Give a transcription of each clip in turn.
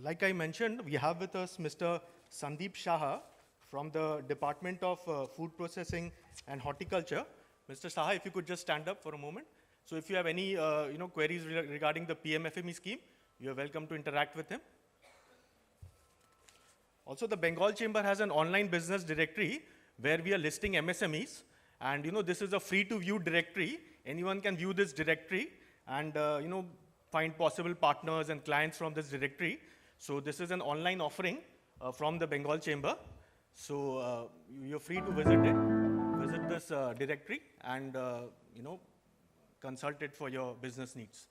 Like I mentioned, we have with us Mr. Sandeep Shah from the Department of Food Processing and Horticulture. Mr. Shah, if you could just stand up for a moment. So if you have any queries regarding the PMFME scheme, you are welcome to interact with him. Also, the Bengal Chamber has an online business directory where we are listing MSMEs. And this is a free-to-view directory. Anyone can view this directory and find possible partners and clients from this directory. So this is an online offering from the Bengal Chamber. So you're free to visit this directory and consult it for your business needs.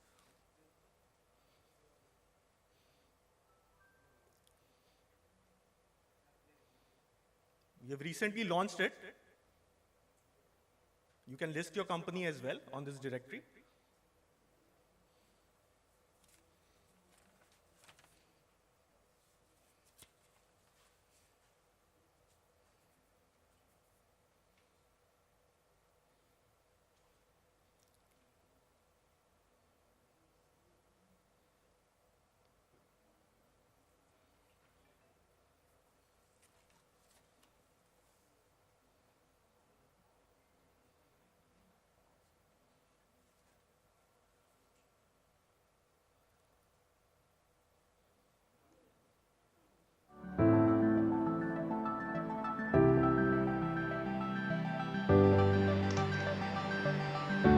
We have recently launched it. You can list your company as well on this directory.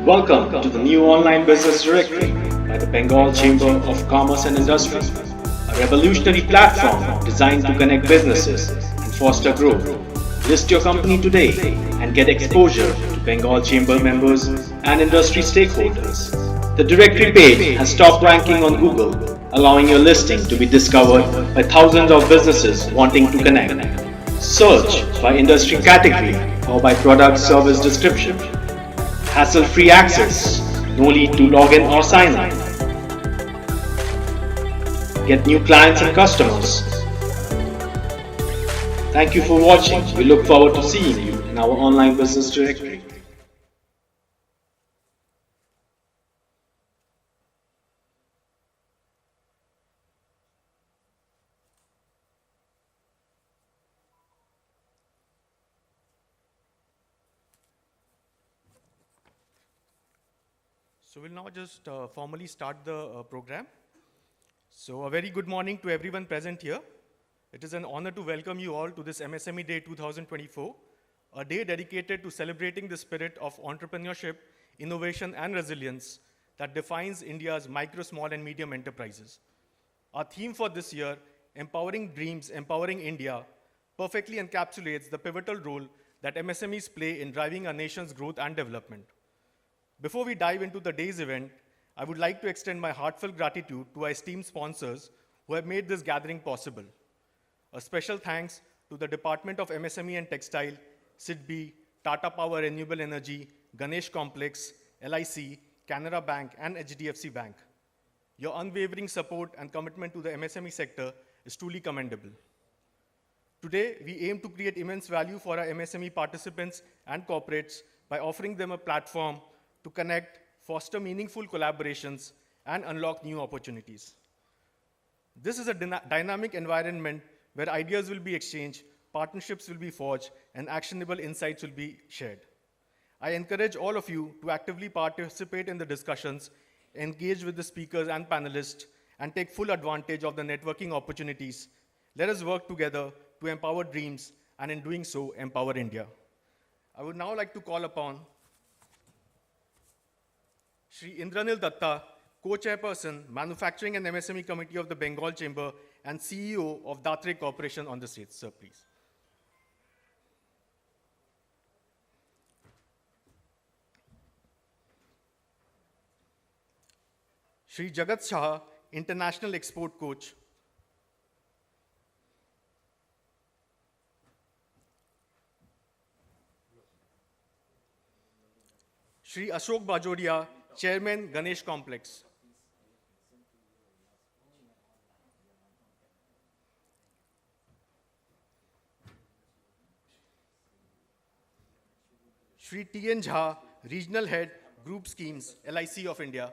Welcome to the new online business directory by the Bengal Chamber of Commerce and Industry, a revolutionary platform designed to connect businesses and foster growth. List your company today and get exposure to Bengal Chamber members and industry stakeholders. The directory page has top ranking on Google, allowing your listing to be discovered by thousands of businesses wanting to connect. Search by industry category or by product service description. Hassle-free access, no need to log in or sign in. Get new clients and customers. Thank you for watching. We look forward to seeing you in our online business directory. So we'll now just formally start the program. So a very good morning to everyone present here. It is an honor to welcome you all to this MSME Day 2024, a day dedicated to celebrating the spirit of entrepreneurship, innovation, and resilience that defines India's micro, small, and medium enterprises. Our theme for this year, Empowering Dreams, Empowering India, perfectly encapsulates the pivotal role that MSMEs play in driving our nation's growth and development. Before we dive into the day's event, I would like to extend my heartfelt gratitude to our esteemed sponsors who have made this gathering possible. A special thanks to the Department of MSME and Textile, SIDBI, Tata Power Renewable Energy, Ganesh Complex, LIC, Canara Bank, and HDFC Bank. Your unwavering support and commitment to the MSME sector is truly commendable. Today, we aim to create immense value for our MSME participants and corporates by offering them a platform to connect, foster meaningful collaborations, and unlock new opportunities. This is a dynamic environment where ideas will be exchanged, partnerships will be forged, and actionable insights will be shared. I encourage all of you to actively participate in the discussions, engage with the speakers and panelists, and take full advantage of the networking opportunities. Let us work together to empower dreams, and in doing so, empower India. I would now like to call upon Shri Indranil Datta, Co-Chairperson, Manufacturing and MSME Committee of the Bengal Chamber and CEO of Datre Corporation on the stage. Sir, please. Shri Jagat Shah, International Export Coach. Shri Ashok Bajoria, Chairman, Ganesh Complex. Shri T.N. Jha, Regional Head, Group Schemes, LIC of India.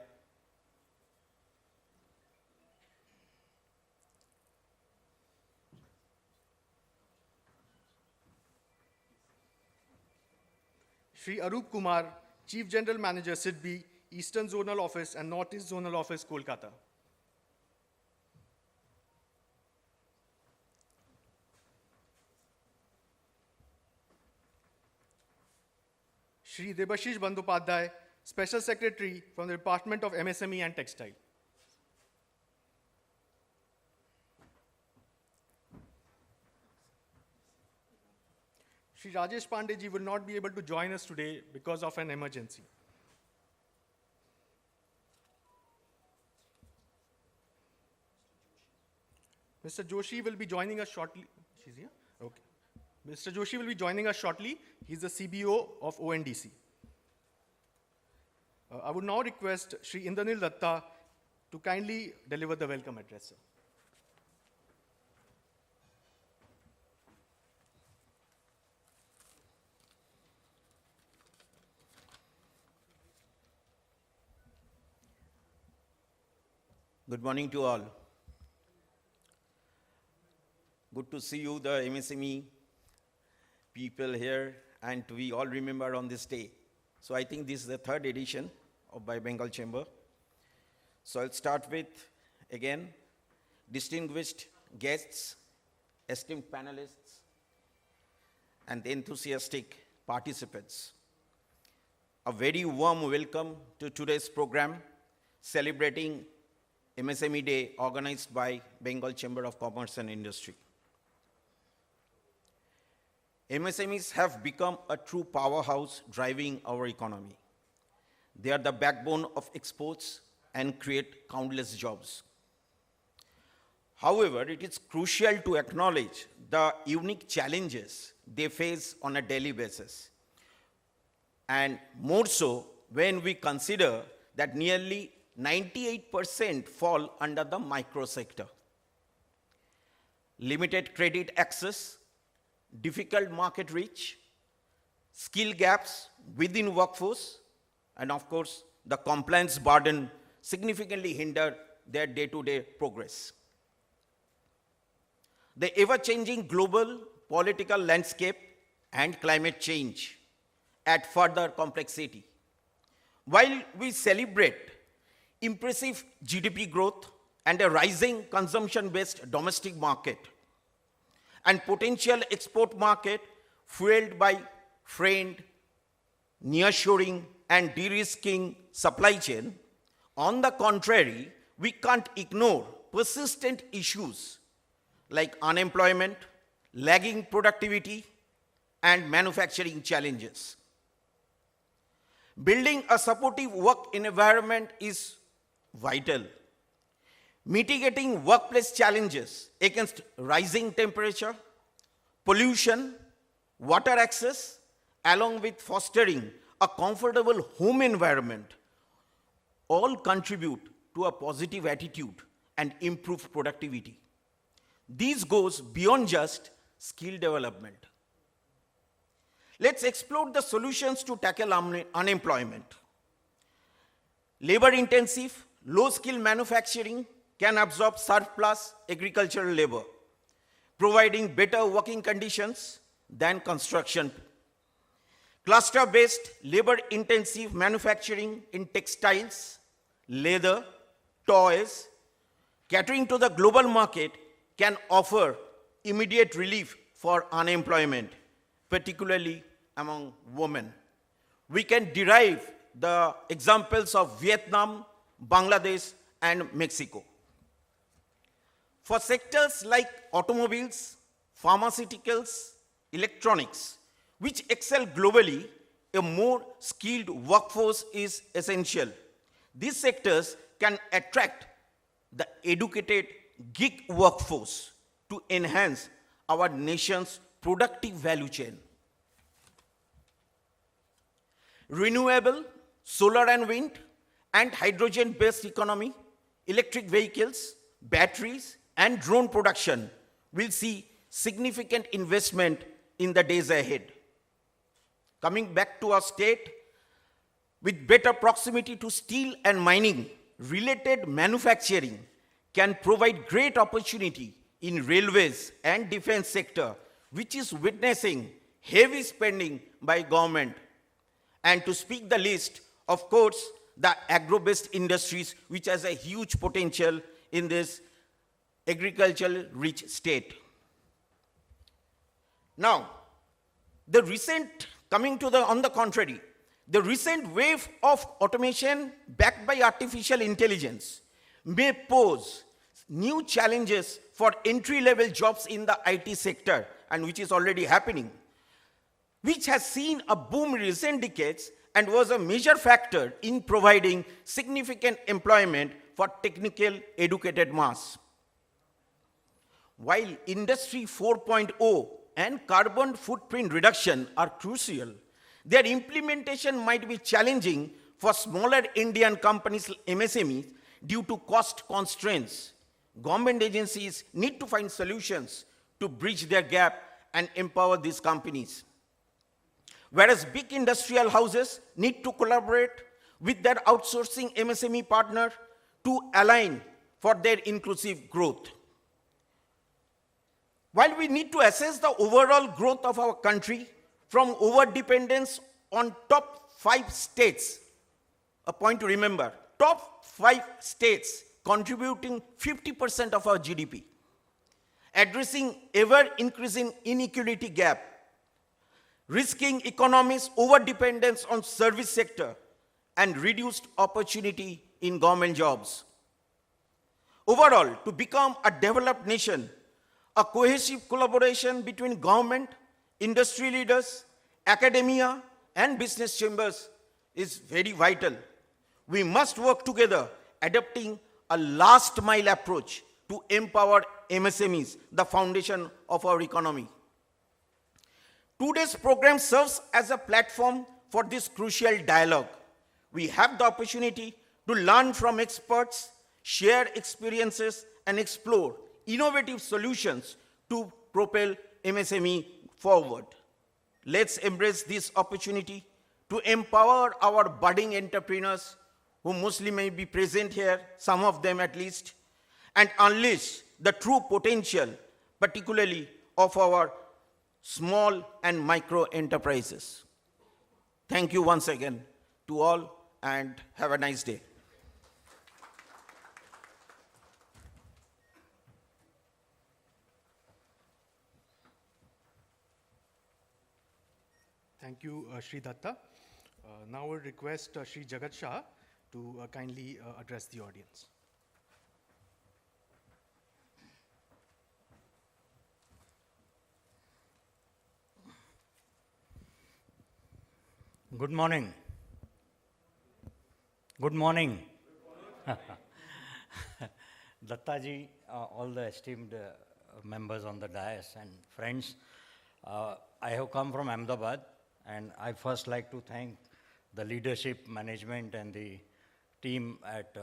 Shri Arup Kumar, Chief General Manager, SIDBI, Eastern Zonal Office and Northeast Zonal Office, Kolkata. Shri Debashish Bandyopadhyay, Special Secretary from the Department of MSME and Textile. Shri Rajesh Pandey will not be able to join us today because of an emergency. Mr. Joshi will be joining us shortly. She's here? Okay. Mr. Joshi will be joining us shortly. He's the CBO of ONDC. I would now request Shri Indranil Datta to kindly deliver the welcome address, sir. Good morning to all. Good to see you, the MSME people here, and we all remember on this day. So I think this is the third edition of by Bengal Chamber. So I'll start with, again, distinguished guests, esteemed panelists, and enthusiastic participants. A very warm welcome to today's program, celebrating MSME Day organized by Bengal Chamber of Commerce and Industry. MSMEs have become a true powerhouse driving our economy. They are the backbone of exports and create countless jobs. However, it is crucial to acknowledge the unique challenges they face on a daily basis. And more so when we consider that nearly 98% fall under the micro sector. Limited credit access, difficult market reach, skill gaps within workforce, and of course, the compliance burden significantly hinder their day-to-day progress. The ever-changing global political landscape and climate change add further complexity. While we celebrate impressive GDP growth and a rising consumption-based domestic market, and potential export market fueled by friend, nearshoring, and de-risking supply chain, on the contrary, we can't ignore persistent issues like unemployment, lagging productivity, and manufacturing challenges. Building a supportive work environment is vital. Mitigating workplace challenges against rising temperature, pollution, water access, along with fostering a comfortable home environment, all contribute to a positive attitude and improve productivity. This goes beyond just skill development. Let's explore the solutions to tackle unemployment. Labor-intensive, low-skill manufacturing can absorb surplus agricultural labor, providing better working conditions than construction. Cluster-based, labor-intensive manufacturing in textiles, leather, toys, catering to the global market can offer immediate relief for unemployment, particularly among women. We can derive the examples of Vietnam, Bangladesh, and Mexico. For sectors like automobiles, pharmaceuticals, electronics, which excel globally, a more skilled workforce is essential. These sectors can attract the educated gig workforce to enhance our nation's productive value chain. Renewable, solar and wind, and hydrogen-based economy, electric vehicles, batteries, and drone production will see significant investment in the days ahead. Coming back to our state, with better proximity to steel and mining, related manufacturing can provide great opportunity in railways and defense sector, which is witnessing heavy spending by government. And to speak the least, of course, the agro-based industries, which has a huge potential in this agricultural rich state. Now, on the contrary, the recent wave of automation backed by artificial intelligence may pose new challenges for entry-level jobs in the IT sector, and which is already happening, which has seen a boom in recent decades and was a major factor in providing significant employment for technical educated mass. While Industry 4.0 and carbon footprint reduction are crucial, their implementation might be challenging for smaller Indian companies, MSMEs, due to cost constraints. Government agencies need to find solutions to bridge their gap and empower these companies. Whereas big industrial houses need to collaborate with their outsourcing MSME partner to align for their inclusive growth. While we need to assess the overall growth of our country from overdependence on top 5 states, a point to remember, top 5 states contributing 50% of our GDP, addressing ever-increasing inequality gap, risking economy's overdependence on service sector, and reduced opportunity in government jobs. Overall, to become a developed nation, a cohesive collaboration between government, industry leaders, academia, and business chambers is very vital. We must work together, adopting a last mile approach to empower MSMEs, the foundation of our economy. Today's program serves as a platform for this crucial dialogue. We have the opportunity to learn from experts, share experiences, and explore innovative solutions to propel MSME forward. Let's embrace this opportunity to empower our budding entrepreneurs, who mostly may be present here, some of them at least, and unleash the true potential, particularly of our small and micro enterprises. Thank you once again to all, and have a nice day. Thank you, Shri Datta. Now I will request Shri Jagat Shah to kindly address the audience. Good morning. Good morning. Dattaji, all the esteemed members on the dais and friends, I have come from Ahmedabad, and I first like to thank the leadership, management, and the team at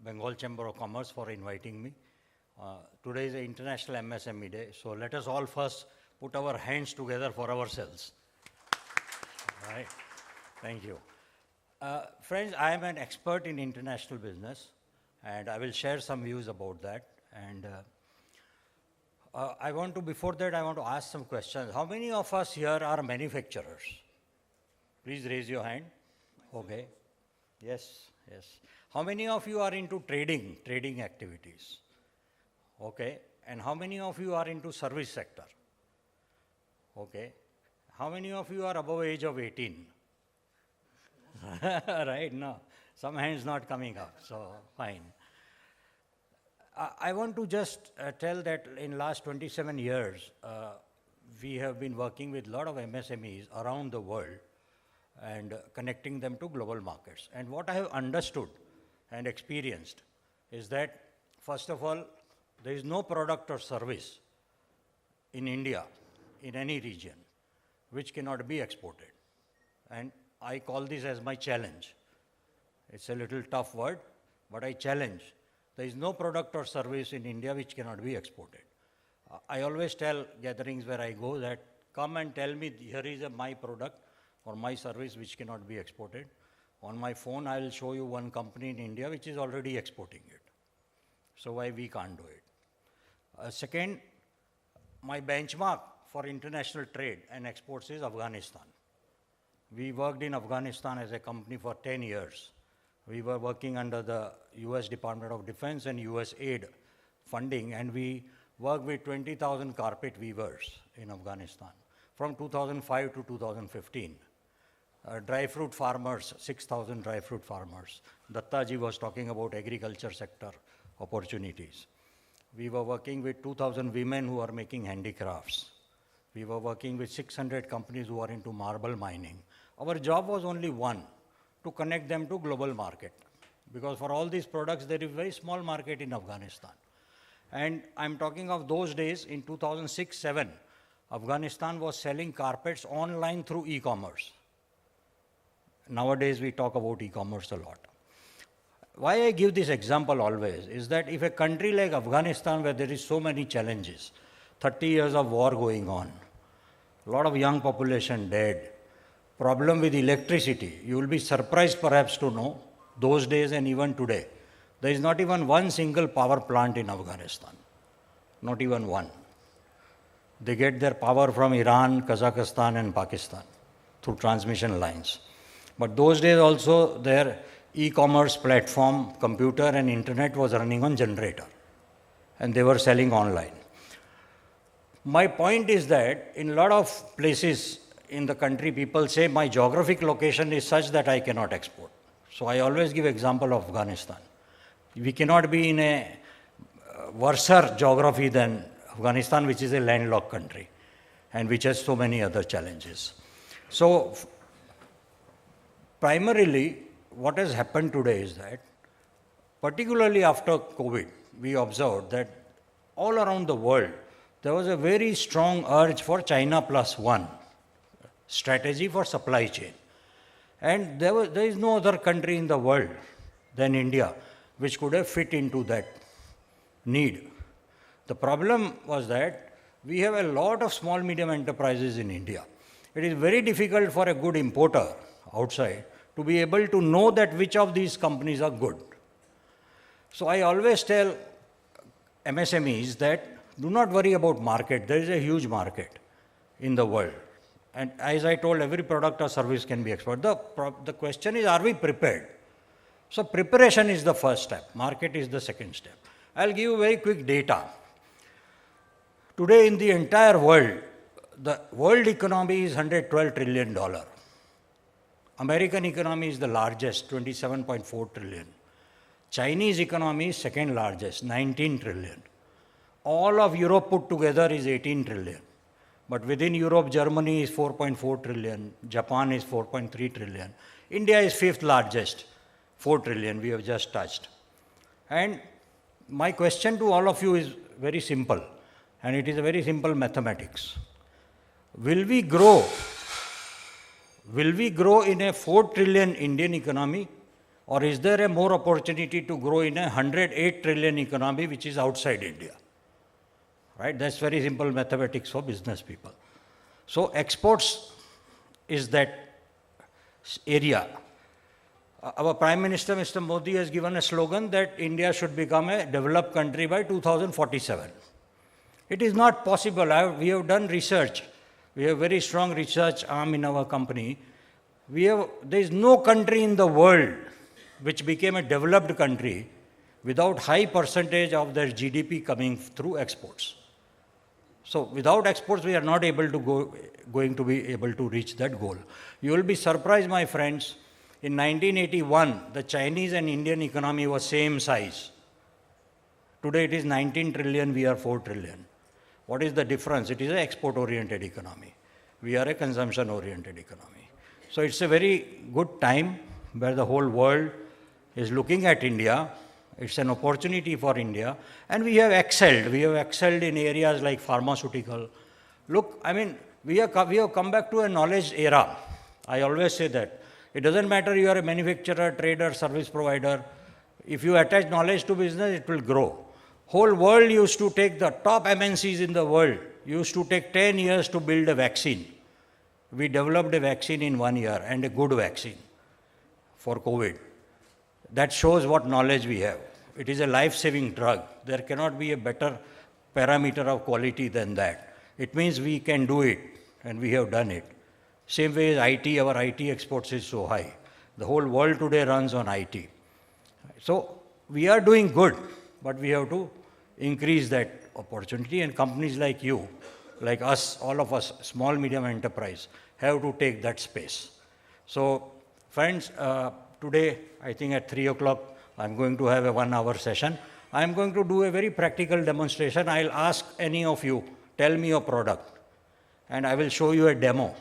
Bengal Chamber of Commerce for inviting me. Today is the International MSME Day, so let us all first put our hands together for ourselves. Right. Thank you. Friends, I am an expert in international business, and I will share some views about that. And before that, I want to ask some questions. How many of us here are manufacturers? Please raise your hand. Okay. Yes, yes. How many of you are into trading activities? Okay. And how many of you are into service sector? Okay. How many of you are above age of 18? Right, no. Some hands not coming up, so fine. I want to just tell that in last 27 years, we have been working with a lot of MSMEs around the world and connecting them to global markets. And what I have understood and experienced is that, first of all, there is no product or service in India, in any region, which cannot be exported. And I call this as my challenge. It's a little tough word, but I challenge. There is no product or service in India which cannot be exported. I always tell gatherings where I go that come and tell me here is my product or my service which cannot be exported. On my phone, I will show you one company in India which is already exporting it. So why we can't do it? Second, my benchmark for international trade and exports is Afghanistan. We worked in Afghanistan as a company for 10 years. We were working under the US Department of Defense and US aid funding, and we worked with 20,000 carpet weavers in Afghanistan from 2005 to 2015. Dry fruit farmers, 6,000 dry fruit farmers. Dattaji was talking about agriculture sector opportunities. We were working with 2,000 women who are making handicrafts. We were working with 600 companies who are into marble mining. Our job was only one, to connect them to global market. Because for all these products, there is a very small market in Afghanistan. And I'm talking of those days, in 2006-07, Afghanistan was selling carpets online through e-commerce. Nowadays, we talk about e-commerce a lot. Why I give this example always is that if a country like Afghanistan, where there is so many challenges, 30 years of war going on, a lot of young population dead, problem with electricity, you will be surprised perhaps to know, those days and even today, there is not even one single power plant in Afghanistan. Not even one. They get their power from Iran, Kazakhstan and Pakistan through transmission lines. But those days also their e-commerce platform, computer and internet was running on generator. And they were selling online. My point is that in a lot of places in the country, people say my geographic location is such that I cannot export. So I always give example of Afghanistan. We cannot be in a worse geography than Afghanistan, which is a landlocked country and which has so many other challenges. So primarily, what has happened today is that, particularly after COVID, we observed that all around the world, there was a very strong urge for China plus one strategy for supply chain. And there is no other country in the world than India which could have fit into that need. The problem was that we have a lot of small medium enterprises in India. It is very difficult for a good importer outside to be able to know that which of these companies are good. So I always tell MSMEs that do not worry about market. There is a huge market in the world. And as I told, every product or service can be exported. The question is, are we prepared? So preparation is the first step. Market is the second step. I'll give you very quick data. Today in the entire world, the world economy is $112 trillion. American economy is the largest, 27.4 trillion. Chinese economy is second largest, 19 trillion. All of Europe put together is 18 trillion. But within Europe, Germany is 4.4 trillion, Japan is 4.3 trillion. India is fifth largest, 4 trillion we have just touched. And my question to all of you is very simple, and it is a very simple mathematics. Will we grow in a 4 trillion Indian economy, or is there a more opportunity to grow in a 108 trillion economy which is outside India? Right? That's very simple mathematics for business people. So exports is that area. Our Prime Minister, Mr. Modi, has given a slogan that India should become a developed country by 2047. It is not possible. We have done research. We have very strong research arm in our company. There is no country in the world which became a developed country without high percentage of their GDP coming through exports. So without exports, we are not going to be able to reach that goal. You will be surprised, my friends. In 1981, the Chinese and Indian economy was same size. Today it is 19 trillion, we are 4 trillion. What is the difference? It is an export-oriented economy. We are a consumption-oriented economy. So it's a very good time where the whole world is looking at India. It's an opportunity for India. And we have excelled. We have excelled in areas like pharmaceutical. Look, I mean, we have come back to a knowledge era. I always say that. It doesn't matter you are a manufacturer, trader, service provider. If you attach knowledge to business, it will grow. Whole world used to take the top MNCs in the world, used to take 10 years to build a vaccine. We developed a vaccine in 1 year, and a good vaccine for COVID. That shows what knowledge we have. It is a life-saving drug. There cannot be a better parameter of quality than that. It means we can do it, and we have done it. Same way as IT, our IT exports is so high. The whole world today runs on IT. So we are doing good, but we have to increase that opportunity, and companies like you, like us, all of us, small, medium enterprise, have to take that space. So friends, today, I think at 3 o'clock, I'm going to have a 1-hour session. I'm going to do a very practical demonstration. I'll ask any of you, tell me your product, and I will show you a demo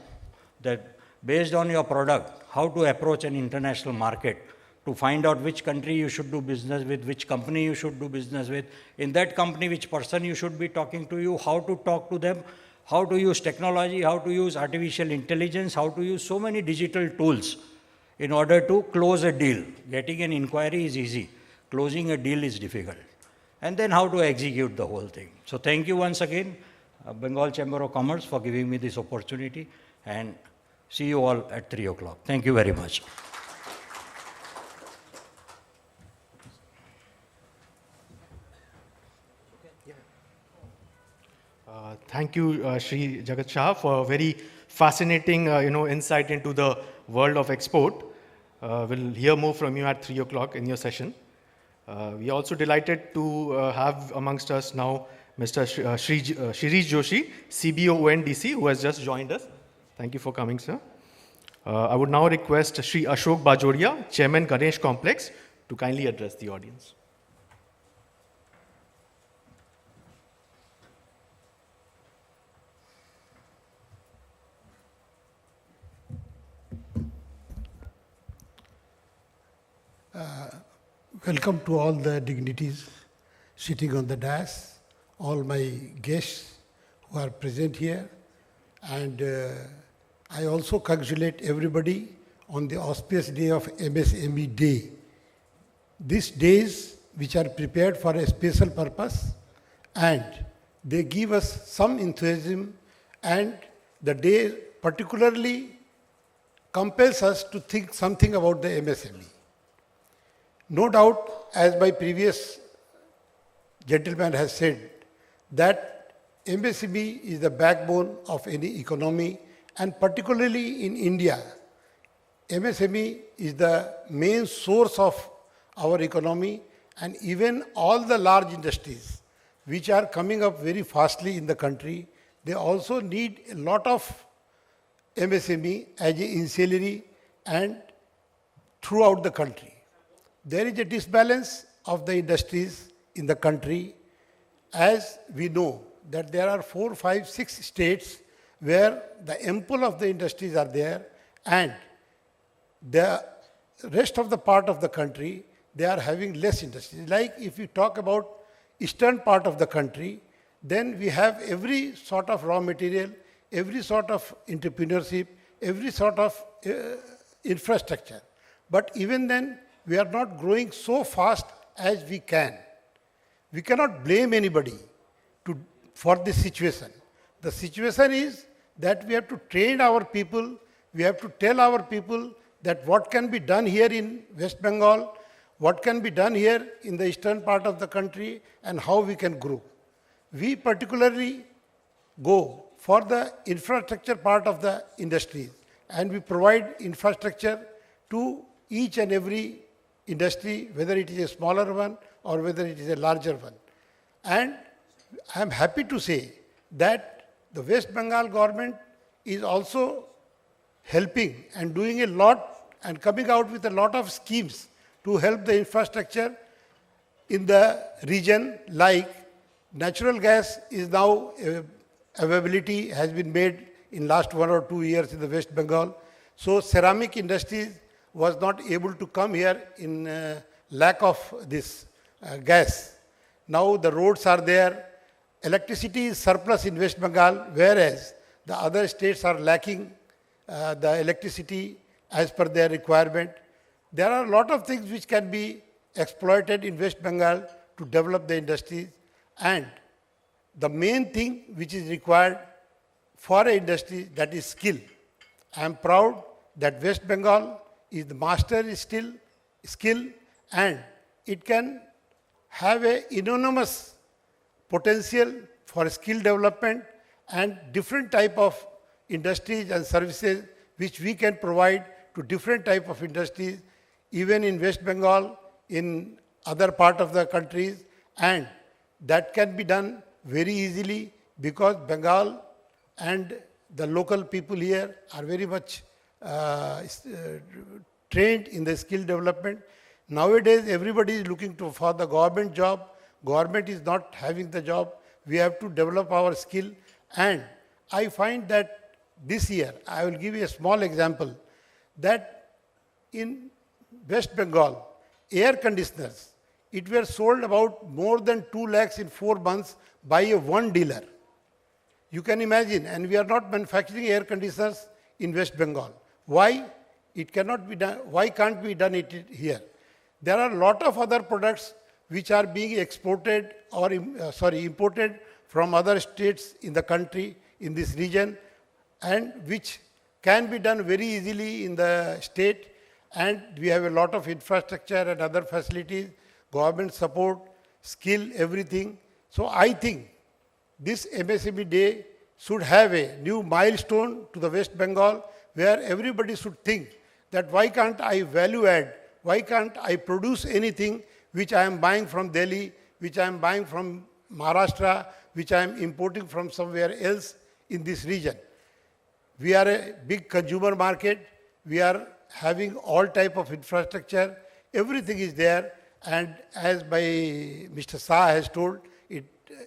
that based on your product, how to approach an international market, to find out which country you should do business with, which company you should do business with, in that company, which person you should be talking to you, how to talk to them, how to use technology, how to use artificial intelligence, how to use so many digital tools in order to close a deal. Getting an inquiry is easy. Closing a deal is difficult. And then how to execute the whole thing. So thank you once again, Bengal Chamber of Commerce, for giving me this opportunity, and see you all at 3 o'clock. Thank you very much. Thank you, Shri Jagat Shah, for a very fascinating, insight into the world of export. We'll hear more from you at 3 o'clock in your session. We are also delighted to have amongst us now Mr. Shirish Joshi, CBO ONDC, who has just joined us. Thank you for coming, sir. I would now request Shri Ashok Bajoria, Chairman Ganesh Complex, to kindly address the audience. Welcome to all the dignitaries sitting on the dais, all my guests who are present here, and I also congratulate everybody on the auspicious day of MSME Day. These days which are prepared for a special purpose, and they give us some enthusiasm, and the day particularly compels us to think something about the MSME. No doubt, as my previous gentleman has said, that MSME is the backbone of any economy, and particularly in India, MSME is the main source of our economy, and even all the large industries which are coming up very fastly in the country, they also need a lot of MSME as an ancillary and throughout the country. There is a disbalance of the industries in the country, as we know that there are 4, 5, 6 states where the ample of the industries are there, and the rest of the part of the country, they are having less industries. Like if you talk about eastern part of the country, then we have every sort of raw material, every sort of entrepreneurship, every sort of infrastructure. But even then, we are not growing so fast as we can. We cannot blame anybody for this situation. The situation is that we have to train our people, we have to tell our people that what can be done here in West Bengal, what can be done here in the eastern part of the country, and how we can grow. We particularly go for the infrastructure part of the industries, and we provide infrastructure to each and every industry, whether it is a smaller one or whether it is a larger one. And I am happy to say that the West Bengal government is also helping and doing a lot and coming out with a lot of schemes to help the infrastructure in the region, like natural gas is now availability has been made in last 1 or 2 years in the West Bengal. So ceramic industries was not able to come here in lack of this gas. Now the roads are there. Electricity is surplus in West Bengal, whereas the other states are lacking the electricity as per their requirement. There are a lot of things which can be exploited in West Bengal to develop the industries, and the main thing which is required for an industry, that is skill. I am proud that West Bengal is the master is still skill, and it can have an enormous potential for skill development and different type of industries and services which we can provide to different type of industries, even in West Bengal, in other part of the countries, and that can be done very easily because Bengal and the local people here are very much trained in the skill development. Nowadays, everybody is looking for the government job. Government is not having the job. We have to develop our skill. And I find that this year, I will give you a small example, that in West Bengal, air conditioners, it were sold about more than 2 lakhs in 4 months by a one dealer. You can imagine, and we are not manufacturing air conditioners in West Bengal. Why? It cannot be done. Why can't we done it here? There are a lot of other products which are being exported or imported from other states in the country, in this region, and which can be done very easily in the state. And we have a lot of infrastructure and other facilities, government support, skill, everything. So I think this MSME Day should have a new milestone to the West Bengal where everybody should think that why can't I value add, why can't I produce anything which I am buying from Delhi, which I am buying from Maharashtra, which I am importing from somewhere else in this region. We are a big consumer market, we are having all type of infrastructure, everything is there, and as by Mr. Shah has told,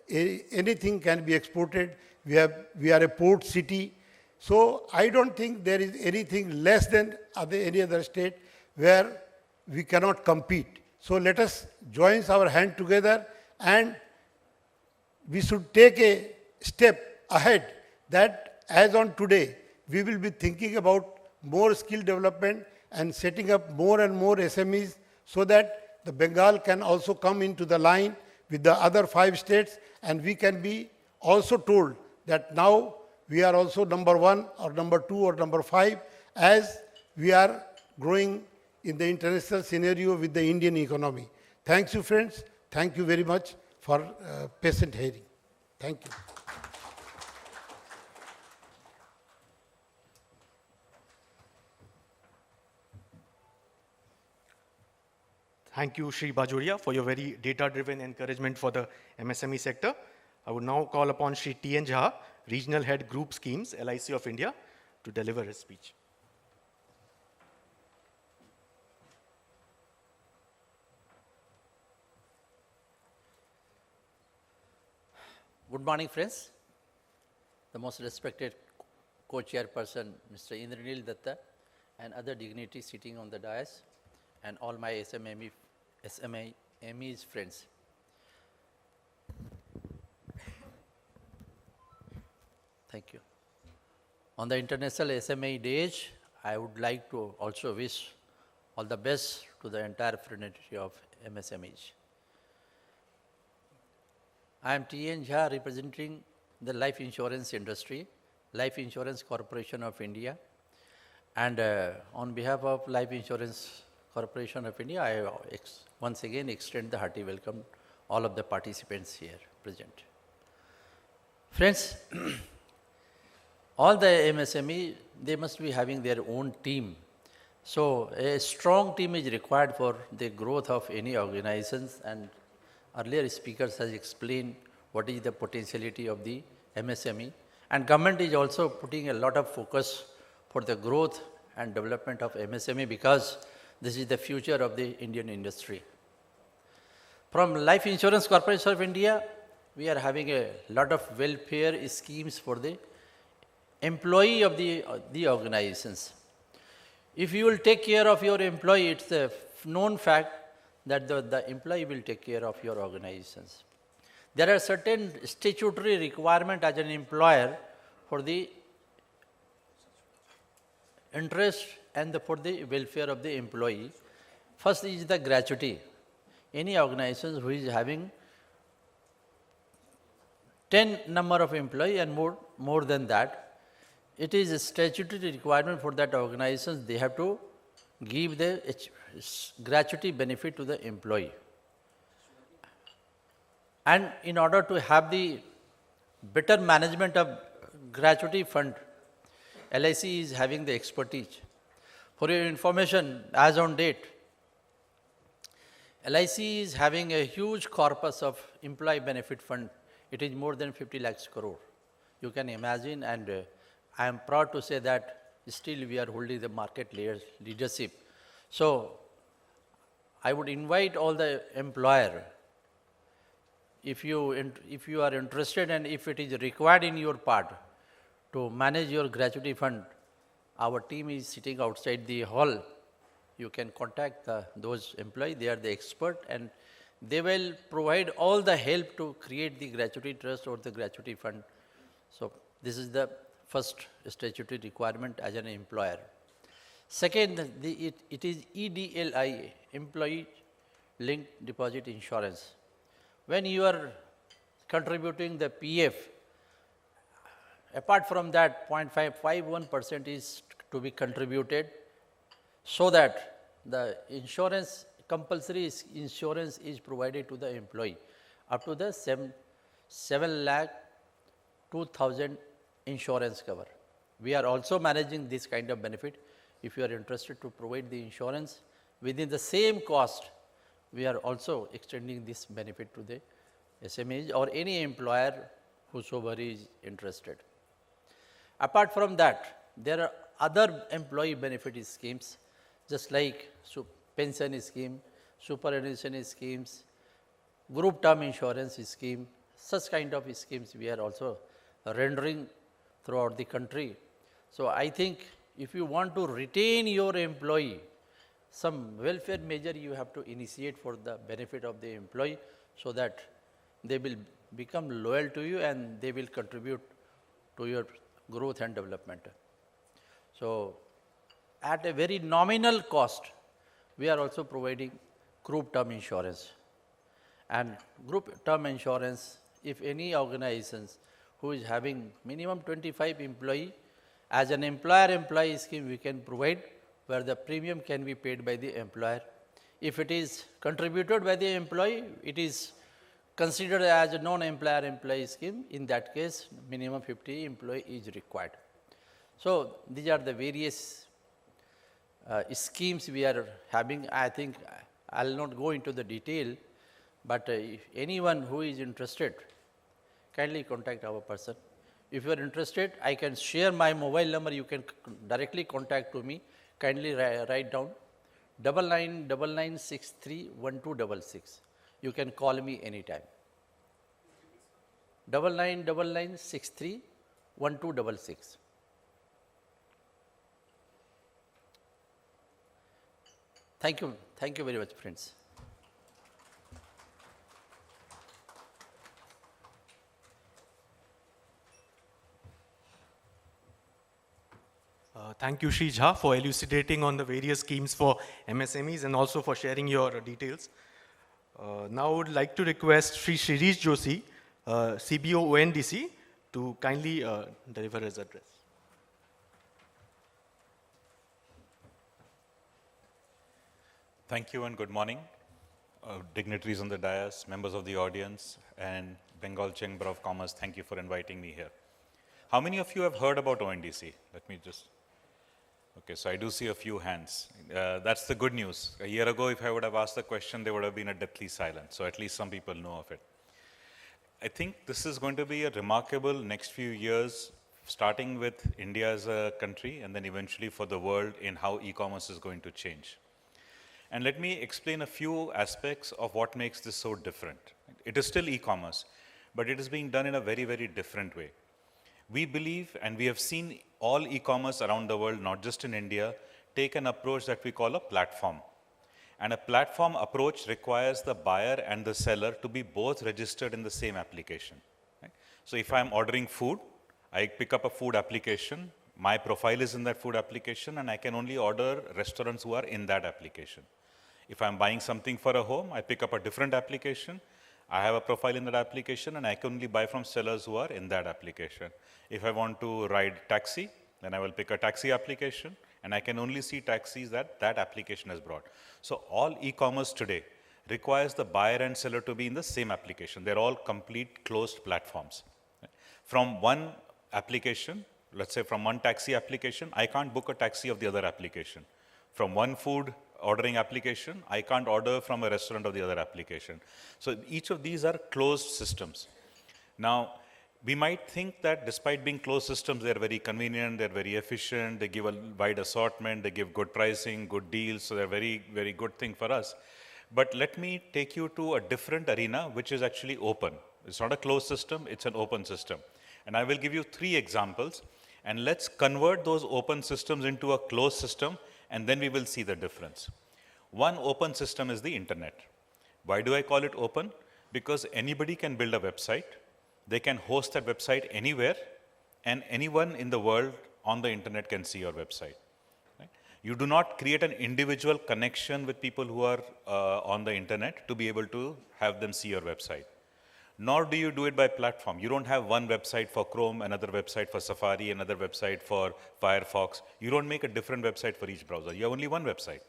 anything can be exported. We are a port city. So I don't think there is anything less than any other state where we cannot compete. So let us join our hand together and we should take a step ahead that as on today, we will be thinking about more skill development and setting up more and more SMEs so that the Bengal can also come into the line with the other 5 states, and we can be also told that now we are also number 1 or number 2 or number 5 as we are growing in the international scenario with the Indian economy. Thank you, friends. Thank you very much for patient hearing. Thank you. Thank you, Shri Bajoria, for your very data-driven encouragement for the MSME sector. I would now call upon Shri T.N. Jha, Regional Head Group Schemes, LIC of India, to deliver his speech. Good morning, friends. The most respected co-chairperson, Mr. Indranil Datta, and other dignitaries sitting on the dais, and all my SMEs friends. Thank you. On the International SME Days, I would like to also wish all the best to the entire fraternity of MSMEs. I am T.N. Jha, representing the life insurance industry, Life Insurance Corporation of India. And on behalf of Life Insurance Corporation of India, I once again extend the hearty welcome all of the participants here present. Friends, all the MSME, they must be having their own team. So a strong team is required for the growth of any organizations, and earlier speakers has explained what is the potentiality of the MSME, and government is also putting a lot of focus for the growth and development of MSME because this is the future of the Indian industry. From Life Insurance Corporation of India, we are having a lot of welfare schemes for the employee of the organizations. If you will take care of your employee, it's a known fact that the employee will take care of your organizations. There are certain statutory requirements as an employer for the interest and for the welfare of the employee. First is the gratuity. Any organization who is having 10 number of employees and more than that, it is a statutory requirement for that organization. They have to give the gratuity benefit to the employee. And in order to have the better management of gratuity fund, LIC is having the expertise. For your information, as on date, LIC is having a huge corpus of employee benefit fund. It is more than 50 lakhs crore. You can imagine, and I am proud to say that still we are holding the market leadership. So I would invite all the employer, if you are interested and if it is required in your part to manage your gratuity fund, our team is sitting outside the hall. You can contact those employees, they are the expert, and they will provide all the help to create the gratuity trust or the gratuity fund. So this is the first statutory requirement as an employer. Second, it is EDLI, Employee Linked Deposit Insurance. When you are contributing the PF, apart from that 0.551% is to be contributed, so that the insurance, compulsory insurance is provided to the employee up to the 7 lakh 2,000 insurance cover. We are also managing this kind of benefit. If you are interested to provide the insurance within the same cost, we are also extending this benefit to the SMEs or any employer whosoever is interested. Apart from that, there are other employee benefit schemes, just like pension scheme, superannuation schemes, group term insurance scheme. Such kind of schemes we are also rendering throughout the country. So I think if you want to retain your employee, some welfare measure you have to initiate for the benefit of the employee, so that they will become loyal to you and they will contribute to your growth and development. So at a very nominal cost, we are also providing group term insurance. And group term insurance, if any organizations who is having minimum 25 employee, as an employer-employee scheme we can provide, where the premium can be paid by the employer. If it is contributed by the employee, it is considered as a non-employer-employee scheme. In that case, minimum 50 employee is required. So these are the various schemes we are having. I think I'll not go into the detail, but if anyone who is interested, kindly contact our person. If you are interested, I can share my mobile number. You can directly contact to me. Kindly write down 9999631266. You can call me anytime. 9999631266. Thank you very much, friends. Thank you, Shri Jha, for elucidating on the various schemes for MSMEs and also for sharing your details. Now I would like to request Shri Shirish Joshi, CBO ONDC, to kindly deliver his address. Thank you and good morning, dignitaries on the dais, members of the audience, and Bengal Chamber of Commerce. Thank you for inviting me here. How many of you have heard about ONDC? Let me just. Okay, so I do see a few hands. That's the good news. A year ago, if I would have asked the question, there would have been a deathly silence. So at least some people know of it. I think this is going to be a remarkable next few years, starting with India as a country and then eventually for the world in how e-commerce is going to change. And let me explain a few aspects of what makes this so different. It is still e-commerce, but it is being done in a very, very different way. We believe, and we have seen all e-commerce around the world, not just in India, take an approach that we call a platform. And a platform approach requires the buyer and the seller to be both registered in the same application. Right? So if I'm ordering food, I pick up a food application, my profile is in that food application, and I can only order restaurants who are in that application. If I'm buying something for a home, I pick up a different application, I have a profile in that application, and I can only buy from sellers who are in that application. If I want to ride taxi, then I will pick a taxi application, and I can only see taxis that that application has brought. So all e-commerce today requires the buyer and seller to be in the same application. They're all complete closed platforms. From one application, Let's say from one taxi application, I can't book a taxi of the other application. From one food ordering application, I can't order from a restaurant of the other application. So each of these are closed systems. Now, we might think that despite being closed systems, they're very convenient, they're very efficient, they give a wide assortment, they give good pricing, good deals, so they're very, very good thing for us. But let me take you to a different arena, which is actually open. It's not a closed system, it's an open system. And I will give you 3 examples, and let's convert those open systems into a closed system, and then we will see the difference. One open system is the internet. Why do I call it open? Because anybody can build a website, they can host that website anywhere, and anyone in the world on the internet can see your website. Right? You do not create an individual connection with people who are on the internet to be able to have them see your website. Nor do you do it by platform. You don't have one website for Chrome, another website for Safari, another website for Firefox. You don't make a different website for each browser. You have only one website.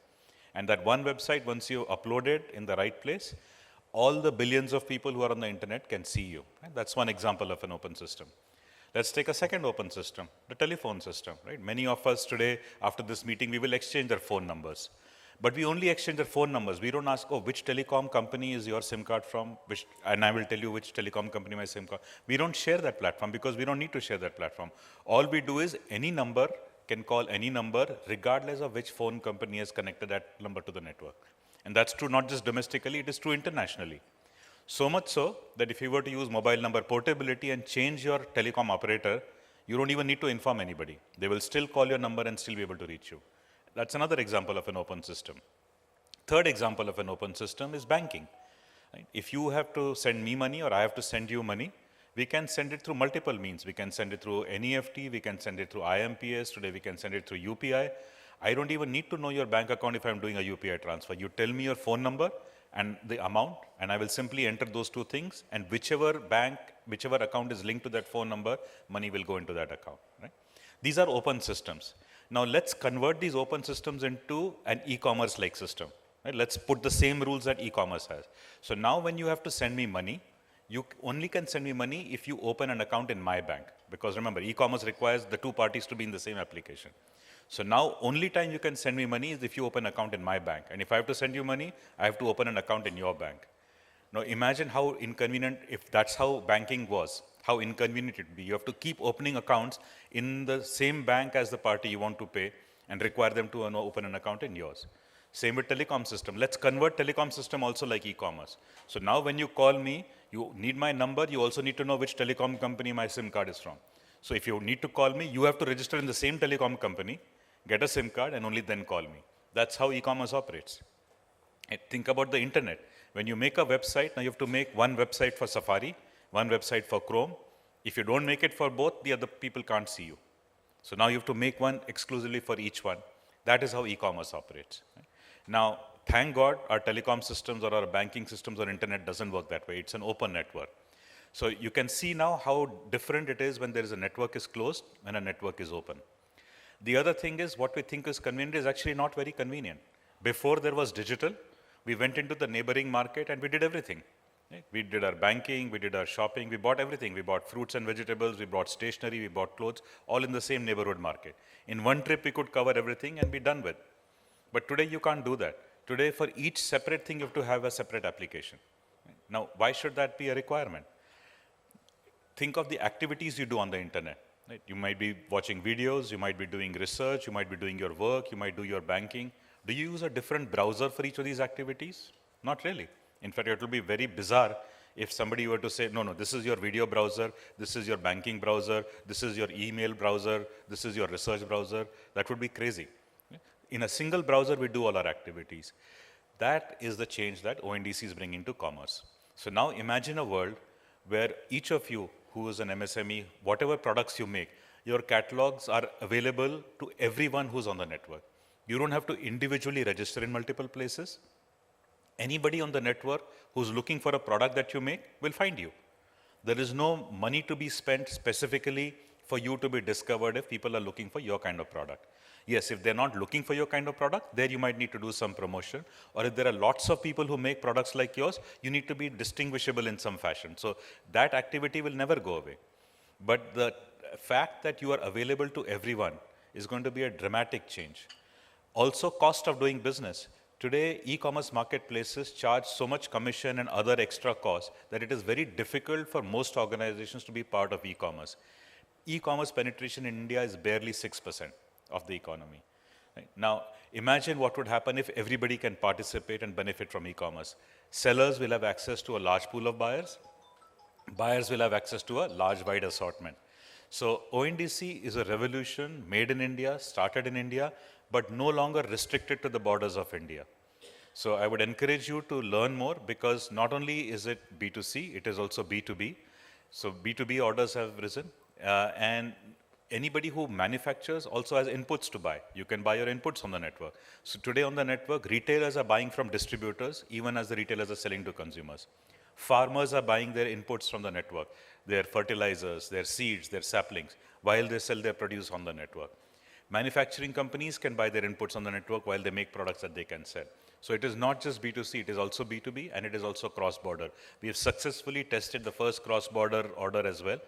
And that one website, once you upload it in the right place, all the billions of people who are on the internet can see you. Right? That's one example of an open system. Let's take a second open system, the telephone system. Right? Many of us today, after this meeting, we will exchange our phone numbers. But we only exchange our phone numbers. We don't ask, oh, which telecom company is your SIM card from? And I will tell you which telecom company my SIM card. We don't share that platform because we don't need to share that platform. All we do is any number can call any number regardless of which phone company has connected that number to the network. And that's true not just domestically, it is true internationally. So much so that if you were to use mobile number portability and change your telecom operator, you don't even need to inform anybody. They will still call your number and still be able to reach you. That's another example of an open system. Third example of an open system is banking. Right? If you have to send me money or I have to send you money, we can send it through multiple means. We can send it through NEFT, we can send it through IMPS, today we can send it through UPI. I don't even need to know your bank account if I'm doing a UPI transfer. You tell me your phone number and the amount, and I will simply enter those 2 things, and whichever bank, whichever account is linked to that phone number, money will go into that account. Right? These are open systems. Now let's convert these open systems into an e-commerce-like system. Right? Let's put the same rules that e-commerce has. So now when you have to send me money, you only can send me money if you open an account in my bank. Because remember, e-commerce requires the 2 parties to be in the same application. So now only time you can send me money is if you open an account in my bank. And if I have to send you money, I have to open an account in your bank. Now imagine how inconvenient, if that's how banking was, how inconvenient it would be. You have to keep opening accounts in the same bank as the party you want to pay and require them to open an account in yours. Same with telecom system. Let's convert telecom system also like e-commerce. So now when you call me, you need my number, you also need to know which telecom company my SIM card is from. So if you need to call me, you have to register in the same telecom company, get a SIM card, and only then call me. That's how e-commerce operates. And think about the internet. When you make a website, now you have to make one website for Safari, one website for Chrome. If you don't make it for both, the other people can't see you. So now you have to make one exclusively for each one. That is how e-commerce operates. Right? Now, thank God our telecom systems or our banking systems or internet doesn't work that way. It's an open network. So you can see now how different it is when there is a network is closed, when a network is open. The other thing is what we think is convenient is actually not very convenient. Before there was digital, we went into the neighboring market and we did everything. Right? We did our banking, we did our shopping, we bought everything. We bought fruits and vegetables, we bought stationery, we bought clothes, all in the same neighborhood market. In one trip, we could cover everything and be done with. But today, you can't do that. Today, for each separate thing, you have to have a separate application. Right? Now, why should that be a requirement? Think of the activities you do on the internet. Right? You might be watching videos, you might be doing research, you might be doing your work, you might do your banking. Do you use a different browser for each of these activities? Not really. In fact, it will be very bizarre if somebody were to say, no, no, this is your video browser, this is your banking browser, this is your email browser, this is your research browser. That would be crazy. In a single browser, we do all our activities. That is the change that ONDC is bringing to commerce. So now imagine a world where each of you who is an MSME, whatever products you make, your catalogs are available to everyone who's on the network. You don't have to individually register in multiple places. Anybody on the network who's looking for a product that you make will find you. There is no money to be spent specifically for you to be discovered if people are looking for your kind of product. Yes, if they're not looking for your kind of product, there you might need to do some promotion. Or if there are lots of people who make products like yours, you need to be distinguishable in some fashion. So that activity will never go away. But the fact that you are available to everyone is going to be a dramatic change. Also, cost of doing business. Today, e-commerce marketplaces charge so much commission and other extra costs that it is very difficult for most organizations to be part of e-commerce. E-commerce penetration in India is barely 6% of the economy. Right? Now, imagine what would happen if everybody can participate and benefit from e-commerce. Sellers will have access to a large pool of buyers. Buyers will have access to a large, wide assortment. So ONDC is a revolution made in India, started in India, but no longer restricted to the borders of India. So I would encourage you to learn more, because not only is it B2C, it is also B2B. So B2B orders have risen, and anybody who manufactures also has inputs to buy. You can buy your inputs on the network. So today on the network, retailers are buying from distributors, even as the retailers are selling to consumers. Farmers are buying their inputs from the network, their fertilizers, their seeds, their saplings, while they sell their produce on the network. Manufacturing companies can buy their inputs on the network while they make products that they can sell. So it is not just B2C, it is also B2B, and it is also cross-border. We have successfully tested the first cross-border order as well.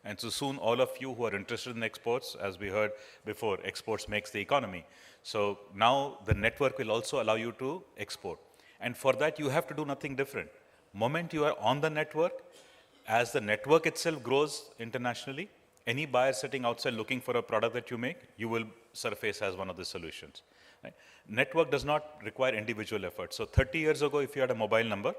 And so soon, all of you who are interested in exports, as we heard before, exports makes the economy. So now the network will also allow you to export. And for that, you have to do nothing different. Moment you are on the network, as the network itself grows internationally, any buyer sitting outside looking for a product that you make, you will surface as one of the solutions. Right? Network does not require individual effort. So 30 years ago, if you had a mobile number,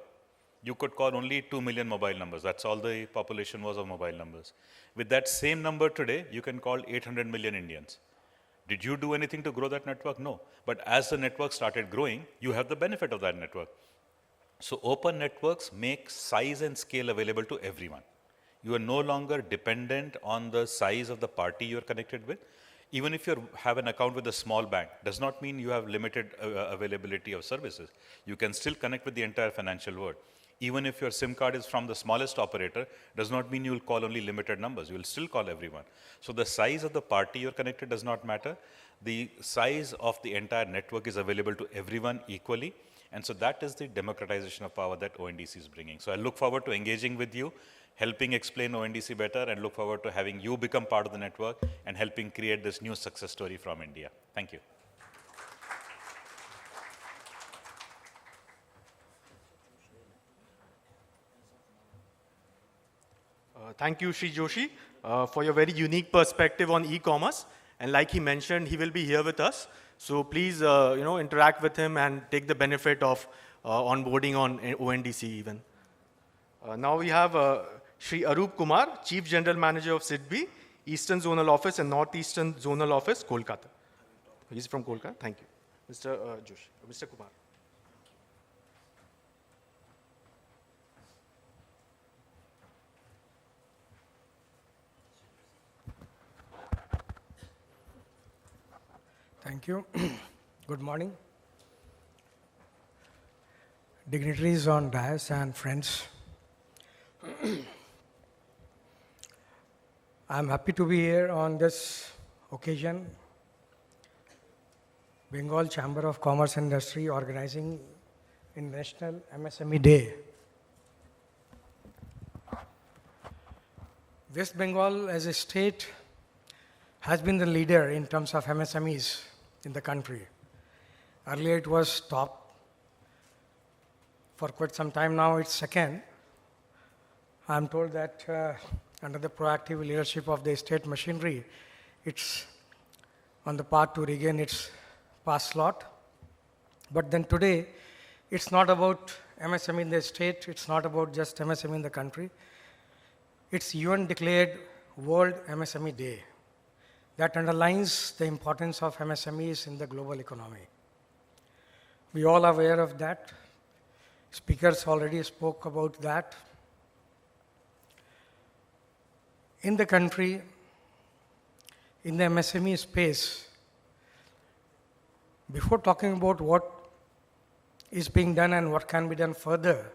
you could call only 2 million mobile numbers. That's all the population was of mobile numbers. With that same number today, you can call 800 million Indians. Did you do anything to grow that network? No. But as the network started growing, you have the benefit of that network. So open networks make size and scale available to everyone. You are no longer dependent on the size of the party you're connected with. Even if you have an account with a small bank, does not mean you have limited availability of services. You can still connect with the entire financial world. Even if your SIM card is from the smallest operator, does not mean you will call only limited numbers. You will still call everyone. So the size of the party you're connected does not matter. The size of the entire network is available to everyone equally. And so that is the democratization of power that ONDC is bringing. So I look forward to engaging with you, helping explain ONDC better, and look forward to having you become part of the network and helping create this new success story from India. Thank you. Thank you, Sri Joshi, for your very unique perspective on e-commerce. And like he mentioned, he will be here with us. So please, interact with him and take the benefit of onboarding on ONDC even. Now we have Sri Arup Kumar, Chief General Manager of SIDBI, Eastern Zonal Office and Northeastern Zonal Office, Kolkata. He's from Kolkata. Thank you. Mr. Joshi, Mr. Kumar. Thank you. Good morning. Dignitaries on dais and friends. I'm happy to be here on this occasion. Bengal Chamber of Commerce and Industry organizing International MSME Day. West Bengal as a state has been the leader in terms of MSMEs in the country. Earlier it was top. For quite some time now it's second. I'm told that under the proactive leadership of the state machinery, it's on the path to regain its past slot. But then today, it's not about MSME in the state, it's not about just MSME in the country. It's UN declared World MSME Day. That underlines the importance of MSMEs in the global economy. We all are aware of that. Speakers already spoke about that. In the country, in the MSME space, before talking about what is being done and what can be done further,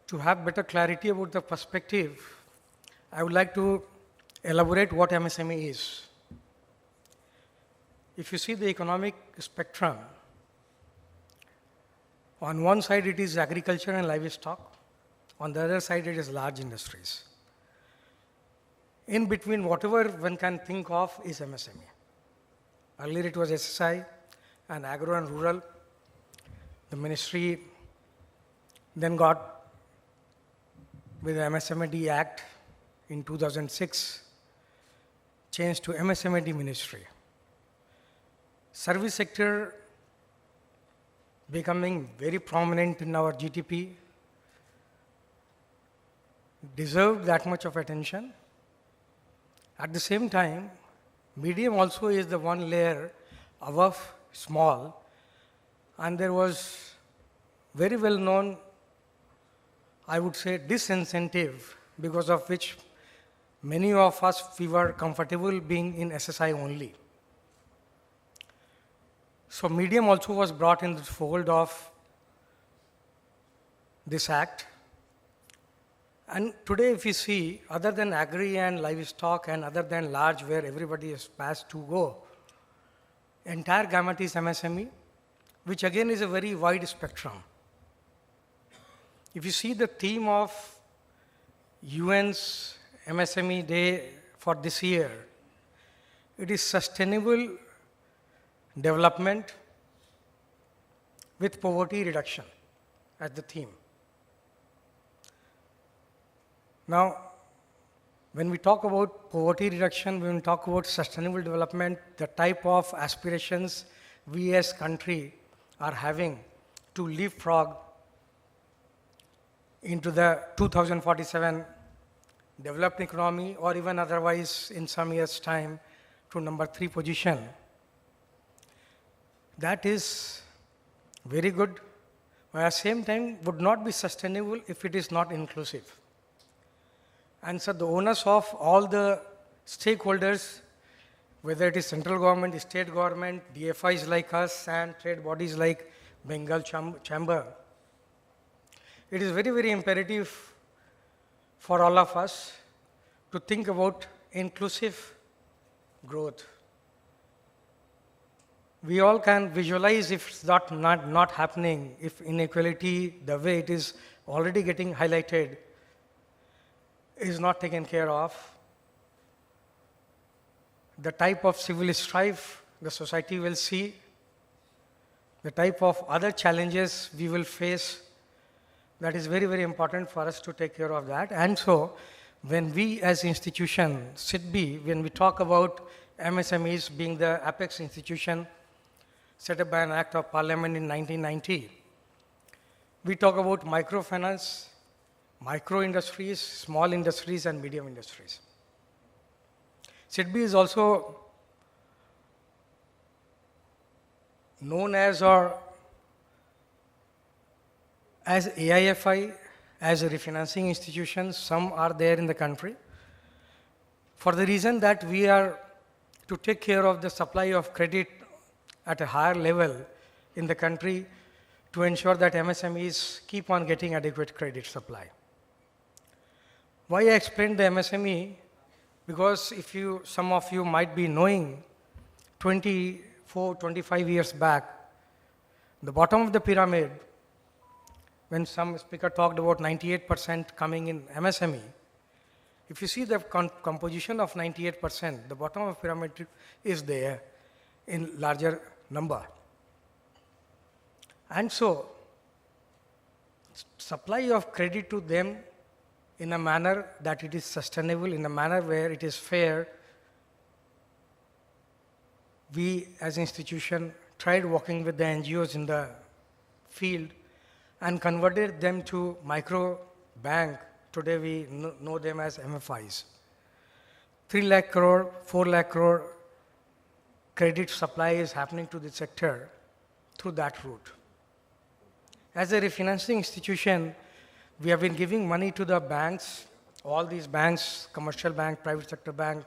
to have better clarity about the perspective, I would like to elaborate what MSME is. If you see the economic spectrum, on one side it is agriculture and livestock, on the other side it is large industries. In between, whatever one can think of is MSME. Earlier it was SSI and agro and rural. The ministry then got with the MSMED Act in 2006, changed to MSMED Ministry. Service sector becoming very prominent in our GDP, deserved that much of attention. At the same time, medium also is the one layer above small, and there was very well known, I would say, disincentive, because of which many of us, we were comfortable being in SSI only. So medium also was brought in the fold of this act. And today if you see, other than agri and livestock and other than large where everybody is passed to go, entire gamut is MSME, which again is a very wide spectrum. If you see the theme of UN's MSME Day for this year, it is sustainable development with poverty reduction as the theme. Now, when we talk about poverty reduction, when we talk about sustainable development, the type of aspirations we as country are having to leapfrog into the 2047 developed economy, or even otherwise in some years' time to number 3 position, that is very good, but at the same time would not be sustainable if it is not inclusive. And so the onus of all the stakeholders, whether it is central government, state government, DFIs like us, and trade bodies like Bengal Chamber, it is very, very imperative for all of us to think about inclusive growth. We all can visualize if it's not happening, if inequality, the way it is already getting highlighted, is not taken care of, the type of civil strife the society will see, the type of other challenges we will face, that is very, very important for us to take care of that. And so, when we as institution, SIDBI, when we talk about MSMEs being the apex institution set up by an act of parliament in 1990, we talk about microfinance, micro industries, small industries, and medium industries. SIDBI is also known as AIFI, as a refinancing institution. Some are there in the country, for the reason that we are to take care of the supply of credit at a higher level in the country to ensure that MSMEs keep on getting adequate credit supply. Why I explained the MSME? Because if some of you might be knowing, 24, 25 years back, the bottom of the pyramid, when some speaker talked about 98% coming in MSME, if you see the composition of 98%, the bottom of the pyramid is there in larger number. And so, supply of credit to them in a manner that it is sustainable, in a manner where it is fair, we as an institution tried working with the NGOs in the field and converted them to micro bank. Today we know them as MFIs. 3 lakh crore, 4 lakh crore credit supply is happening to the sector through that route. As a refinancing institution, we have been giving money to the banks, all these banks, commercial bank, private sector bank,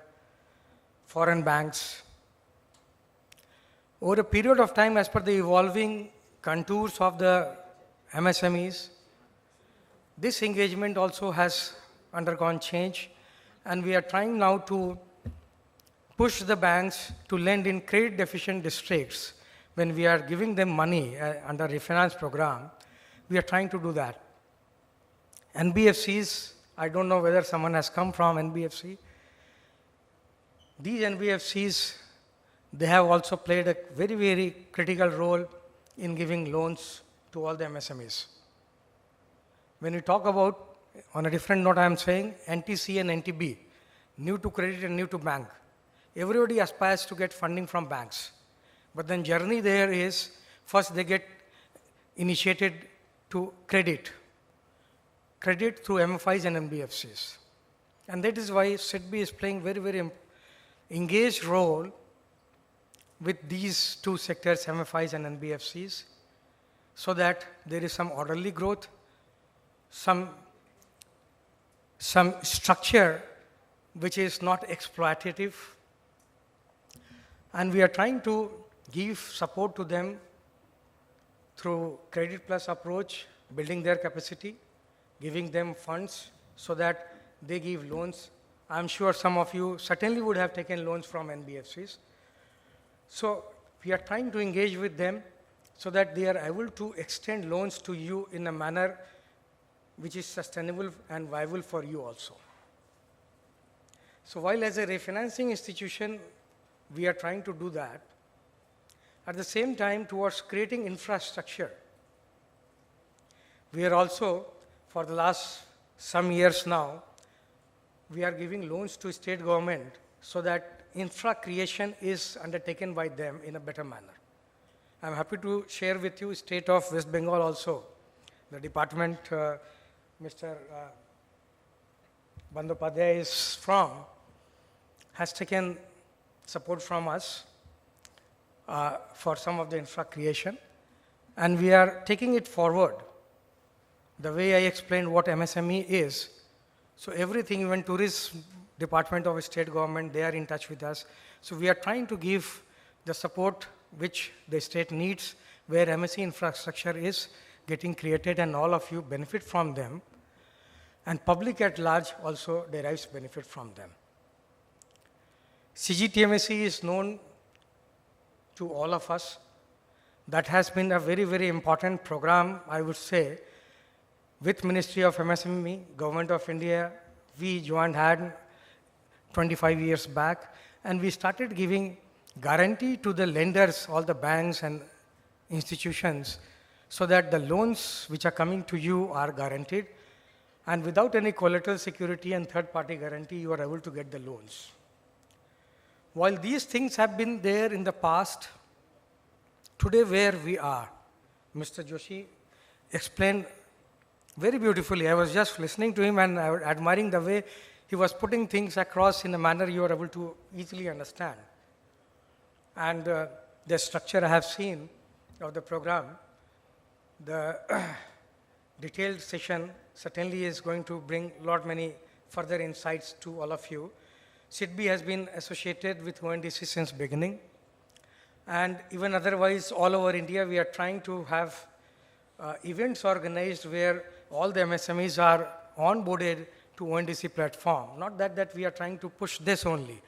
foreign banks. Over a period of time, as per the evolving contours of the MSMEs, this engagement also has undergone change, and we are trying now to push the banks to lend in credit deficient districts. When we are giving them money under refinance program, we are trying to do that. NBFCs, I don't know whether someone has come from NBFC. these NBFCs, they have also played a very, very critical role in giving loans to all the MSMEs. When we talk about, on a different note, I am saying NTC and NTB, new to credit and new to bank. Everybody aspires to get funding from banks. But then journey there is, first they get initiated to credit through MFIs and NBFCs. And that is why SIDBI is playing very, very engaged role with these two sectors, MFIs and NBFCs, so that there is some orderly growth, some structure which is not exploitative. And we are trying to give support to them through credit plus approach, building their capacity, giving them funds so that they give loans. I'm sure some of you certainly would have taken loans from NBFCs. So we are trying to engage with them so that they are able to extend loans to you in a manner which is sustainable and viable for you also. So while as a refinancing institution, we are trying to do that, at the same time towards creating infrastructure, we are also, for the last some years now, we are giving loans to state government so that infra creation is undertaken by them in a better manner. I'm happy to share with you state of West Bengal also. The department Mr. Bandyopadhyay is from has taken support from us for some of the infra creation, and we are taking it forward. The way I explained what MSME is, so everything, even tourism department of state government, they are in touch with us. So we are trying to give the support which the state needs, where MSE infrastructure is getting created and all of you benefit from them, and public at large also derives benefit from them. CGTMSE is known to all of us. That has been a very, very important program, I would say, with Ministry of MSME, Government of India. We joined hand 25 years back, and we started giving guarantee to the lenders, all the banks and institutions, so that the loans which are coming to you are guaranteed, and without any collateral security and third-party guarantee, you are able to get the loans. While these things have been there in the past, today where we are, Mr. Joshi explained very beautifully. I was just listening to him and I was admiring the way he was putting things across in a manner you are able to easily understand. And the structure I have seen of the program, the detailed session certainly is going to bring many further insights to all of you. SIDBI has been associated with ONDC since beginning. And even otherwise, all over India, we are trying to have events organized where all the MSMEs are onboarded to ONDC platform. Not that we are trying to push this only.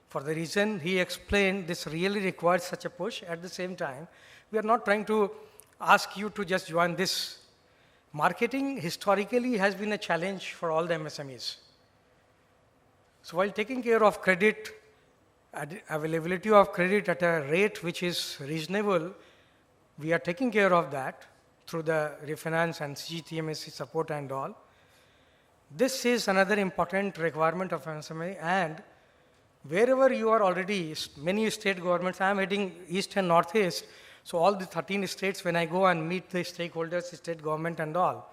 For the reason he explained, this really requires such a push. At the same time, we are not trying to ask you to just join this. Marketing historically has been a challenge for all the MSMEs. So while taking care of credit, availability of credit at a rate which is reasonable, we are taking care of that through the refinance and CGTMSE support and all. This is another important requirement of MSME, and wherever you are already, many state governments, I am heading east and northeast, so all the 13 states, when I go and meet the stakeholders, state government and all,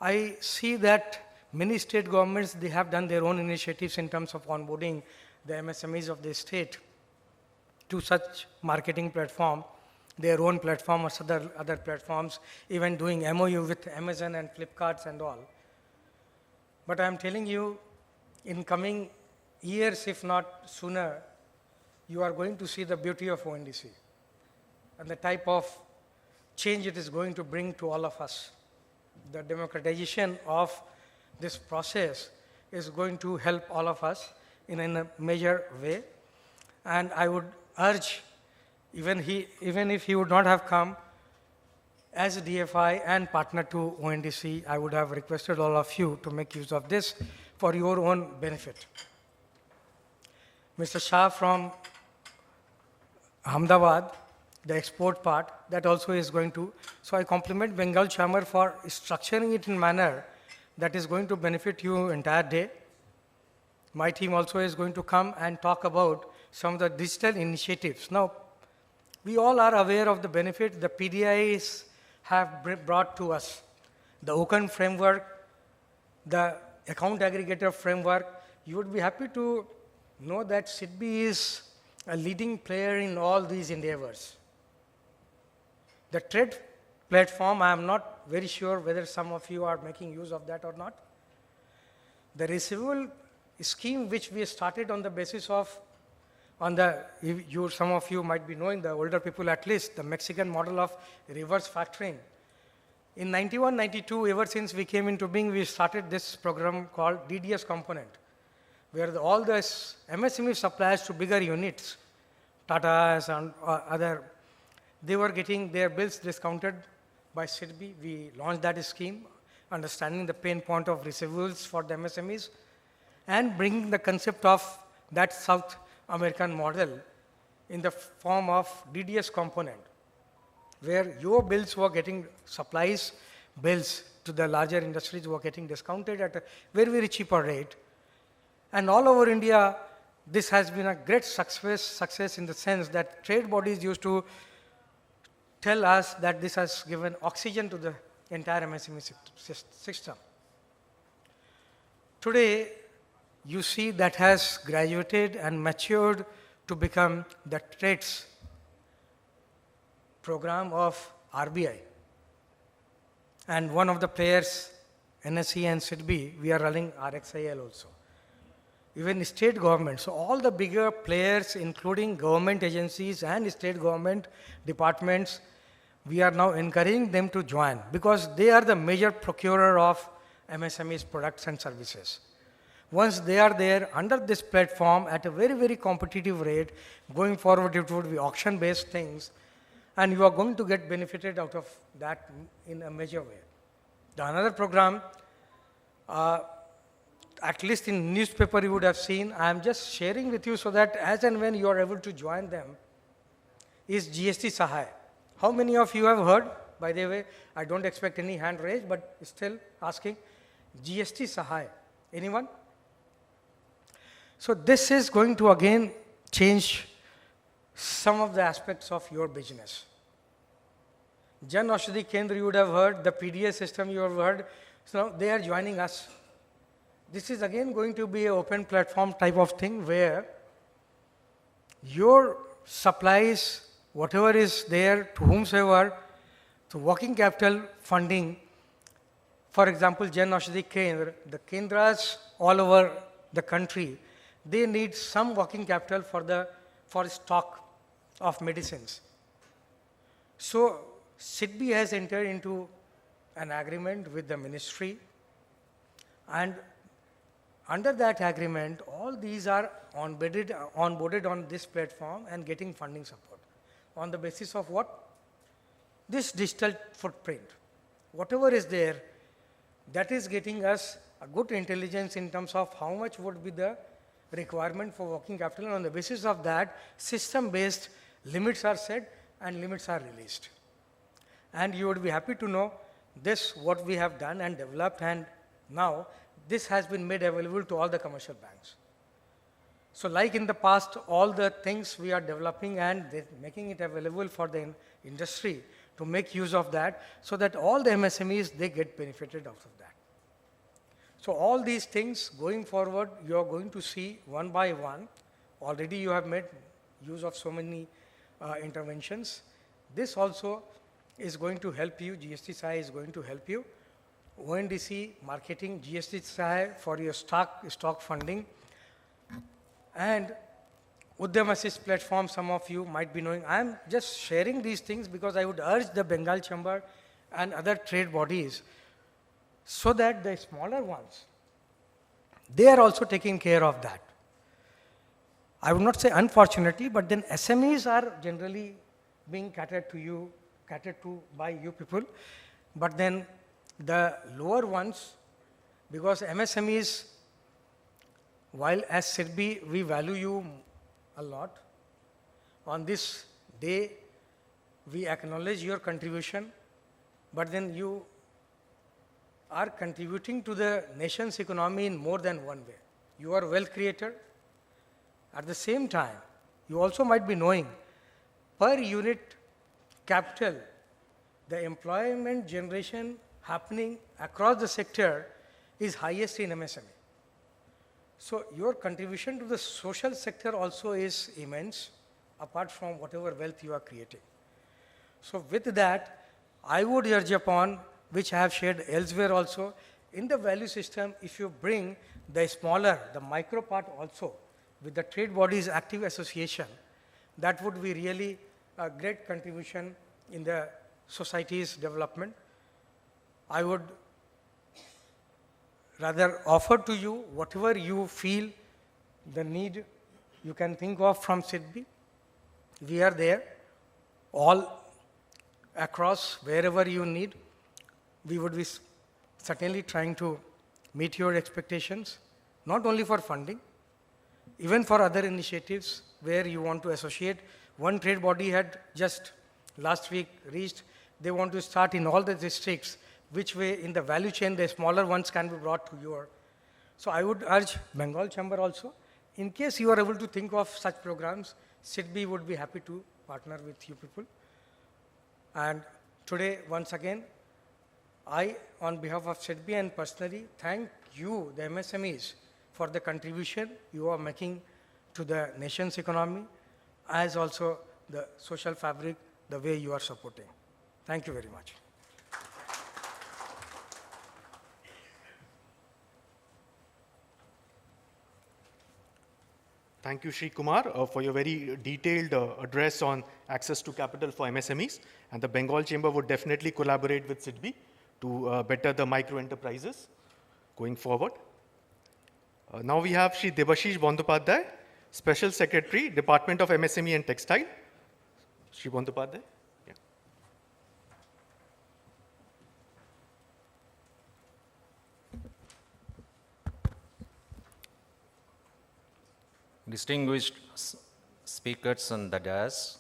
I see that many state governments, they have done their own initiatives in terms of onboarding the MSMEs of the state to such marketing platform, their own platform or other platforms, even doing MOU with Amazon and Flipkart and all. But I am telling you, in coming years, if not sooner, you are going to see the beauty of ONDC and the type of change it is going to bring to all of us. The democratization of this process is going to help all of us in a major way. And I would urge, even if he would not have come, as a DFI and partner to ONDC, I would have requested all of you to make use of this for your own benefit. Mr. Shah from Ahmedabad, the export part, that also is going to. So I compliment Bengal Chamber for structuring it in a manner that is going to benefit you entire day. My team also is going to come and talk about some of the digital initiatives. Now, we all are aware of the benefit the PDIs have brought to us. The Open framework, the account aggregator framework. You would be happy to know that SIDBI is a leading player in all these endeavors. The trade platform, I am not very sure whether some of you are making use of that or not. The receivable scheme which we started on the basis of, some of you might be knowing, the older people at least, the Mexican model of reverse factoring. In 91, 92, ever since we came into being, we started this program called DDS component, where all the MSME suppliers to bigger units, Tata's and other, they were getting their bills discounted by SIDBI. We launched that scheme, understanding the pain point of receivables for the MSMEs, and bringing the concept of that South American model in the form of DDS component, where your bills were getting supplies, bills to the larger industries were getting discounted at a very, very cheaper rate. And all over India, this has been a great success in the sense that trade bodies used to tell us that this has given oxygen to the entire MSME system. Today, you see that has graduated and matured to become the trades program of RBI. And one of the players, NSE and SIDBI, we are running RXIL also. Even state government. So all the bigger players, including government agencies and state government departments, we are now encouraging them to join because they are the major procurer of MSME's products and services. Once they are there under this platform at a very, very competitive rate, going forward it would be auction-based things, and you are going to get benefited out of that in a major way. The another program, at least in newspaper you would have seen, I am just sharing with you so that as and when you are able to join them, is GST Sahay. How many of you have heard? By the way, I don't expect any hand raised, but still asking. GST Sahay. Anyone? So this is going to again change some of the aspects of your business. Jan Aushadhi Kendra you would have heard, the PDA system you have heard, so they are joining us. This is again going to be an open platform type of thing where your supplies, whatever is there to whomsoever, to working capital funding, for example, Jan Aushadhi Kendra, the Kendras all over the country, they need some working capital for stock of medicines. So SIDBI has entered into an agreement with the ministry, and under that agreement, all these are onboarded on this platform and getting funding support. On the basis of what? This digital footprint. Whatever is there, that is getting us a good intelligence in terms of how much would be the requirement for working capital, and on the basis of that, system-based limits are set and limits are released. And you would be happy to know this, what we have done and developed, and now this has been made available to all the commercial banks. So like in the past, all the things we are developing and making it available for the industry to make use of that, so that all the MSMEs, they get benefited out of that. So all these things going forward, you are going to see one by one. Already you have made use of so many interventions. This also is going to help you. GST Sahay is going to help you. ONDC marketing, GST Sahay for your stock funding. And Udyam Assist platform, some of you might be knowing. I am just sharing these things because I would urge the Bengal Chamber and other trade bodies so that the smaller ones, they are also taking care of that. I would not say unfortunately, but then SMEs are generally being catered to by you people. But then the lower ones, because MSMEs, while as SIDBI we value you a lot. On this day, we acknowledge your contribution, but then you are contributing to the nation's economy in more than one way. You are wealth creator. At the same time, you also might be knowing per unit capital, the employment generation happening across the sector is highest in MSME. So your contribution to the social sector also is immense, apart from whatever wealth you are creating. So with that, I would urge upon, which I have shared elsewhere also, in the value system, if you bring the smaller, the micro part also, with the trade bodies active association, that would be really a great contribution in the society's development. I would rather offer to you whatever you feel the need you can think of from SIDBI. We are there, all across, wherever you need. We would be certainly trying to meet your expectations, not only for funding, even for other initiatives where you want to associate. One trade body had just last week reached, they want to start in all the districts, which way in the value chain the smaller ones can be brought to your. So I would urge Bengal Chamber also, in case you are able to think of such programs, SIDBI would be happy to partner with you people. And today, once again, I, on behalf of SIDBI and personally, thank you, the MSMEs, for the contribution you are making to the nation's economy, as also the social fabric, the way you are supporting. Thank you very much. Thank you, Shri Kumar, for your very detailed address on access to capital for MSMEs. And the Bengal Chamber would definitely collaborate with SIDBI to better the micro enterprises going forward. Now we have Shri Debashish Bandopadhyay, Special Secretary, Department of MSME and Textile. Shri Bandopadhyay. Yeah. Distinguished speakers on the dais,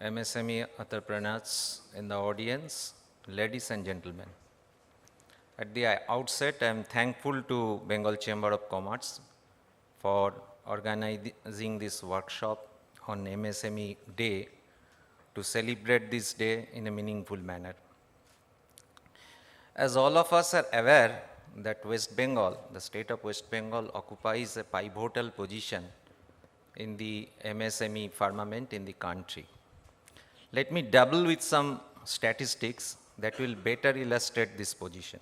MSME entrepreneurs in the audience, ladies and gentlemen. At the outset, I am thankful to Bengal Chamber of Commerce for organizing this workshop on MSME Day to celebrate this day in a meaningful manner. As all of us are aware that West Bengal, the state of West Bengal, occupies a pivotal position in the MSME firmament in the country. Let me double with some statistics that will better illustrate this position.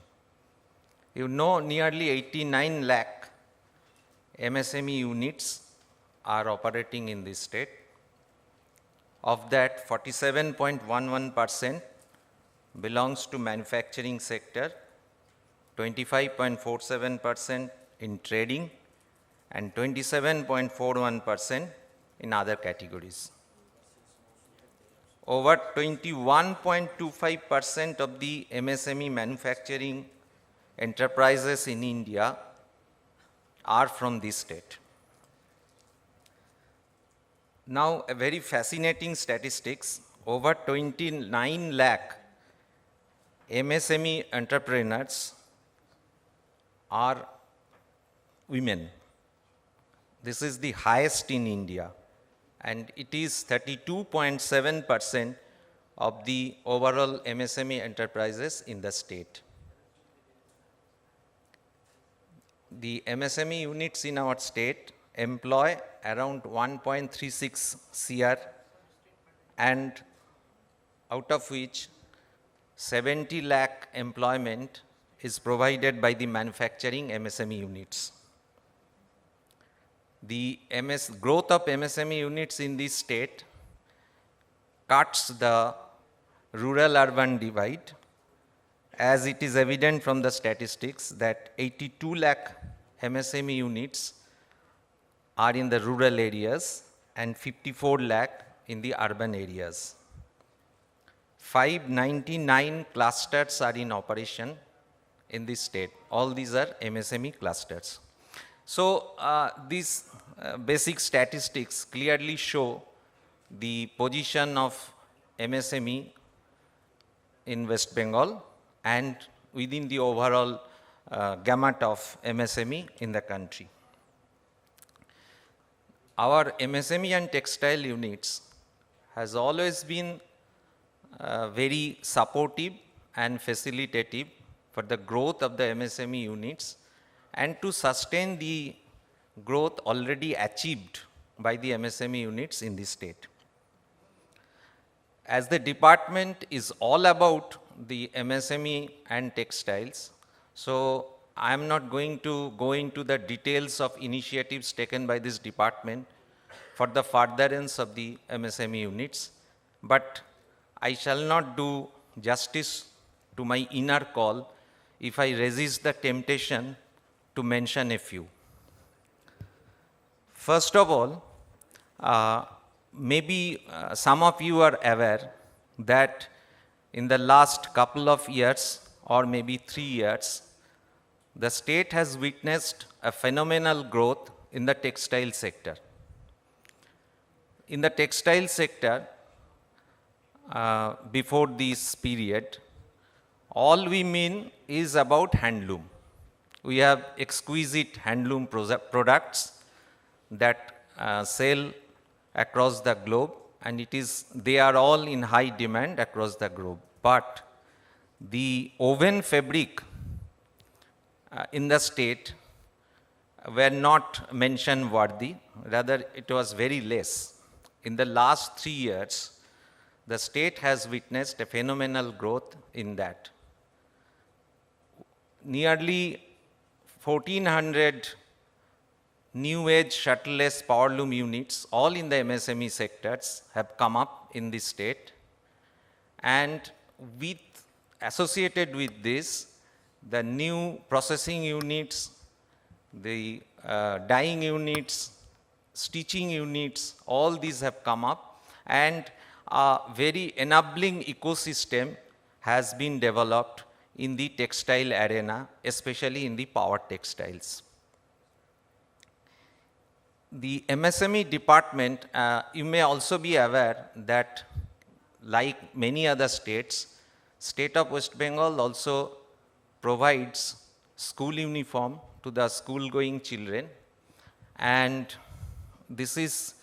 You know, nearly 89 lakh MSME units are operating in this state. Of that, 47.11% belongs to manufacturing sector, 25.47% in trading, and 27.41% in other categories. Over 21.25% of the MSME manufacturing enterprises in India are from this state. Now, a very fascinating statistics, over 29 lakh MSME entrepreneurs are women. This is the highest in India, and it is 32.7% of the overall MSME enterprises in the state. The MSME units in our state employ around 1.36 CR, and out of which 70 lakh employment is provided by the manufacturing MSME units. The growth of MSME units in this state cuts the rural-urban divide, as it is evident from the statistics that 82 lakh MSME units are in the rural areas and 54 lakh in the urban areas. 599 clusters are in operation in this state. All these are MSME clusters. So this basic statistics clearly show the position of MSME in West Bengal and within the overall gamut of MSME in the country. Our MSME and textile units has always been very supportive and facilitative for the growth of the MSME units and to sustain the growth already achieved by the MSME units in the state. As the department is all about the MSME and textiles, so I am not going to go into the details of initiatives taken by this department for the furtherance of the MSME units, but I shall not do justice to my inner call if I resist the temptation to mention a few. First of all, maybe some of you are aware that in the last couple of years or maybe 3 years, the state has witnessed a phenomenal growth in the textile sector. In the textile sector, before this period, all we mean is about handloom. We have exquisite handloom products that sell across the globe, and they are all in high demand across the globe. But the woven fabric in the state were not mention worthy, rather it was very less. In the last 3 years, the state has witnessed a phenomenal growth in that. Nearly 1,400 new age shuttleless powerloom units, all in the MSME sectors, have come up in this state. And associated with this, the new processing units, the dyeing units, stitching units, all these have come up, and a very enabling ecosystem has been developed in the textile arena, especially in the power textiles. The MSME department, you may also be aware that like many other states, State of West Bengal also provides school uniform to the school-going children, and this is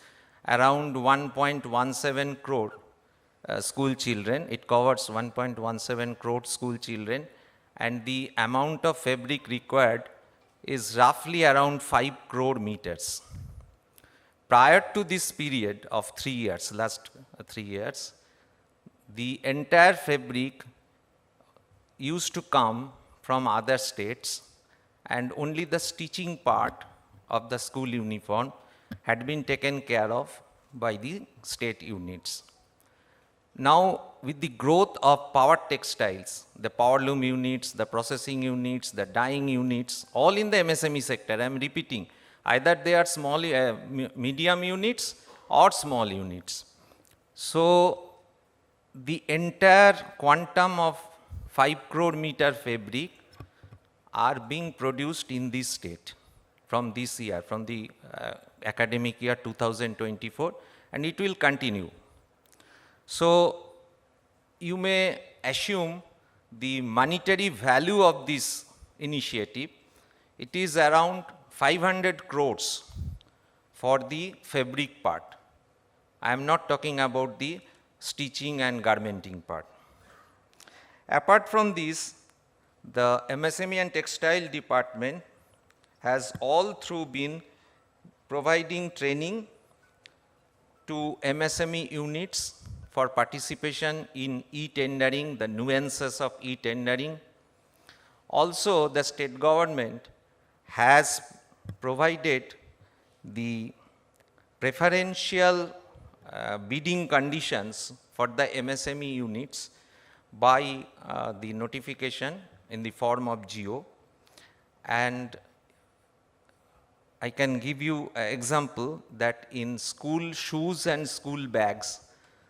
around 1.17 crore school children. It covers 1.17 crore school children, and the amount of fabric required is roughly around 5 crore meters. Prior to this period of 3 years, last 3 years, the entire fabric used to come from other states, and only the stitching part of the school uniform had been taken care of by the state units. Now, with the growth of power textiles, the powerloom units, the processing units, the dyeing units, all in the MSME sector, I am repeating, either they are small, medium units or small units. So, the entire quantum of 5 crore meter fabric are being produced in this state from this year, from the academic year 2024, and it will continue. So, you may assume the monetary value of this initiative, it is around 500 crores for the fabric part. I am not talking about the stitching and garmenting part. Apart from this, the MSME and textile department has all through been providing training to MSME units for participation in e-tendering, the nuances of e-tendering. Also, the state government has provided the preferential bidding conditions for the MSME units by the notification in the form of GO. And I can give you an example that in school shoes and school bags,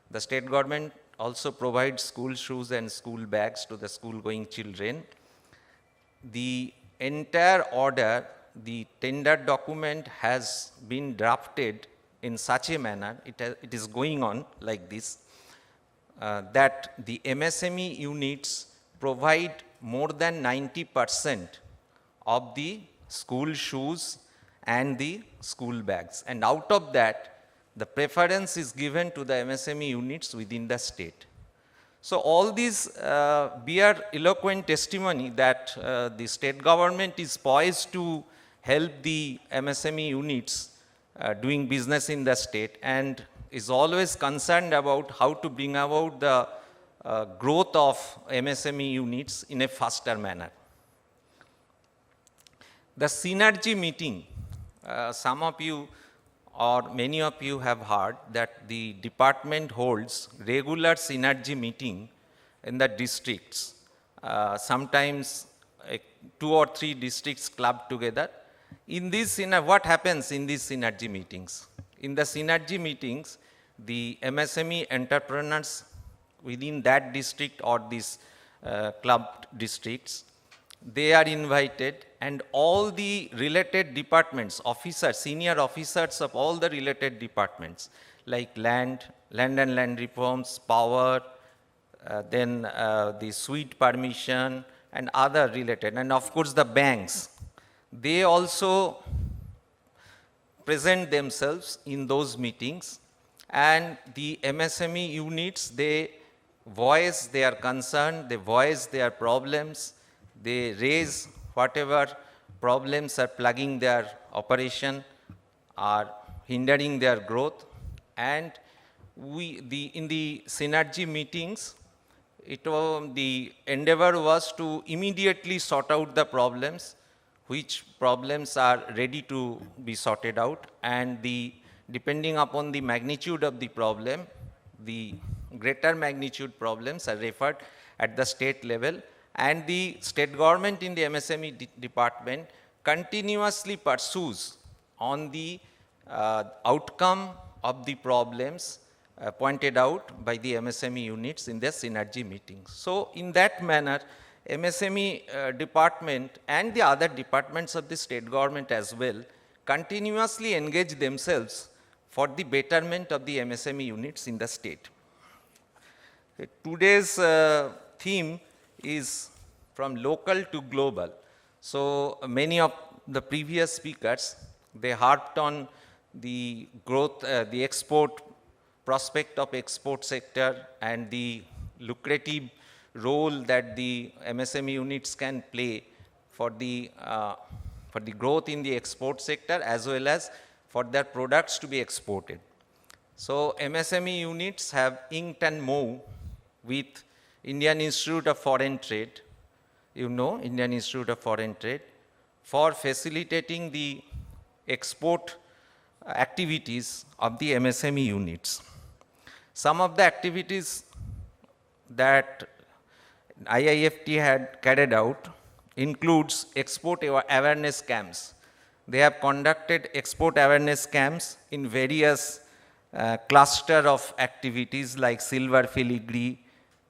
the state government also provides school shoes and school bags to the school-going children. The entire order the tender document has been drafted in such a manner, it is going on like this, that the MSME units provide more than 90% of the school shoes and the school bags. And out of that, the preference is given to the MSME units within the state. So all these bear eloquent testimony that the state government is poised to help the MSME units doing business in the state and is always concerned about how to bring about the growth of MSME units in a faster manner. The synergy meeting, some of you or many of you have heard that the department holds regular synergy meeting in the districts. Sometimes 2 or 3 districts clubbed together. In this, what happens in these synergy meetings? In the synergy meetings, the MSME entrepreneurs within that district or these clubbed districts, they are invited, and all the related departments, officers, senior officers of all the related departments, like land and land reforms, power, then the suite permission, and other related, and of course the banks, they also present themselves in those meetings, and the MSME units, they voice their concern, they voice their problems, they raise whatever problems are plugging their operation, are hindering their growth, and in the synergy meetings, the endeavor was to immediately sort out the problems, which problems are ready to be sorted out, and depending upon the magnitude of the problem, the greater magnitude problems are referred at the state level, and the state government in the MSME department continuously pursues on the outcome of the problems pointed out by the MSME units in their synergy meetings. So in that manner, MSME department and the other departments of the state government as well continuously engage themselves for the betterment of the MSME units in the state. Today's theme is from local to global. So many of the previous speakers, they harped on the growth, the export prospect of export sector and the lucrative role that the MSME units can play for the growth in the export sector as well as for their products to be exported. So MSME units have inked and MoU with Indian Institute of Foreign Trade, Indian Institute of Foreign Trade, for facilitating the export activities of the MSME units. Some of the activities that IIFT had carried out includes export awareness camps. They have conducted export awareness camps in various cluster of activities like silver filigree,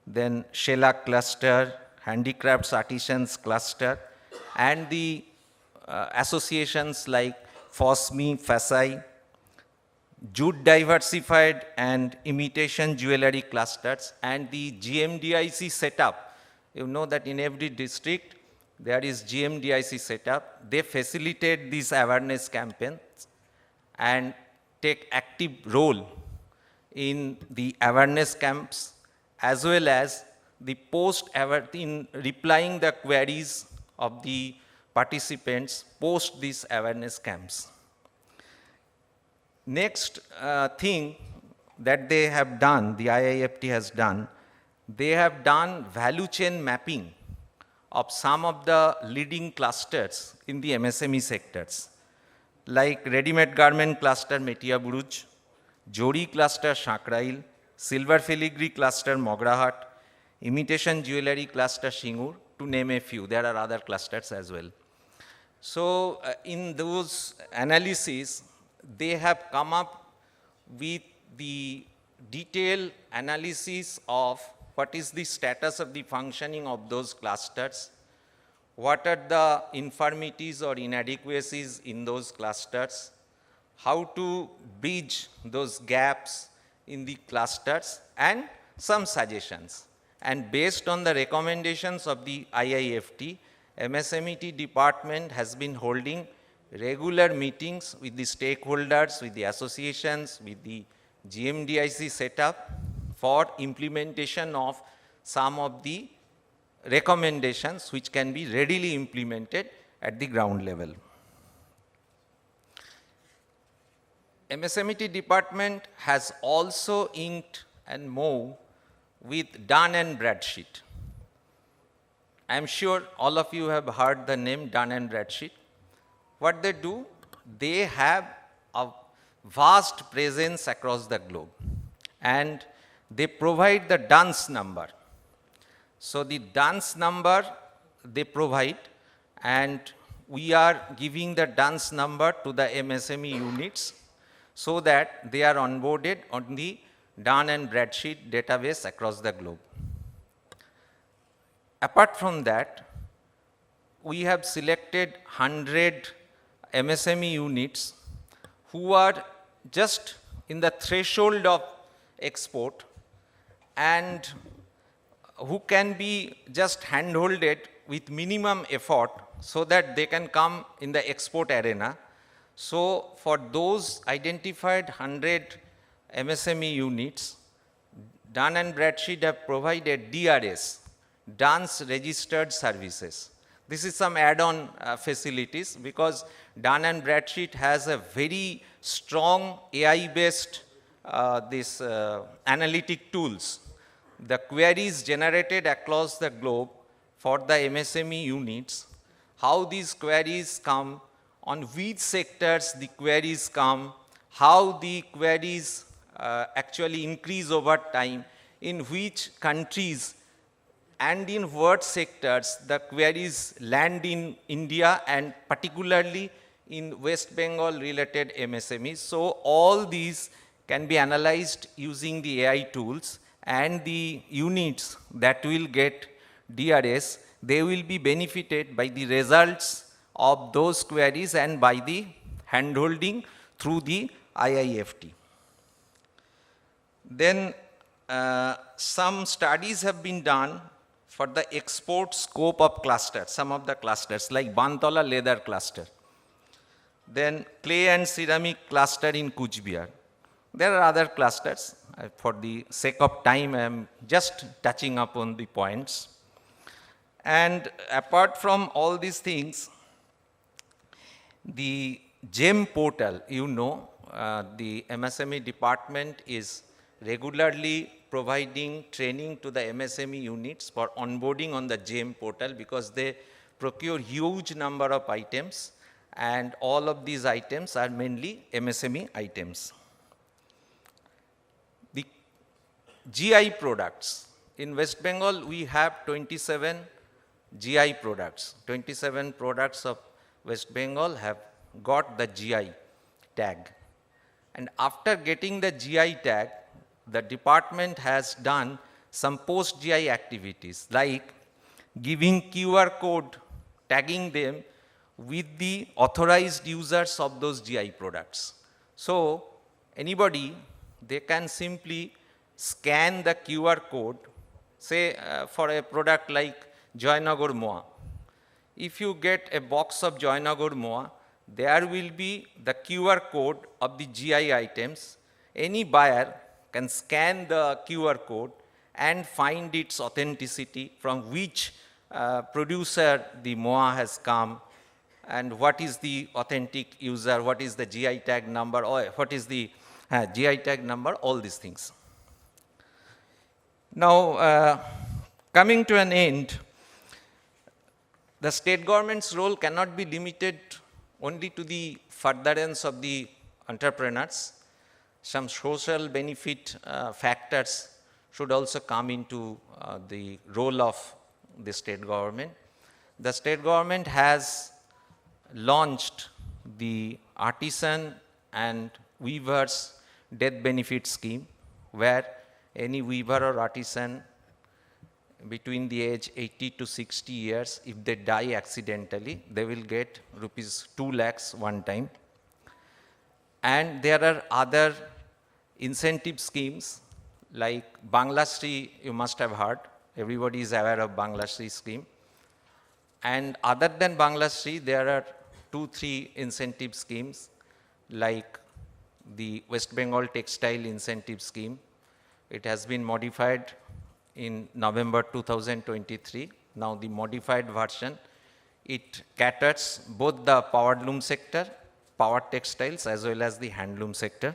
then shellac cluster, handicrafts artisans cluster, and the associations like FOSMI, FASI, jute diversified and imitation jewelry clusters, and the GMDIC setup. You know that in every district there is GMDIC setup. They facilitate these awareness campaigns and take active role in the awareness camps as well as the in replying the queries of the participants post these awareness camps. Next thing that they have done, the IIFT has done, they have done value chain mapping of some of the leading clusters in the MSME sectors, like ready-made garment cluster Metia Buruj, Jori cluster Shakrail, silver filigree cluster Mograhat, imitation jewelry cluster Shingur, to name a few. There are other clusters as well. So in those analyses, they have come up with the detailed analysis of what is the status of the functioning of those clusters, what are the infirmities or inadequacies in those clusters, how to bridge those gaps in the clusters, and some suggestions. And based on the recommendations of the IIFT, MSMET department has been holding regular meetings with the stakeholders, with the associations, with the GMDIC setup for implementation of some of the recommendations which can be readily implemented at the ground level. MSMET department has also inked and moved with Dun and Bradstreet. I am sure all of you have heard the name Dun and Bradstreet. What they do, they have a vast presence across the globe, and they provide the DUNS number. So the DUNS number they provide, and we are giving the DUNS number to the MSME units so that they are onboarded on the Dun and Bradstreet database across the globe. Apart from that, we have selected 100 MSME units who are just in the threshold of export and who can be just handholded with minimum effort so that they can come in the export arena. So for those identified 100 MSME units, Dun and Bradstreet have provided DRS, Dance Registered Services. This is some add-on facilities because Dun and Bradstreet has a very strong AI-based analytic tools. The queries generated across the globe for the MSME units, how these queries come, on which sectors the queries come, how the queries actually increase over time, in which countries and in what sectors the queries land in India and particularly in West Bengal related MSMEs. So all these can be analyzed using the AI tools, and the units that will get DRS, they will be benefited by the results of those queries and by the handholding through the IIFT. Then some studies have been done for the export scope of clusters, some of the clusters like Bantala leather cluster, then clay and ceramic cluster in Kuch Bihar. There are other clusters. For the sake of time, I am just touching upon the points. And apart from all these things, the GEM portal, you know, the MSME department is regularly providing training to the MSME units for onboarding on the GEM portal because they procure huge number of items, and all of these items are mainly MSME items. The GI products. In West Bengal, we have 27 GI products. 27 products of West Bengal have got the GI tag. And after getting the GI tag, the department has done some post-GI activities like giving QR code, tagging them with the authorized users of those GI products. So anybody, they can simply scan the QR code, say for a product like Joynagar Moa. If you get a box of Joynagar Moa, there will be the QR code of the GI items. Any buyer can scan the QR code and find its authenticity from which producer the Moa has come, and what is the authentic user, what is the GI tag number, or what is the GI tag number, all these things. Now, coming to an end, the state government's role cannot be limited only to the furtherance of the entrepreneurs. Some social benefit factors should also come into the role of the state government. The state government has launched the artisan and weavers death benefit scheme, where any weaver or artisan between the age 80 to 60 years, if they die accidentally, they will get rupees 2 lakhs one time. And there are other incentive schemes like Banglasri, you must have heard. Everybody is aware of Banglasri scheme. And other than Banglasri, there are 2-3 incentive schemes like the West Bengal Textile Incentive Scheme. It has been modified in November 2023. Now the modified version, it caters both the power loom sector, power textiles, as well as the handloom sector.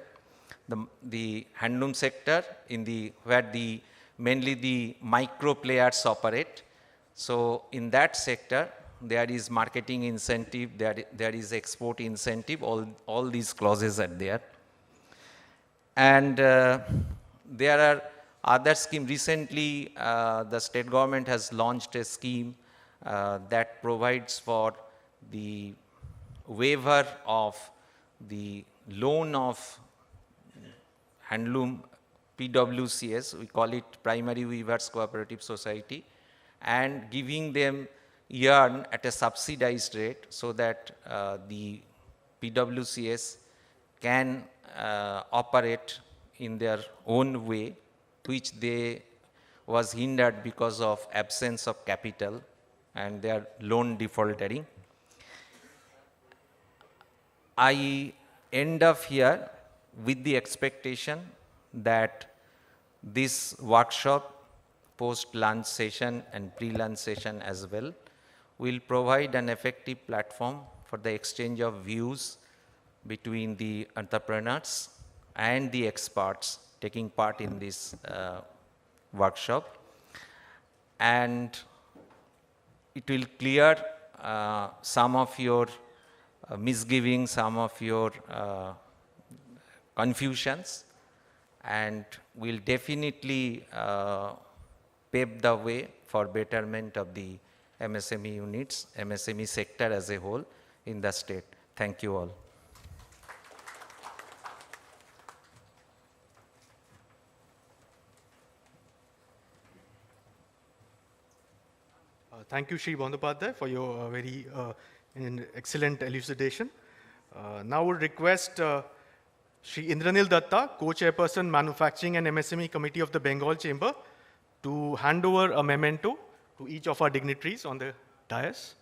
The handloom sector where mainly the micro players operate. So in that sector, there is marketing incentive, there is export incentive, all these clauses are there. And there are other schemes. Recently, the state government has launched a scheme that provides for the waiver of the loan of handloom PWCS, we call it Primary Weavers Cooperative Society, and giving them yarn at a subsidized rate so that the PWCS can operate in their own way, which they was hindered because of absence of capital and their loan defaulting. I end up here with the expectation that this workshop, post-lunch session and pre-lunch session as well, will provide an effective platform for the exchange of views between the entrepreneurs and the experts taking part in this workshop. And it will clear some of your misgivings, some of your confusions, and will definitely pave the way for betterment of the MSME units, MSME sector as a whole in the state. Thank you all. Thank you, Shri Bandyopadhyay, for your very excellent elucidation. Now we'll request Shri Indranil Datta, Co-Chairperson, Manufacturing and MSME Committee of the Bengal Chamber, to hand over a memento to each of our dignitaries on the dais.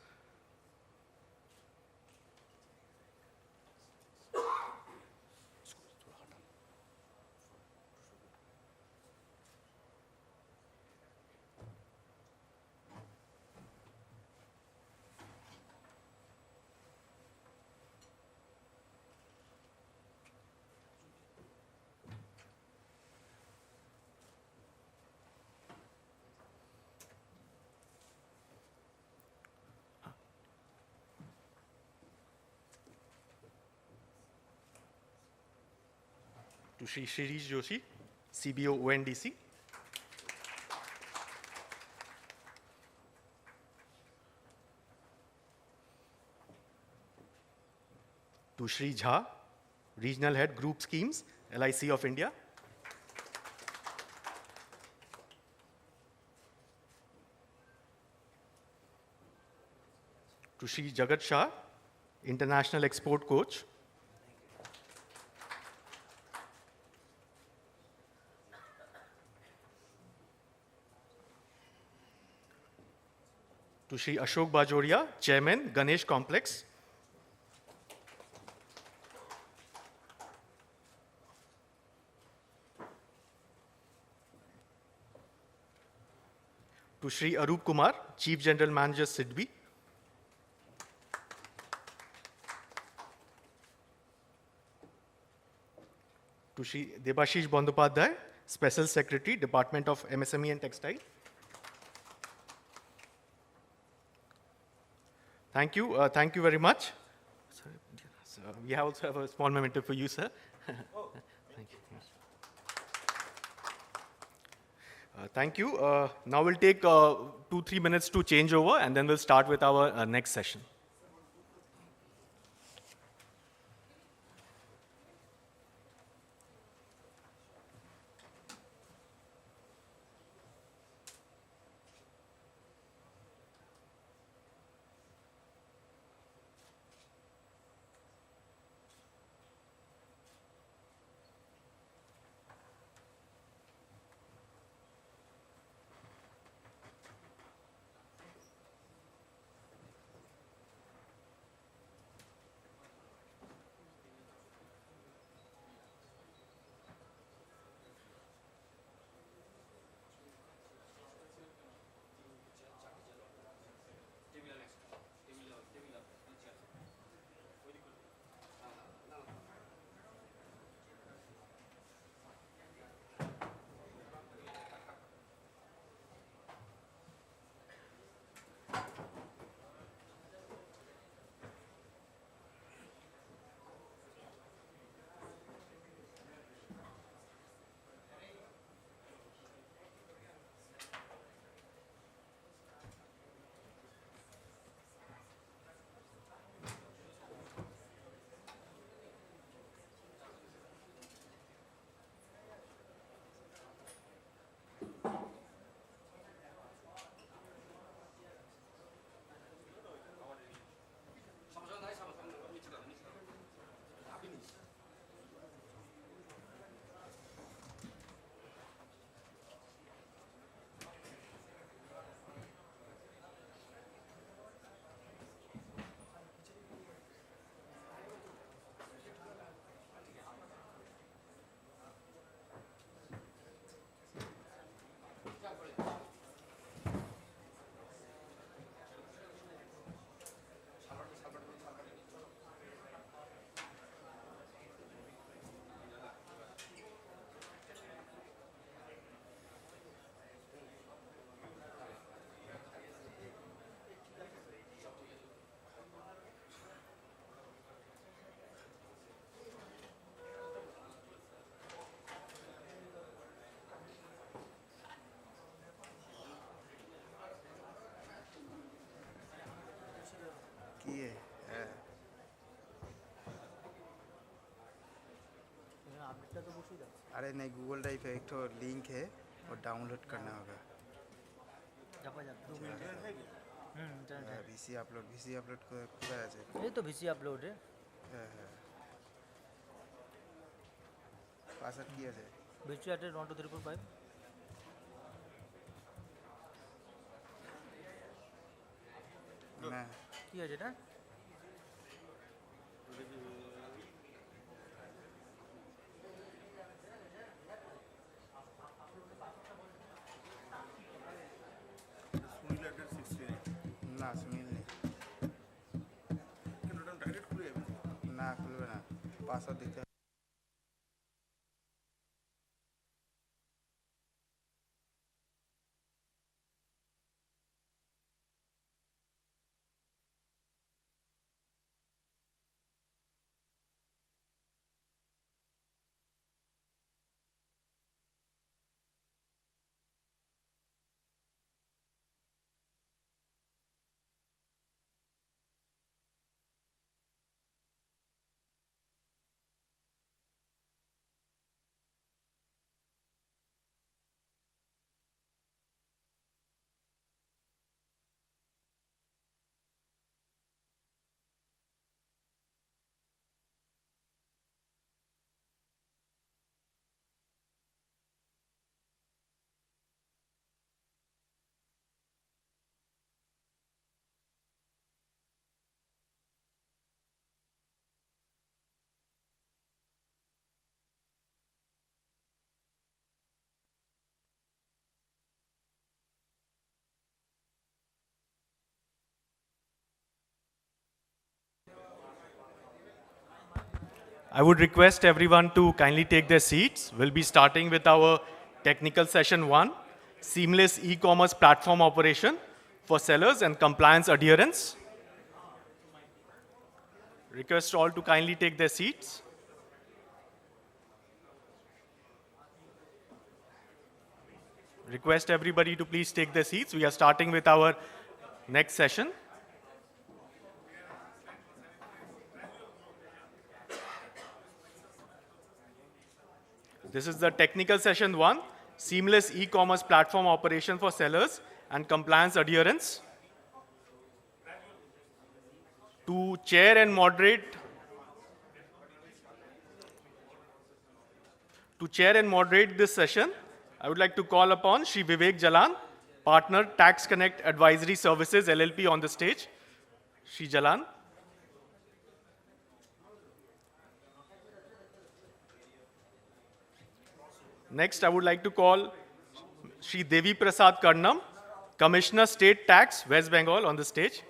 To Shri Shirish Joshi, CBO ONDC. To Shri Jha, Regional Head Group Schemes, LIC of India. To Shri Jagat Shah, International Export Coach. To Shri Ashok Bajoria, Chairman, Ganesh Complex. To Shri Arup Kumar, Chief General Manager, SIDBI. To Shri Debashish Bandyopadhyay, Special Secretary, Department of MSME and Textile. Thank you very much. So we also have a small memento for you, sir. Oh. Thank you. Thank you. Now we'll take 2-3 minutes to change over, and then we'll start with our next session. अरे नहीं Google drive पे एक तो link है और download करना होगा VC upload पूरा আছে ये तो VC अपलोड है পাসওয়ার্ড কি আছে VC address 1 2 3 4 5 না কি আছে এটা না সুনীল নেই না খুলবে না পাসওয়ার্ড দিতে I would request everyone to kindly take their seats. We'll be starting with our technical session 1, seamless e-commerce platform operation for sellers and compliance adherence. Request all to kindly take their seats. Request everybody to please take their seats. We are starting with our next session. This is the technical session 1, seamless e-commerce platform operation for sellers and compliance adherence. To chair and moderate this session, I would like to call upon Shri Vivek Jalan, partner Tax Connect Advisory Services LLP on the stage. Shri Jalan. Next, I would like to call Shri Devi Prasad Karnam, Commissioner State Tax, West Bengal on the stage.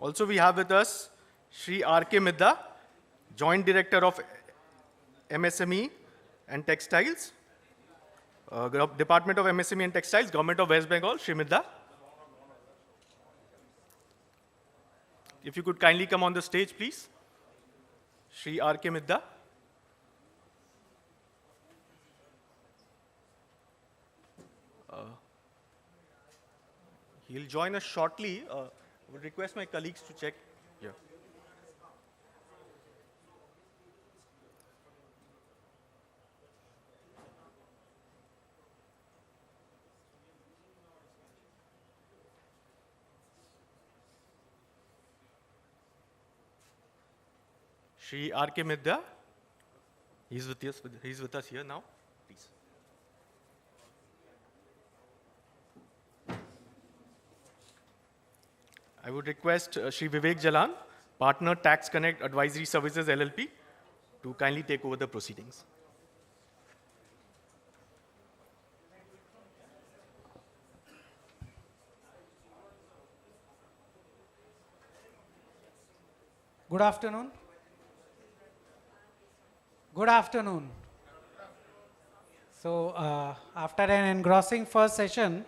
Also, we have with us Shri R.K. Midda, Joint Director of MSME and Textiles, Department of MSME and Textiles, Government of West Bengal, Shri Midda. If you could kindly come on the stage, please. Shri R.K. Midda. He'll join us shortly. I would request my colleagues to check. Yeah. Shri R.K. Midda, he's with us here now, please. I would request Shri Vivek Jalan, partner Tax Connect Advisory Services LLP, to kindly take over the proceedings. Good afternoon. Good afternoon. So after an engrossing first session,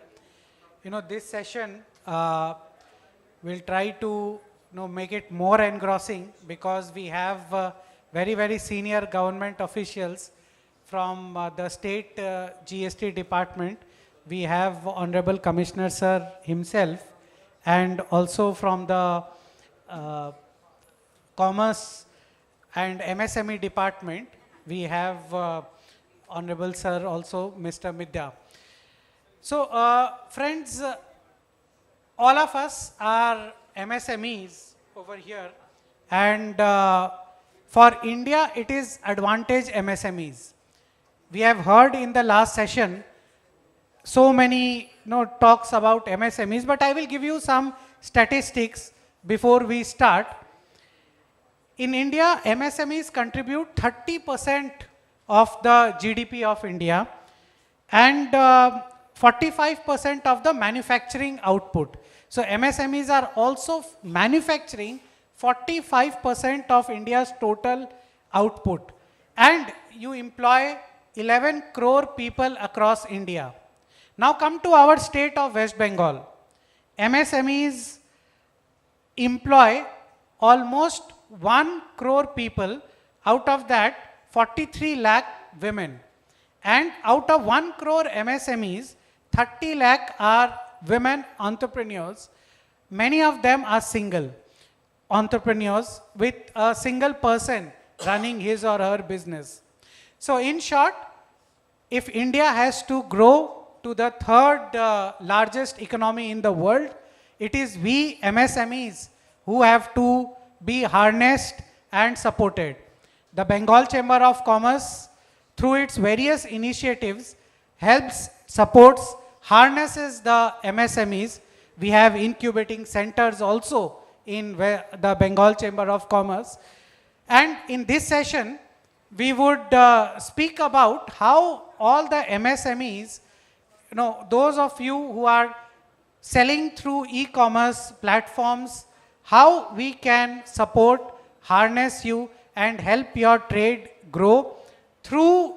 this session we'll try to make it more engrossing because we have very, very senior government officials from the state GST department. We have Honorable Commissioner Sir himself, and also from the Commerce and MSME department. We have Honorable Sir also, Mr. Midya. So, friends, all of us are MSMEs over here, and for India, it is advantage MSMEs. We have heard in the last session so many talks about MSMEs, but I will give you some statistics before we start. In India, MSMEs contribute 30% of the GDP of India and 45% of the manufacturing output. So MSMEs are also manufacturing 45% of India's total output. And you employ 11 crore people across India. Now come to our state of West Bengal. MSMEs employ almost 1 crore people, out of that 43 lakh women. And out of 1 crore MSMEs, 30 lakh are women entrepreneurs. Many of them are single entrepreneurs with a single person running his or her business. So in short, if India has to grow to the third largest economy in the world, it is we MSMEs who have to be harnessed and supported. The Bengal Chamber of Commerce, through its various initiatives, helps, supports, harnesses the MSMEs. We have incubating centers also in the Bengal Chamber of Commerce. And in this session, we would speak about how all the MSMEs, those of you who are selling through e-commerce platforms, how we can support, harness you and help your trade grow through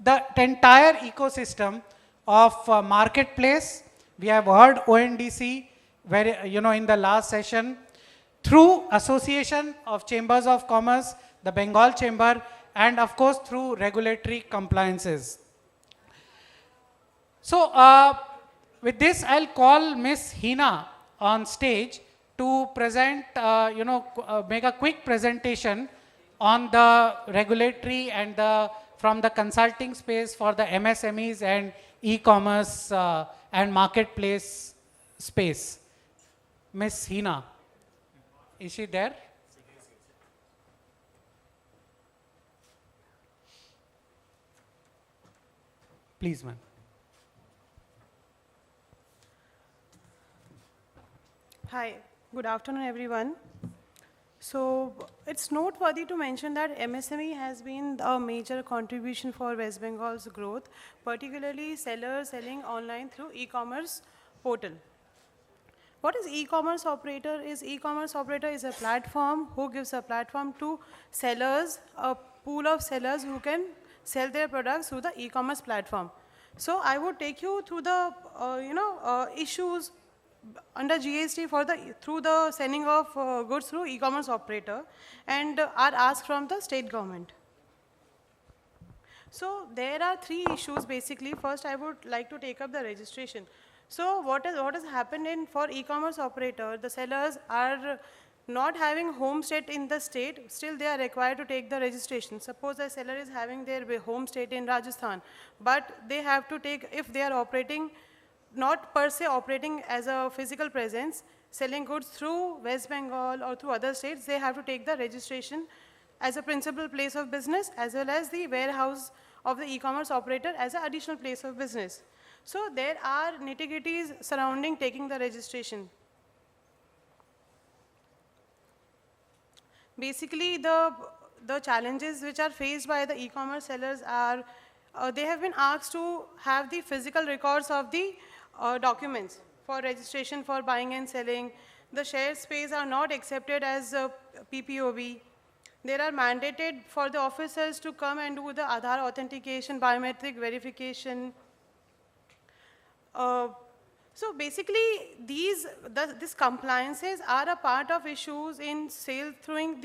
the entire ecosystem of marketplace. We have heard ONDC in the last session, through Association of Chambers of Commerce, the Bengal Chamber, and of course through regulatory compliances. So with this, I'll call Miss Hina on stage to present, make a quick presentation on the regulatory and from the consulting space for the MSMEs and e-commerce and marketplace space. Miss Hina, is she there? Please, ma'am. Hi, good afternoon, everyone. So it's noteworthy to mention that MSME has been a major contribution for West Bengal's growth, particularly sellers selling online through e-commerce portal. What is e-commerce operator? E-commerce operator is a platform who gives a platform to sellers, a pool of sellers who can sell their products through the e-commerce platform. So I would take you through the issues under GST through the sending of goods through e-commerce operator and are asked from the state government. So there are three issues basically. First, I would like to take up the registration. So what has happened for e-commerce operator, the sellers are not having home state in the state, still they are required to take the registration. Suppose a seller is having their home state in Rajasthan, but they have to take, if they are operating, not per se operating as a physical presence, selling goods through West Bengal or through other states, they have to take the registration as a principal place of business as well as the warehouse of the e-commerce operator as an additional place of business. So there are nitty-gritties surrounding taking the registration. Basically, the challenges which are faced by the e-commerce sellers are, they have been asked to have the physical records of the documents for registration for buying and selling. The shared space are not accepted as PPOB. They are mandated for the officers to come and do the Aadhaar authentication, biometric verification. So basically, these compliances are a part of issues in sale through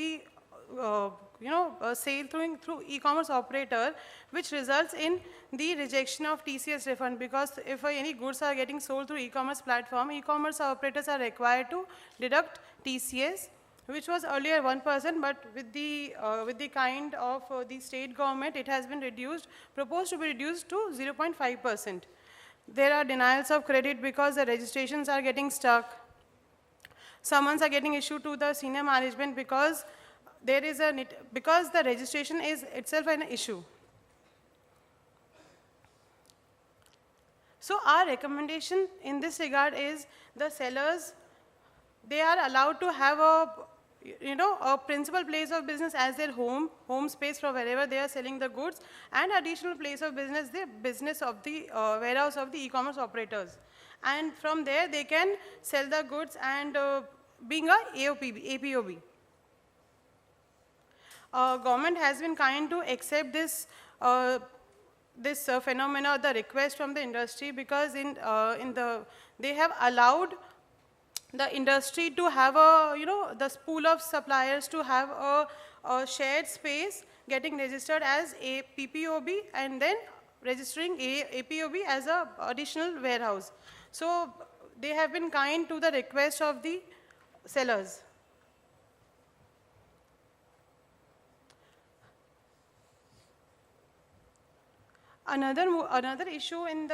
e-commerce operator, which results in the rejection of TCS refund, because if any goods are getting sold through e-commerce platform, e-commerce operators are required to deduct TCS which was earlier 1%, but with the kind of the state government, it has been reduced, proposed to be reduced to 0.5%. There are denials of credit because the registrations are getting stuck. Summons are getting issued to the senior management because because the registration is itself an issue. So our recommendation in this regard is the sellers, they are allowed to have a principal place of business as their home space from wherever they are selling the goods, and additional place of business, the business of the warehouse of the e-commerce operators. And from there, they can sell the goods and being a APOB. Government has been kind to accept this phenomena, the request from the industry, because they have allowed the industry to have the pool of suppliers to have a shared space getting registered as a PPOB and then registering APOB as a additional warehouse. So they have been kind to the request of the sellers. Another issue in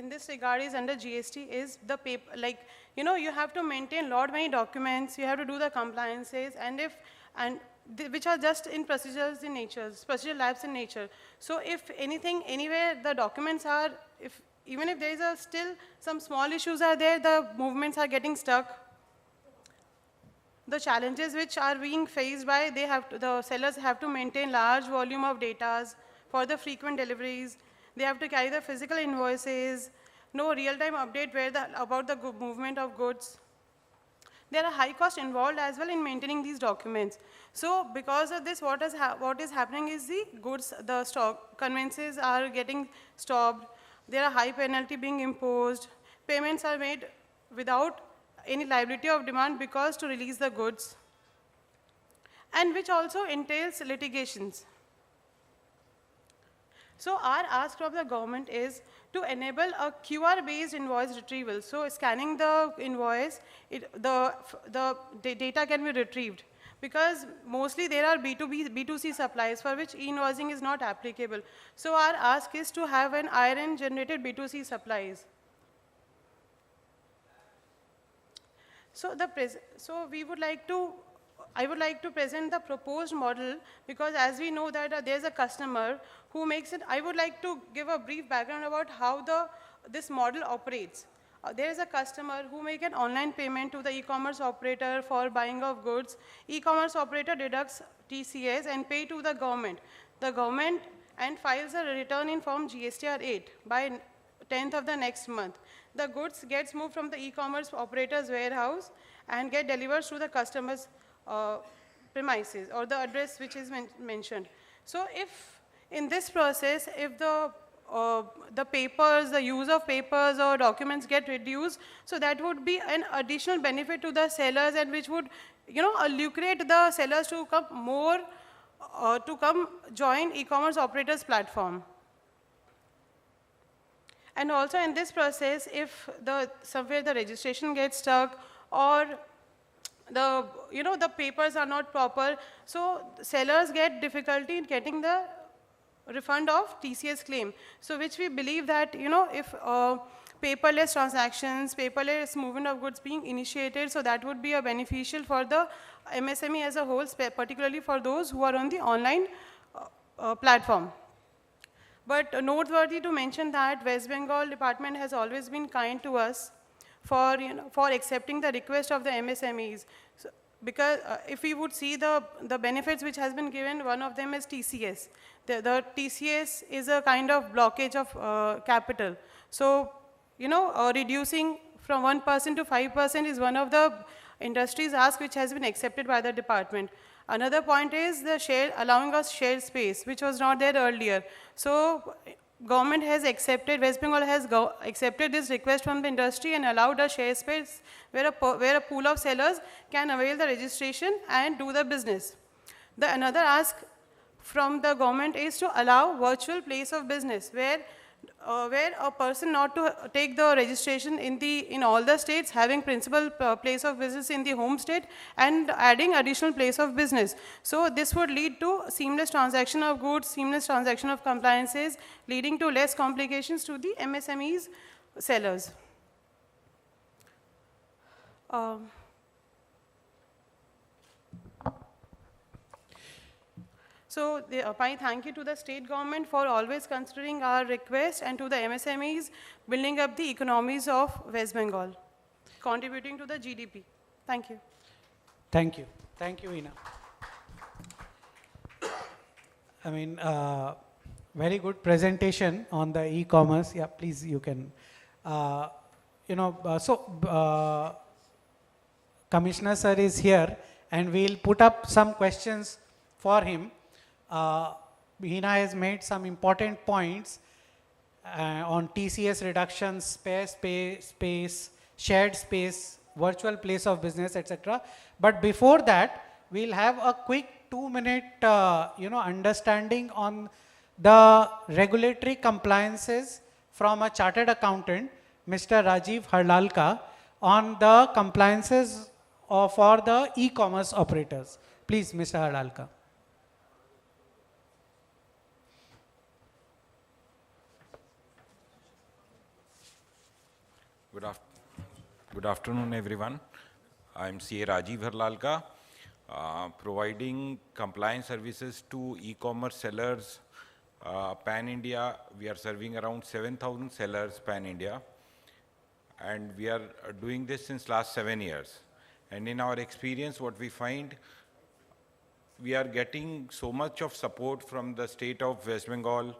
this regard is under GST is the paper, like, you have to maintain lot many documents, you have to do the compliances, which are just in procedures in nature, procedural labs in nature. So if anything, anywhere the documents are, even if there is still some small issues are there, the movements are getting stuck. The challenges which are being faced by, the sellers have to maintain large volume of data for the frequent deliveries. They have to carry the physical invoices, no real-time update about the movement of goods. There are high costs involved as well in maintaining these documents. So because of this, what is happening is the stock conveyances are getting stopped. There are high penalty being imposed. Payments are made without any liability of demand because to release the goods, and which also entails litigations. So our ask from the government is to enable a QR-based invoice retrieval. So scanning the invoice, the data can be retrieved. Because mostly there are B2C supplies for which e-invoicing is not applicable. So our ask is to have an IRN-generated B2C supplies. So I would like to present the proposed model, because as we know that there's a customer who makes it. I would like to give a brief background about how this model operates. There is a customer who makes an online payment to the e-commerce operator for buying of goods. E-commerce operator deducts TCS and pay to the government. The government and files a return in form GSTR 8 by 10th of the next month. The goods gets moved from the e-commerce operator's warehouse and get delivered to the customer's premises or the address which is mentioned. So if in this process, if the use of papers or documents get reduced, so that would be an additional benefit to the sellers, and which would, lucrate the sellers to come join e-commerce operators platform. And also in this process, if somewhere the registration gets stuck or the papers are not proper, so sellers get difficulty in getting the refund of TCS claim. So which we believe that, if paperless transactions, paperless movement of goods being initiated, so that would be a beneficial for the MSME as a whole, particularly for those who are on the online platform. But noteworthy to mention that West Bengal department has always been kind to us for accepting the request of the MSMEs. So, because if we would see the benefits which has been given, one of them is TCS. The TCS is a kind of blockage of capital. So, reducing from 1% to 5% is one of the industry's ask which has been accepted by the department. Another point is allowing us shared space, which was not there earlier. So government has accepted, West Bengal has accepted this request from the industry and allowed a share space where a pool of sellers can avail the registration and do the business. Another ask from the government is to allow virtual place of business, where where a person not to take the registration in all the states, having principal place of business in the home state and adding additional place of business. So this would lead to seamless transaction of goods, seamless transaction of compliances, leading to less complications to the MSMEs sellers. So my thank you to the state government for always considering our request, and to the MSMEs building up the economies of West Bengal, contributing to the GDP. Thank you. Thank you. Thank you, Ina. I mean, very good presentation on the e-commerce. Yeah, please, you can. Commissioner sir is here, and we'll put up some questions for him. Hina has made some important points on TCS reduction, spare space, shared space, virtual place of business, etc. But before that, we'll have a quick 2-minute, understanding on the regulatory compliances from a chartered accountant, Mr. Rajiv Harlalka, on the compliances for the e-commerce operators. Please, Mr. Harlalka. Good afternoon, everyone. I'm CA Rajiv Harlalka, providing compliance services to e-commerce sellers pan-India. We are serving around 7,000 sellers pan-India, and we are doing this since last 7 years. And in our experience, what we find, we are getting so much of support from the state of West Bengal.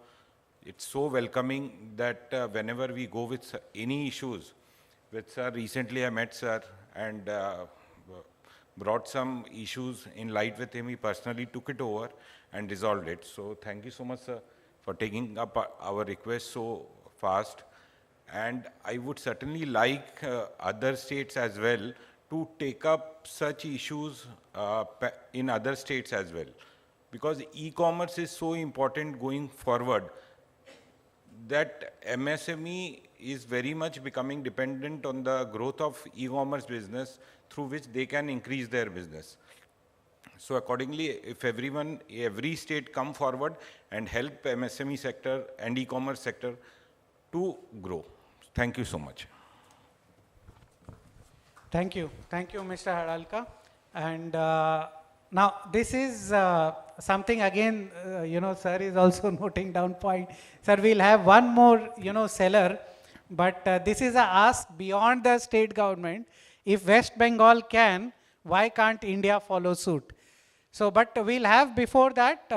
It's so welcoming that whenever we go with any issues, with sir, recently I met sir and brought some issues in light with him. He personally took it over and resolved it. So thank you so much, sir, for taking up our request so fast. And I would certainly like other states as well to take up such issues in other states as well. Because e-commerce is so important going forward that MSME is very much becoming dependent on the growth of e-commerce business through which they can increase their business. So accordingly, if every state come forward and help MSME sector and e-commerce sector to grow. Thank you so much. Thank you. Thank you, Mr. Harlalka. And now this is something again, sir is also noting down point. Sir, we'll have one more, seller, but this is a ask beyond the state government. If West Bengal can, why can't India follow suit? So, but we'll have before that,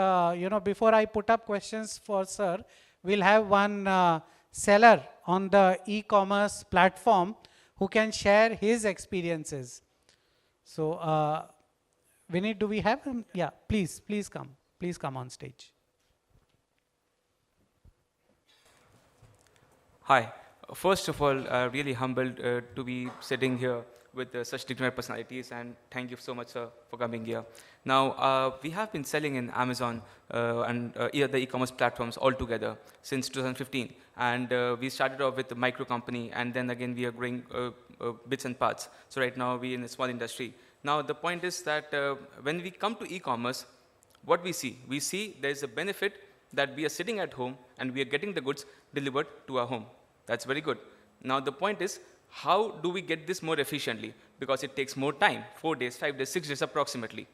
before I put up questions for sir, we'll have one seller on the e-commerce platform who can share his experiences. So, Vinit, do we have him? Yeah, please come. Please come on stage. Hi. First of all, really humbled to be sitting here with such dignified personalities, and thank you so much, sir, for coming here. Now, we have been selling in Amazon and the e-commerce platforms all together since 2015, and we started off with the micro company, and then again we are growing bits and parts. So right now we're in a small industry. Now the point is that when we come to e-commerce, what we see there is a benefit that we are sitting at home and we are getting the goods delivered to our home. That's very good. Now the point is, how do we get this more efficiently? Because it takes more time, 4 days, 5 days, 6 days approximately.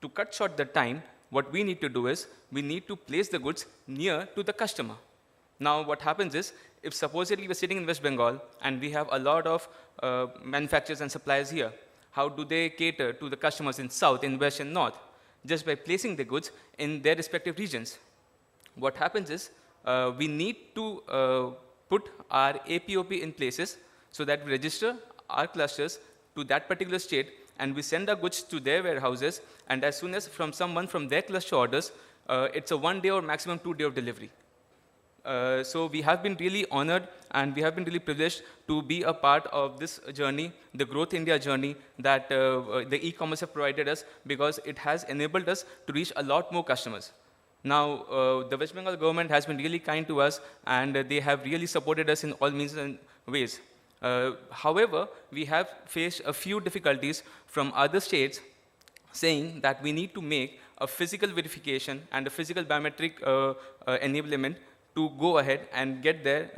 To cut short the time, what we need to do is, we need to place the goods near to the customer. Now what happens is, if supposedly we're sitting in West Bengal and we have a lot of manufacturers and suppliers here, how do they cater to the customers in South, in West and North? Just by placing the goods in their respective regions. What happens is, we need to put our APOP in places so that we register our clusters to that particular state, and we send our goods to their warehouses, and as soon as someone from their cluster orders, it's a 1 day or maximum 2 day of delivery. So we have been really honored and we have been really privileged to be a part of this journey, the Growth India journey that the e-commerce have provided us, because it has enabled us to reach a lot more customers. Now, the West Bengal government has been really kind to us, and they have really supported us in all means and ways. However, we have faced a few difficulties from other states saying that we need to make a physical verification and a physical biometric enablement to go ahead and get their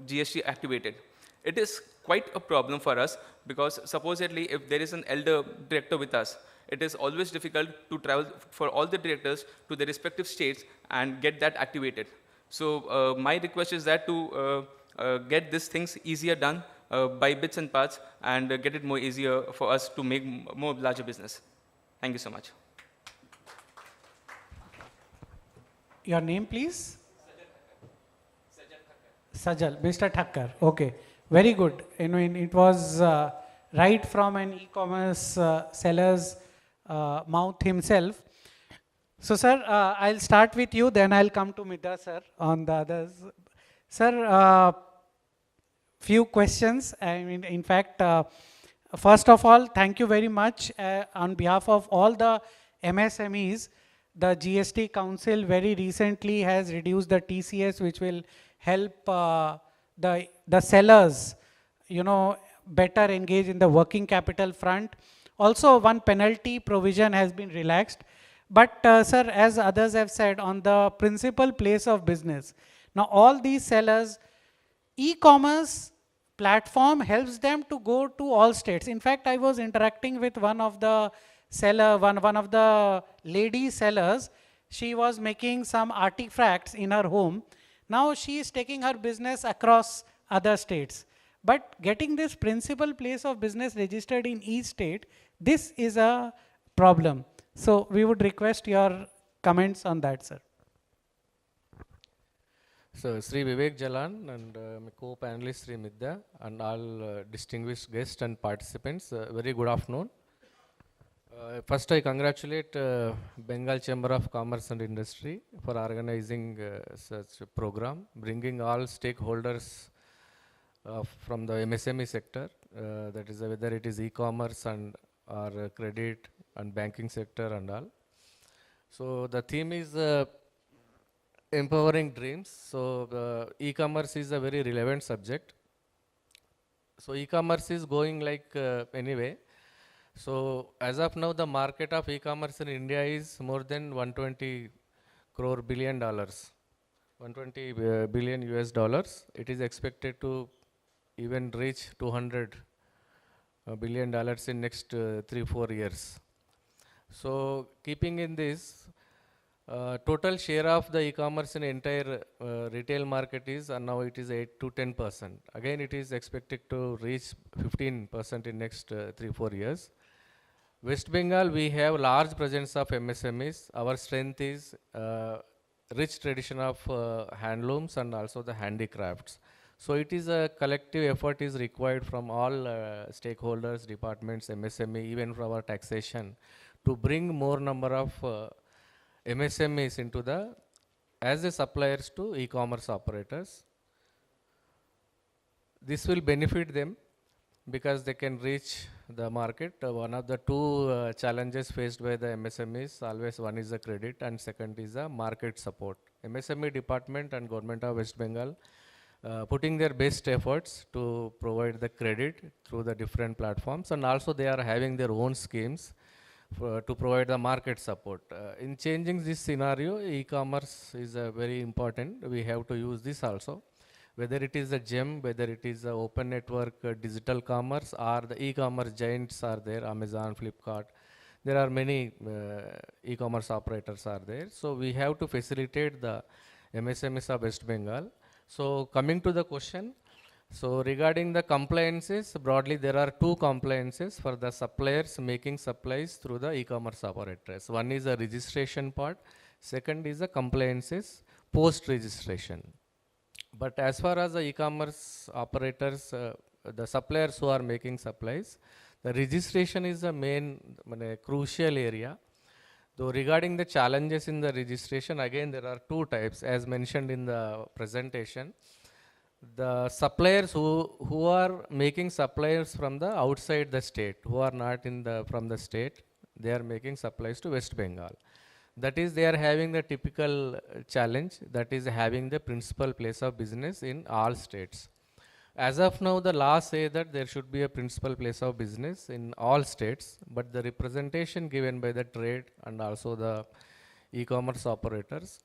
GST activated. It is quite a problem for us because supposedly if there is an elder director with us, it is always difficult to travel for all the directors to their respective states and get that activated. So my request is that to get these things easier done by bits and parts and get it more easier for us to make more larger business. Thank you so much. Your name, please? Sajal, Mr. Thakkar. Okay, very good. You know, it was right from an e-commerce seller's mouth himself. So, sir, I'll start with you, then I'll come to Midda, sir, on the others. Sir, few questions. I mean, in fact, first of all, thank you very much on behalf of all the MSMEs. The GST Council very recently has reduced the TCS, which will help the sellers, you know, better engage in the working capital front. Also, one penalty provision has been relaxed. But, sir, as others have said, on the principal place of business, now all these sellers, e-commerce platform helps them to go to all states. In fact, I was interacting with one of the seller, one of the lady sellers. She was making some artifacts in her home. Now she is taking her business across other states. But getting this principal place of business registered in each state, this is a problem. So we would request your comments on that, sir. So, Sri Vivek Jalan and my co-panelist Sri Midda and all distinguished guests and participants, very good afternoon. First, I congratulate Bengal Chamber of Commerce and Industry for organizing such a program, bringing all stakeholders from the MSME sector, that is whether it is e-commerce and or credit and banking sector and all. So the theme is empowering dreams. So e-commerce is a very relevant subject. So e-commerce is going like anyway. So as of now, the market of e-commerce in India is more than 120 crore billion dollars, 120 billion US dollars. It is expected to even reach 200 billion dollars in next 3-4 years. So keeping in this, total share of the e-commerce in entire retail market is now it is 8 to 10%. Again, it is expected to reach 15% in next 3-4 years. West Bengal, we have large presence of MSMEs. Our strength is rich tradition of handlooms and also the handicrafts. So it is a collective effort is required from all stakeholders, departments, MSME, even from our taxation, to bring more number of MSMEs into the, as the suppliers to e-commerce operators. This will benefit them because they can reach the market. One of the two challenges faced by the MSMEs, always one is the credit and second is the market support. MSME department and government of West Bengal putting their best efforts to provide the credit through the different platforms, and also they are having their own schemes to provide the market support. In changing this scenario, e-commerce is very important. We have to use this also. Whether it is a GEM, whether it is a open network, digital commerce, or the e-commerce giants are there, Amazon, Flipkart. There are many e-commerce operators are there. So we have to facilitate the MSMEs of West Bengal. So coming to the question, so regarding the compliances, broadly there are two compliances for the suppliers making supplies through the e-commerce operators. One is the registration part, second is the compliances post-registration. But as far as the e-commerce operators, the suppliers who are making supplies, the registration is the main crucial area. Though regarding the challenges in the registration, again there are two types as mentioned in the presentation. The suppliers who are making supplies from the outside the state, who are not in the from the state, they are making supplies to West Bengal. That is, they are having the typical challenge, that is having the principal place of business in all states. As of now, the law say that there should be a principal place of business in all states, but the representation given by the trade and also the e-commerce operators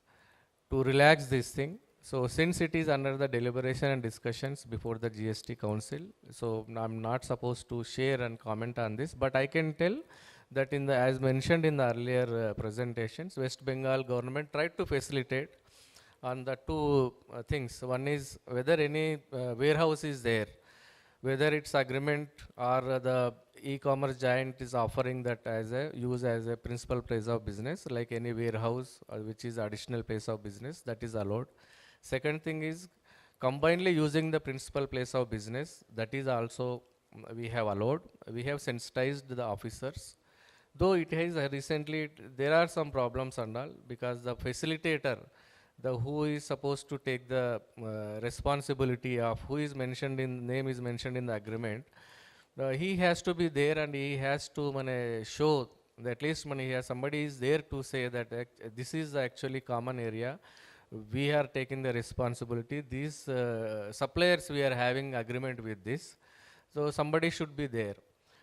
to relax this thing. So since it is under the deliberation and discussions before the GST Council, so I'm not supposed to share and comment on this, but I can tell that in the, as mentioned in the earlier presentations, West Bengal government tried to facilitate on the two things. One is whether any warehouse is there, whether it's agreement or the e-commerce giant is offering that as a use as a principal place of business, like any warehouse which is additional place of business, that is allowed. Second thing is combinedly using the principal place of business, that is also we have allowed. We have sensitized the officers. Though it has recently, there are some problems and all, because the facilitator, the who is supposed to take the responsibility of who is mentioned in, name is mentioned in the agreement, he has to be there and he has to show that at least somebody is there to say that this is actually common area. We are taking the responsibility. These suppliers, we are having agreement with this. So somebody should be there.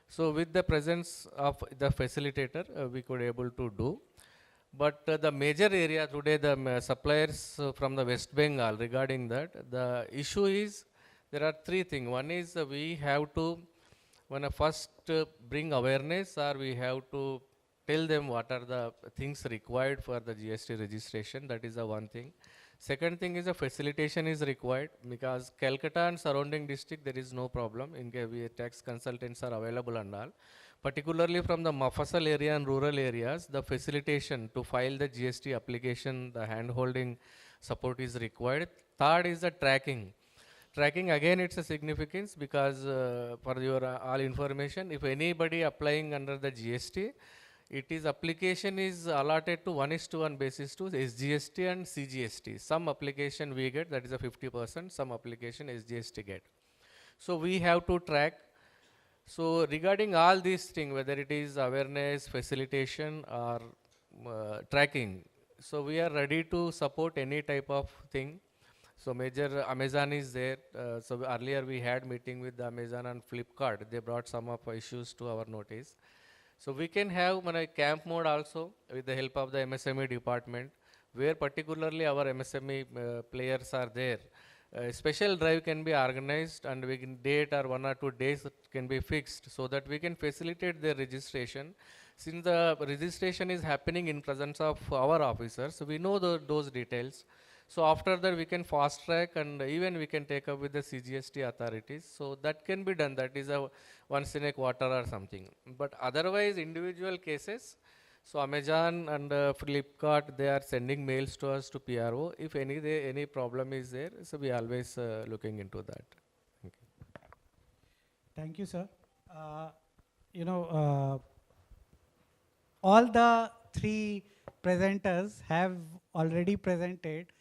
So with the presence of the facilitator, we could able to do. But the major area today, the suppliers from the West Bengal, regarding that, the issue is, there are three things. One is we have to, first bring awareness, or we have to tell them what are the things required for the GST registration. That is the one thing. Second thing is a facilitation is required, because Calcutta and surrounding district there is no problem. In case tax consultants are available and all. Particularly from the Mafasal area and rural areas, the facilitation to file the GST application, the hand-holding support is required. Third is the tracking. Tracking, again, it's a significance, because for your all information, if anybody applying under the GST, it is application is allotted to 1:1 basis to SGST and CGST. Some application we get, that is a 50%, some application SGST get. So we have to track. So regarding all these things, whether it is awareness, facilitation, or tracking, so we are ready to support any type of thing. So major Amazon is there. So earlier we had meeting with Amazon and Flipkart. They brought some of issues to our notice. So we can have a camp mode also with the help of the MSME department, where particularly our MSME players are there. Special drive can be organized, and we can date or 1 or 2 days can be fixed, so that we can facilitate their registration. Since the registration is happening in presence of our officers, we know those details. So after that we can fast track, and even we can take up with the CGST authorities. So that can be done. That is a once in a quarter or something. But otherwise individual cases, so Amazon and Flipkart, they are sending mails to us to PRO. If any problem is there, so we always looking into that. Thank you. Thank you, sir. All the three presenters have already presented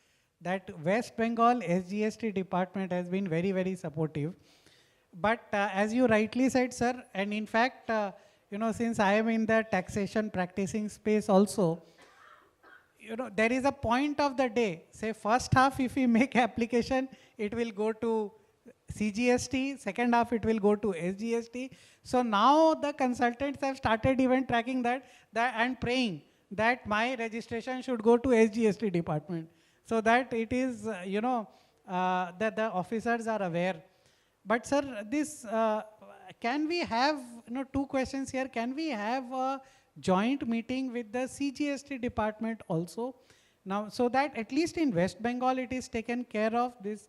that West Bengal SGST department has been very, very supportive. But as you rightly said, sir, and in fact, since I am in the taxation practicing space also, there is a point of the day, say first half if we make application, it will go to CGST, second half it will go to SGST. So now the consultants have started even tracking that and praying that my registration should go to SGST department, so that it is, that the officers are aware. But sir, this, can we have, two questions here. Can we have a joint meeting with the CGST department also? Now, so that at least in West Bengal it is taken care of, this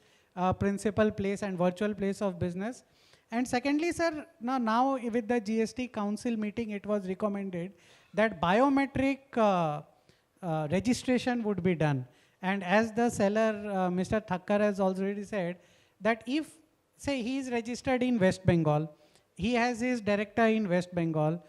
principal place and virtual place of business. And secondly, sir, now with the GST Council meeting, it was recommended that biometric registration would be done. And as the seller, Mr. Thakkar has already said, that if, say, he is registered in West Bengal, he has his director in West Bengal,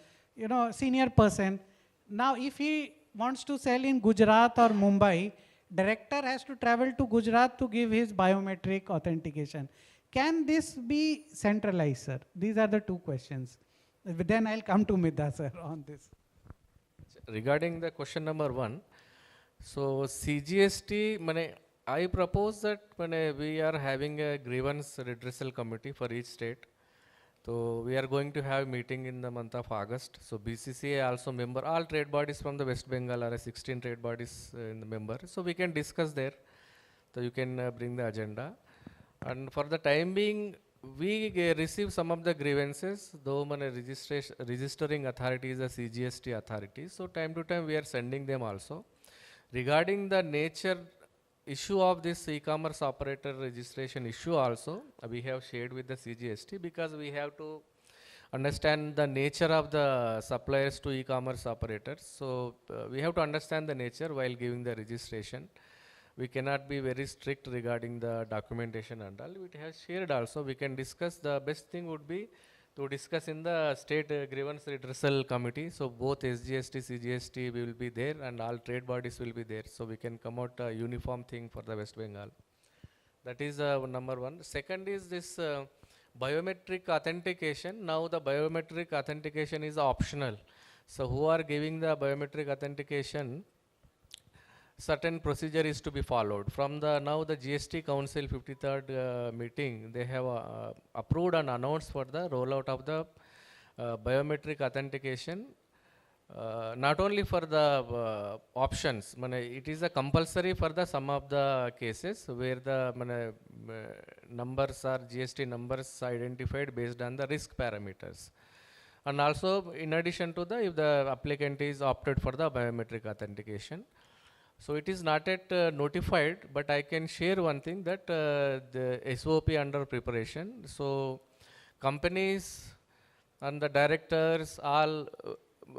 senior person. Now, if he wants to sell in Gujarat or Mumbai, director has to travel to Gujarat to give his biometric authentication. Can this be centralized, sir? These are the two questions. Then I'll come to Midha, sir, on this. regarding the question number 1, so CGST, I propose that we are having a grievance redressal committee for each state. So we are going to have meeting in the month of August. So BCCI also member, all trade bodies from the West Bengal are 16 trade bodies in the member. So we can discuss there. So you can bring the agenda. And for the time being, we receive some of the grievances, though registering authority is a CGST authority. So time to time we are sending them also. Regarding the nature issue of this e-commerce operator registration issue also, we have shared with the CGST because we have to understand the nature of the suppliers to e-commerce operators. So we have to understand the nature while giving the registration. We cannot be very strict regarding the documentation and all. We have shared also. We can discuss. The best thing would be to discuss in the state grievance redressal committee. So both SGST, CGST will be there and all trade bodies will be there. So we can come out a uniform thing for the West Bengal. That is number 1. Second is this biometric authentication. Now the biometric authentication is optional. So who are giving the biometric authentication, certain procedure is to be followed. From the now the GST Council 53rd meeting, they have approved and announced for the rollout of the biometric authentication. Not only for the options, it is a compulsory for the some of the cases where the numbers are GST numbers identified based on the risk parameters. And also in addition to the, if the applicant is opted for the biometric authentication. So it is not yet notified, but I can share one thing that the SOP under preparation. So companies and the directors all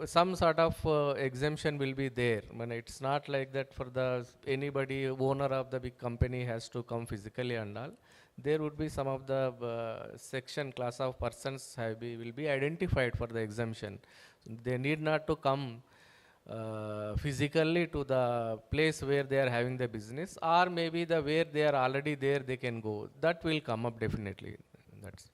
some sort of exemption will be there. It's not like that for the anybody owner of the big company has to come physically and all. There would be some of the section class of persons will be identified for the exemption. So they need not to come physically to the place where they are having the business, or maybe the where they are already there they can go. That will come up definitely. That's.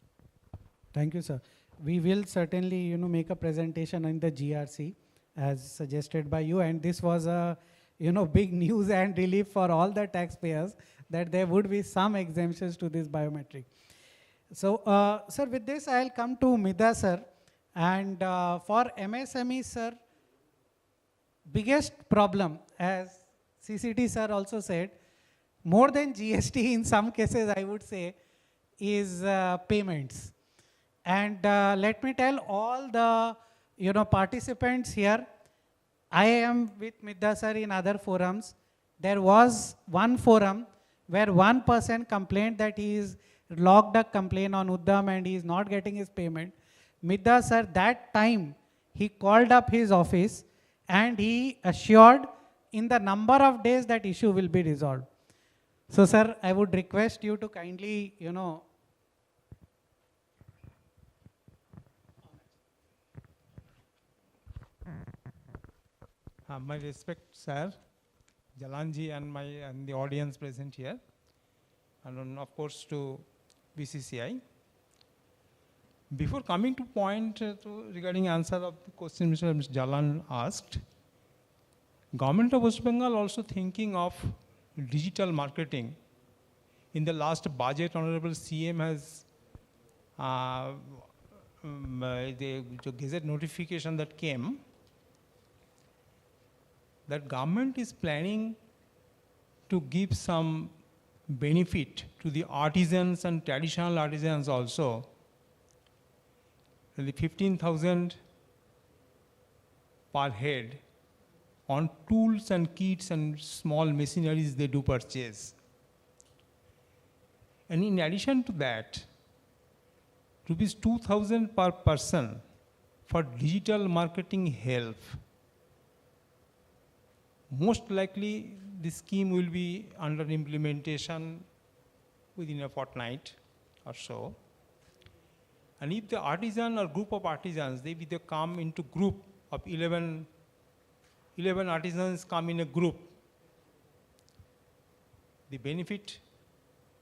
Thank you, sir. We will certainly, make a presentation in the GRC as suggested by you, and this was a, big news and relief for all the taxpayers that there would be some exemptions to this biometric. So, sir, with this I'll come to Midha sir, and for MSME sir, biggest problem, as CCT sir also said, more than GST in some cases I would say, is payments. And let me tell all the participants here, I am with Midha sir in other forums. There was one forum where one person complained that he is logged a complaint on Uddam and he is not getting his payment. Midha sir, that time he called up his office and he assured in the number of days that issue will be resolved. So sir, I would request you to kindly, my respect, sir, Jalanji and the audience present here, and of course to BCCI. Before coming to point regarding answer of the question Mr. Jalan asked, Government of West Bengal also thinking of digital marketing. In the last budget, Honorable CM has the Gazette notification that came, that government is planning to give some benefit to the artisans and traditional artisans also. The 15,000 per head on tools and kits and small machineries they do purchase. And in addition to that, rupees 2,000 per person for digital marketing help. Most likely, this scheme will be under implementation within a fortnight or so. And if the artisan or group of artisans, they come into group of 11 artisans come in a group, the benefit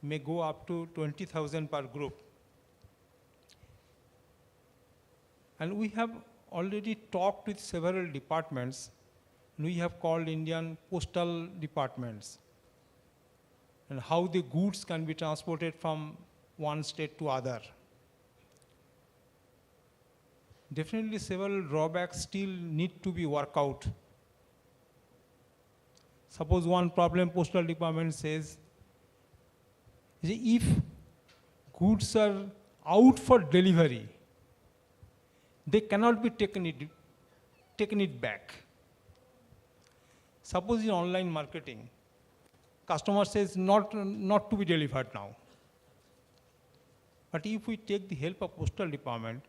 may go up to 20,000 per group. And we have already talked with several departments We have called Indian postal departments, and how the goods can be transported from one state to other. Definitely several drawbacks still need to be worked out. Suppose one problem postal department says, if goods are out for delivery, they cannot be taken it back. Suppose in online marketing, customer says not to be delivered now. But if we take the help of postal department,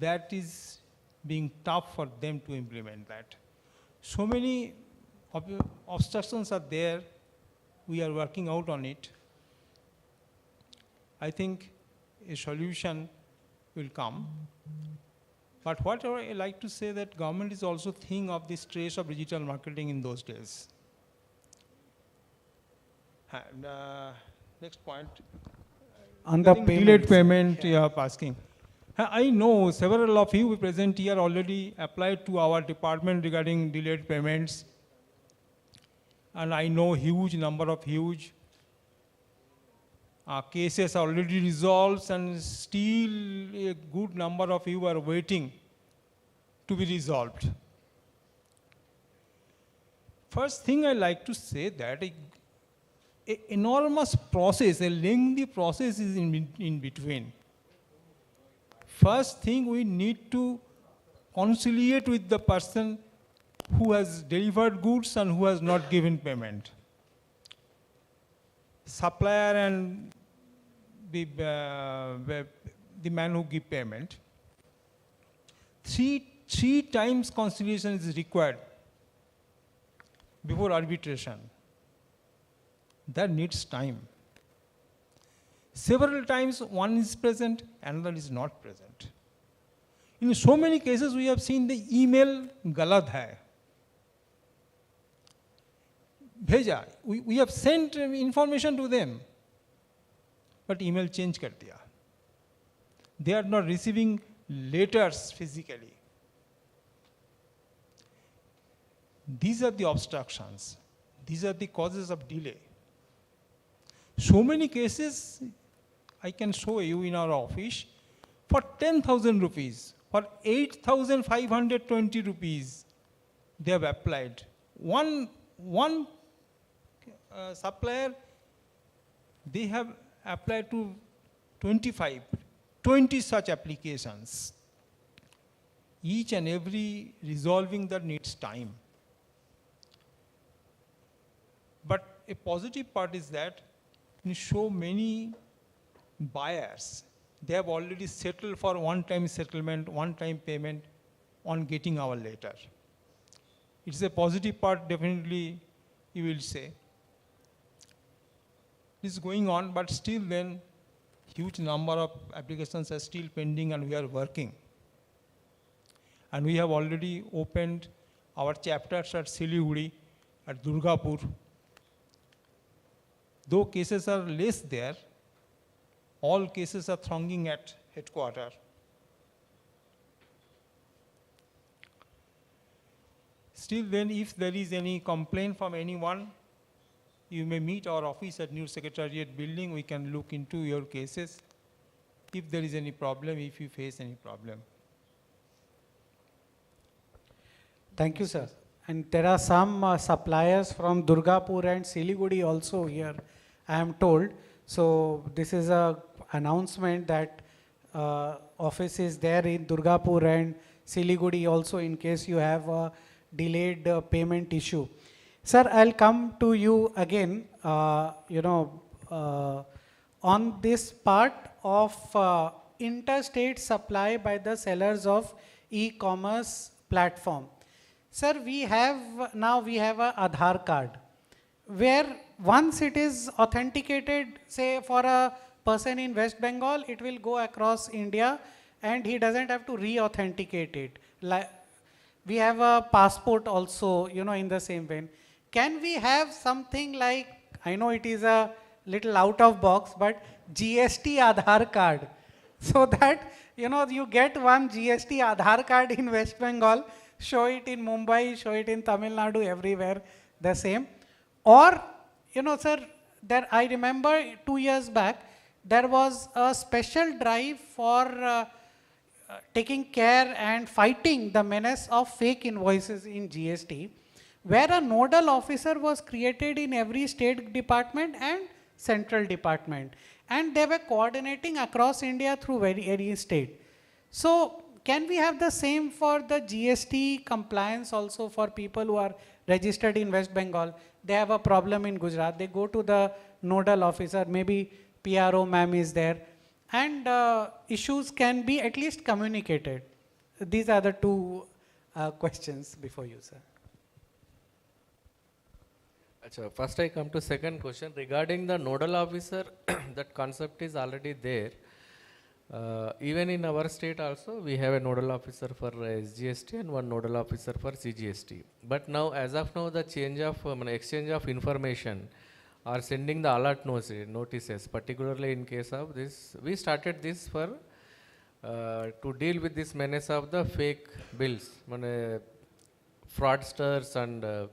that is being tough for them to implement that. So many obstructions are there. We are working out on it. I think a solution will come. But what I like to say that government is also thinking of the stress of digital marketing in those days. And next point. On the delayed payments, payment you are asking. I know several of you present here already applied to our department regarding delayed payments. And I know huge number of cases are already resolved, and still a good number of you are waiting to be resolved. First thing I like to say that an enormous process, a lengthy process is in between. First thing, we need to conciliate with the person who has delivered goods and who has not given payment. Supplier and the man who give payment. Three times conciliation is required before arbitration. That needs time. Several times one is present, another is not present. In so many cases we have seen the email galat hai. Bheja, we have sent information to them, but email change kar diya. They are not receiving letters physically. These are the obstructions. These are the causes of delay. So many cases I can show you in our office. For 10,000 rupees, for 8,520 rupees, they have applied. One supplier, they have applied to 20 such applications. Each and every resolving that needs time. But a positive part is that in so many buyers, they have already settled for one-time settlement, one-time payment on getting our letter. It's a positive part, definitely, you will say. It's going on, but still then, huge number of applications are still pending and we are working. And we have already opened our chapters at Siliguri, at Durgapur. Though cases are less there, all cases are thronging at headquarters. Still then, if there is any complaint from anyone, you may meet our office at New Secretariat building. We can look into your cases if there is any problem, if you face any problem. Thank you, sir. And there are some suppliers from Durgapur and Siliguri also here, I am told. So this is a announcement that office is there in Durgapur and Siliguri also in case you have a delayed payment issue. Sir, I'll come to you again, on this part of interstate supply by the sellers of e-commerce platform. Sir, now we have a Aadhaar card where once it is authenticated, say for a person in West Bengal, it will go across India and he doesn't have to re-authenticate it. We have a passport also, in the same vein. Can we have something like, I know it is a little out of box, but GST Aadhaar card, so that, you get one GST Aadhaar card in West Bengal, show it in Mumbai, show it in Tamil Nadu, everywhere the same. Or, you know, sir, there I remember 2 years back, there was a special drive for taking care and fighting the menace of fake invoices in GST, where a nodal officer was created in every state department and central department. And they were coordinating across India through every state. So can we have the same for the GST compliance also for people who are registered in West Bengal? They have a problem in Gujarat. They go to the nodal officer, maybe PRO ma'am is there, and issues can be at least communicated. These are the two questions before you, sir. Achha, first I come to second question. Regarding the nodal officer, that concept is already there. Even in our state also, we have a nodal officer for SGST and one nodal officer for CGST. But now, as of now, the change of exchange of information or sending the alert notices, particularly in case of this, we started this for to deal with this menace of the fake bills, fraudsters and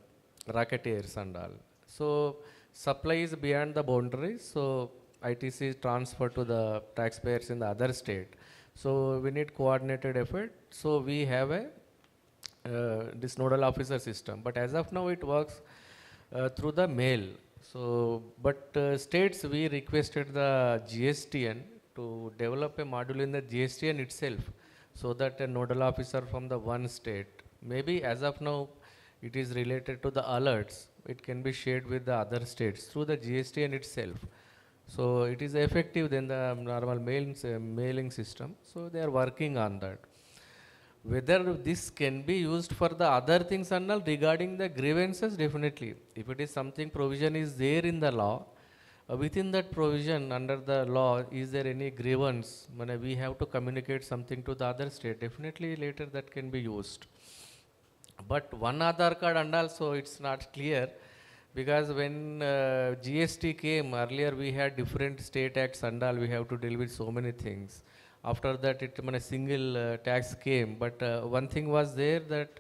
racketeers and all. So supply is beyond the boundaries. So ITC is transferred to the taxpayers in the other state. So we need coordinated effort. So we have a this nodal officer system. But as of now, it works through the mail. So, but states, we requested the GSTN to develop a module in the GSTN itself, so that a nodal officer from the one state, maybe as of now, it is related to the alerts. It can be shared with the other states through the GSTN itself. So it is effective than the normal mailing system. So they are working on that. Whether this can be used for the other things and all regarding the grievances, definitely. If it is something provision is there in the law, within that provision under the law, is there any grievance? We have to communicate something to the other state. Definitely later that can be used. But one Aadhaar card and also it's not clear, because when GST came earlier, we had different state acts and all, we have to deal with so many things. After that, a single tax came, but one thing was there, that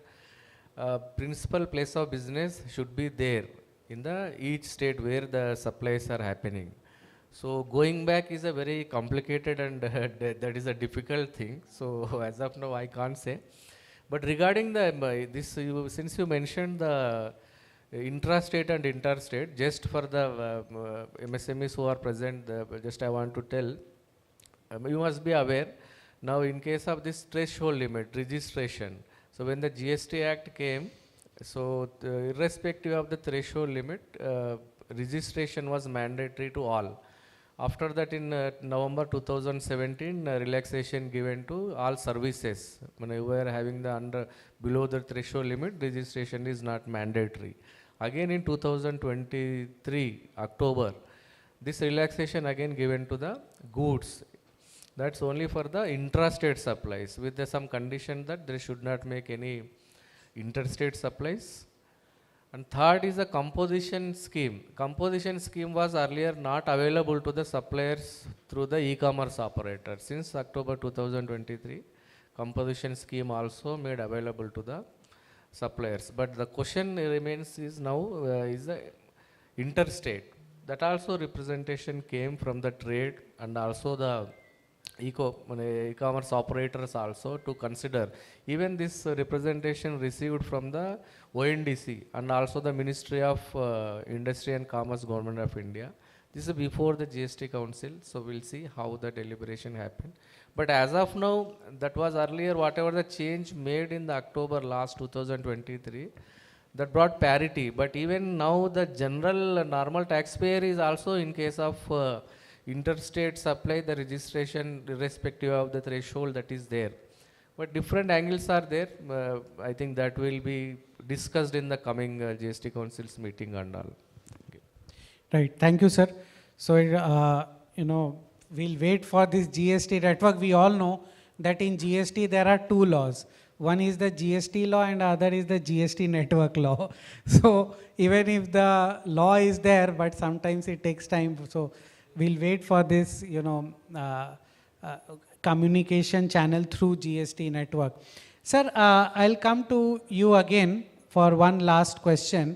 principal place of business should be there in the each state where the supplies are happening. So going back is a very complicated and that is a difficult thing. So as of now, I can't say. But regarding the since you mentioned the intrastate and interstate, just for the MSMEs who are present, just I want to tell, you must be aware, now in case of this threshold limit, registration, so when the GST Act came, so irrespective of the threshold limit, registration was mandatory to all. After that, in November 2017, relaxation given to all services. When you were having the below the threshold limit, registration is not mandatory. Again in 2023, October, this relaxation again given to the goods. That's only for the intrastate supplies, with some condition that they should not make any interstate supplies. And third is the composition scheme. Composition scheme was earlier not available to the suppliers through the e-commerce operator. Since October 2023, composition scheme also made available to the suppliers. But the question remains is now is the interstate. That also representation came from the trade and also the e-commerce operators also to consider. Even this representation received from the ONDC and also the Ministry of Industry and Commerce, Government of India. This is before the GST Council, so we'll see how the deliberation happened. But as of now, that was earlier, whatever the change made in the October last 2023, that brought parity. But even now, the general normal taxpayer is also, in case of interstate supply, the registration irrespective of the threshold that is there. But different angles are there. I think that will be discussed in the coming GST Council's meeting and all. Okay. Right, thank you, sir. So, we'll wait for this GST network. We all know that in GST there are two laws. One is the GST law and other is the GST network law. So even if the law is there, but sometimes it takes time. So we'll wait for this, communication channel through GST network. Sir, I'll come to you again for one last question.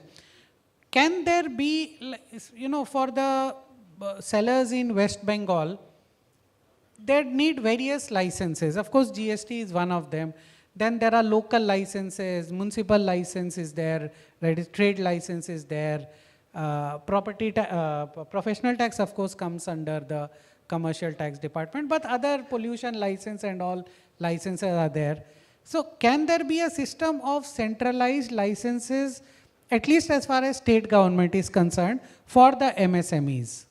Can there be, for the sellers in West Bengal, they need various licenses. Of course, GST is one of them. Then there are local licenses, municipal license is there, trade license is there, professional tax, of course, comes under the commercial tax department, but other pollution license and all licenses are there. So can there be a system of centralized licenses, at least as far as state government is concerned, for the MSMEs?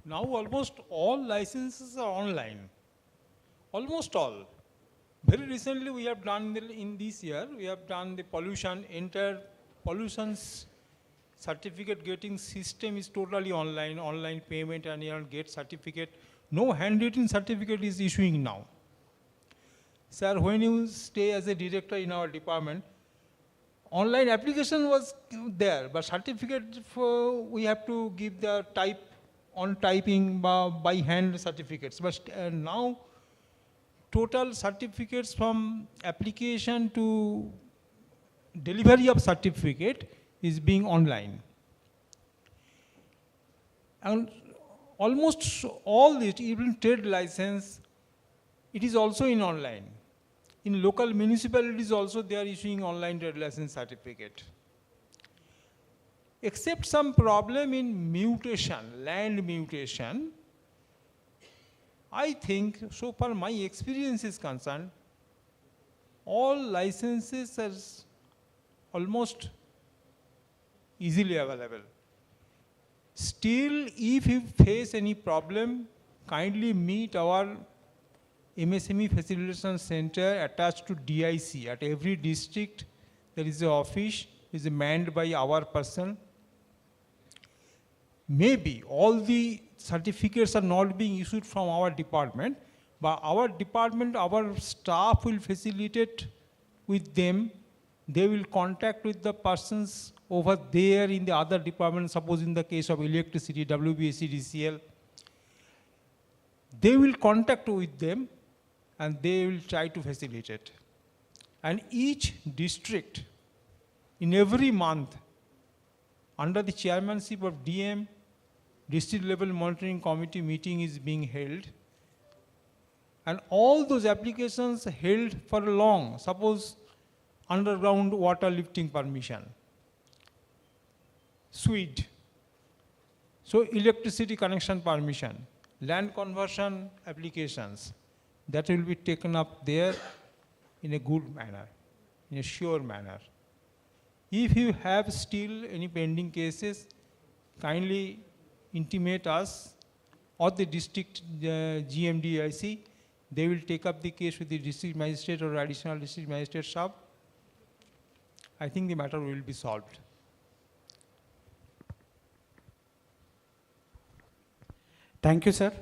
Now almost all licenses are online. Almost all. Very recently we have done, in this year, we have done the entire pollution certificate getting system is totally online, online payment and you get certificate. No handwritten certificate is issuing now. Sir, when you stay as a director in our department, online application was there, but certificate we have to give the typing by hand certificates. But now total certificates from application to delivery of certificate is being online. And almost all this, even trade license, it is also in online. In local municipalities also they are issuing online trade license certificate. Except some problem in mutation, land mutation, I think, so far my experience is concerned, all licenses are almost easily available. Still, if you face any problem, kindly meet our MSME Facilitation Center attached to DIC. At every district, there is an office, is manned by our person. Maybe all the certificates are not being issued from our department, but our department, our staff will facilitate with them. They will contact with the persons over there in the other department, suppose in the case of electricity, WBSC, DCL. They will contact with them and they will try to facilitate. And each district, in every month, under the chairmanship of DM, district level monitoring committee meeting is being held. And all those applications held for long, suppose underground water lifting permission, SWID, so electricity connection permission, land conversion applications, that will be taken up there in a good manner, in a sure manner. If you have still any pending cases, kindly intimate us or the district GMDIC. They will take up the case with the district magistrate or additional district magistrate sub. I think the matter will be solved. Thank you, sir.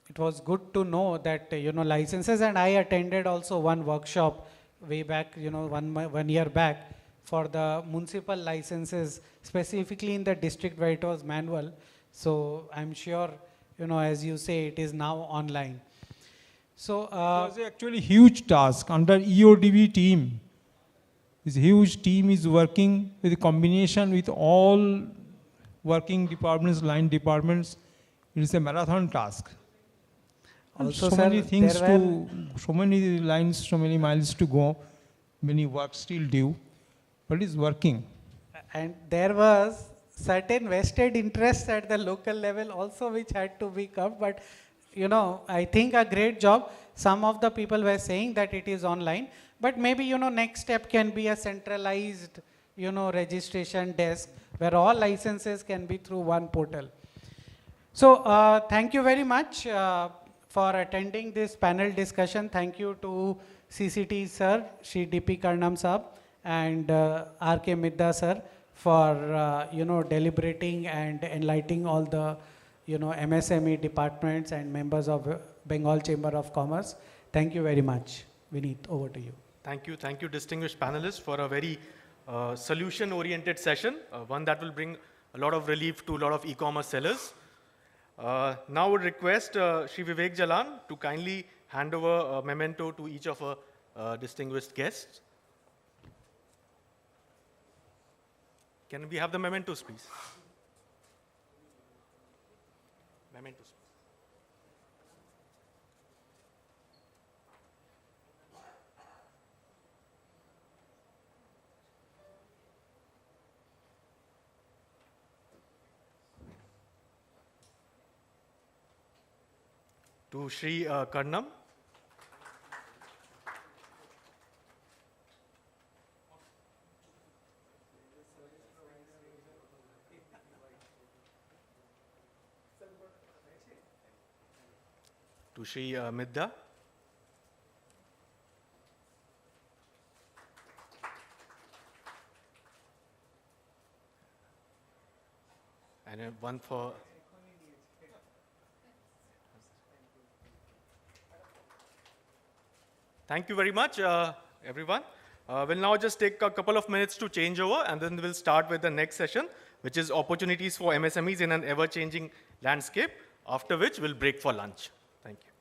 It was good to know that, licenses, and I attended also one workshop way back, one year back for the municipal licenses, specifically in the district where it was manual. So I'm sure, as you say, it is now online. So it was actually a huge task under EODB team. This huge team is working with a combination with all working departments, line departments. It is a marathon task. Also, so sir, many things so many lines, so many miles to go, many work still due, but it's working. And there was certain vested interests at the local level also which had to be covered, but I think a great job. Some of the people were saying that it is online, but maybe, next step can be a centralized, registration desk where all licenses can be through one portal. So thank you very much for attending this panel discussion. Thank you to CCT sir, Shri DP Karnam Saab, and RK Midda sir for deliberating and enlightening all the MSME departments and members of Bengal Chamber of Commerce. Thank you very much. Vineet, over to you. Thank you, distinguished panelists, for a very solution-oriented session, one that will bring a lot of relief to a lot of e-commerce sellers. Now I would request Shri Vivek Jalan to kindly hand over a memento to each of our distinguished guests. Can we have the mementos, please? Mementos. To Shri Karnam. To Shri Midda. And one for Thank you very much, everyone. We'll now just take a couple of minutes to change over, and then we'll start with the next session, which is opportunities for MSMEs in an ever-changing landscape, after which we'll break for lunch. Thank you.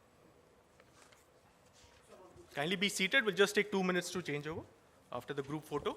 Kindly be seated. We'll just take 2 minutes to change over after the group photo.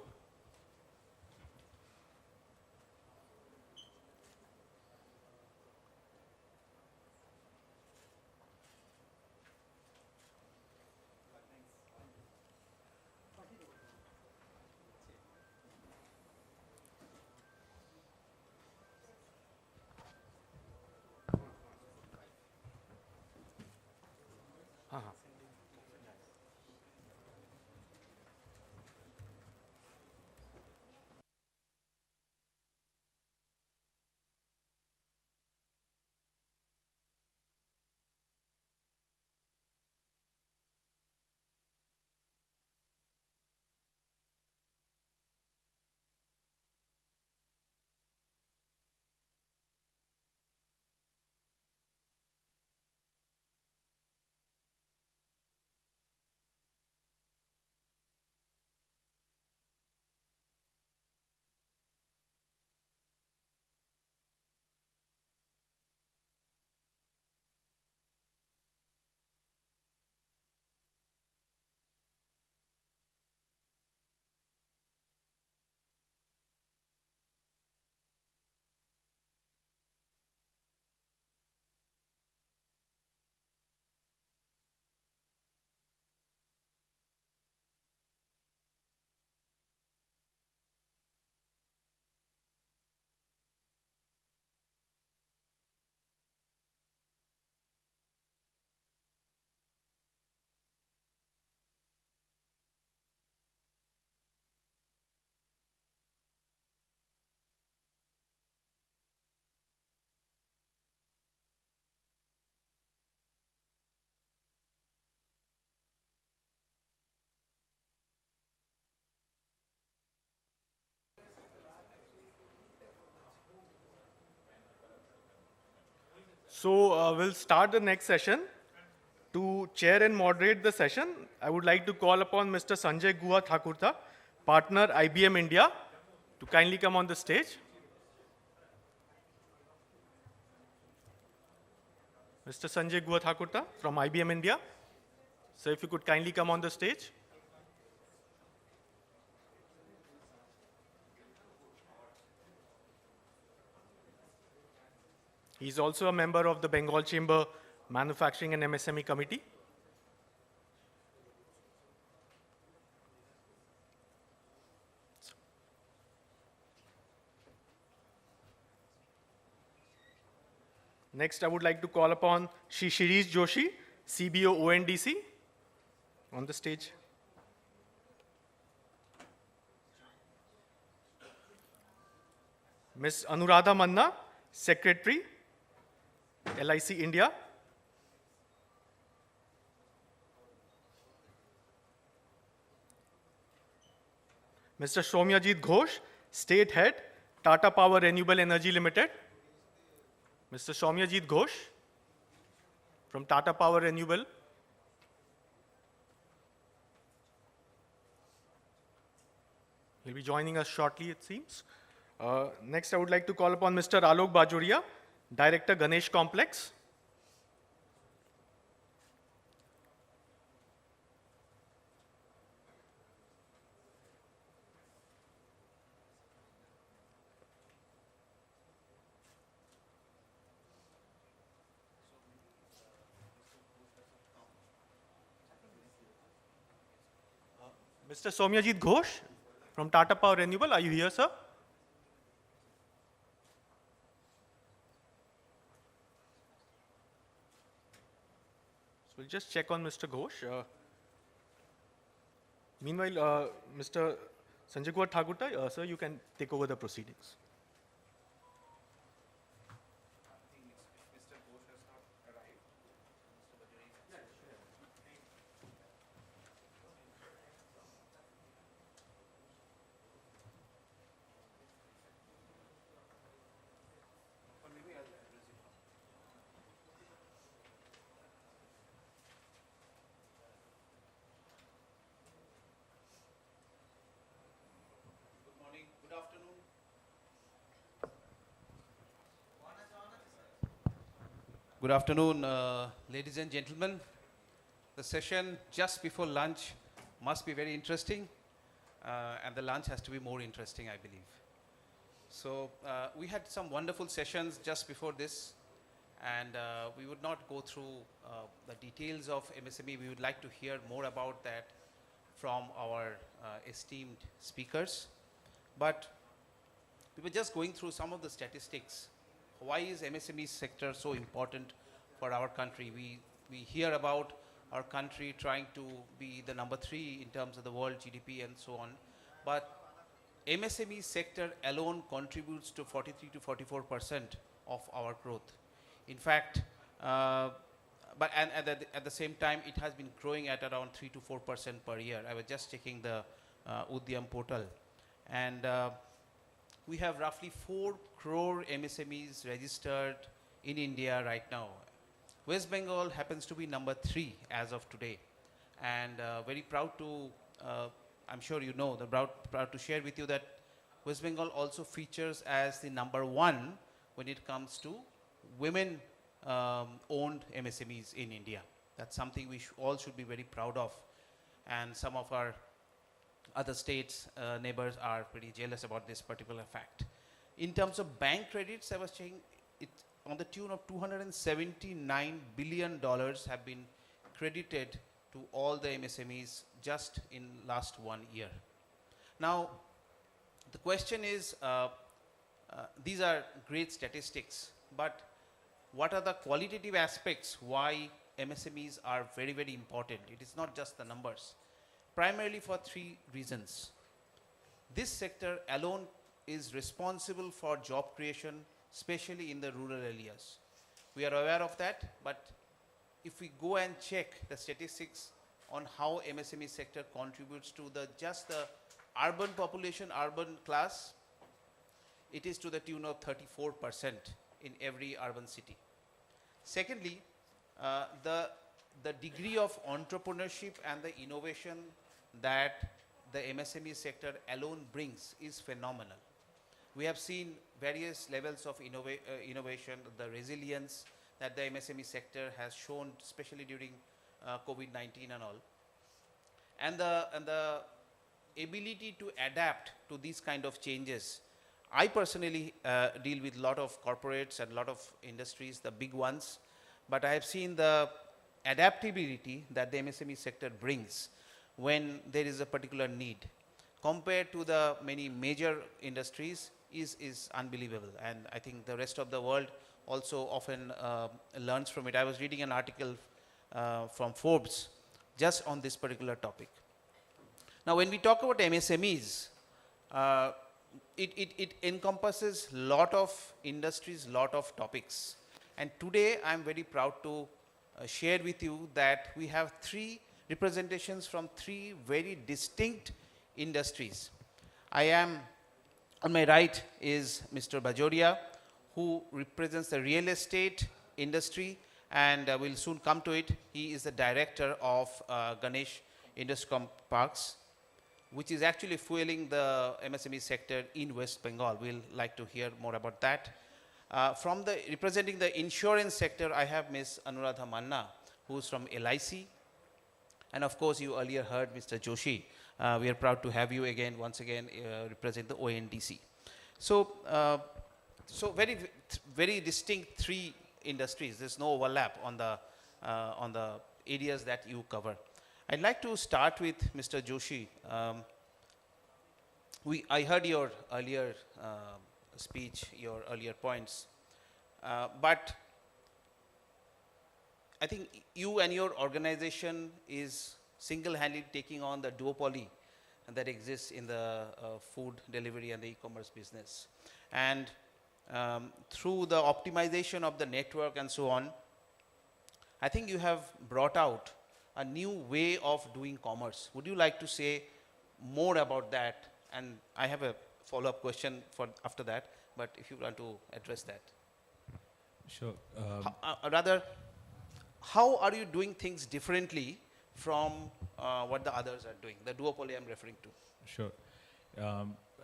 So we'll start the next session. To chair and moderate the session, I would like to call upon Mr. Sanjay Guha Thakurta, partner IBM India, to kindly come on the stage. Mr. Sanjay Guha Thakurta from IBM India. So if you could kindly come on the stage. He's also a member of the Bengal Chamber Manufacturing and MSME Committee. Next, I would like to call upon Shri Shirish Joshi, CBO ONDC, on the stage. Ms. Anuradha Manna, Secretary, LIC India. Mr. Soumyajit Ghosh, State Head, Tata Power Renewable Energy Limited. Mr. Soumyajit Ghosh from Tata Power Renewable. He'll be joining us shortly, it seems. Next, I would like to call upon Mr. Alok Bajoria, Director, Ganesh Complex. Mr. Somyajit Ghosh from Tata Power Renewable, are you here, sir? So we'll just check on Mr. Ghosh. Meanwhile, Mr. Sanjay Kumar Thakurta, sir, you can take over the proceedings. Good afternoon, ladies and gentlemen. The session just before lunch must be very interesting, and the lunch has to be more interesting, I believe. So we had some wonderful sessions just before this, and we would not go through the details of MSME. We would like to hear more about that from our esteemed speakers. But we were just going through some of the statistics. Why is MSME sector so important for our country? We hear about our country trying to be the number 3 in terms of the world GDP and so on. But MSME sector alone contributes to 43 to 44% of our growth. In fact, but at the same time, it has been growing at around 3 to 4% per year. I was just checking the Udyam portal. And we have roughly 4 crore MSMEs registered in India right now. West Bengal happens to be number 3 as of today. And very proud to, I'm sure you know, proud to share with you that West Bengal also features as the number 1 when it comes to women owned MSMEs in India. That's something we all should be very proud of. And some of our other states, neighbors are pretty jealous about this particular fact. In terms of bank credits, I was checking, it on the tune of $279 billion have been credited to all the MSMEs just in last 1 year. Now, the question is, these are great statistics, but what are the qualitative aspects why MSMEs are very, very important? It is not just the numbers. Primarily for 3 reasons. This sector alone is responsible for job creation, especially in the rural areas. We are aware of that, but if we go and check the statistics on how MSME sector contributes to just the urban population, urban class, it is to the tune of 34% in every urban city. Secondly, the degree of entrepreneurship and the innovation that the MSME sector alone brings is phenomenal. We have seen various levels of innovation, the resilience that the MSME sector has shown, especially during COVID-19 and all. And the ability to adapt to these kind of changes. I personally deal with a lot of corporates and a lot of industries, the big ones, but I have seen the adaptability that the MSME sector brings when there is a particular need compared to the many major industries is unbelievable. And I think the rest of the world also often learns from it. I was reading an article from Forbes just on this particular topic. Now, when we talk about MSMEs, it encompasses lot of industries, lot of topics. And today, I'm very proud to share with you that we have 3 representations from 3 very distinct industries. I am, on my right is Mr. Bajoria, who represents the real estate industry, and we'll soon come to it. He is the director of Ganesh Industry Parks, which is actually fueling the MSME sector in West Bengal. We'll like to hear more about that. Representing the insurance sector, I have Ms. Anuradha Manna, who's from LIC. And of course, you earlier heard Mr. Joshi. We are proud to have you again, once again, represent the ONDC. So, very distinct 3 industries. There's no overlap on the areas that you cover. I'd like to start with Mr. Joshi. I heard your earlier speech, your earlier points, but I think you and your organization is single-handedly taking on the duopoly that exists in the food delivery and the e-commerce business. And through the optimization of the network and so on, I think you have brought out a new way of doing commerce. Would you like to say more about that? And I have a follow-up question for after that, but if you want to address that. Sure. Rather, how are you doing things differently from what the others are doing? The duopoly I'm referring to. Sure.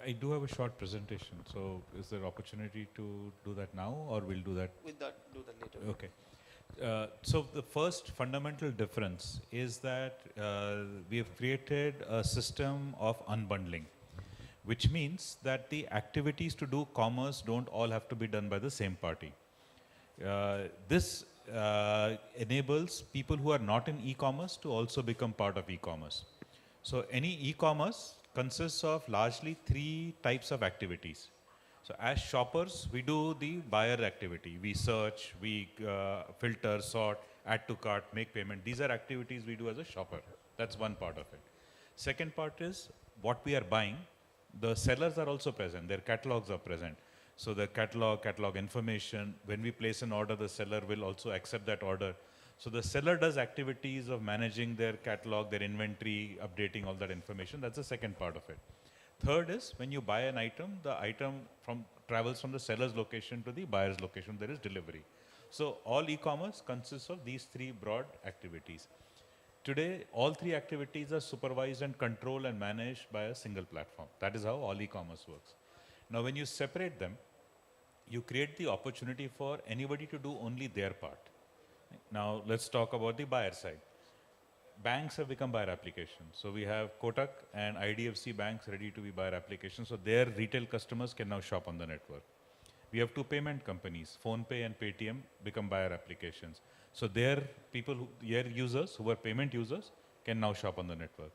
I do have a short presentation, so is there opportunity to do that now, or we'll do that? We'll do that later. Okay. So the first fundamental difference is that we have created a system of unbundling, which means that the activities to do commerce don't all have to be done by the same party. This enables people who are not in e-commerce to also become part of e-commerce. So any e-commerce consists of largely 3 types of activities. So as shoppers, we do the buyer activity. We search, we filter, sort, add to cart, make payment. These are activities we do as a shopper. That's one part of it. Second part is what we are buying. The sellers are also present. Their catalogs are present. So the catalog information, when we place an order, the seller will also accept that order. So the seller does activities of managing their catalog, their inventory, updating all that information. That's the second part of it. Third is when you buy an item, the item travels from the seller's location to the buyer's location. There is delivery. So all e-commerce consists of these 3 broad activities. Today, all 3 activities are supervised and controlled and managed by a single platform. That is how all e-commerce works. Now, when you separate them, you create the opportunity for anybody to do only their part. Now, let's talk about the buyer side. Banks have become buyer applications. So we have Kotak and IDFC banks ready to be buyer applications. So their retail customers can now shop on the network. We have 2 payment companies, PhonePe and Paytm, become buyer applications. So their users who are payment users can now shop on the network.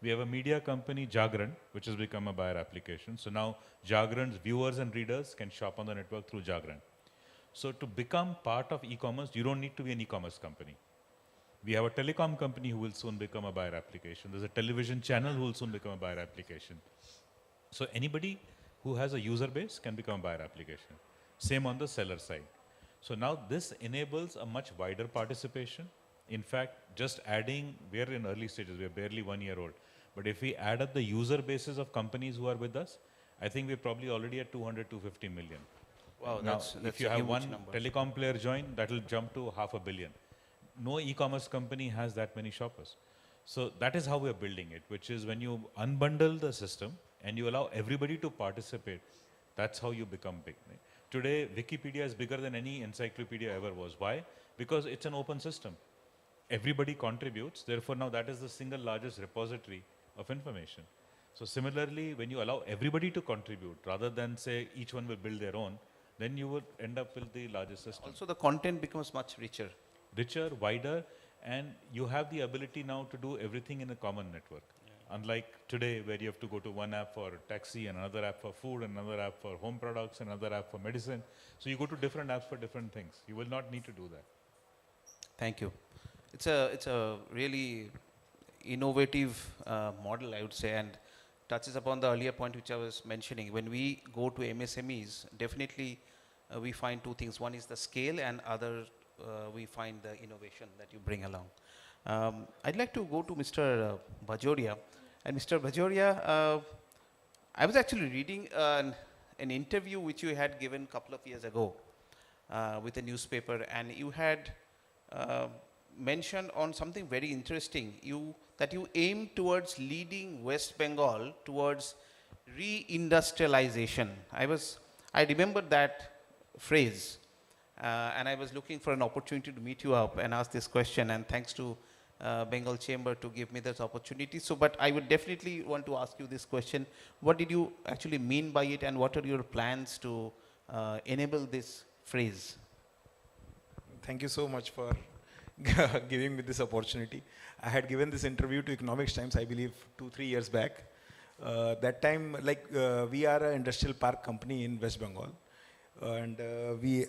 We have a media company, Jagran, which has become a buyer application. So now Jagran's viewers and readers can shop on the network through Jagran. So to become part of e-commerce, you don't need to be an e-commerce company. We have a telecom company who will soon become a buyer application. There's a television channel who will soon become a buyer application. So anybody who has a user base can become a buyer application. Same on the seller side. So now this enables a much wider participation. In fact, just adding, we are in early stages, we are barely 1 year old. But if we add up the user bases of companies who are with us, I think we're probably already at 200, 250 million. Wow, now, that's if you a have huge one number. telecom player join, that will jump to 500 million. No e-commerce company has that many shoppers. So that is how we are building it, which is when you unbundle the system and you allow everybody to participate, that's how you become big. Right? Today, Wikipedia is bigger than any encyclopedia ever was. Why? Because it's an open system. Everybody contributes, therefore now that is the single largest repository of information. So similarly, when you allow everybody to contribute, rather than say each one will build their own, then you would end up with the largest system. Also the content becomes much richer. Richer, wider, and you have the ability now to do everything in a common network. Yeah. Unlike today where you have to go to one app for taxi, and another app for food, and another app for home products, and another app for medicine. So you go to different apps for different things. You will not need to do that. Thank you. It's a really innovative model, I would say, and touches upon the earlier point which I was mentioning. When we go to MSMEs, definitely we find 2 things. One is the scale, and other we find the innovation that you bring along. I'd like to go to Mr. Bajoria. And Mr. Bajoria, I was actually reading an interview which you had given a couple of years ago with a newspaper, and you had mentioned on something very interesting, that you aim towards leading West Bengal towards re-industrialization. I remembered that phrase, and I was looking for an opportunity to meet you up and ask this question, and thanks to Bengal Chamber to give me this opportunity. So, but I would definitely want to ask you this question. What did you actually mean by it, and what are your plans to enable this phrase? Thank you so much for giving me this opportunity. I had given this interview to Economics Times, I believe, 2-3 years back. That time, we are an industrial park company in West Bengal. And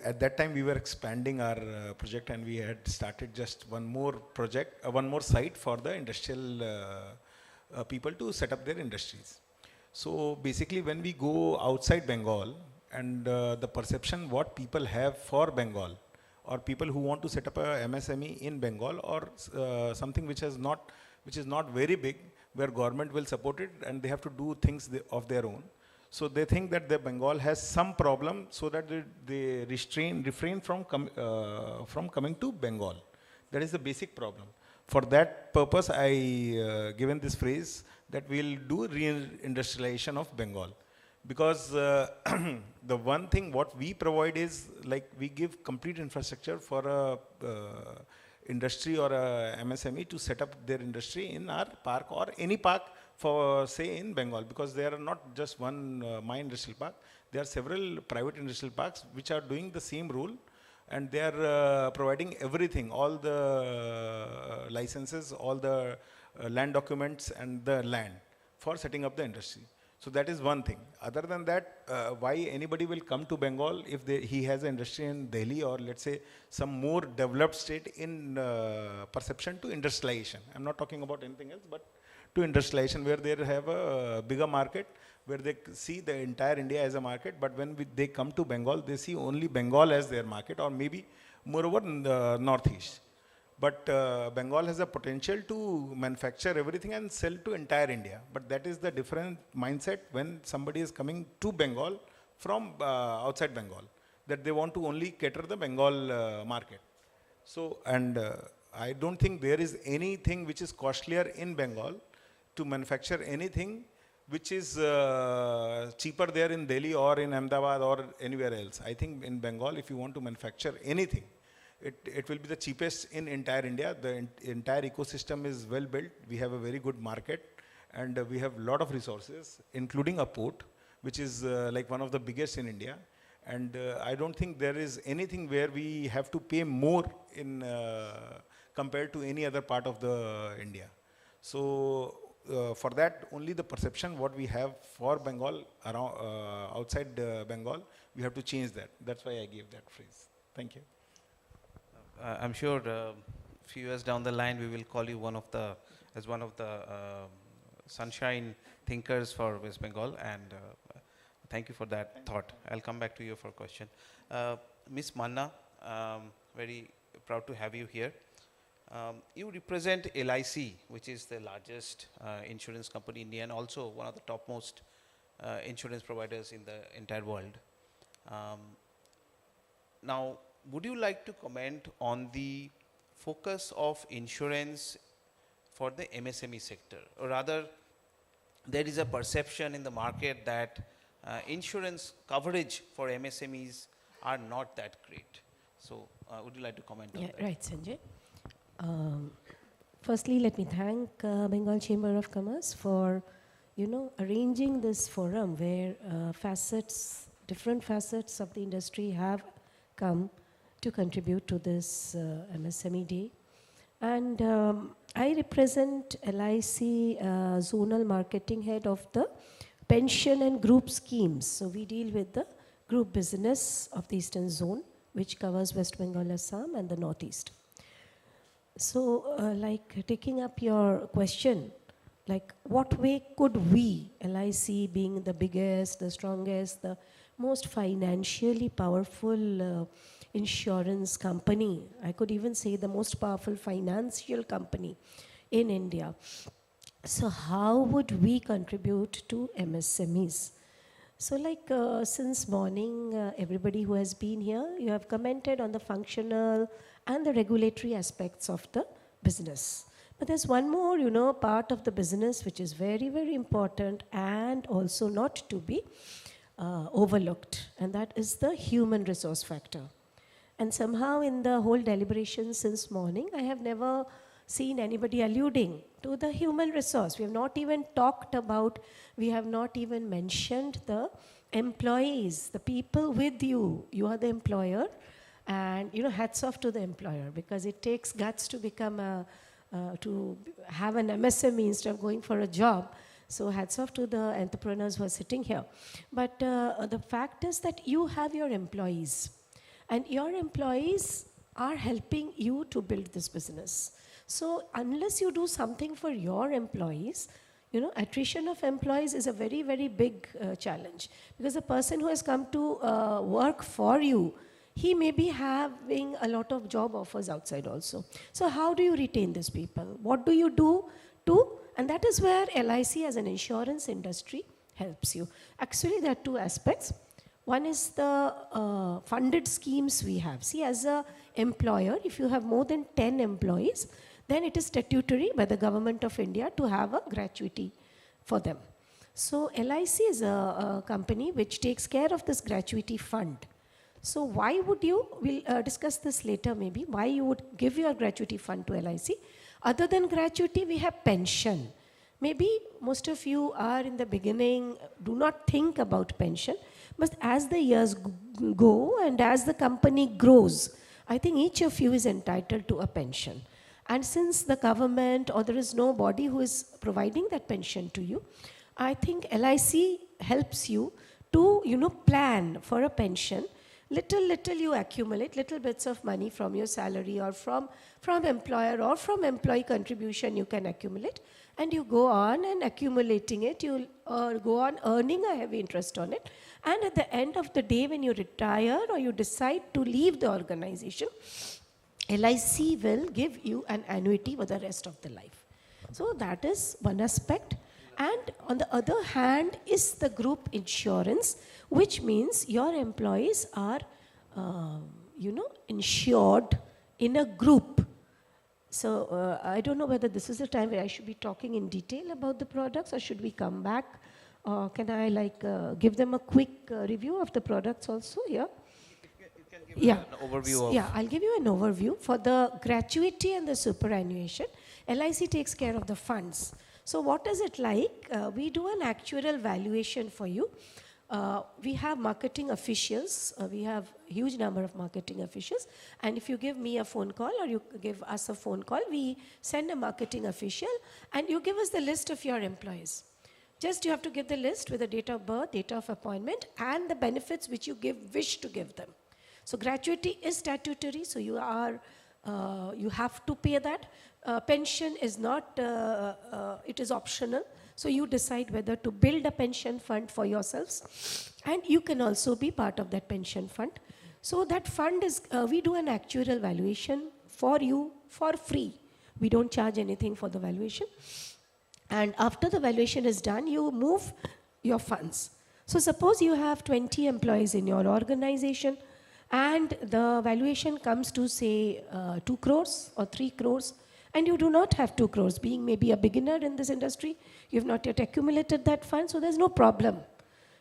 at that time we were expanding our project, and we had started just one more project, one more site for the industrial people to set up their industries. So basically when we go outside Bengal, and the perception what people have for Bengal, or people who want to set up a MSME in Bengal, or something which is not very big, where government will support it and they have to do things of their own. So they think that the Bengal has some problem, so that they refrain from coming to Bengal. That is the basic problem. For that purpose, I given this phrase that we'll do reindustrialization of Bengal. Because the one thing what we provide is, like, we give complete infrastructure for a industry or a MSME to set up their industry in our park, or any park, for say in Bengal, because there are not just one my industrial park, there are several private industrial parks which are doing the same role, and they are providing everything, all the licenses, all the land documents and the land for setting up the industry. So that is one thing. Other than that, why anybody will come to Bengal if he has an industry in Delhi, or let's say some more developed state in perception to industrialization. I'm not talking about anything else, but to industrialization, where they have a bigger market, where they see the entire India as a market. But when they come to Bengal, they see only Bengal as their market, or maybe moreover in the northeast. But Bengal has a potential to manufacture everything and sell to entire India. But that is the different mindset when somebody is coming to Bengal from outside Bengal, that they want to only cater the Bengal market. So, and I don't think there is anything which is costlier in Bengal to manufacture anything which is cheaper there in Delhi or in Ahmedabad or anywhere else. I think in Bengal, if you want to manufacture anything, it will be the cheapest in entire India. The entire ecosystem is well built. We have a very good market, and we have a lot of resources, including a port, which is like one of the biggest in India. And I don't think there is anything where we have to pay more in compared to any other part of the India. So for that, only the perception what we have for Bengal around outside Bengal, we have to change that. That's why I gave that phrase. Thank you. I'm sure a few years down the line we will call you one of the sunshine thinkers for West Bengal, and thank you for that thought. I'll come back to you for a question. Ms. Manna, very proud to have you here. You represent LIC, which is the largest insurance company in India, and also one of the topmost insurance providers in the entire world. Now, would you like to comment on the focus of insurance for the MSME sector? Or rather, there is a perception in the market that insurance coverage for MSMEs are not that great. So, would you like to comment on that? Right, Sanjay. Firstly, let me thank Bengal Chamber of Commerce for, arranging this forum where different facets of the industry have come to contribute to this MSME Day. And I represent LIC Zonal Marketing Head of the Pension and Group Schemes. So we deal with the group business of the Eastern Zone, which covers West Bengal, Assam, and the Northeast. So like taking up your question, like what way could we, LIC being the biggest, the strongest, the most financially powerful insurance company, I could even say the most powerful financial company in India. So how would we contribute to MSMEs? So like since morning, everybody who has been here, you have commented on the functional and the regulatory aspects of the business. But there's one more, part of the business which is very, very important and also not to be overlooked, and that is the human resource factor. And somehow in the whole deliberation since morning, I have never seen anybody alluding to the human resource. We have not even talked about, we have not even mentioned the employees, the people with you. You are the employer, And hats off to the employer, because it takes guts to become to have an MSME instead of going for a job. So hats off to the entrepreneurs who are sitting here. But the fact is that you have your employees, and your employees are helping you to build this business. So unless you do something for your employees, attrition of employees is a very, very big challenge, because the person who has come to work for you, he may be having a lot of job offers outside also. So how do you retain these people? What do you do to, and that is where LIC as an insurance industry helps you. Actually, there are two aspects. One is the funded schemes we have. See, as an employer, if you have more than 10 employees, then it is statutory by the Government of India to have a gratuity for them. So LIC is a company which takes care of this gratuity fund. So why would you, we'll discuss this later maybe, why you would give your gratuity fund to LIC. Other than gratuity, we have pension. Maybe most of you are in the beginning, do not think about pension, but as the years go and as the company grows, I think each of you is entitled to a pension. And since the government or there is no body who is providing that pension to you, I think LIC helps you to, plan for a pension. Little you accumulate, little bits of money from your salary or from employer or from employee contribution you can accumulate, and you go on and accumulating it, you'll go on earning a heavy interest on it, and at the end of the day when you retire or you decide to leave the organization, LIC will give you an annuity for the rest of the life. So that is one aspect. And on the other hand is the group insurance, which means your employees are, insured in a group. So I don't know whether this is the time where I should be talking in detail about the products, or should we come back? Or can I give them a quick review of the products also here? Yeah. An overview of. Yeah, I'll give you an overview. For the gratuity and the superannuation, LIC takes care of the funds. So what is it like? We do an actuarial valuation for you. We have marketing officials. We have huge number of marketing officials. And if you give me a phone call or you give us a phone call, we send a marketing official and you give us the list of your employees. Just you have to give the list with the date of birth, date of appointment, and the benefits which you wish to give them. So gratuity is statutory, so you have to pay that. Pension is not, it is optional. So you decide whether to build a pension fund for yourselves, and you can also be part of that pension fund. So that fund is, we do an actuarial valuation for you for free. We don't charge anything for the valuation. And after the valuation is done, you move your funds. So suppose you have 20 employees in your organization, and the valuation comes to say 2 crores or 3 crores, and you do not have 2 crores, being maybe a beginner in this industry, you have not yet accumulated that fund, so there's no problem.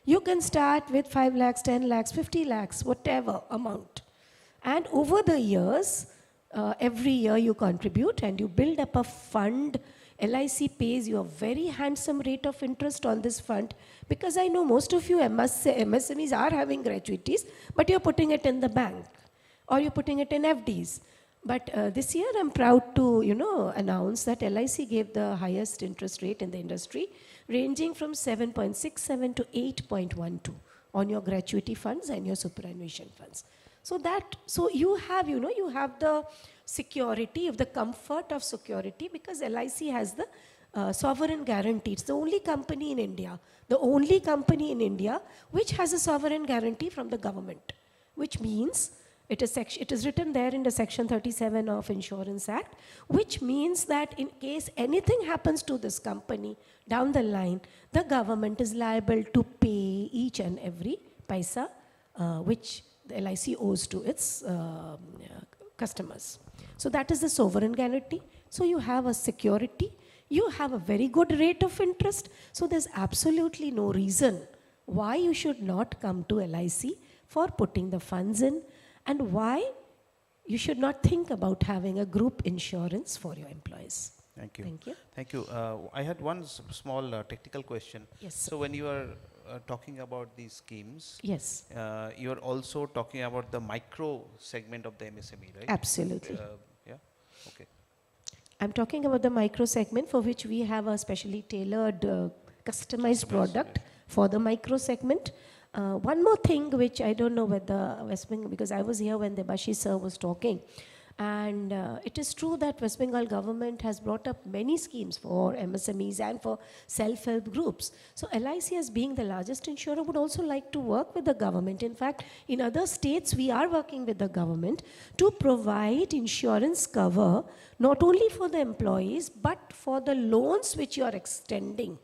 You can start with 5 lakhs, 10 lakhs, 50 lakhs, whatever amount. And over the years, every year you contribute and you build up a fund. LIC pays you a very handsome rate of interest on this fund, because I know most of you MSMEs are having gratuities, but you're putting it in the bank or you're putting it in FDs. But this year I'm proud to announce that LIC gave the highest interest rate in the industry, ranging from 7.67 to 8.12 on your gratuity funds and your superannuation funds. So you have, you have the security, of the comfort of security, because LIC has the sovereign guarantee. It's the only company in India, which has a sovereign guarantee from the government, which means it is written there in the section 37 of Insurance Act, which means that in case anything happens to this company down the line, the government is liable to pay each and every paisa which the LIC owes to its customers. So that is the sovereign guarantee. So you have a security, you have a very good rate of interest, so there's absolutely no reason why you should not come to LIC for putting the funds in, and why you should not think about having a group insurance for your employees. Thank you. Thank you. Thank you. I had one small technical question. Yes, sir. So when you are talking about these schemes, Yes. You're also talking about the micro segment of the MSME, right? Absolutely. Yeah. Okay. I'm talking about the micro segment for which we have a specially tailored, customized product for the micro segment. One more thing which I don't know whether West Bengal, because I was here when Debashi sir was talking, and it is true that West Bengal government has brought up many schemes for MSMEs and for self-help groups. So LIC, as being the largest insurer, would also like to work with the government. In fact, in other states, we are working with the government to provide insurance cover not only for the employees, but for the loans which you are extending.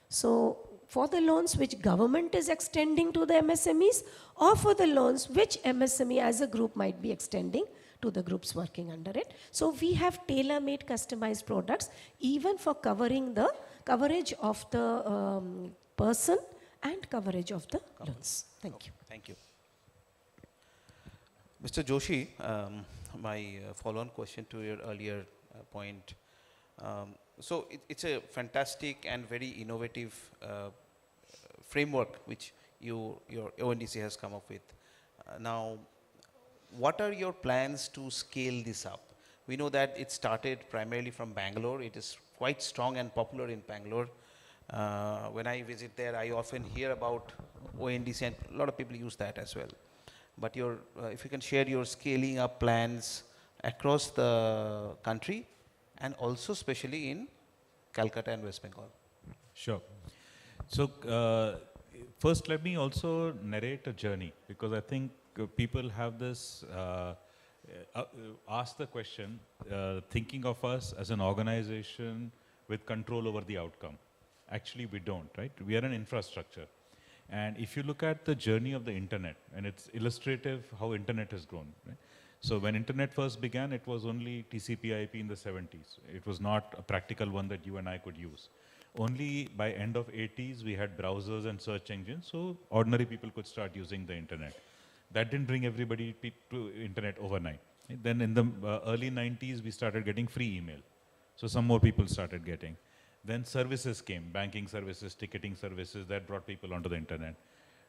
So for the loans which government is extending to the MSMEs, or for the loans which MSME as a group might be extending to the groups working under it. So we have tailor-made customized products even for covering the coverage of the person and coverage of the loans. Thank you. Thank you. Mr. Joshi, my follow-on question to your earlier point. So it's a fantastic and very innovative framework which your ONDC has come up with. Now, what are your plans to scale this up? We know that it started primarily from Bangalore. It is quite strong and popular in Bangalore. When I visit there, I often hear about ONDC, and a lot of people use that as well. But if you can share your scaling up plans across the country, and also especially in Calcutta and West Bengal. Sure. So first let me also narrate a journey, because I think people have this, ask the question, thinking of us as an organization with control over the outcome. Actually we don't, right? We are an infrastructure. And if you look at the journey of the internet, and it's illustrative how internet has grown, right? So when internet first began, it was only TCP/IP in the 70s. It was not a practical one that you and I could use. Only by end of 80s, we had browsers and search engines, so ordinary people could start using the internet. That didn't bring everybody to internet overnight. Then in the early 90s, we started getting free email. So some more people started getting. Then services came, banking services, ticketing services, that brought people onto the internet.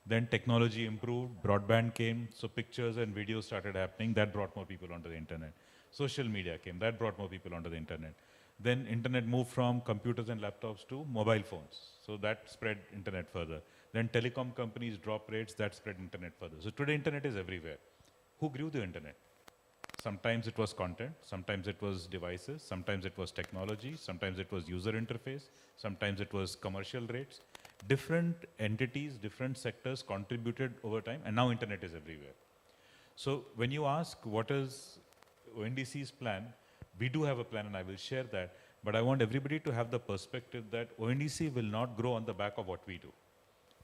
Then technology improved, broadband came, so pictures and videos started happening, that brought more people onto the internet. Social media came, that brought more people onto the internet. Then internet moved from computers and laptops to mobile phones, so that spread internet further. Then telecom companies dropped rates, that spread internet further. So today internet is everywhere. Who grew the internet? Sometimes it was content, sometimes it was devices, sometimes it was technology, sometimes it was user interface, sometimes it was commercial rates. Different entities, different sectors contributed over time, and now internet is everywhere. So when you ask what is ONDC's plan, we do have a plan and I will share that, but I want everybody to have the perspective that ONDC will not grow on the back of what we do.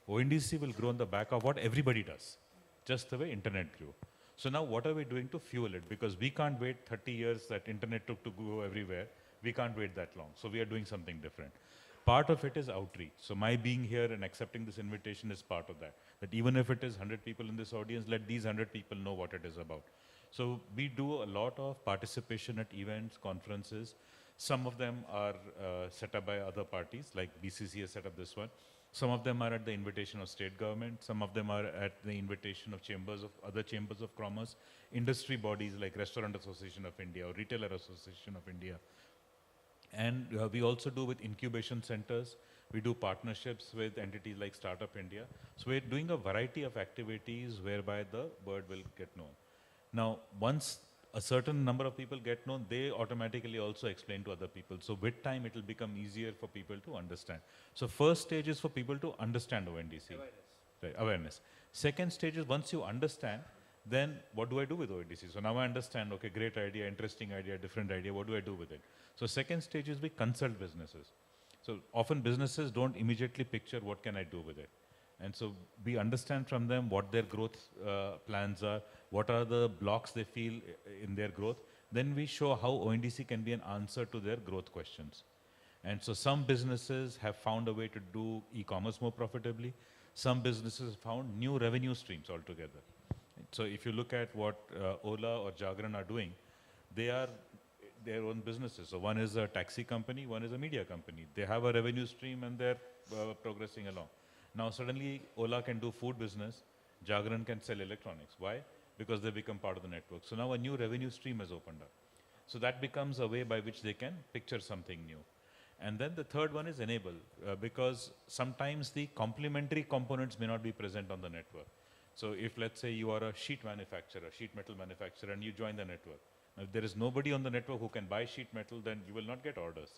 ONDC will grow on the back of what everybody does, just the way internet grew. So now what are we doing to fuel it? Because we can't wait 30 years that internet took to go everywhere. We can't wait that long. So we are doing something different. Part of it is outreach. So my being here and accepting this invitation is part of that. That even if it is 100 people in this audience, let these 100 people know what it is about. So we do a lot of participation at events, conferences. Some of them are set up by other parties, like BCC has set up this one. Some of them are at the invitation of state government. Some of them are at the invitation of other chambers of commerce, industry bodies like Restaurant Association of India or Retailer Association of India. And we also do with incubation centers. We do partnerships with entities like Startup India. So we're doing a variety of activities whereby the word will get known. Now, once a certain number of people get known, they automatically also explain to other people. So with time, it will become easier for people to understand. So first stage is for people to understand ONDC. Awareness. Right, awareness. Second stage is once you understand, then what do I do with ONDC? So now I understand, okay, great idea, interesting idea, different idea, what do I do with it? So second stage is we consult businesses. So often businesses don't immediately picture what can I do with it. And so we understand from them what their growth plans are, what are the blocks they feel in their growth. Then we show how ONDC can be an answer to their growth questions. And so some businesses have found a way to do e-commerce more profitably. Some businesses found new revenue streams altogether. So if you look at what Ola or Jagran are doing, they are their own businesses. So one is a taxi company, one is a media company. They have a revenue stream and they're progressing along. Now suddenly Ola can do food business, Jagran can sell electronics. Why? Because they become part of the network. So now a new revenue stream has opened up. So that becomes a way by which they can picture something new. And then the third one is enable, because sometimes the complementary components may not be present on the network. So if let's say you are a sheet manufacturer, sheet metal manufacturer, and you join the network. Now if there is nobody on the network who can buy sheet metal, then you will not get orders.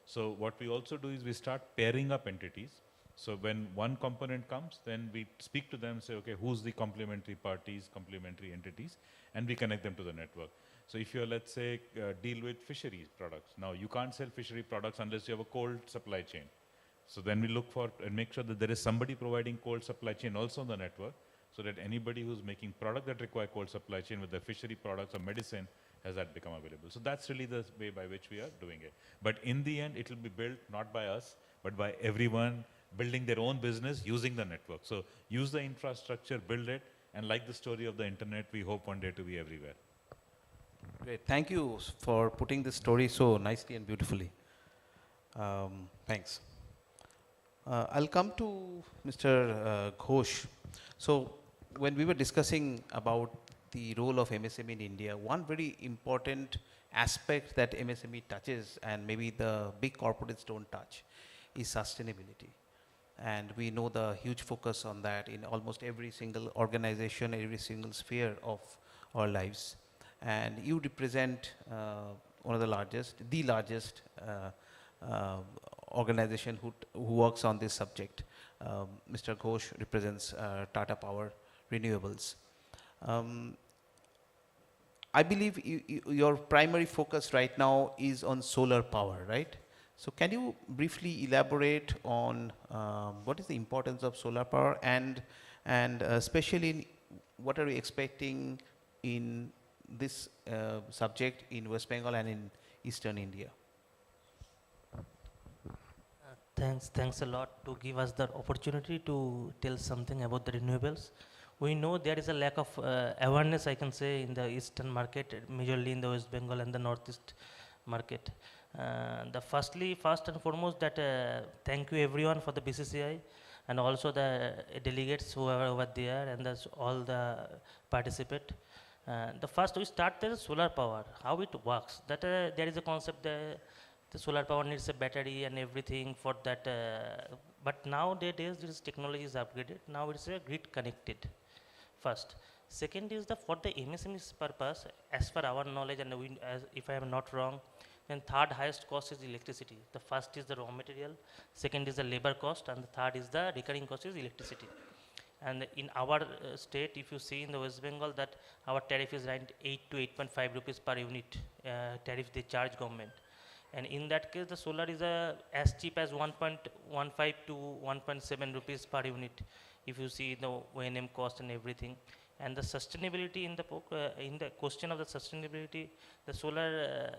So what we also do is we start pairing up entities. So when one component comes, then we speak to them, say, okay, who's the complementary parties, complementary entities, and we connect them to the network. So if you're, let's say, deal with fisheries products. Now, you can't sell fishery products unless you have a cold supply chain. So then we look for and make sure that there is somebody providing cold supply chain also on the network, so that anybody who's making product that require cold supply chain with the fishery products or medicine has that become available. So that's really the way by which we are doing it. But in the end, it will be built not by us, but by everyone building their own business using the network. So use the infrastructure, build it, and like the story of the internet, we hope one day to be everywhere. Great. Thank you for putting this story so nicely and beautifully. Thanks. I'll come to Mr. Ghosh. So when we were discussing about the role of MSME in India, one very important aspect that MSME touches and maybe the big corporates don't touch is sustainability. And we know the huge focus on that in almost every single organization, every single sphere of our lives. And you represent one of the largest organization who works on this subject. Mr. Ghosh represents Tata Power Renewables. I believe your primary focus right now is on solar power, right? So can you briefly elaborate on what is the importance of solar power and especially what are you expecting in this subject in West Bengal and in Eastern India? Thanks a lot to give us the opportunity to tell something about the renewables. We know there is a lack of awareness, I can say, in the eastern market, majorly in the West Bengal and the northeast market. First and foremost, that thank you everyone for the BCCI and also the delegates who are over there and all the participate. The first we start the solar power, how it works. That there is a concept that the solar power needs a battery and everything for that. But nowadays this technology is upgraded. Now it's a grid connected. First. Second is for the MSME's purpose, as per our knowledge, and if I am not wrong, then third highest cost is electricity. The first is the raw material, second is the labor cost, and the third is the recurring cost is electricity. And in our state, if you see in the West Bengal, that our tariff is around 8 to 8.5 rupees per unit tariff they charge government. And in that case, the solar is as cheap as 1.15 to 1.7 rupees per unit, if you see the O&M cost and everything. And the sustainability in the question of the sustainability, the solar,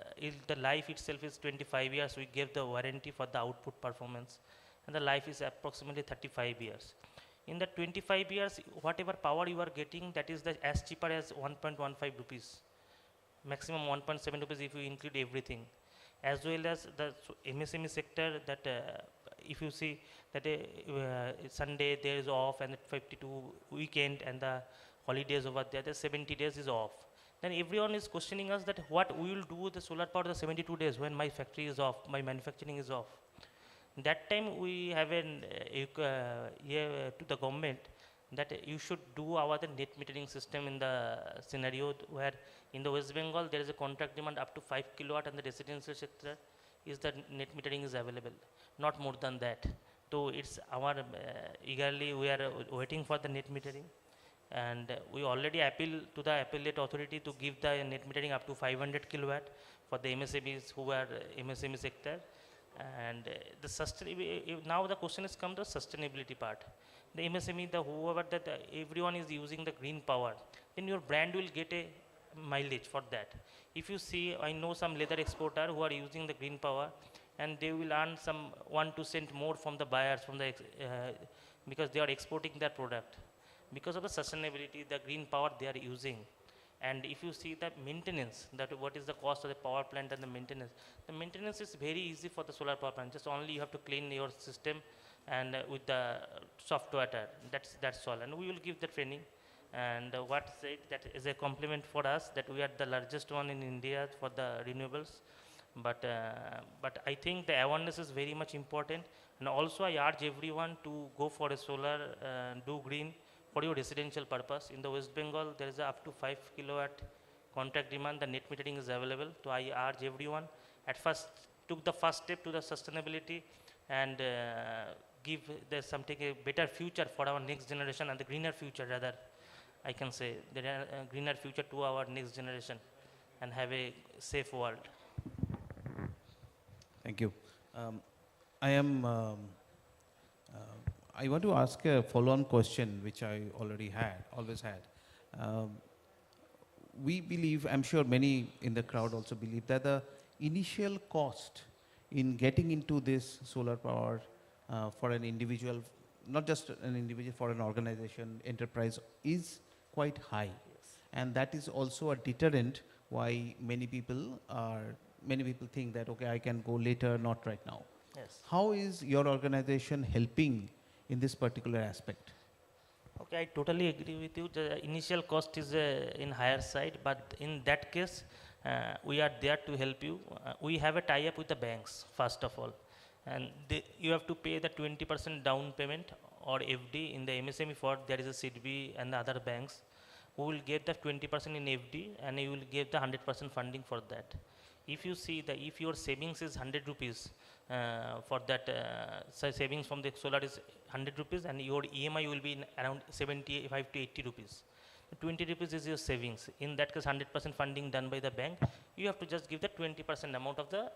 the life itself is 25 years. We give the warranty for the output performance, and the life is approximately 35 years. In the 25 years, whatever power you are getting, that is as cheaper as 1.15 rupees, maximum 1.7 rupees if you include everything. As well as the MSME sector, that if you see that Sunday there is off and 52 weekend and the holidays over there, the 70 days is off. Then everyone is questioning us that what we will do with the solar power the 72 days when my factory is off, my manufacturing is off. That time we have to the government that you should do the net metering system in the scenario where in the West Bengal there is a contract demand up to 5 kilowatt and the residential sector is the net metering is available, not more than that. So it's our eagerly we are waiting for the net metering, and we already appeal to the appellate authority to give the net metering up to 500 kilowatt for the MSMEs who are MSME sector. And the sustainability, now the question has come to the sustainability part. The MSME, whoever that everyone is using the green power, then your brand will get a mileage for that. If you see, I know some leather exporter who are using the green power, and they will earn some 1-2 cent more from the buyers from the because they are exporting their product because of the sustainability, the green power they are using. And if you see the maintenance, that what is the cost of the power plant and the maintenance is very easy for the solar power plant. Just only you have to clean your system and with the soft water. That's all. And we will give the training. And what said that is a compliment for us that we are the largest one in India for the renewables. But I think the awareness is very much important. And also I urge everyone to go for a solar, do green for your residential purpose. In the West Bengal, there is up to 5 kilowatt contract demand. The net metering is available. So I urge everyone at first took the first step to the sustainability and give something a better future for our next generation and the greener future rather. I can say the greener future to our next generation and have a safe world. Thank you. I want to ask a follow-on question, which I always had. We believe, I'm sure many in the crowd also believe, that the initial cost in getting into this solar power for an individual, not just an individual, for an organization, enterprise, is quite high. Yes. And that is also a deterrent why many people think that, okay, I can go later, not right now. Yes. How is your organization helping in this particular aspect? Okay, I totally agree with you. The initial cost is in higher side, but in that case, we are there to help you. We have a tie-up with the banks, first of all. And you have to pay the 20% down payment or FD in the MSME for there is a CDB and the other banks. We will get the 20% in FD and you will get the 100% funding for that. If you see that if your savings is 100 rupees for that savings from the solar is 100 rupees and your EMI will be in around 75 to 80 rupees. 20 rupees is your savings. In that case, 100% funding done by the bank. You have to just give the 20% amount of the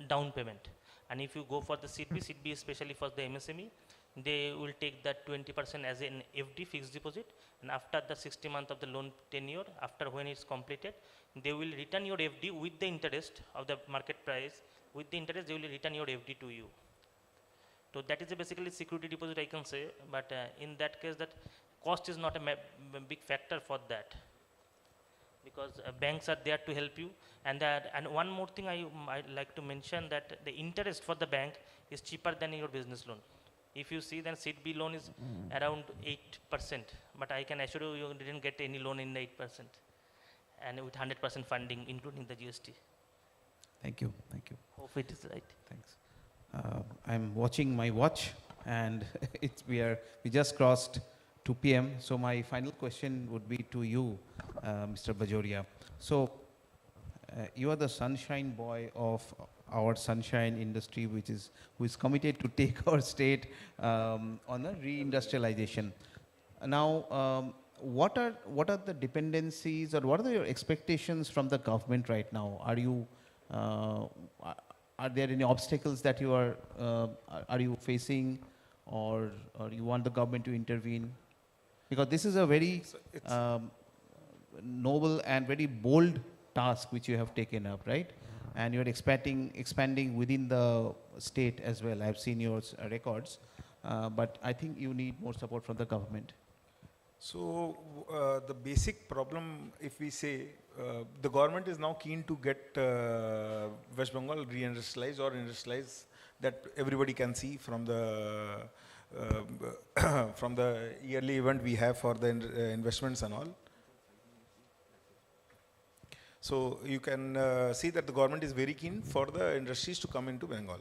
down payment. And if you go for the CDB especially for the MSME, they will take that 20% as an FD fixed deposit, and after the 60 month of the loan tenure, after when it's completed, they will return your FD with the interest of the market price. With the interest, they will return your FD to you. So that is basically security deposit, I can say. But in that case, that cost is not a big factor for that, because banks are there to help you. And one more thing I'd like to mention, that the interest for the bank is cheaper than your business loan. If you see, then CDB loan is around 8%, but I can assure you, you didn't get any loan in the 8%, and with 100% funding, including the GST. Thank you, thank you. Hope it is right. Thanks. I'm watching my watch, and we just crossed 2 p.m. So my final question would be to you, Mr. Bajoria. So you are the sunshine boy of our sunshine industry, who is committed to take our state on a reindustrialization. Now, what are the dependencies, or what are your expectations from the government right now? Are there any obstacles that you are you facing, or you want the government to intervene? Because this is a very noble and very bold task which you have taken up, right? And you're expanding within the state as well. I've seen your records, but I think you need more support from the government. So the basic problem, if we say, the government is now keen to get West Bengal reindustrialized or industrialized, that everybody can see from the from the yearly event we have for the investments and all. So you can see that the government is very keen for the industries to come into Bengal.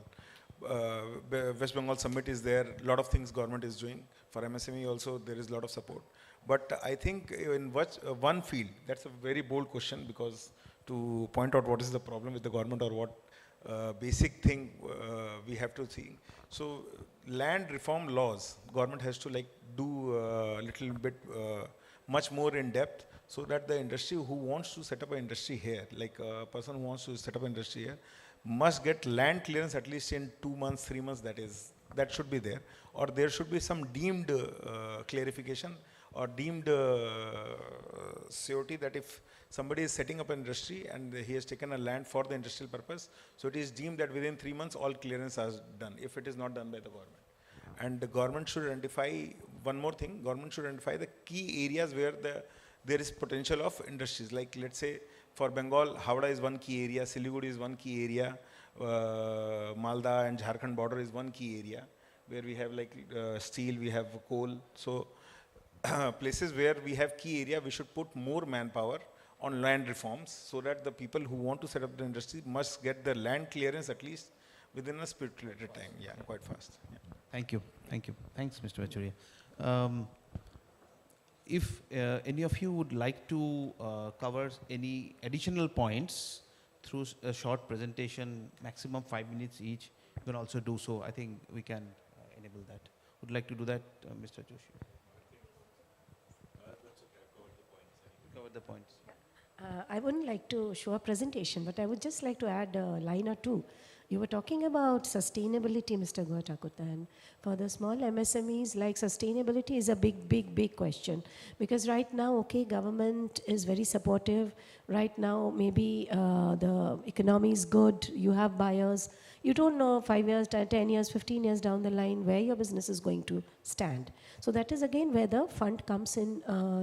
West Bengal Summit is there, a lot of things government is doing. For MSME also there is a lot of support. But I think in one field, that's a very bold question, because to point out what is the problem with the government, or what basic thing we have to see. So land reform laws, government has to do a little bit much more in depth, so that the industry who wants to set up an industry here, like a person who wants to set up an industry here, must get land clearance at least in 2 months, 3 months, that should be there. Or there should be some deemed clarification or deemed surety that if somebody is setting up an industry and he has taken a land for the industrial purpose, so it is deemed that within 3 months all clearance are done, if it is not done by the government. And the government should identify, one more thing, government should identify the key areas where there is potential of industries. Like let's say for Bengal, Howrah is one key area, Siliguri is one key area, Malda and Jharkhand border is one key area. where we have like steel, we have coal. So places where we have key area, we should put more manpower on land reforms so that the people who want to set up the industry must get the land clearance at least within a stipulated time. Yeah, quite fast. Yeah. Thank you. Thank you. Thanks, Mr. Vachuria. If any of you would like to cover any additional points through a short presentation, maximum 5 minutes each, you can also do so. I think we can enable that. Would like to do that, Mr. Joshi? Cover the points. I wouldn't like to show a presentation, but I would just like to add a line or two. You were talking about sustainability, Mr. Gotakuta, and for the small MSMEs, like sustainability is a big question. Because right now, okay, government is very supportive. Right now, maybe the economy is good, you have buyers. You don't know 5 years, 10 years, 15 years down the line where your business is going to stand. So that is again where the fund comes in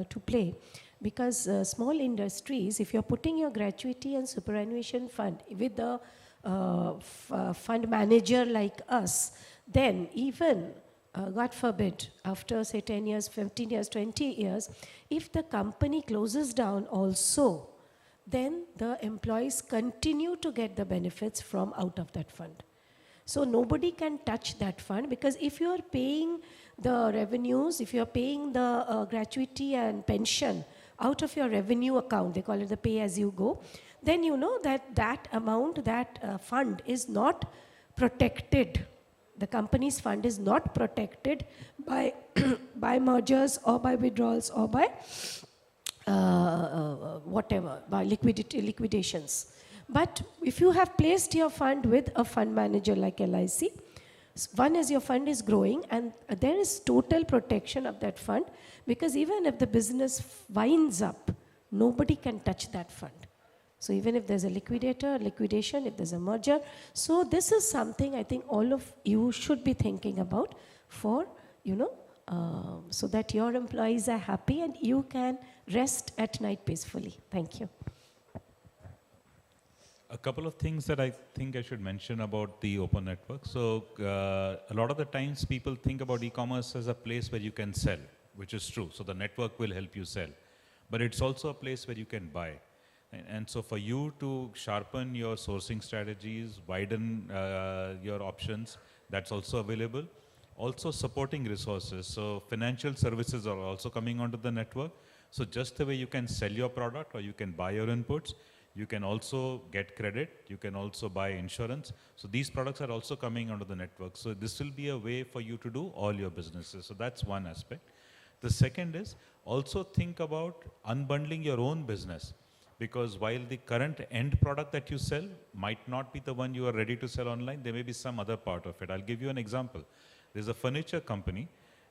to play. Because small industries, if you're putting your gratuity and superannuation fund with the fund manager like us, then even, God forbid, after say 10 years, 15 years, 20 years, if the company closes down also, then the employees continue to get the benefits from out of that fund. So nobody can touch that fund, because if you are paying the revenues, if you are paying the gratuity and pension out of your revenue account, they call it the pay as you go, then you know that that amount, that fund is not protected. The company's fund is not protected by, by mergers or by withdrawals or by whatever, by liquidations. But if you have placed your fund with a fund manager like LIC, one is your fund is growing and there is total protection of that fund, because even if the business winds up, nobody can touch that fund. So even if there's a liquidation, if there's a merger. So this is something I think all of you should be thinking about for, you know, so that your employees are happy and you can rest at night peacefully. Thank you. A couple of things that I think I should mention about the open network. So a lot of the times people think about e-commerce as a place where you can sell, which is true. So the network will help you sell. But it's also a place where you can buy. And so for you to sharpen your sourcing strategies, widen your options, that's also available. Also supporting resources. So financial services are also coming onto the network. So just the way you can sell your product or you can buy your inputs, you can also get credit, you can also buy insurance. So these products are also coming onto the network. So this will be a way for you to do all your businesses. So that's one aspect. The second is also think about unbundling your own business. Because while the current end product that you sell might not be the one you are ready to sell online, there may be some other part of it. I'll give you an example. There's a furniture company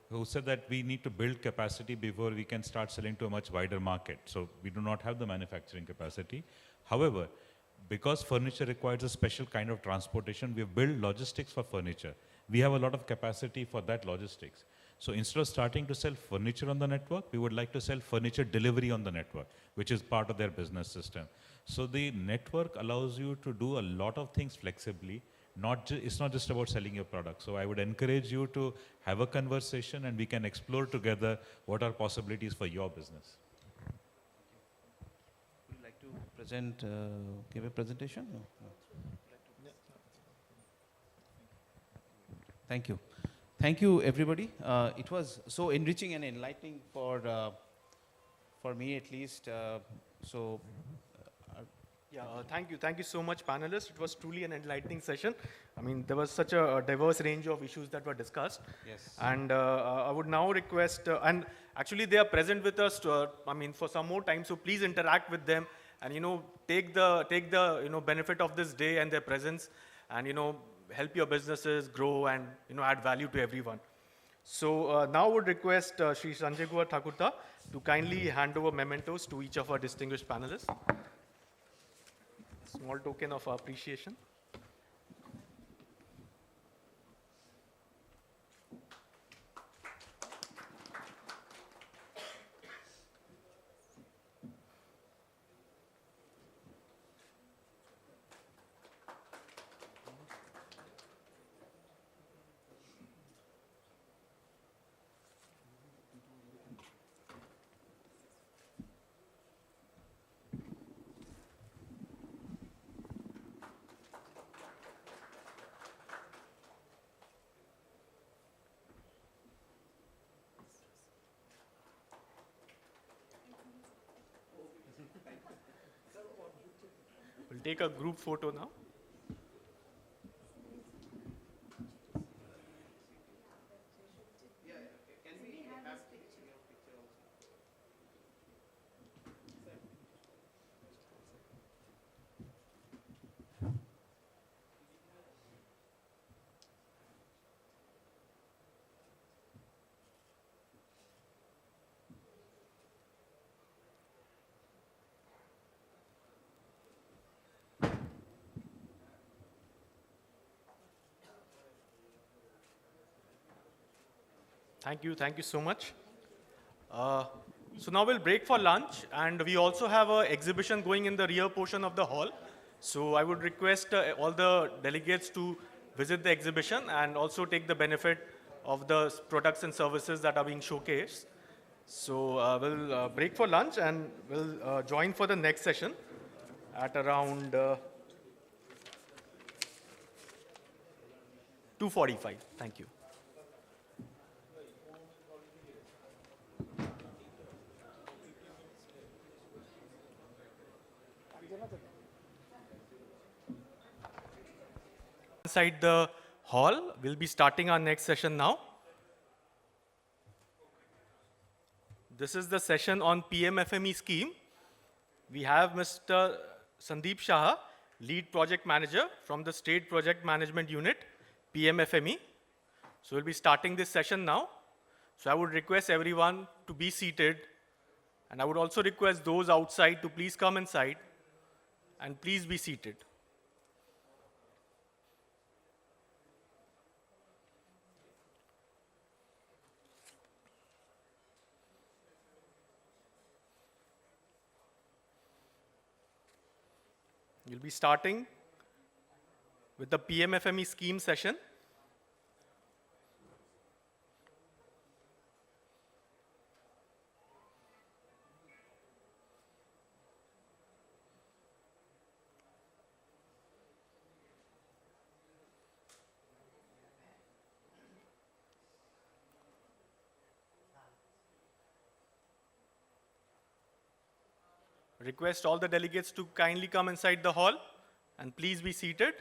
who said that we need to build capacity before we can start selling to a much wider market. So we do not have the manufacturing capacity. However, because furniture requires a special kind of transportation, we have built logistics for furniture. We have a lot of capacity for that logistics. So instead of starting to sell furniture on the network, we would like to sell furniture delivery on the network, which is part of their business system. So the network allows you to do a lot of things flexibly. It's not just about selling your product. So I would encourage you to have a conversation and we can explore together what are possibilities for your business. Would you like to present, give a presentation? No. Thank you. Thank you, everybody. It was so enriching and enlightening for me at least. Thank you so much, panelists. It was truly an enlightening session. I mean, there was such a diverse range of issues that were discussed. Yes. And I would now request, and actually they are present with us, for some more time, so please interact with them and, take the benefit of this day and their presence and, help your businesses grow and, add value to everyone. So now I would request Sri Sanjay Kumar Thakurta to kindly hand over mementos to each of our distinguished panelists. Small token of appreciation. We'll take a group photo now. Thank you so much. So now we'll break for lunch, and we also have an exhibition going in the rear portion of the hall. So I would request all the delegates to visit the exhibition and also take the benefit of the products and services that are being showcased. So we'll break for lunch and we'll join for the next session at around 2:45. Thank you. Inside the hall, we'll be starting our next session now. This is the session on PMFME scheme. We have Mr. Sandeep Shah, Lead Project Manager from the State Project Management Unit, PMFME. So we'll be starting this session now. So I would request everyone to be seated, and I would also request those outside to please come inside and please be seated. We'll be starting with the PMFME scheme session. Request all the delegates to kindly come inside the hall and please be seated.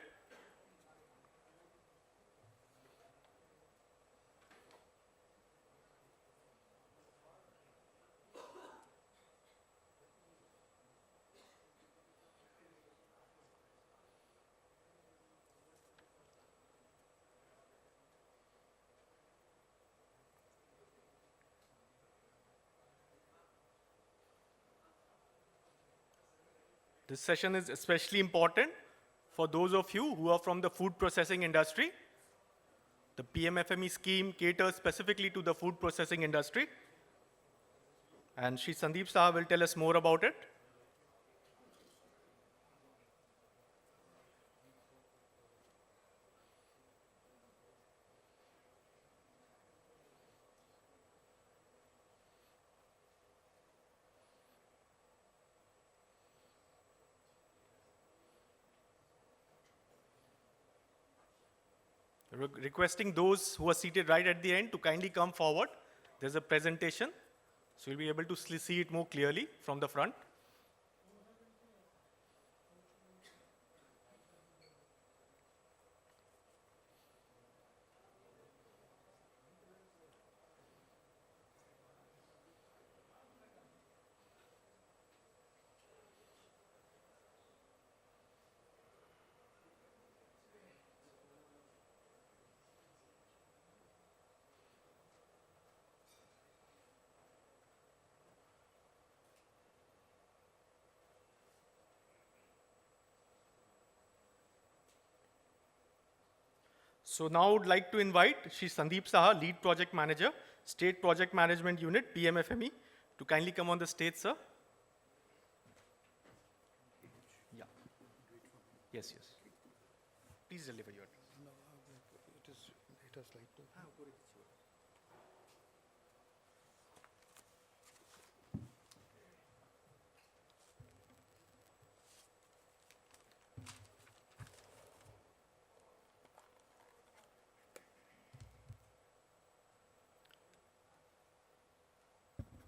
This session is especially important for those of you who are from the food processing industry. The PMFME scheme caters specifically to the food processing industry. And Shri Sandeep Shah will tell us more about it. Requesting those who are seated right at the end to kindly come forward. There's a presentation, so you'll be able to see it more clearly from the front. So now I would like to invite Shri Sandeep Saha, Lead Project Manager, State Project Management Unit, PMFME, to kindly come on the stage, sir. Yeah. Yes, yes. Please deliver your address. No, it was like to.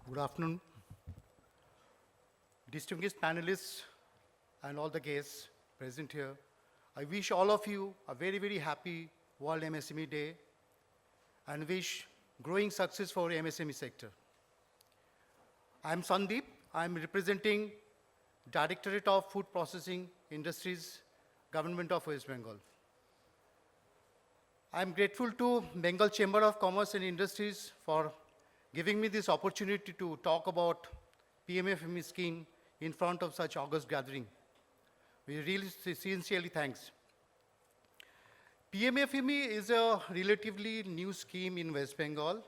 Good afternoon. Distinguished panelists and all the guests, present here. I wish all of you a very, very happy World MSME Day and wish growing success for MSME sector. I'm Sandeep. I'm representing Directorate of Food Processing Industries, Government of West Bengal. I'm grateful to Bengal Chamber of Commerce and Industries for giving me this opportunity to talk about PMFME scheme in front of such august gathering. We really sincerely thanks. PMFME is a relatively new scheme in West Bengal.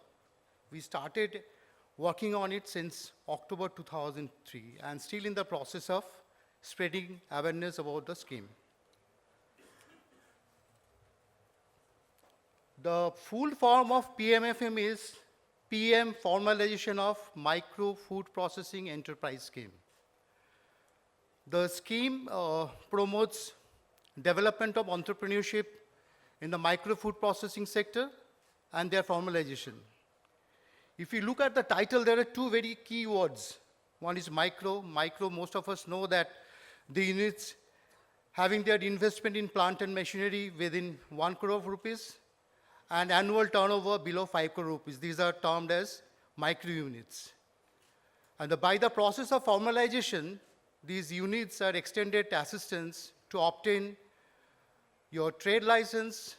We started working on it since October 2003 and still in the process of spreading awareness about the scheme. The full form of PMFM is PM Formalization of Micro Food Processing Enterprise Scheme. The scheme promotes development of entrepreneurship in the micro food processing sector and their formalization. If you look at the title, there are two very key words. One is micro. Micro, most of us know that the units having their investment in plant and machinery within 1 crore rupees and annual turnover below 5 crore rupees. These are termed as micro units. And by the process of formalization, these units are extended assistance to obtain your trade license,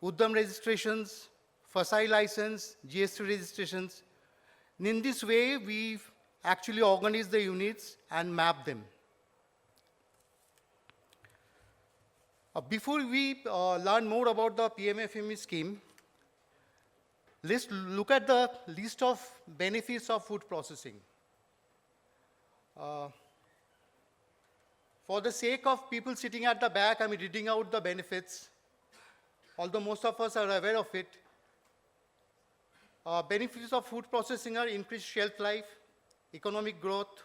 Uddam registrations, FSI license, GST registrations. And in this way, we actually organize the units and map them. Before we learn more about the PMFME scheme, let's look at the list of benefits of food processing. For the sake of people sitting at the back, I'm reading out the benefits, although most of us are aware of it. Benefits of food processing are increased shelf life, economic growth,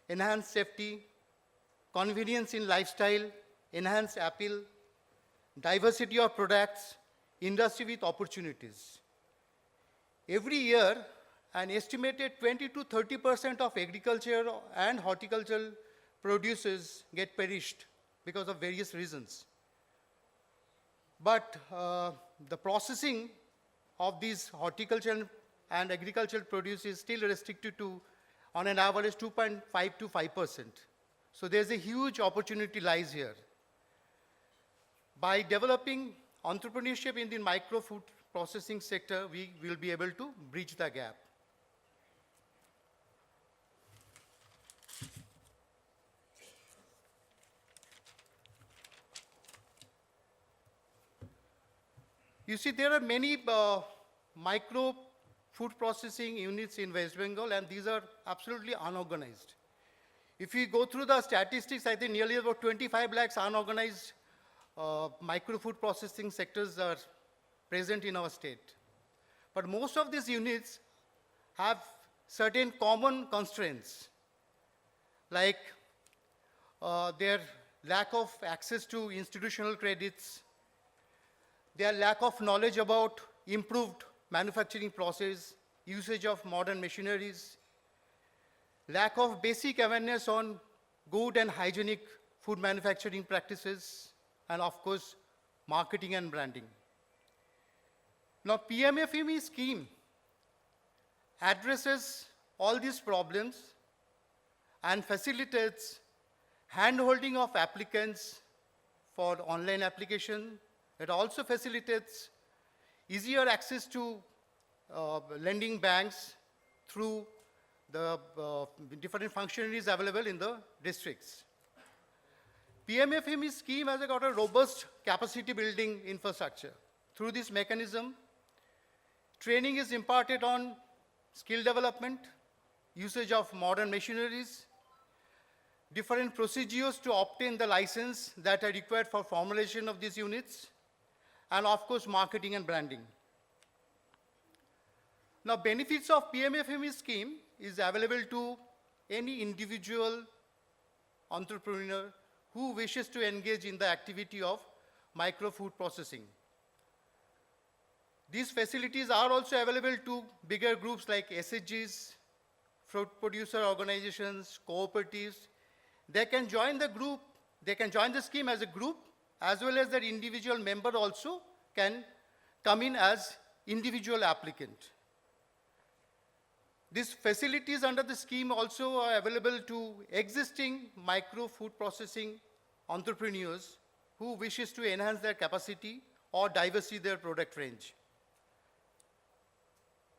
enhanced safety, convenience in lifestyle, enhanced appeal, diversity of products, industry with opportunities. Every year, an estimated 20 to 30% of agriculture and horticultural produces get perished because of various reasons. But the processing of these horticultural and agricultural produce is still restricted to, on an average, 2.5 to 5%. So there's a huge opportunity lies here. By developing entrepreneurship in the micro food processing sector, we will be able to bridge the gap. You see, there are many micro food processing units in West Bengal, and these are absolutely unorganized. If we go through the statistics, I think nearly about 25 lakhs unorganized micro food processing sectors are present in our state. But most of these units have certain common constraints, like their lack of access to institutional credits, their lack of knowledge about improved manufacturing process, usage of modern machineries, lack of basic awareness on good and hygienic food manufacturing practices, and of course, marketing and branding. Now, PMFME scheme addresses all these problems and facilitates hand-holding of applicants for online application. It also facilitates easier access to lending banks through the different functionaries available in the districts. PMFME scheme has got a robust capacity building infrastructure. Through this mechanism, training is imparted on skill development, usage of modern machineries, different procedures to obtain the license that are required for formulation of these units, and of course, marketing and branding. Now, benefits of PMFME scheme is available to any individual entrepreneur who wishes to engage in the activity of micro food processing. These facilities are also available to bigger groups like SHGs, fruit producer organizations, cooperatives. They can join the group they can join the scheme as a group, as well as their individual member also can come in as individual applicant. These facilities under the scheme also are available to existing micro food processing entrepreneurs who wishes to enhance their capacity or diversify their product range.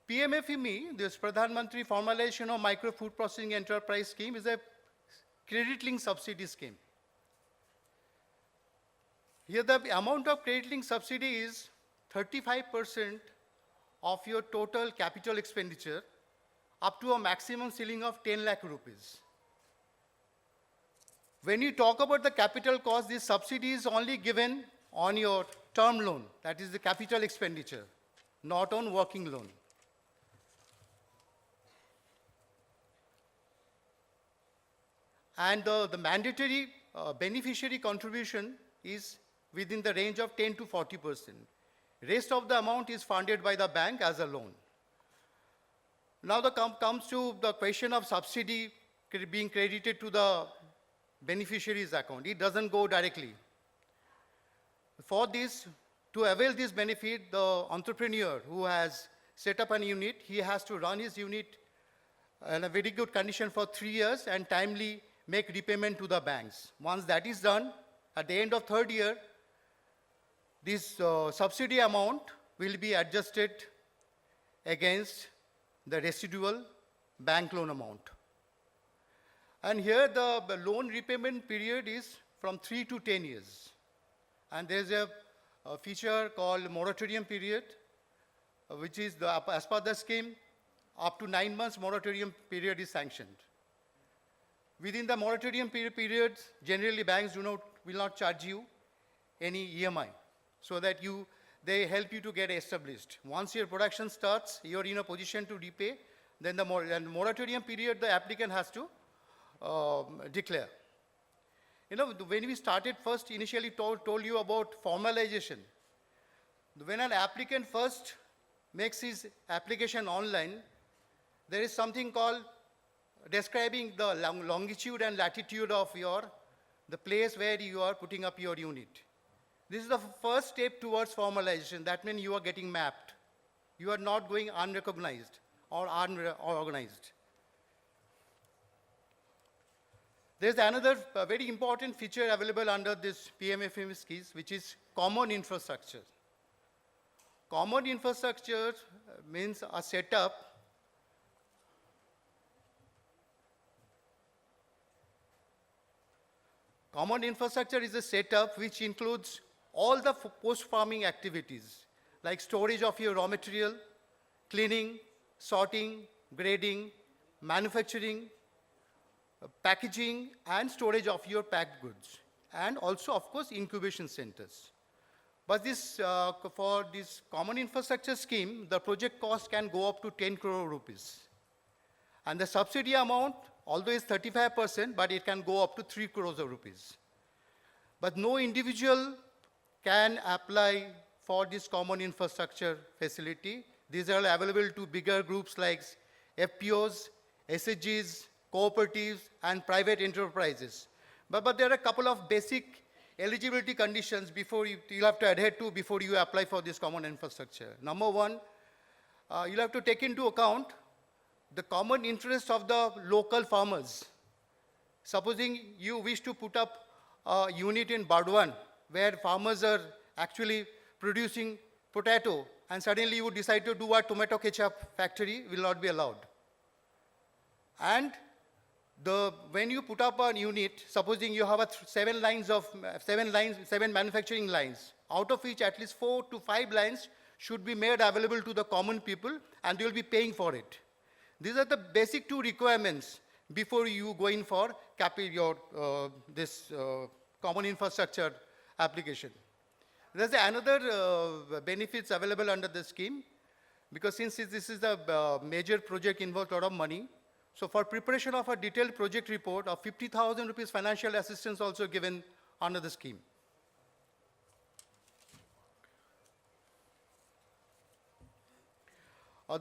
PMFME, this Pradhan Mantri Formalization of Micro Food Processing Enterprise Scheme, is a credit-linked subsidy scheme. Here the amount of credit-linked subsidy is 35% of your total capital expenditure up to a maximum ceiling of 10 lakh rupees. When you talk about the capital cost, this subsidy is only given on your term loan, that is the capital expenditure, not on working loan. And the mandatory beneficiary contribution is within the range of 10 to 40%. Rest of the amount is funded by the bank as a loan. Now comes to the question of subsidy being credited to the beneficiary's account. It doesn't go directly. For this, to avail this benefit, the entrepreneur who has set up an unit, he has to run his unit in a very good condition for 3 years and timely make repayment to the banks. Once that is done, at the end of 3rd year, this subsidy amount will be adjusted against the residual bank loan amount. And here the loan repayment period is from 3 to 10 years. And there's a feature called moratorium period, which is, as per the scheme, up to 9 months moratorium period is sanctioned. Within the moratorium period, generally banks will not charge you any EMI, so that they help you to get established. Once your production starts, you're in a position to repay, then the moratorium period the applicant has to declare. When we started first, initially told you about formalization. When an applicant first makes his application online, there is something called describing the longitude and latitude of the place where you are putting up your unit. This is the first step towards formalization. That means you are getting mapped. You are not going unrecognized or unorganized. There's another very important feature available under this PMFM scheme, which is common infrastructure. Common infrastructure means a setup Common infrastructure is a setup which includes all the post-farming activities, like storage of your raw material, cleaning, sorting, grading, manufacturing, packaging, and storage of your packed goods, and also, of course, incubation centers. But for this common infrastructure scheme, the project cost can go up to 10 crore rupees. And the subsidy amount, although it's 35%, but it can go up to 3 crores of rupees. But no individual can apply for this common infrastructure facility. These are available to bigger groups like FPOs, SHGs, cooperatives, and private enterprises. But there are a couple of basic eligibility conditions you'll have to adhere to before you apply for this common infrastructure. Number one, you'll have to take into account the common interest of the local farmers. Supposing you wish to put up a unit in Bardwan, where farmers are actually producing potato, and suddenly you decide to do a tomato ketchup factory, will not be allowed. And when you put up a unit, supposing you have seven manufacturing lines, out of which at least 4 to 5 lines should be made available to the common people, and they will be paying for it. These are the basic 2 requirements before you go in for this common infrastructure application. There's another benefits available under the scheme, because since this is a major project involves a lot of money, so for preparation of a detailed project report of 50,000 rupees financial assistance also given under the scheme.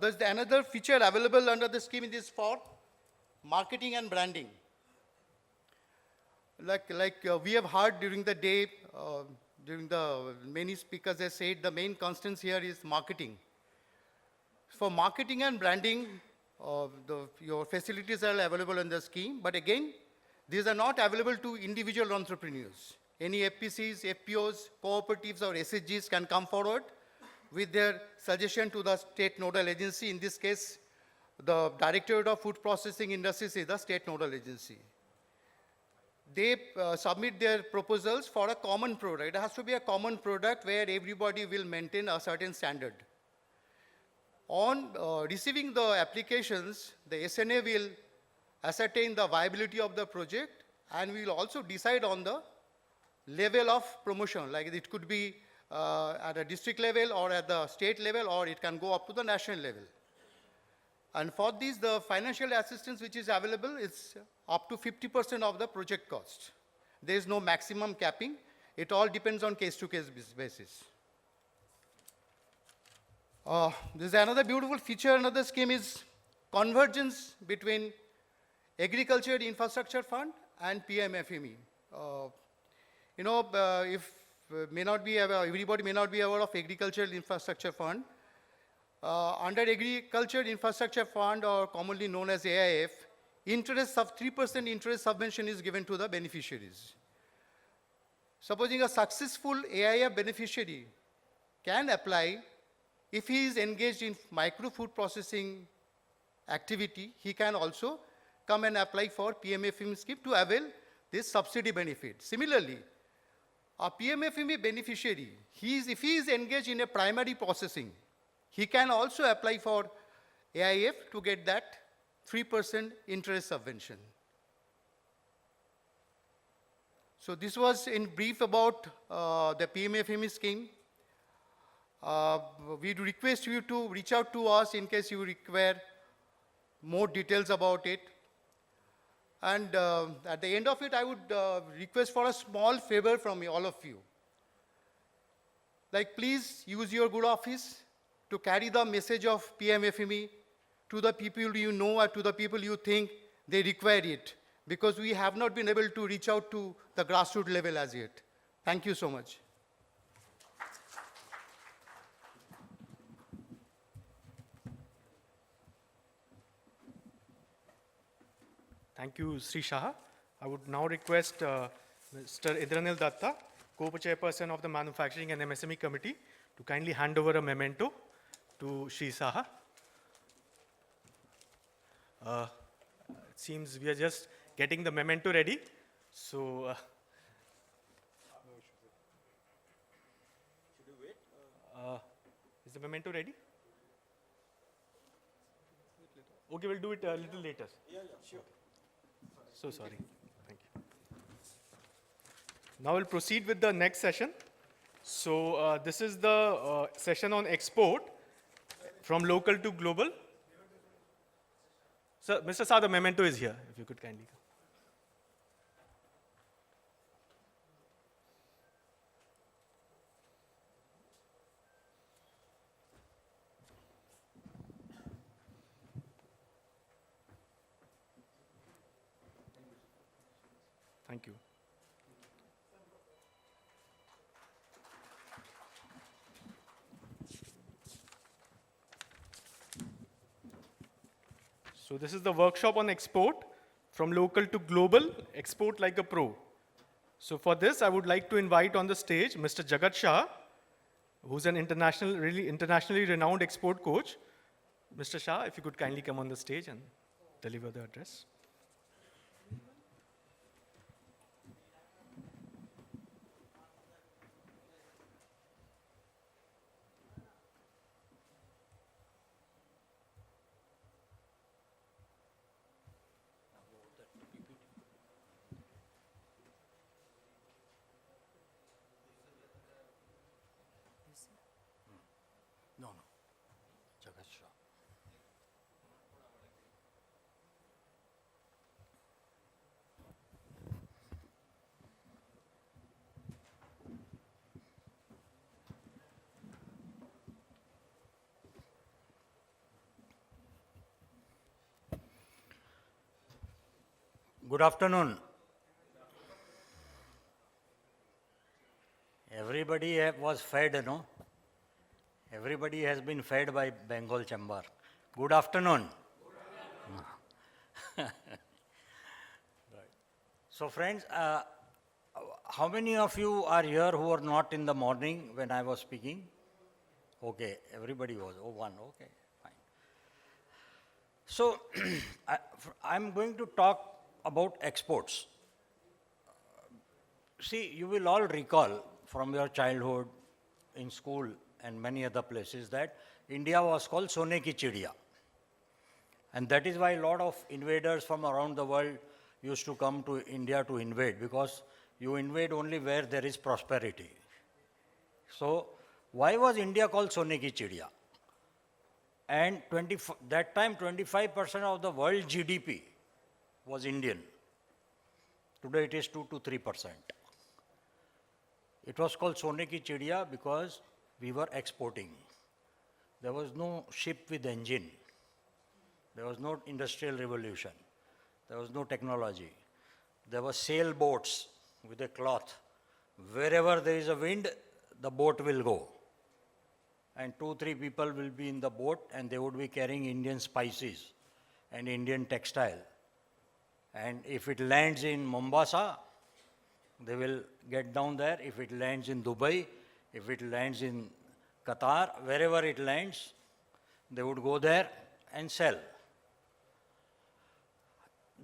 There's another feature available under the scheme is for marketing and branding. we have heard during the day, during the many speakers have said, the main constants here is marketing. For marketing and branding, your facilities are available in the scheme, but again, these are not available to individual entrepreneurs. Any FPCs, FPOs, cooperatives or SHGs can come forward with their suggestion to the state nodal agency. In this case, the Directorate of Food Processing Industries is the state nodal agency. They submit their proposals for a common product. It has to be a common product where everybody will maintain a certain standard. On receiving the applications, the SNA will ascertain the viability of the project and will also decide on the level of promotion. Like it could be at a district level or at the state level, or it can go up to the national level. And for this, the financial assistance which is available is up to 50% of the project cost. There is no maximum capping. It all depends on case-to-case basis. This is another beautiful feature. Another scheme is convergence between Agriculture Infrastructure Fund and PMFME. If everybody may not be aware of Agricultural Infrastructure Fund. Under Agriculture Infrastructure Fund, or commonly known as AIF, 3% interest subvention is given to the beneficiaries. Supposing a successful AIF beneficiary can apply, if he is engaged in micro food processing activity, he can also come and apply for PMFME scheme to avail this subsidy benefit. Similarly, a PMFME beneficiary, if he is engaged in a primary processing, he can also apply for AIF to get that 3% interest subvention. So this was in brief about the PMFME scheme. We request you to reach out to us in case you require more details about it. And at the end of it, I would request for a small favor from all of you. Like, please use your good office to carry the message of PMFME to the people you know or to the people you think they require it, because we have not been able to reach out to the grassroots level as yet. Thank you so much. Thank you, Sri Shah. I would now request Mr. Indranil Datta, co-chairperson of the Manufacturing and MSME Committee, to kindly hand over a memento to Sri Saha. It seems we are just getting the memento ready. So, is the memento ready? Okay, we'll do it a little later. Yeah, sure. So sorry. Thank you. Now we'll proceed with the next session. So this is the session on export from local to global. So, Mr. Shah, the memento is here, if you could kindly come. Thank you. So this is the workshop on export from local to global, export like a pro. So for this, I would like to invite on the stage Mr. Jagat Shah, who's an internationally renowned export coach. Mr. Shah, if you could kindly come on the stage and deliver the address. No. Jagat Shah. Good afternoon. Everybody was fed, Everybody has been fed by Bengal Chamber. Good afternoon. Right. So friends, how many of you are here who were not in the morning when I was speaking? Okay, everybody was. Oh, one, okay, fine. So, I'm going to talk about exports. See, you will all recall from your childhood in school and many other places that India was called Sone ki Chidiya. And that is why a lot of invaders from around the world used to come to India to invade, because you invade only where there is prosperity. So, why was India called Sone ki Chidiya? And that time 25% of the world GDP was Indian. Today it is 2 to 3%. It was called Sone ki Chidiya because we were exporting. There was no ship with engine. There was no industrial revolution. There was no technology. There were sailboats with a cloth. Wherever there is a wind, the boat will go. And 2-3 people will be in the boat, and they would be carrying Indian spices and Indian textile. And if it lands in Mombasa, they will get down there. If it lands in Dubai, if it lands in Qatar, wherever it lands, they would go there and sell.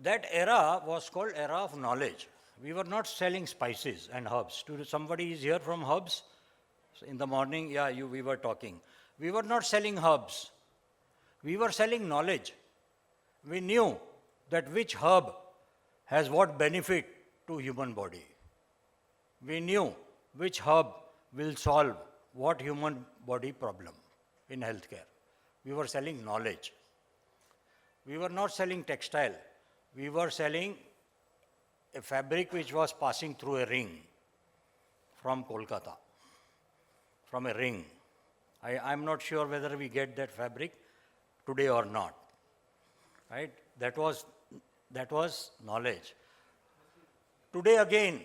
That era was called era of knowledge. We were not selling spices and herbs. Somebody is here from herbs? In the morning, yeah, we were talking. We were not selling herbs. We were selling knowledge. We knew that which herb has what benefit to human body. We knew which herb will solve what human body problem in healthcare. We were selling knowledge. We were not selling textile. We were selling a fabric which was passing through a ring from Kolkata, from a ring. I'm not sure whether we get that fabric today or not, right? That was knowledge. Today again,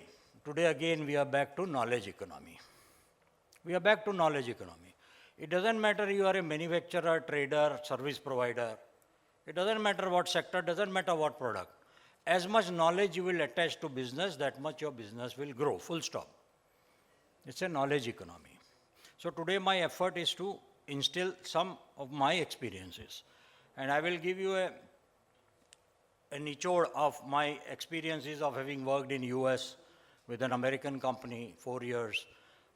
we are back to knowledge economy. We are back to knowledge economy. It doesn't matter you are a manufacturer, trader, service provider. It doesn't matter what sector, doesn't matter what product. As much knowledge you will attach to business, that much your business will grow, full stop. It's a knowledge economy. So today my effort is to instill some of my experiences. And I will give you a nichode of my experiences of having worked in US with an American company 4 years,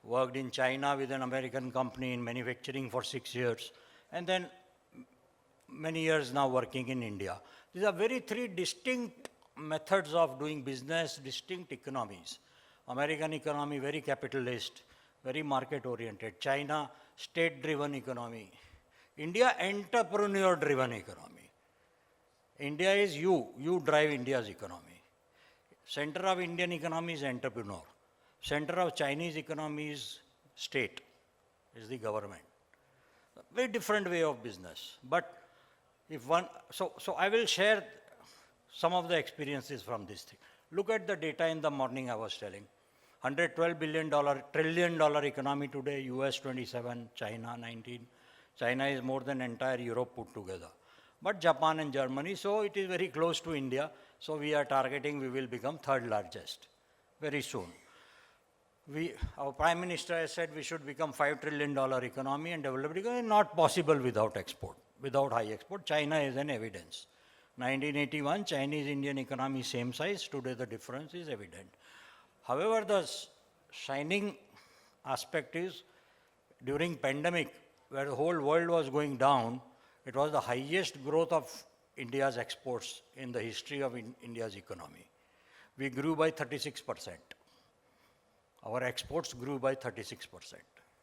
worked in China with an American company in manufacturing for 6 years, and then many years now working in India. These are three distinct methods of doing business, distinct economies. American economy, very capitalist, very market-oriented. China, state-driven economy. India, entrepreneur-driven economy. India is you drive India's economy. Center of Indian economy is entrepreneur. Center of Chinese economy is state, is the government. Very different way of business. But if so I will share some of the experiences from this thing. Look at the data in the morning I was telling. $112 trillion economy today, US 27, China 19. China is more than entire Europe put together. But Japan and Germany, so it is very close to India. So we are targeting, we will become third largest very soon. Our Prime Minister has said we should become $5 trillion economy and developed economy. Not possible without export, without high export. China is an evidence. 1981, Chinese-Indian economy same size. Today the difference is evident. However, the shining aspect is during pandemic, where the whole world was going down, it was the highest growth of India's exports in the history of India's economy. We grew by 36%. Our exports grew by 36%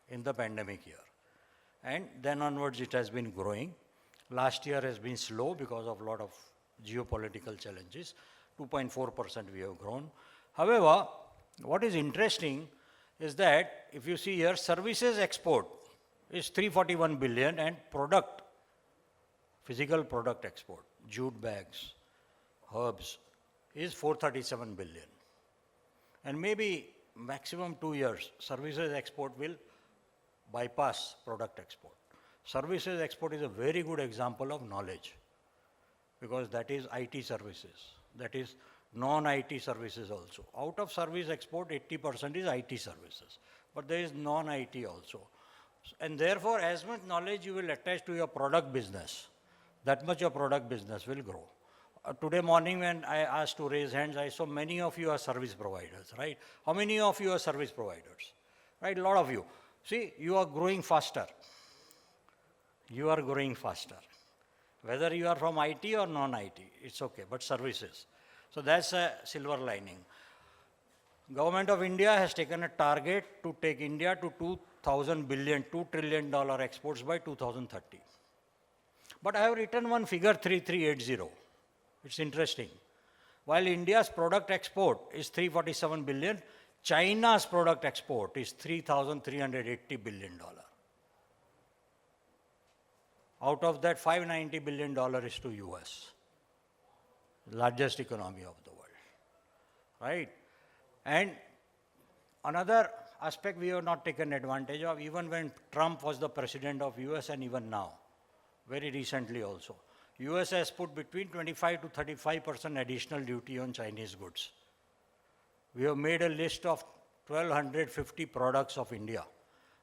in the pandemic year. And then onwards it has been growing. Last year has been slow because of a lot of geopolitical challenges. 2.4% we have grown. However, what is interesting is that if you see here, services export is 341 billion and product, physical product export, jute bags, herbs, is 437 billion. And maybe maximum 2 years, services export will bypass product export. Services export is a very good example of knowledge, because that is IT services, that is non-IT services also. Out of service export, 80% is IT services, but there is non-IT also. And therefore, as much knowledge you will attach to your product business, that much your product business will grow. Today morning when I asked to raise hands, I saw many of you are service providers, right? How many of you are service providers? Right, a lot of you. See, you are growing faster. You are growing faster. Whether you are from IT or non-IT, it's okay, but services. So that's a silver lining. Government of India has taken a target to take India to $2 trillion exports by 2030. But I have written one figure, 3380. It's interesting. While India's product export is 347 billion, China's product export is $3,380 billion. Out of that, $590 billion is to US, largest economy of the world, right? And another aspect we have not taken advantage of, even when Trump was the president of US and even now, very recently also. US has put between 25 to 35% additional duty on Chinese goods. We have made a list of 1,250 products of India,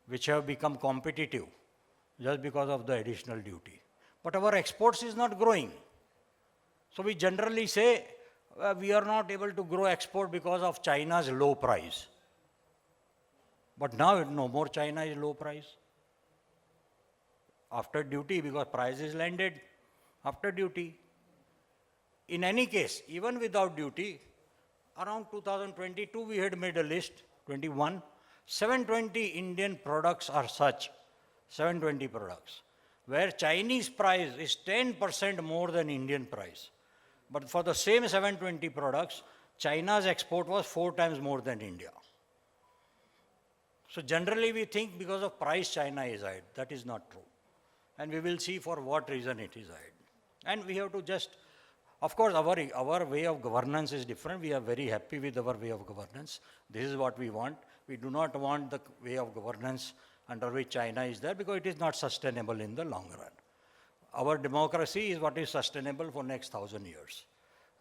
which have become competitive just because of the additional duty. But our exports is not growing. So we generally say we are not able to grow export because of China's low price. But now no more China is low price. After duty, because price is landed after duty. In any case, even without duty, around 2022 we had made a list, 21, 720 Indian products are such, 720 products, where Chinese price is 10% more than Indian price. But for the same 720 products, China's export was 4 times more than India. So generally we think because of price China is ahead. That is not true. And we will see for what reason it is ahead. And we have to just, of course, our way of governance is different. We are very happy with our way of governance. This is what we want. We do not want the way of governance under which China is there, because it is not sustainable in the long run. Our democracy is what is sustainable for next 1,000 years,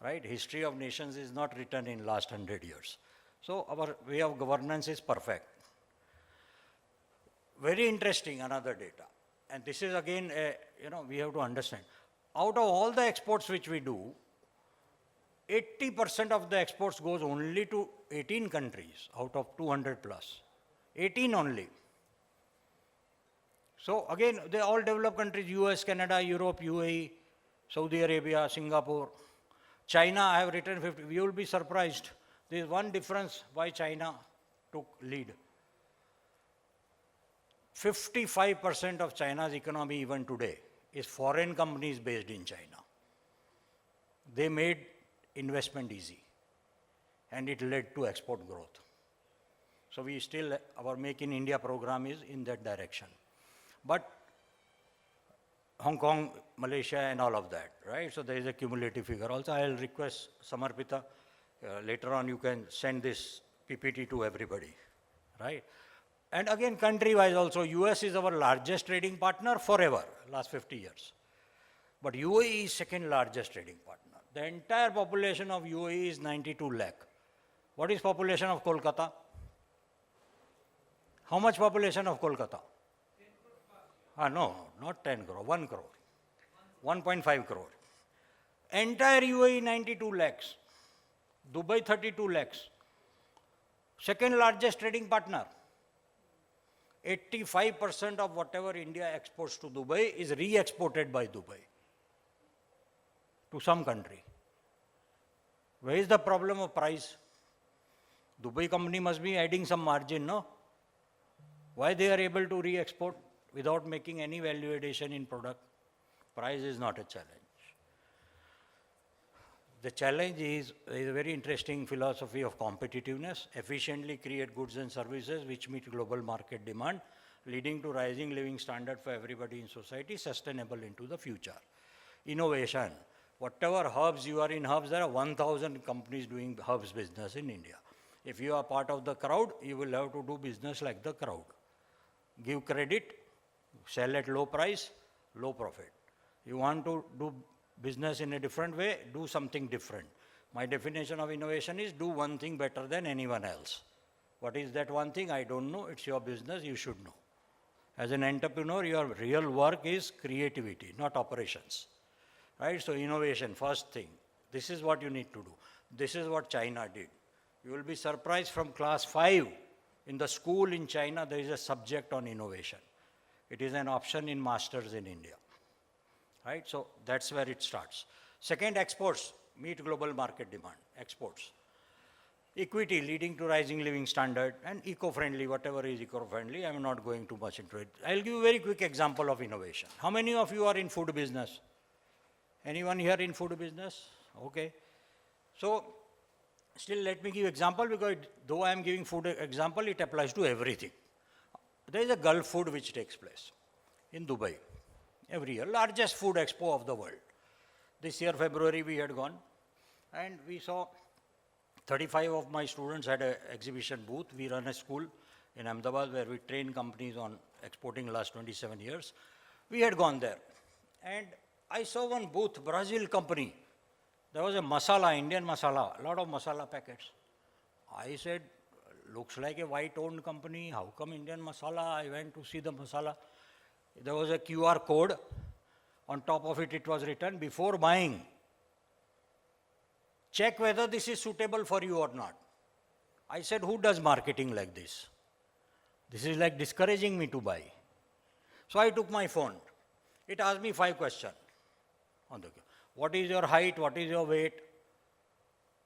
right? History of nations is not written in last 100 years. So our way of governance is perfect. Very interesting, another data. And this is again, we have to understand. Out of all the exports which we do, 80% of the exports goes only to 18 countries out of 200 plus. 18 only. So again, they all developed countries, US, Canada, Europe, UAE, Saudi Arabia, Singapore. China, I have written 50. You will be surprised. There is one difference why China took lead. 55% of China's economy even today is foreign companies based in China. They made investment easy, and it led to export growth. So we still, our Make in India program is in that direction. But Hong Kong, Malaysia, and all of that, right? So there is a cumulative figure. Also, I'll request Samarpita, later on you can send this PPT to everybody, right? And again, country-wise also, US is our largest trading partner forever, last 50 years. But UAE is second largest trading partner. The entire population of UAE is 92 lakh. What is population of Kolkata? How much population of Kolkata? No, not 10 crore, 1 crore. 1.5 crore. Entire UAE 92 lakhs. Dubai 32 lakhs. Second largest trading partner. 85% of whatever India exports to Dubai is re-exported by Dubai to some country. Where is the problem of price? Dubai company must be adding some margin, no? Why they are able to re-export without making any value addition in product? Price is not a challenge. The challenge is a very interesting philosophy of competitiveness, efficiently create goods and services which meet global market demand, leading to rising living standard for everybody in society, sustainable into the future. Innovation. Whatever hubs you are in hubs, there are 1,000 companies doing hubs business in India. If you are part of the crowd, you will have to do business like the crowd. Give credit, sell at low price, low profit. You want to do business in a different way, do something different. My definition of innovation is do one thing better than anyone else. What is that one thing? I don't know. It's your business. You should know. As an entrepreneur, your real work is creativity, not operations. Right? So innovation, first thing. This is what you need to do. This is what China did. You will be surprised from class 5. In the school in China, there is a subject on innovation. It is an option in masters in India. Right? So that's where it starts. Second, exports. Meet global market demand. Exports. Equity leading to rising living standard, and eco-friendly, whatever is eco-friendly. I'm not going too much into it. I'll give you a very quick example of innovation. How many of you are in food business? Anyone here in food business? Okay. So still let me give example, because though I am giving food example, it applies to everything. There is a Gulf food which takes place in Dubai every year, largest food expo of the world. This year, February, we had gone, and we saw 35 of my students had an exhibition booth. We run a school in Ahmedabad where we train companies on exporting last 27 years. We had gone there, and I saw one booth, Brazil company. There was a masala, Indian masala, a lot of masala packets. I said, looks like a white-owned company. How come Indian masala? I went to see the masala. There was a QR code. On top of it, it was written, before buying, check whether this is suitable for you or not. I said, who does marketing like this? This is like discouraging me to buy. So I took my phone. It asked me 5 questions. What is your height? What is your weight?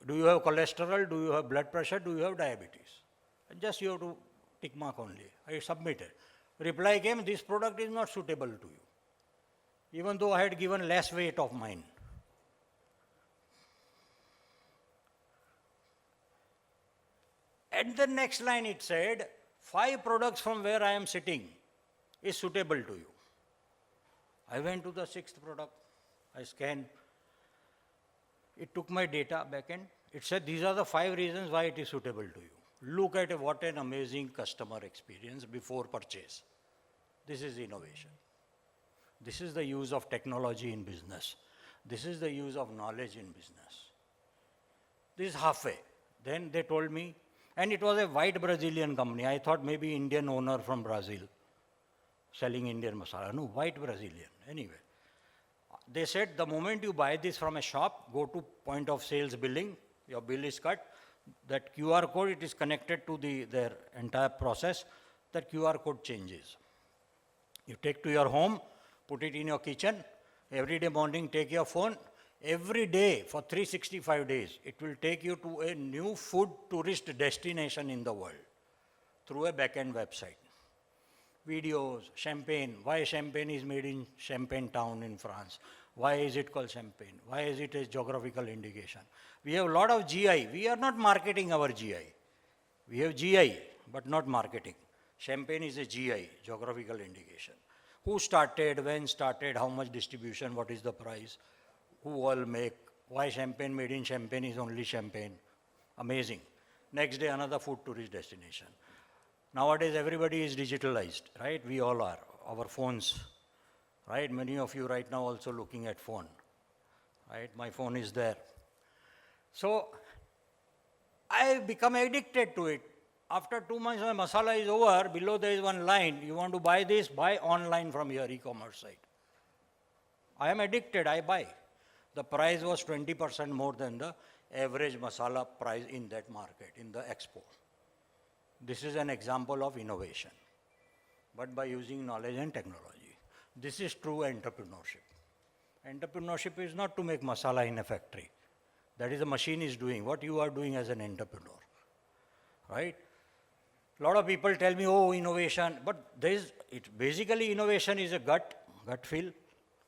Do you have cholesterol? Do you have blood pressure? Do you have diabetes? And just you have to tick mark only. I submitted. Reply came, this product is not suitable to you. Even though I had given less weight of mine. At the next line it said, 5 products from where I am sitting is suitable to you. I went to the 6th product. I scanned. It took my data backend. It said, these are the 5 reasons why it is suitable to you. Look at what an amazing customer experience before purchase. This is innovation. This is the use of technology in business. This is the use of knowledge in business. This is halfway. Then they told me, and it was a white Brazilian company. I thought maybe Indian owner from Brazil selling Indian masala. No, white Brazilian. Anyway. They said, the moment you buy this from a shop, go to point of sales billing, your bill is cut, that QR code, it is connected to their entire process, that QR code changes. You take to your home, put it in your kitchen, every day morning take your phone, every day for 365 days, it will take you to a new food tourist destination in the world through a back-end website. Videos, champagne, why champagne is made in Champagne town in France. Why is it called champagne? Why is it a geographical indication? We have a lot of GI. We are not marketing our GI. We have GI, but not marketing. Champagne is a GI, geographical indication. Who started, when started, how much distribution, what is the price, who all make, why champagne made in Champagne is only champagne. Amazing. Next day, another food tourist destination. Nowadays, everybody is digitalized, right? We all are. Our phones, right? Many of you right now also looking at phone, right? My phone is there. So, I become addicted to it. After 2 months, my masala is over. Below there is one line. You want to buy this? Buy online from your e-commerce site. I am addicted. I buy. The price was 20% more than the average masala price in that market, in the expo. This is an example of innovation, but by using knowledge and technology. This is true entrepreneurship. Entrepreneurship is not to make masala in a factory. That is the machine is doing. What you are doing as an entrepreneur, right? A lot of people tell me, oh, innovation, but basically innovation is a gut feel,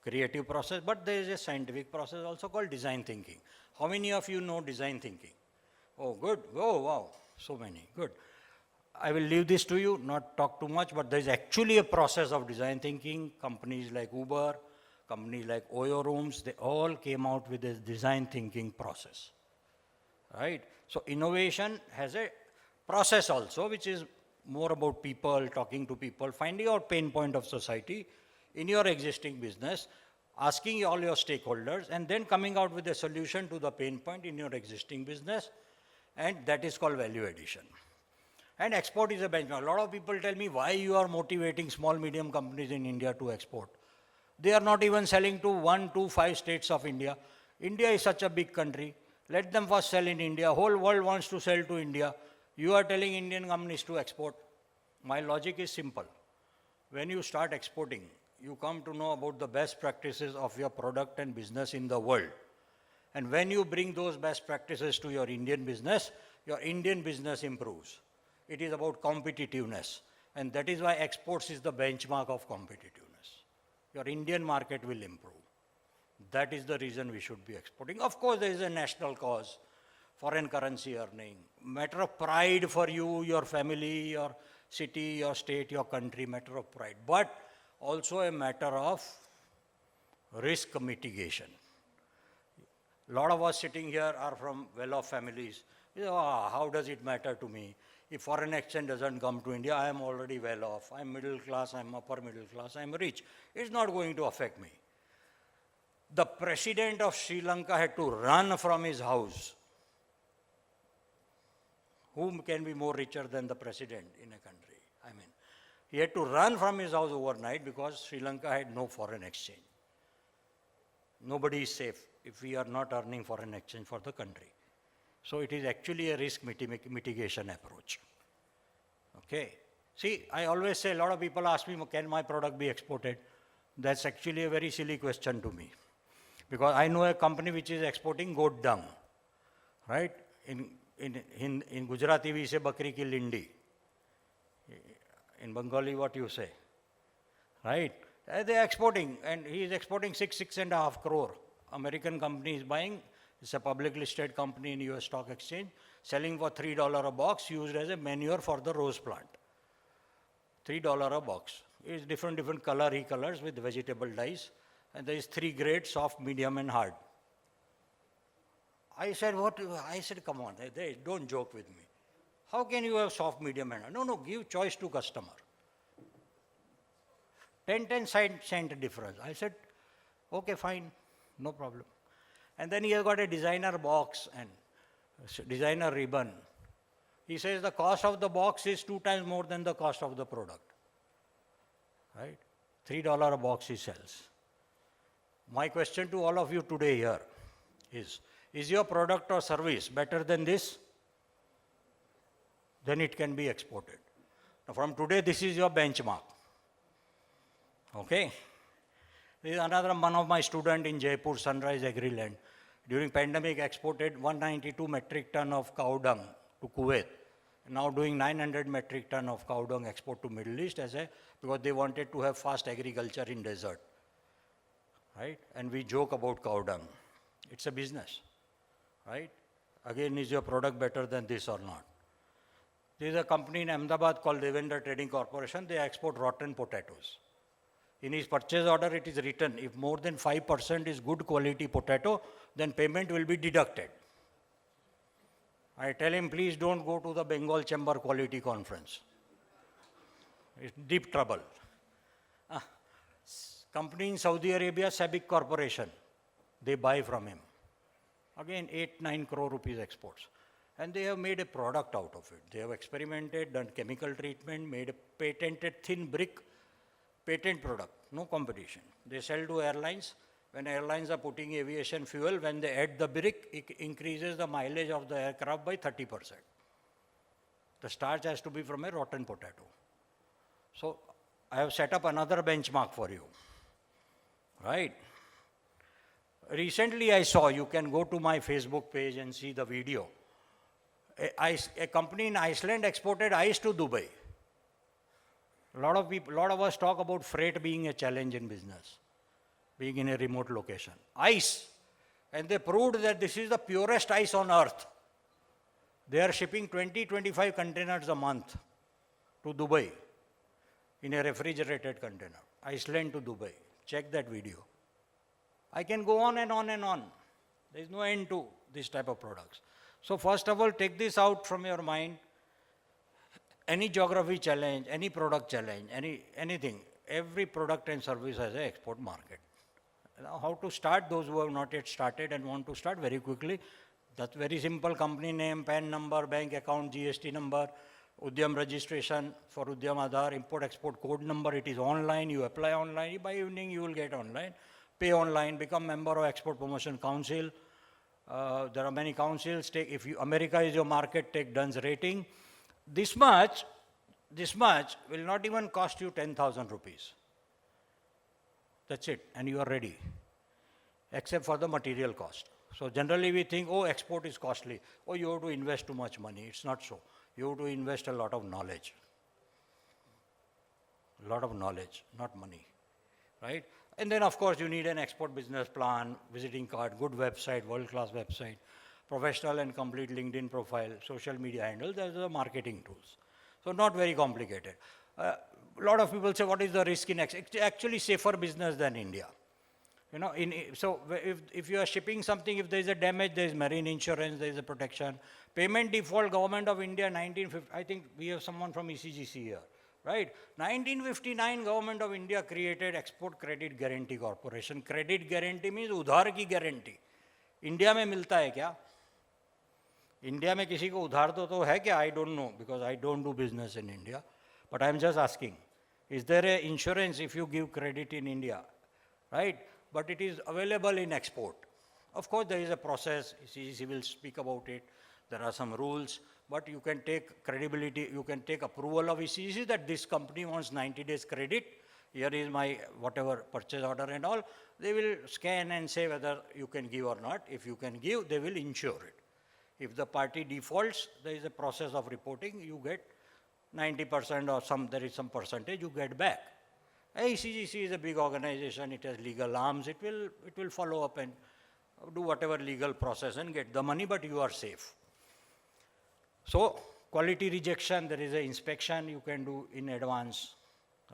creative process, but there is a scientific process also called design thinking. How many of you know design thinking? Oh, good. Oh, wow. So many. Good. I will leave this to you, not talk too much, but there is actually a process of design thinking. Companies like Uber, companies like Oyo Rooms, they all came out with this design thinking process, right? So innovation has a process also, which is more about people, talking to people, finding out pain point of society in your existing business, asking all your stakeholders, and then coming out with a solution to the pain point in your existing business, and that is called value addition. And export is a benchmark. A lot of people tell me why you are motivating small, medium companies in India to export. They are not even selling to 1, 2, 5 states of India. India is such a big country. Let them first sell in India. Whole world wants to sell to India. You are telling Indian companies to export. My logic is simple. When you start exporting, you come to know about the best practices of your product and business in the world. And when you bring those best practices to your Indian business improves. It is about competitiveness. And that is why exports is the benchmark of competitiveness. Your Indian market will improve. That is the reason we should be exporting. Of course, there is a national cause, foreign currency earning, matter of pride for you, your family, your city, your state, your country, matter of pride, but also a matter of risk mitigation. A lot of us sitting here are from well-off families. How does it matter to me? If foreign exchange doesn't come to India, I am already well off. I'm middle class, I'm upper middle class, I'm rich. It's not going to affect me. The president of Sri Lanka had to run from his house. Whom can be more richer than the president in a country? I mean, he had to run from his house overnight because Sri Lanka had no foreign exchange. Nobody is safe if we are not earning foreign exchange for the country. So it is actually a risk mitigation approach. Okay. See, I always say, a lot of people ask me, can my product be exported? That's actually a very silly question to me. Because I know a company which is exporting goat dung, right? In Gujarati we say bakri ki lindi. In Bengali what you say, right? They are exporting, and he is exporting 6.5 crore. American company is buying. It's a publicly listed company in US stock exchange, selling for $3 a box, used as a manure for the rose plant. $3 a box. It's different color he colors with vegetable dyes. And there is 3 grades, soft, medium, and hard. I said, what? I said, come on, don't joke with me. How can you have soft, medium, and hard? No, give choice to customer. 10 cent difference. I said, okay, fine, no problem. And then he has got a designer box and designer ribbon. He says the cost of the box is 2 times more than the cost of the product. Right? $3 a box he sells. My question to all of you today here is your product or service better than this? Then it can be exported. Now from today, this is your benchmark. Okay? This is another one of my student in Jaipur, Sunrise Agriland. During pandemic, exported 192 metric ton of cow dung to Kuwait. Now doing 900 metric ton of cow dung export to Middle East because they wanted to have fast agriculture in desert. Right? And we joke about cow dung. It's a business. Right? Again, is your product better than this or not? There is a company in Ahmedabad called Devendra Trading Corporation. They export rotten potatoes. In his purchase order, it is written, if more than 5% is good quality potato, then payment will be deducted. I tell him, please don't go to the Bengal Chamber Quality Conference. It's deep trouble. Company in Saudi Arabia, Sabic Corporation, they buy from him. Again, 8-9 crore rupees exports. And they have made a product out of it. They have experimented, done chemical treatment, made a patented thin brick patent product, no competition. They sell to airlines. When airlines are putting aviation fuel, when they add the brick, it increases the mileage of the aircraft by 30%. The starch has to be from a rotten potato. So I have set up another benchmark for you, right? Recently I saw, you can go to my Facebook page and see the video. A company in Iceland exported ice to Dubai. A lot of us talk about freight being a challenge in business, being in a remote location. Ice. And they proved that this is the purest ice on earth. They are shipping 20-25 containers a month to Dubai in a refrigerated container. Iceland to Dubai. Check that video. I can go on and on and on. There is no end to this type of products. So first of all, take this out from your mind. any geography challenge, any product challenge, anything, every product and service has an export market. Now, how to start, those who have not yet started and want to start very quickly, that's very simple: company name, PAN number, bank account, GST number, Udyam registration for Udyam Aadhaar, import-export code number. It is online, you apply online, by evening you will get online. Pay online, become member of Export Promotion Council. There are many councils. If America is your market, take Dunn's rating. This much will not even cost you 10,000 rupees. That's it, and you are ready, except for the material cost. So generally we think, oh, export is costly. Oh, you have to invest too much money. It's not so. You have to invest a lot of knowledge. A lot of knowledge, not money, right? And then, of course, you need an export business plan, visiting card, good website, world-class website, professional and complete LinkedIn profile, social media handles. Those are the marketing tools. So not very complicated. A lot of people say, what is the risk in export? It's actually safer business than India. You know, so if you are shipping something, if there is a damage, there is marine insurance, there is a protection. Payment default, Government of India, 1950, I think we have someone from ECGC here. Right? 1959 Government of India created Export Credit Guarantee Corporation. Credit guarantee means उधार की guarantee. India में मिलता है क्या? India में किसी को उधार तो है क्या? I don't know, because I don't do business in India. But I am just asking, is there an insurance if you give credit in India? Right? But it is available in export. Of course, there is a process. CGC will speak about it. There are some rules. But you can take credibility, you can take approval of ECGC that this company wants 90 days credit. Here is my whatever purchase order and all. They will scan and say whether you can give or not. If you can give, they will insure it. If the party defaults, there is a process of reporting. You get 90% or there is some percentage you get back. ECGC is a big organization. It has legal arms. It will follow up and do whatever legal process and get the money, but you are safe. So, quality rejection, there is an inspection you can do in advance,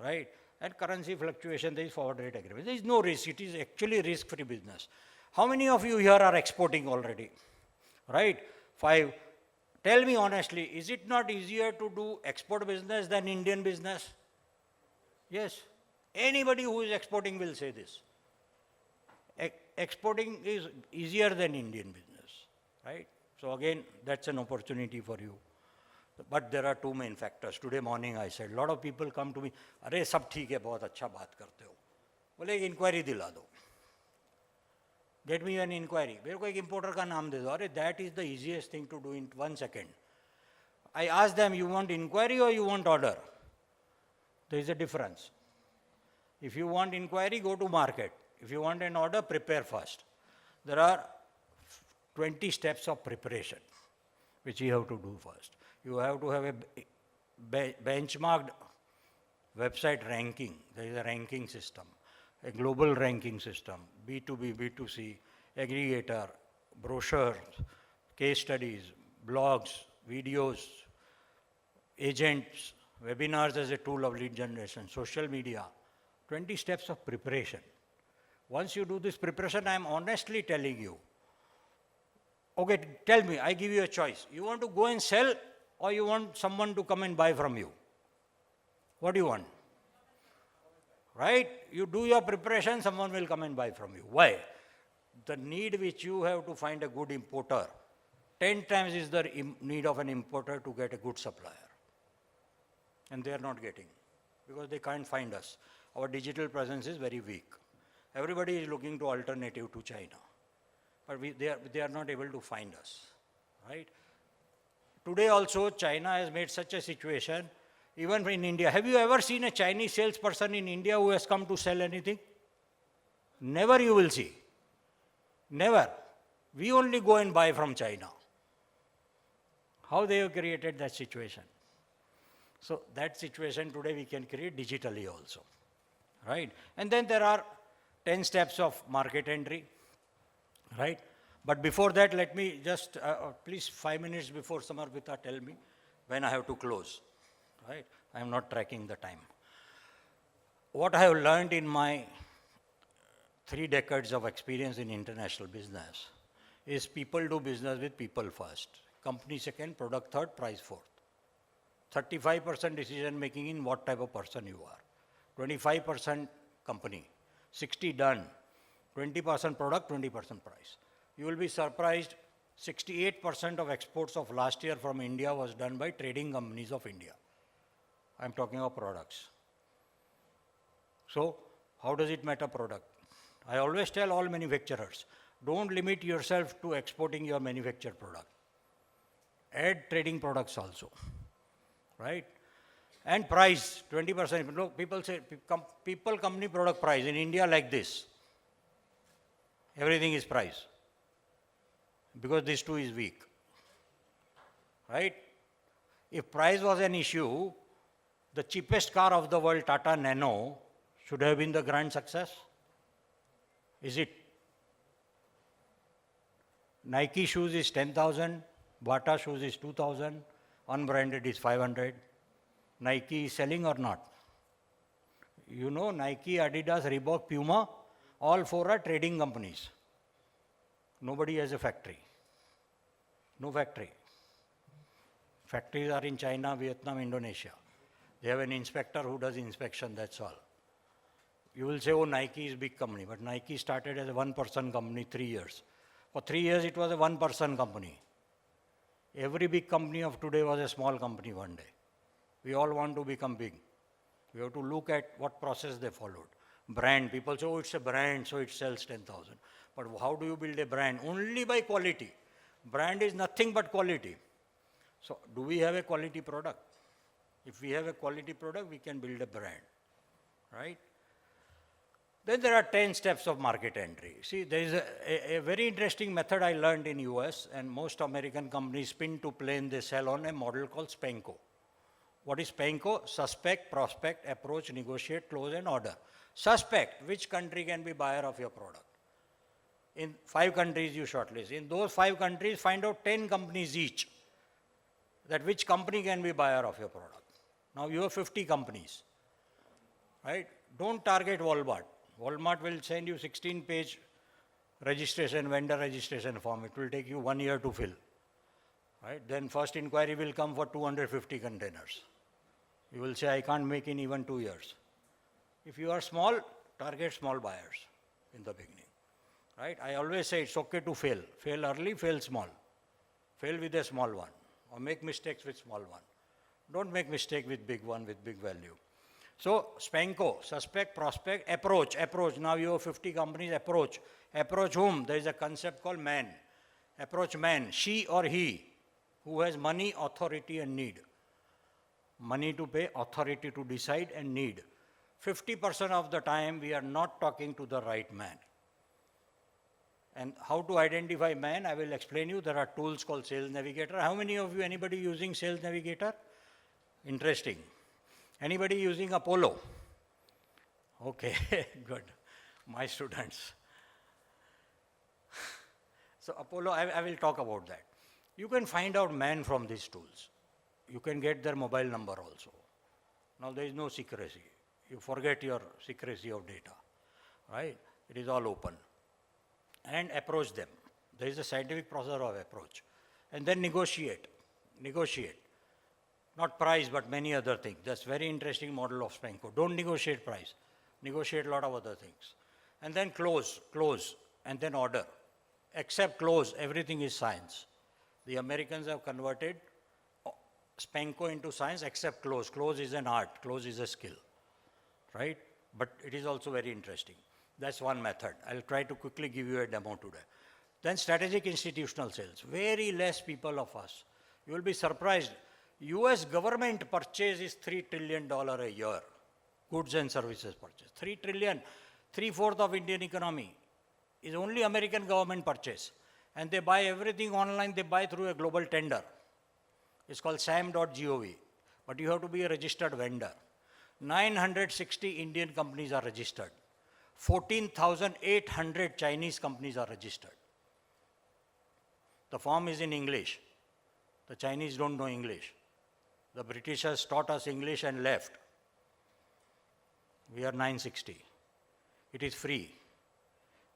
right? And currency fluctuation, there is forward rate agreement. There is no risk. It is actually risk-free business. How many of you here are exporting already, right? 5. Tell me honestly, is it not easier to do export business than Indian business? Yes. Anybody who is exporting will say this. Exporting is easier than Indian business, right? So again, that's an opportunity for you. But there are two main factors. Today morning I said, a lot of people come to me, अरे सब ठीक है, बहुत अच्छा बात करते हो. बोले एक inquiry दिला दो. Get me an inquiry. मेरे को एक importer का नाम दे दो. अरे that is the easiest thing to do in 1 second. I ask them, you want inquiry or you want order? There is a difference. If you want inquiry, go to market. If you want an order, prepare first. There are 20 steps of preparation, which you have to do first. You have to have a benchmarked website ranking. There is a ranking system, a global ranking system, B2B, B2C, aggregator, brochures, case studies, blogs, videos, agents, webinars as a tool of lead generation, social media, 20 steps of preparation. Once you do this preparation, I am honestly telling you, okay, tell me, I give you a choice. You want to go and sell or you want someone to come and buy from you? What do you want? Right? You do your preparation, someone will come and buy from you. Why? The need which you have to find a good importer, 10 times is the need of an importer to get a good supplier. And they are not getting, because they can't find us. Our digital presence is very weak. Everybody is looking to alternative to China. But they are not able to find us, right? Today also, China has made such a situation, even in India. Have you ever seen a Chinese salesperson in India who has come to sell anything? Never you will see. Never. We only go and buy from China. How they have created that situation? So that situation today we can create digitally also, right? And then there are 10 steps of market entry. Right? But before that, let me just, please 5 minutes before Samarpita tell me when I have to close. Right? I am not tracking the time. What I have learned in my 3 decades of experience in international business is people do business with people first. Company second, product third, price fourth. 35% decision making in what type of person you are. 25% company, 60 done, 20% product, 20% price. You will be surprised, 68% of exports of last year from India was done by trading companies of India. I'm talking of products. So, how does it matter product? I always tell all manufacturers, don't limit yourself to exporting your manufactured product. Add trading products also, right? And price, 20%. Look, people say, people company product price in India like this. Everything is price. Because this too is weak, right? If price was an issue, the cheapest car of the world, Tata Nano, should have been the grand success. Is it? Nike shoes is 10,000, Bata shoes is 2,000, unbranded is 500. Nike is selling or not? You know, Nike, Adidas, Reebok, Puma, all four are trading companies. Nobody has a factory. No factory. Factories are in China, Vietnam, Indonesia. They have an inspector who does inspection, that's all. You will say, oh, Nike is a big company, but Nike started as a one-person company 3 years. For 3 years, it was a one-person company. Every big company of today was a small company one day. We all want to become big. We have to look at what process they followed. Brand, people say, oh, it's a brand, so it sells 10,000. But how do you build a brand? Only by quality. Brand is nothing but quality. So, do we have a quality product? If we have a quality product, we can build a brand, right? Then there are 10 steps of market entry. See, there is a very interesting method I learned in US, and most American companies spin to plane, they sell on a model called SPANCO. What is SPANCO? Suspect, prospect, approach, negotiate, close, and order. Suspect, which country can be buyer of your product? In 5 countries you shortlist. In those 5 countries, find out 10 companies each, that which company can be buyer of your product. Now you have 50 companies, right? Don't target Walmart. Walmart will send you 16-page registration, vendor registration form. It will take you 1 year to fill, right? Then first inquiry will come for 250 containers. You will say, I can't make in even 2 years. If you are small, target small buyers in the beginning, right? I always say it's okay to fail. Fail early, fail small. Fail with a small one, or make mistakes with small one. Don't make mistake with big one, with big value. So, SPANCO, suspect, prospect, approach. Now you have 50 companies, approach. Approach whom? There is a concept called man. Approach man, she or he, who has money, authority, and need. Money to pay, authority to decide, and need. 50% of the time, we are not talking to the right man. And how to identify man, I will explain you. There are tools called Sales Navigator. How many of you, anybody using Sales Navigator? Interesting. Anybody using Apollo? Okay, good. My students. So Apollo, I will talk about that. You can find out man from these tools. You can get their mobile number also. Now there is no secrecy. You forget your secrecy of data, right? It is all open. And approach them. There is a scientific process of approach. And then negotiate. Negotiate. Not price, but many other things. That's very interesting model of SPANCO. Don't negotiate price. Negotiate a lot of other things. And then close, and then order. Except close, everything is science. The Americans have converted SPANCO into science except close. Close is an art, close is a skill, right? But it is also very interesting. That's one method. I'll try to quickly give you a demo today. Then strategic institutional sales. Very less people of us. You will be surprised. US government purchase is $3 trillion a year. Goods and services purchase. 3 trillion, 3/4 of Indian economy is only American government purchase. And they buy everything online, they buy through a global tender. It's called sam.gov. But you have to be a registered vendor. 960 Indian companies are registered. 14,800 Chinese companies are registered. The form is in English. The Chinese don't know English. The Britishers taught us English and left. We are 960. It is free.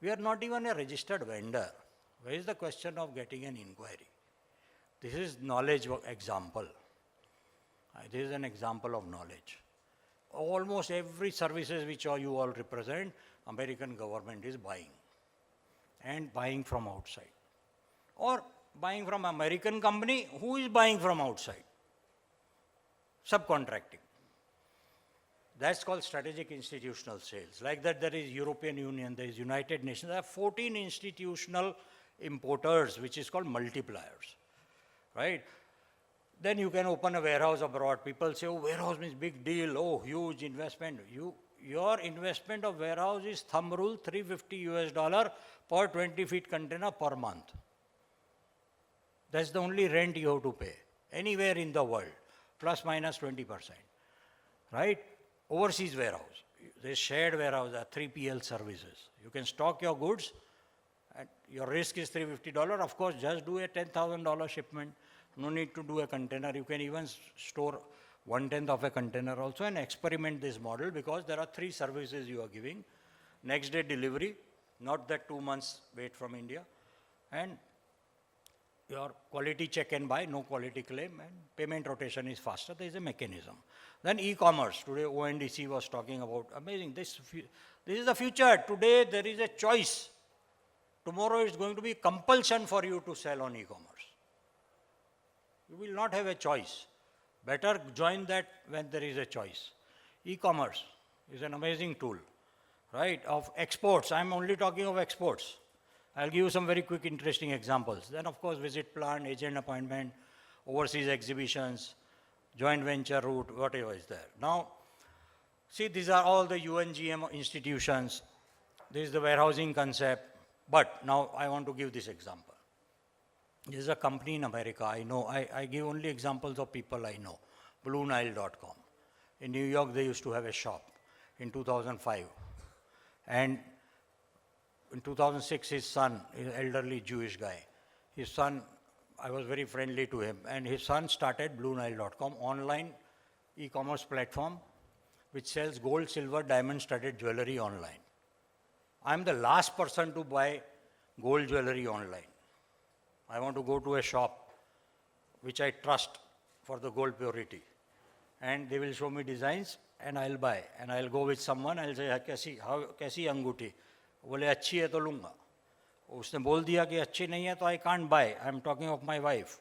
We are not even a registered vendor. Where is the question of getting an inquiry? This is knowledge example. This is an example of knowledge. Almost every services which you all represent, American government is buying. And buying from outside. Or buying from American company, who is buying from outside? Subcontracting. That's called strategic institutional sales. Like that, there is European Union, there is United Nations. There are 14 institutional importers, which is called multipliers, right? Then you can open a warehouse abroad. People say, oh, warehouse means big deal, oh, huge investment. Your investment of warehouse is thumb rule, $350 per 20 feet container per month. That's the only rent you have to pay, anywhere in the world, plus minus 20%, right? Overseas warehouse, there's shared warehouse, there are 3PL services. You can stock your goods, and your risk is $350. Of course, just do a $10,000 shipment. No need to do a container. You can even store 1/10 of a container also and experiment this model, because there are 3 services you are giving. Next day delivery, not that 2 months wait from India, and your quality check and buy, no quality claim, and payment rotation is faster. There is a mechanism. Then e-commerce. Today ONDC was talking about, amazing, this is the future. Today there is a choice. Tomorrow it's going to be compulsion for you to sell on e-commerce. You will not have a choice. Better join that when there is a choice. E-commerce is an amazing tool, right? Of exports, I'm only talking of exports. I'll give you some very quick, interesting examples. Then, of course, visit plan, agent appointment, overseas exhibitions, joint venture route, whatever is there. Now, see, these are all the UNGM institutions. This is the warehousing concept. But now I want to give this example. This is a company in America. I know, I give only examples of people I know. BlueNile.com. In New York, they used to have a shop in 2005. And in 2006, his son, an elderly Jewish guy, his son, I was very friendly to him, and his son started BlueNile.com, online e-commerce platform, which sells gold, silver, diamond studded jewelry online. I'm the last person to buy gold jewelry online. I want to go to a shop which I trust for the gold purity. And they will show me designs and I'll buy. And I'll go with someone, I'll say, कैसी अंगूठी? बोले अच्छी है तो लूँगा. उसने बोल दिया कि अच्छी नहीं है तो I can't buy. I'm talking of my wife.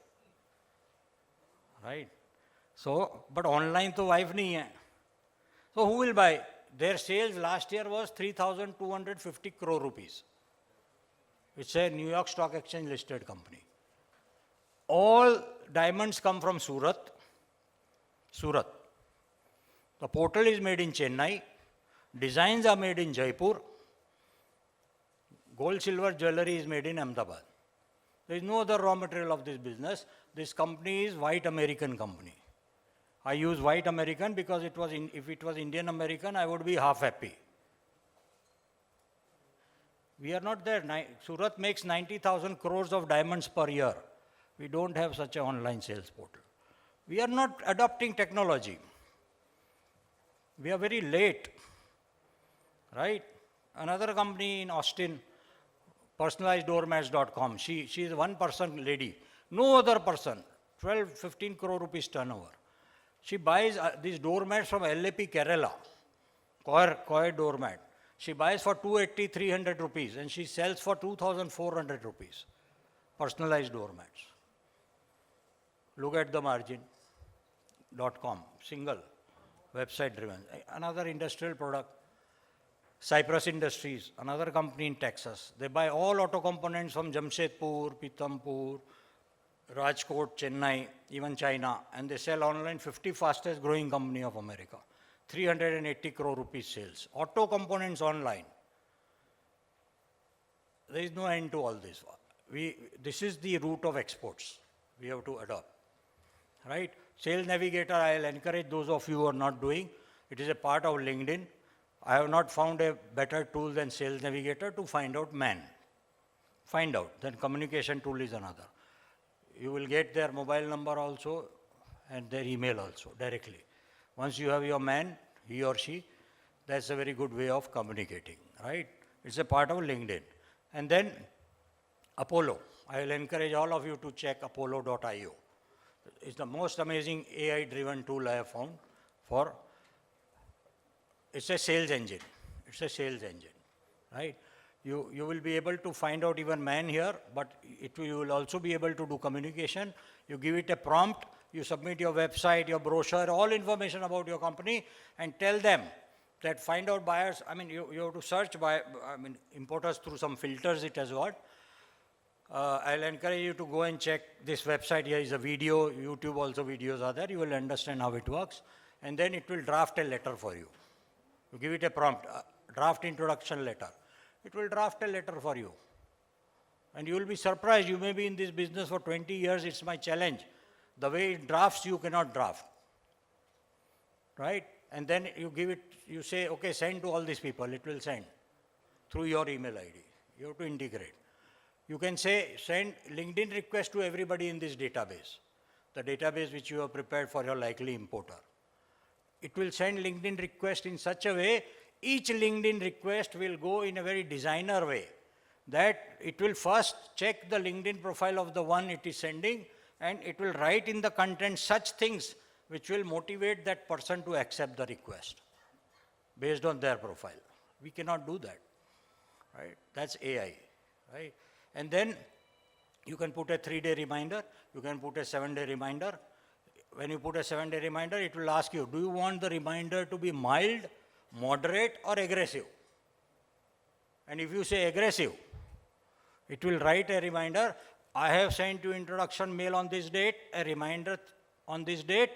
Right? So, but online तो wife नहीं है. So who will buy? Their sales last year was 3,250 crore rupees. It's a New York Stock Exchange listed company. All diamonds come from Surat. Surat. The portal is made in Chennai. Designs are made in Jaipur. Gold, silver, jewelry is made in Ahmedabad. There is no other raw material of this business. This company is white American company. I use white American because it was if it was Indian American, I would be half happy. We are not there. Surat makes 90,000 crores of diamonds per year. We don't have such an online sales portal. We are not adopting technology. We are very late, right? Another company in Austin, personalizeddoormats.com. She is a one-person lady. No other person. 12, 15 crore rupees turnover. She buys these doormats from LAP Kerala, coir doormat. She buys for 280, 300 rupees and she sells for 2,400 rupees. Personalized doormats. Look at the margin.com, single, website driven. Another industrial product, Cypress Industries, another company in Texas. They buy all auto components from Jamshedpur, Pithampur, Rajkot, Chennai, even China, and they sell online, 50 fastest growing company of America. 380 crore rupees sales. Auto components online. There is no end to all this. This is the route of exports we have to adopt. Right? Sales Navigator, I will encourage those of you who are not doing. It is a part of LinkedIn. I have not found a better tool than Sales Navigator to find out man. Find out. Then communication tool is another. You will get their mobile number also and their email also directly. Once you have your man, he or she, that's a very good way of communicating, right? It's a part of LinkedIn. And then Apollo. I will encourage all of you to check apollo.io. It's the most amazing AI-driven tool I have found for, it's a sales engine. It's a sales engine, right? You will be able to find out even man here, but you will also be able to do communication. You give it a prompt, you submit your website, your brochure, all information about your company, and tell them that find out buyers. I mean, you have to search importers through some filters it has got. I'll encourage you to go and check this website. Here is a video, YouTube also videos are there. You will understand how it works. And then it will draft a letter for you. You give it a prompt, draft introduction letter. It will draft a letter for you. And you will be surprised. You may be in this business for 20 years. It's my challenge. The way it drafts, you cannot draft. Right? And then you give it, you say, okay, send to all these people. It will send through your email ID. You have to integrate. You can say, send LinkedIn request to everybody in this database, the database which you have prepared for your likely importer. It will send LinkedIn request in such a way, each LinkedIn request will go in a very designer way, that it will first check the LinkedIn profile of the one it is sending, and it will write in the content such things which will motivate that person to accept the request based on their profile. We cannot do that, right? That's AI, right? And then you can put a 3-day reminder, you can put a 7-day reminder. When you put a 7-day reminder, it will ask you, do you want the reminder to be mild, moderate, or aggressive? And if you say aggressive, it will write a reminder, I have sent you introduction mail on this date, a reminder on this date.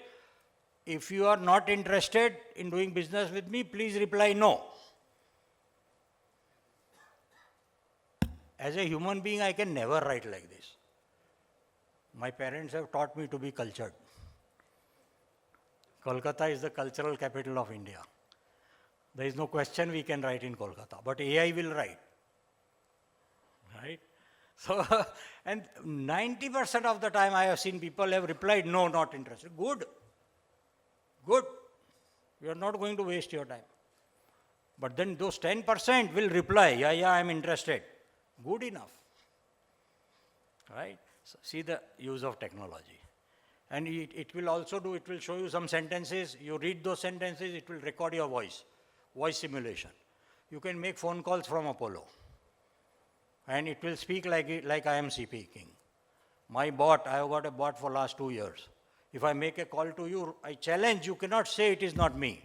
If you are not interested in doing business with me, please reply no. As a human being, I can never write like this. My parents have taught me to be cultured. Kolkata is the cultural capital of India. There is no question we can write in Kolkata, but AI will write. Right? So, and 90% of the time I have seen people have replied, no, not interested. Good. Good. You are not going to waste your time. But then those 10% will reply, yeah, I'm interested. Good enough. Right? So see the use of technology. And it will also do, it will show you some sentences. You read those sentences, it will record your voice simulation. You can make phone calls from Apollo. And it will speak like I am speaking. My bot, I have got a bot for last 2 years. If I make a call to you, I challenge, you cannot say it is not me.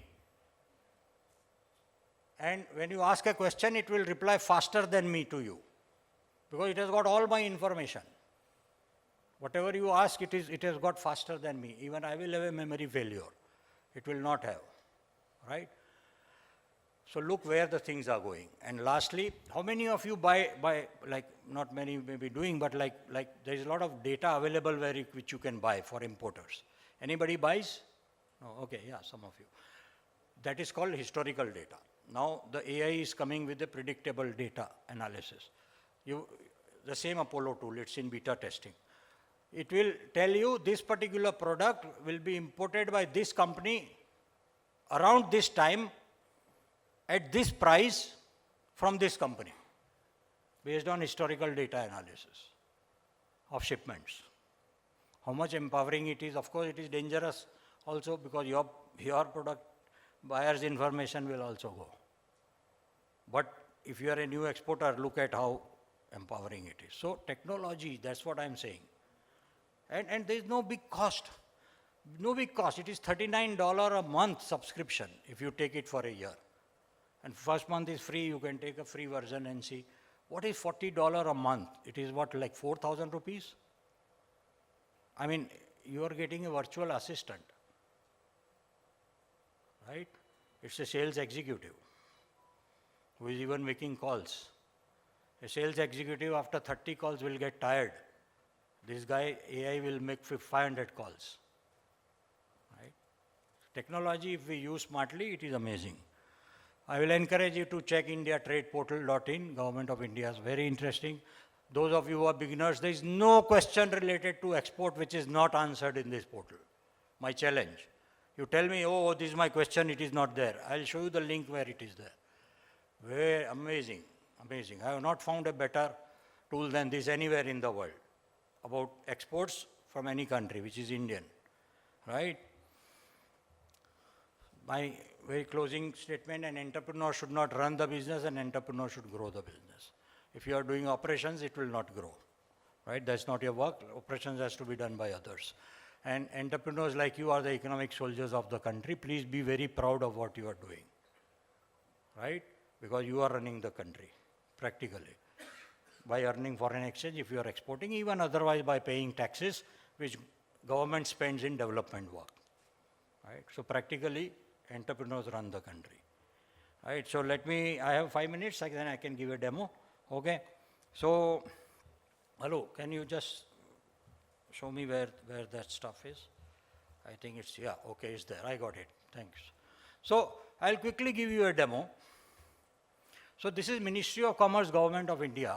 And when you ask a question, it will reply faster than me to you, because it has got all my information. Whatever you ask, it has got faster than me. Even I will have a memory failure. It will not have, right? So look where the things are going. And lastly, how many of you buy like, not many may be doing, but like there is a lot of data available which you can buy for importers. Anybody buys? No, okay, yeah, some of you. That is called historical data. Now the AI is coming with the predictable data analysis. The same Apollo tool, it's in beta testing. It will tell you this particular product will be imported by this company around this time at this price from this company, based on historical data analysis of shipments. How much empowering it is. Of course, it is dangerous also, because your product buyer's information will also go. But if you are a new exporter, look at how empowering it is. So technology, that's what I'm saying. And there is no big cost. No big cost. It is $39 a month subscription if you take it for a year. And first month is free, you can take a free version and see. What is $40 a month? It is what, like 4,000 rupees? I mean, you are getting a virtual assistant, right? It's a sales executive who is even making calls. A sales executive after 30 calls will get tired. This guy, AI, will make 500 calls, right? Technology, if we use smartly, it is amazing. I will encourage you to check indiatradeportal.in, Government of India is very interesting. Those of you who are beginners, there is no question related to export which is not answered in this portal. My challenge. You tell me, oh, this is my question, it is not there. I'll show you the link where it is there. Very amazing, amazing. I have not found a better tool than this anywhere in the world about exports from any country, which is Indian, right? My very closing statement, an entrepreneur should not run the business, an entrepreneur should grow the business. If you are doing operations, it will not grow, right? That's not your work. Operations has to be done by others. And entrepreneurs like you are the economic soldiers of the country. Please be very proud of what you are doing, right? Because you are running the country, practically. By earning foreign exchange, if you are exporting, even otherwise by paying taxes, which government spends in development work, right? So practically, entrepreneurs run the country, right? So I have 5 minutes, then I can give a demo, okay? So, hello, can you just show me where that stuff is? I think it's, yeah, okay, it's there, I got it, thanks. So, I'll quickly give you a demo. So this is Ministry of Commerce, Government of India.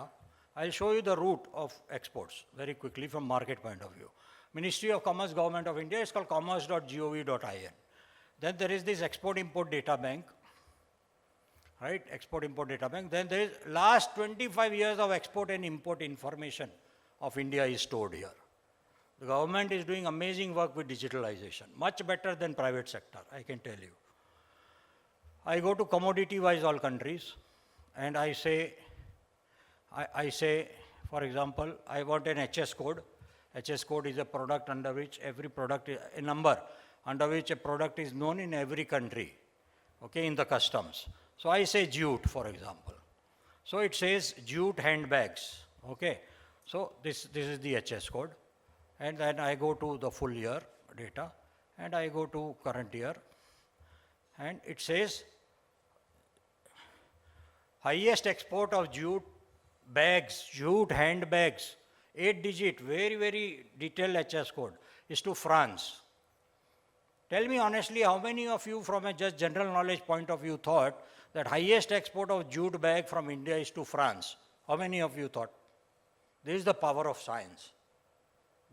I'll show you the route of exports very quickly from market point of view. Ministry of Commerce, Government of India is called commerce.gov.in. Then there is this Export-Import Data Bank, right? Export-Import Data Bank. Then there is last 25 years of export and import information of India is stored here. The government is doing amazing work with digitalization, much better than private sector, I can tell you. I go to commodity-wise all countries, and I say, for example, I want an HS code. HS code is a product under which every product, a number under which a product is known in every country, okay, in the customs. So I say jute, for example. So it says jute handbags, okay. So this is the HS code. And then I go to the full year data, and I go to current year, and it says highest export of jute bags, jute handbags, 8-digit, very, very detailed HS code, is to France. Tell me honestly, how many of you from a just general knowledge point of view thought that highest export of jute bag from India is to France? How many of you thought? This is the power of science.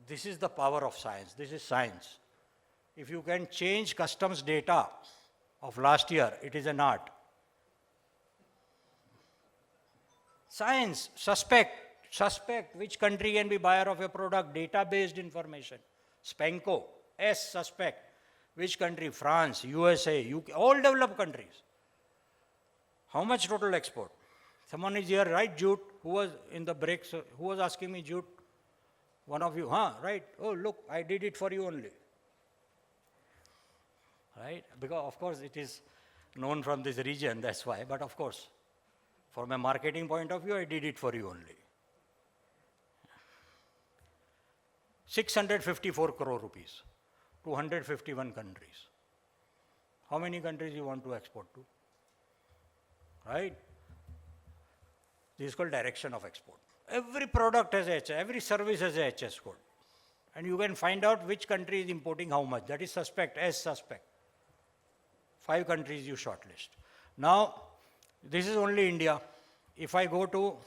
This is the power of science. This is science. If you can change customs data of last year, it is an art. Science, suspect which country can be buyer of a product, data-based information. Spenco, suspect. Which country? France, USA, UK, all developed countries. How much total export? Someone is here, right, jute? Who was in the breaks? Who was asking me jute? One of you, right? Oh, look, I did it for you only. Right? Because, of course, it is known from this region, that's why. But, of course, from a marketing point of view, I did it for you only. 654 crore rupees, 251 countries. How many countries you want to export to? Right? This is called direction of export. Every product has a HS, every service has a HS code. And you can find out which country is importing how much. That is suspect, suspect. 5 countries you shortlist. Now, this is only India. If I go to,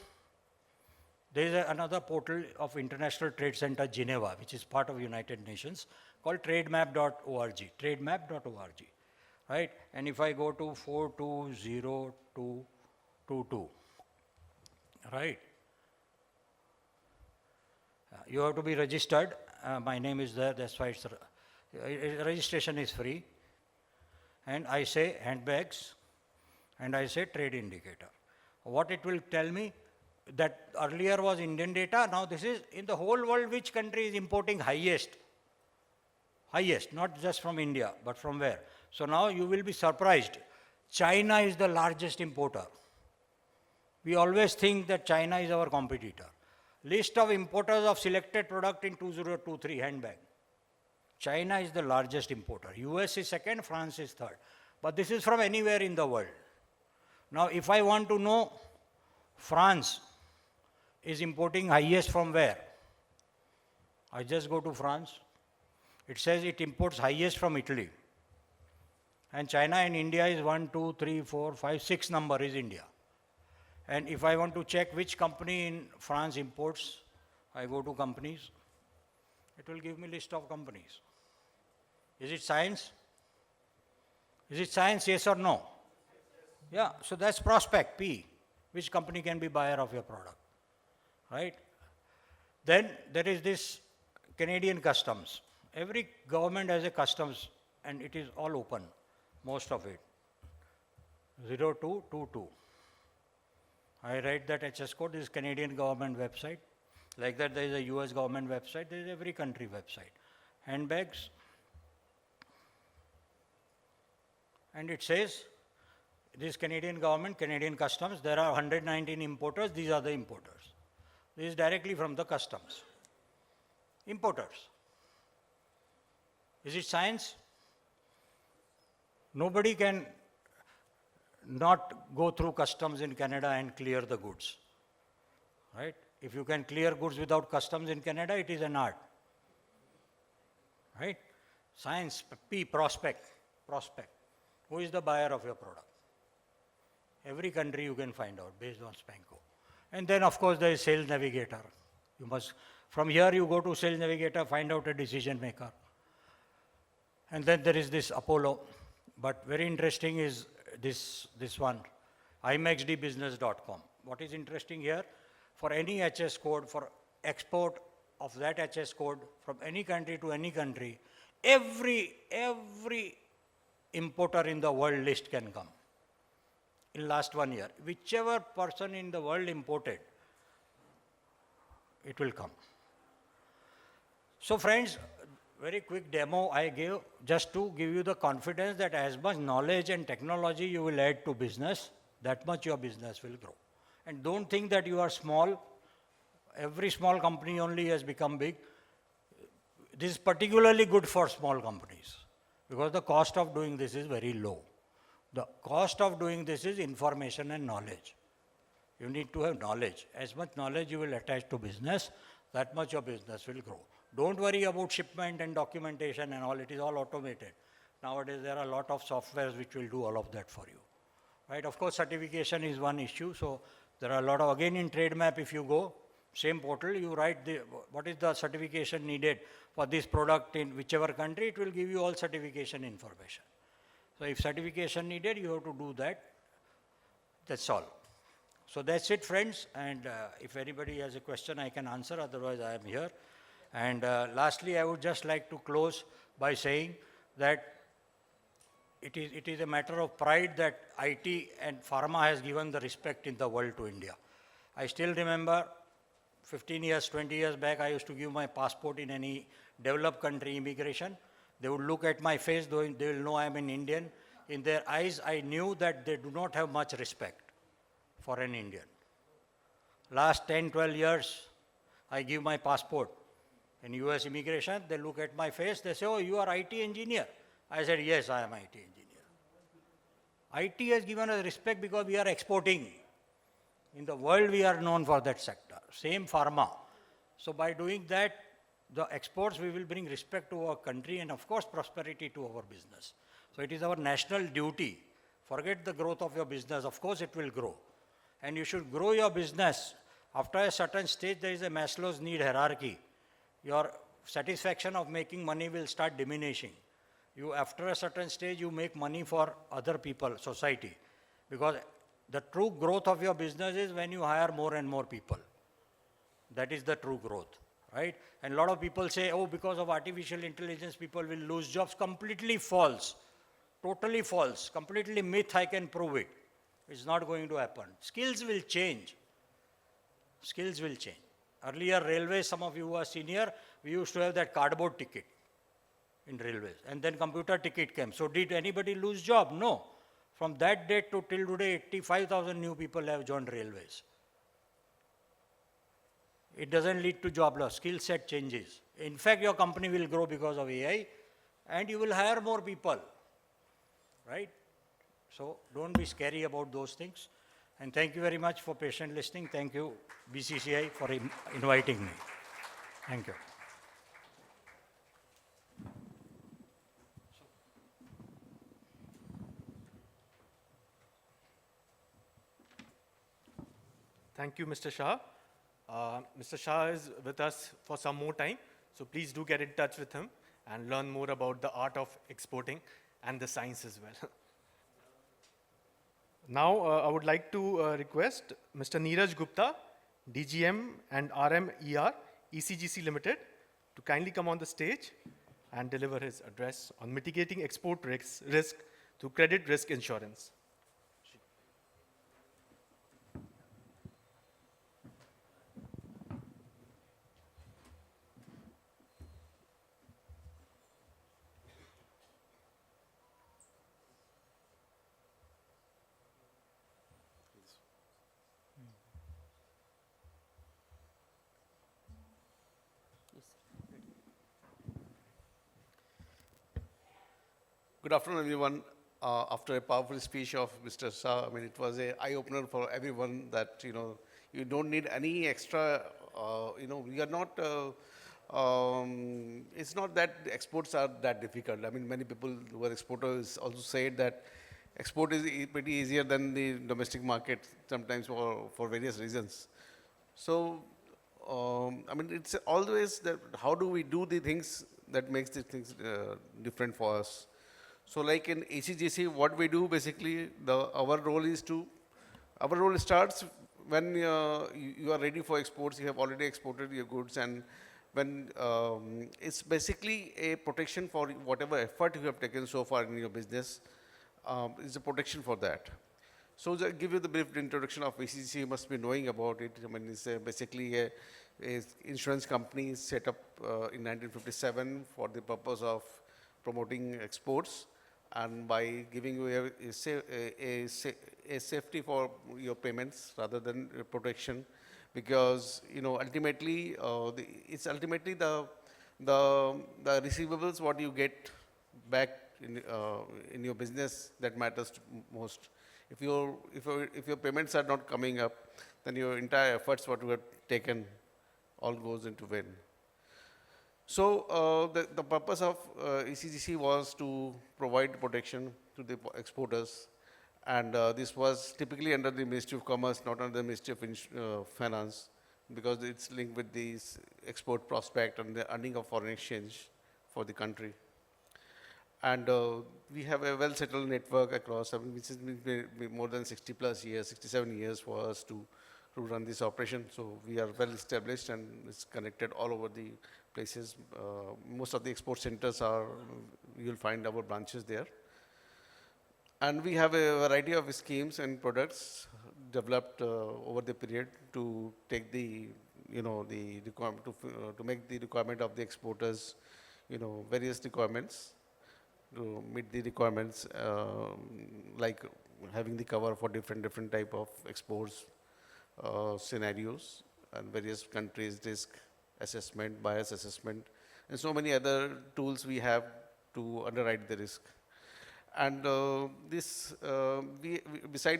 there is another portal of International Trade Center, Geneva, which is part of United Nations, called trademap.org, trademap.org, right? And if I go to 420222, right? You have to be registered. My name is there, that's why it's registration is free. And I say handbags, and I say trade indicator. What it will tell me, that earlier was Indian data, now this is in the whole world, which country is importing highest? Highest, not just from India, but from where? So now you will be surprised. China is the largest importer. We always think that China is our competitor. List of importers of selected product in 2023 handbag. China is the largest importer. US is second, France is third. But this is from anywhere in the world. Now, if I want to know France is importing highest from where? I just go to France. It says it imports highest from Italy. And China and India is 1, 2, 3, 4, 5, 6 number is India. And if I want to check which company in France imports, I go to companies. It will give me list of companies. Is it science? Is it science, yes or no? Yeah, so that's prospect, P. Which company can be buyer of your product, right? Then there is this Canadian customs. Every government has a customs and it is all open, most of it. 0222. I write that HS code. This is Canadian government website. Like that, there is a US government website. There is every country website. Handbags. And it says, this Canadian government, Canadian customs, there are 119 importers. These are the importers. This is directly from the customs. Importers. Is it science? Nobody can not go through customs in Canada and clear the goods. Right? If you can clear goods without customs in Canada, it is an art. Right? Science, P, prospect. Prospect. Who is the buyer of your product? Every country you can find out based on Spanco. And then of course there is sales navigator. You must, from here you go to sales navigator, find out a decision maker. And then there is this Apollo. But very interesting is this one, imexdbusiness.com. What is interesting here? For any HS code, for export of that HS code from any country to any country, every importer in the world list can come. In last 1 year, whichever person in the world imported, it will come. So friends, very quick demo I gave just to give you the confidence that as much knowledge and technology you will add to business, that much your business will grow. And don't think that you are small. Every small company only has become big. This is particularly good for small companies because the cost of doing this is very low. The cost of doing this is information and knowledge. You need to have knowledge. As much knowledge you will attach to business, that much your business will grow. Don't worry about shipment and documentation and all. It is all automated. Nowadays, there are a lot of softwares which will do all of that for you. Right? Of course, certification is one issue. So there are a lot of, again, in TradeMap, if you go, same portal, you write what is the certification needed for this product in whichever country, it will give you all certification information. So if certification needed, you have to do that. That's all. So that's it, friends. And if anybody has a question, I can answer. Otherwise, I am here. And lastly, I would just like to close by saying that it is a matter of pride that IT and pharma has given the respect in the world to India. I still remember 15 years, 20 years back, I used to give my passport in any developed country immigration. They would look at my face, though they will know I am an Indian. In their eyes, I knew that they do not have much respect for an Indian. Last 10, 12 years, I give my passport. In US immigration, they look at my face, they say, oh, you are IT engineer. I said, yes, I am IT engineer. IT has given us respect because we are exporting. In the world, we are known for that sector. Same pharma. So by doing that, the exports, we will bring respect to our country and of course prosperity to our business. So it is our national duty. Forget the growth of your business. Of course it will grow. And you should grow your business. After a certain stage, there is a Maslow's need hierarchy. Your satisfaction of making money will start diminishing. After a certain stage, you make money for other people, society. Because the true growth of your business is when you hire more and more people. That is the true growth, right? And a lot of people say, oh, because of artificial intelligence, people will lose jobs. Completely false. Totally false. Completely myth, I can prove it. It's not going to happen. Skills will change. Skills will change. Earlier, railways, some of you who are senior, we used to have that cardboard ticket in railways. And then computer ticket came. So did anybody lose job? No. From that date to till today, 85,000 new people have joined railways. It doesn't lead to job loss. Skill set changes. In fact, your company will grow because of AI and you will hire more people, right? So don't be scary about those things. And thank you very much for patient listening. Thank you, BCCI, for inviting me. Thank you. Thank you, Mr. Shah. Mr. Shah is with us for some more time, so please do get in touch with him and learn more about the art of exporting and the science as well. Now, I would like to request Mr. Neeraj Gupta, DGM and RMER, ECGC Limited, to kindly come on the stage and deliver his address on mitigating export risk through credit risk insurance. Good afternoon, everyone. After a powerful speech of Mr. Shah, I mean, it was an eye-opener for everyone that, you don't need any extra, we are not, it's not that exports are that difficult. I mean, many people who are exporters also said that export is pretty easier than the domestic market sometimes for various reasons. So, I mean, it's always that how do we do the things that makes the things different for us. So like in ACGC, what we do basically, our role starts when you are ready for exports, you have already exported your goods, and when it's basically a protection for whatever effort you have taken so far in your business, it's a protection for that. So to give you the brief introduction of ACGC, you must be knowing about it. I mean, it's basically a insurance company set up in 1957 for the purpose of promoting exports, and by giving you a safety for your payments rather than protection, because ultimately it's ultimately the receivables what you get back in your business that matters most. If your payments are not coming up, then your entire efforts what you have taken all goes into vain. So the purpose of ECGC was to provide protection to the exporters, and this was typically under the Ministry of Commerce, not under the Ministry of Finance, because it's linked with the export prospect and the earning of foreign exchange for the country. And we have a well-settled network across, which has been more than 60 plus years, 67 years for us to run this operation. So we are well established and it's connected all over the places. Most of the export centers you'll find our branches there. And we have a variety of schemes and products developed over the period to take the requirement to make the requirement of the exporters, various requirements to meet the requirements, like having the cover for different type of exports scenarios and various countries, risk assessment, bias assessment, and so many other tools we have to underwrite the risk. And besides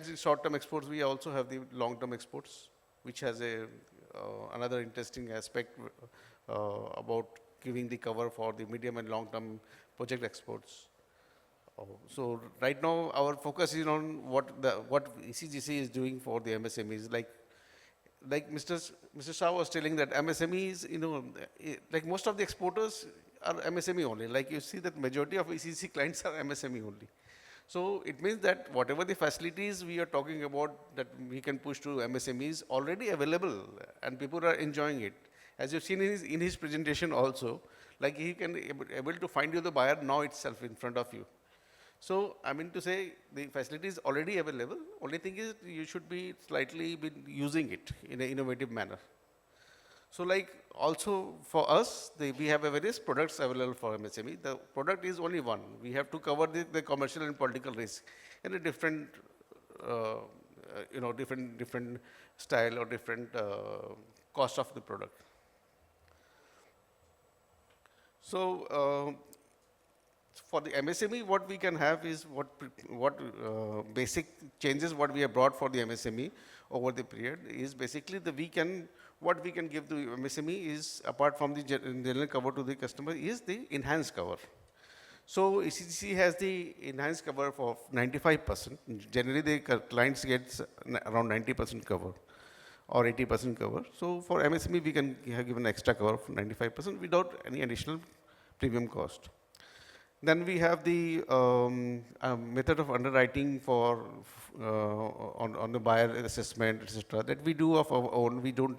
the short-term exports, we also have the long-term exports, which has another interesting aspect about giving the cover for the medium and long-term project exports. So right now, our focus is on what ECGC is doing for the MSMEs. Like Mr. Shah was telling that MSMEs, like most of the exporters are MSME only. Like you see that majority of ECGC clients are MSME only. So it means that whatever the facilities we are talking about that we can push to MSMEs already available and people are enjoying it. As you've seen in his presentation also, like he can able to find you the buyer now itself in front of you. So I mean to say the facility is already available. Only thing is you should be slightly using it in an innovative manner. So like also for us, we have various products available for MSME. The product is only one. We have to cover the commercial and political risk in a different, different style or different cost of the product. So for the MSME, what we can have is what basic changes what we have brought for the MSME over the period is basically what we can give to MSME is, apart from the general cover to the customer, is the enhanced cover. So ECGC has the enhanced cover for 95%. Generally, the clients get around 90% cover or 80% cover. So for MSME, we can give an extra cover of 95% without any additional premium cost. Then we have the method of underwriting for on the buyer assessment, etc. That we do of our own. We don't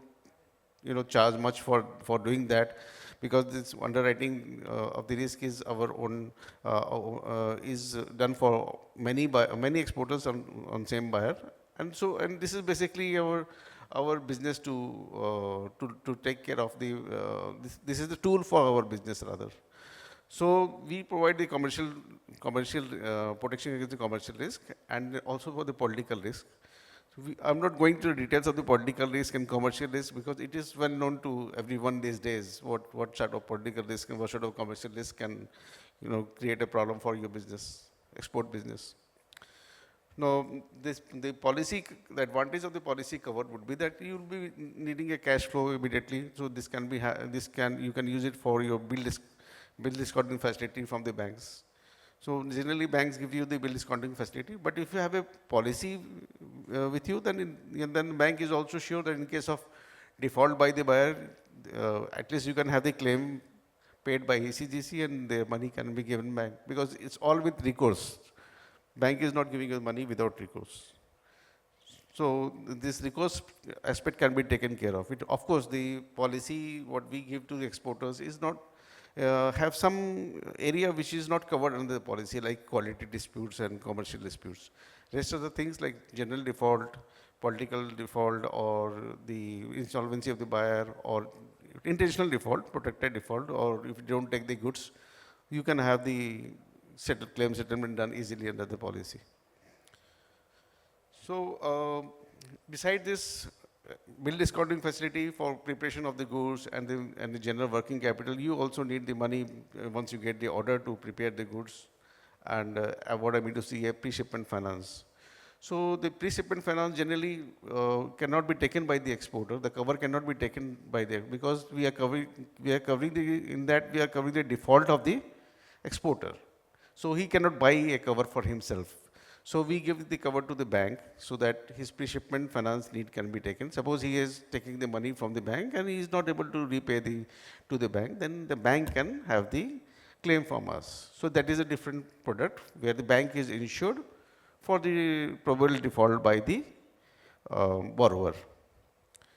charge much for doing that, because this underwriting of the risk is our own, is done for many exporters on same buyer. And so, and this is basically our business to take care of the, this is the tool for our business rather. So we provide the commercial protection against the commercial risk and also for the political risk. So I'm not going to the details of the political risk and commercial risk because it is well known to everyone these days what sort of political risk and what sort of commercial risk can create a problem for your business, export business. Now, the advantage of the policy cover would be that you will be needing a cash flow immediately. So this can be, you can use it for your bill discounting facility from the banks. So generally banks give you the bill discounting facility, but if you have a policy with you, then the bank is also sure that in case of default by the buyer, at least you can have the claim paid by ECGC and the money can be given back because it's all with recourse. Bank is not giving you money without recourse. So this recourse aspect can be taken care of. Of course, the policy what we give to the exporters is not have some area which is not covered under the policy, like quality disputes and commercial disputes. Rest of the things like general default, political default, or the insolvency of the buyer, or intentional default, protected default, or if you don't take the goods, you can have the claim settlement done easily under the policy. So beside this bill discounting facility for preparation of the goods and the general working capital, you also need the money once you get the order to prepare the goods, and what I mean to say, a pre-shipment finance. So the pre-shipment finance generally cannot be taken by the exporter. The cover cannot be taken by the, because we are covering the default of the exporter. So he cannot buy a cover for himself. So we give the cover to the bank so that his pre-shipment finance need can be taken. Suppose he is taking the money from the bank and he is not able to repay to the bank, then the bank can have the claim from us. So that is a different product where the bank is insured for the probable default by the borrower.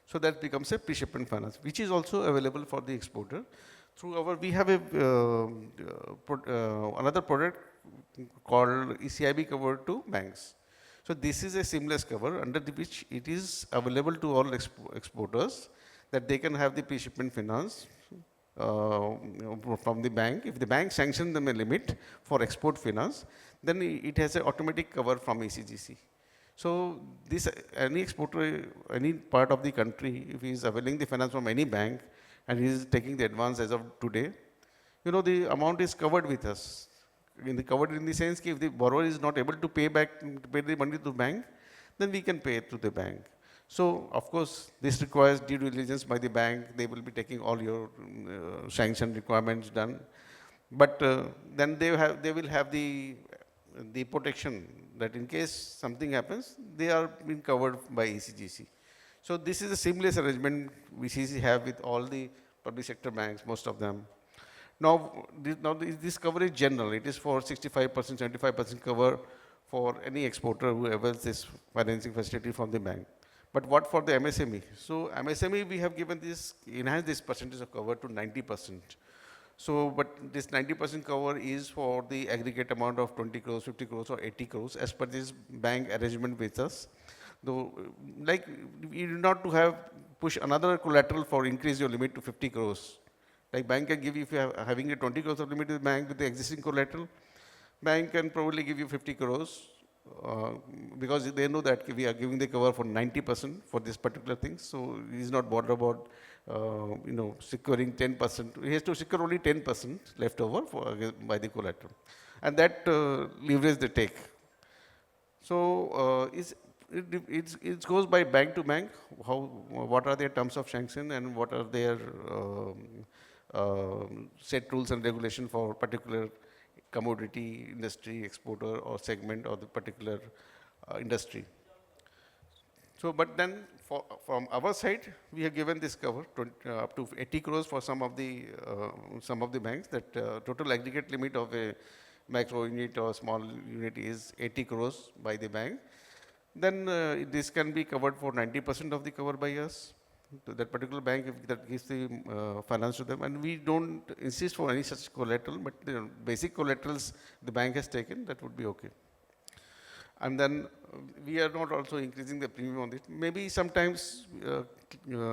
So that becomes a pre-shipment finance, which is also available for the exporter. Through our, we have another product called ECIB cover to banks. So this is a seamless cover under which it is available to all exporters that they can have the pre-shipment finance from the bank. If the bank sanctions them a limit for export finance, then it has an automatic cover from ECGC. So this, any exporter, any part of the country, if he is availing the finance from any bank and he is taking the advance as of today, the amount is covered with us. Covered in the sense that if the borrower is not able to pay the money to the bank, then we can pay it to the bank. So of course, this requires due diligence by the bank. They will be taking all your sanction requirements done. But then they will have the protection that in case something happens, they are being covered by ECGC. So this is a seamless arrangement which ECGC have with all the public sector banks, most of them. Now this cover is general. It is for 65%, 75% cover for any exporter who avails this financing facility from the bank. But what for the MSME? So MSME, we have given this, enhanced this percentage of cover to 90%. So, but this 90% cover is for the aggregate amount of 20 crores, 50 crores or 80 crores as per this bank arrangement with us. Though, like, you do not to have push another collateral for increase your limit to 50 crores. Like bank can give you, if you are having a 20 crores of limit with the bank with the existing collateral, bank can probably give you 50 crores because they know that we are giving the cover for 90% for this particular thing. So he is not bothered about securing 10%. He has to secure only 10% left over by the collateral, and that leverage they take. So it goes by bank to bank. What are their terms of sanction and what are their set rules and regulation for particular commodity, industry, exporter or segment or the particular industry. So, but then from our side, we have given this cover up to 80 crores for some of the banks. That total aggregate limit of a micro unit or small unit is 80 crores by the bank. Then this can be covered for 90% of the cover by us. to that particular bank if that gives the finance to them. And we don't insist for any such collateral, but basic collaterals the bank has taken, that would be okay. And then we are not also increasing the premium on this. Maybe sometimes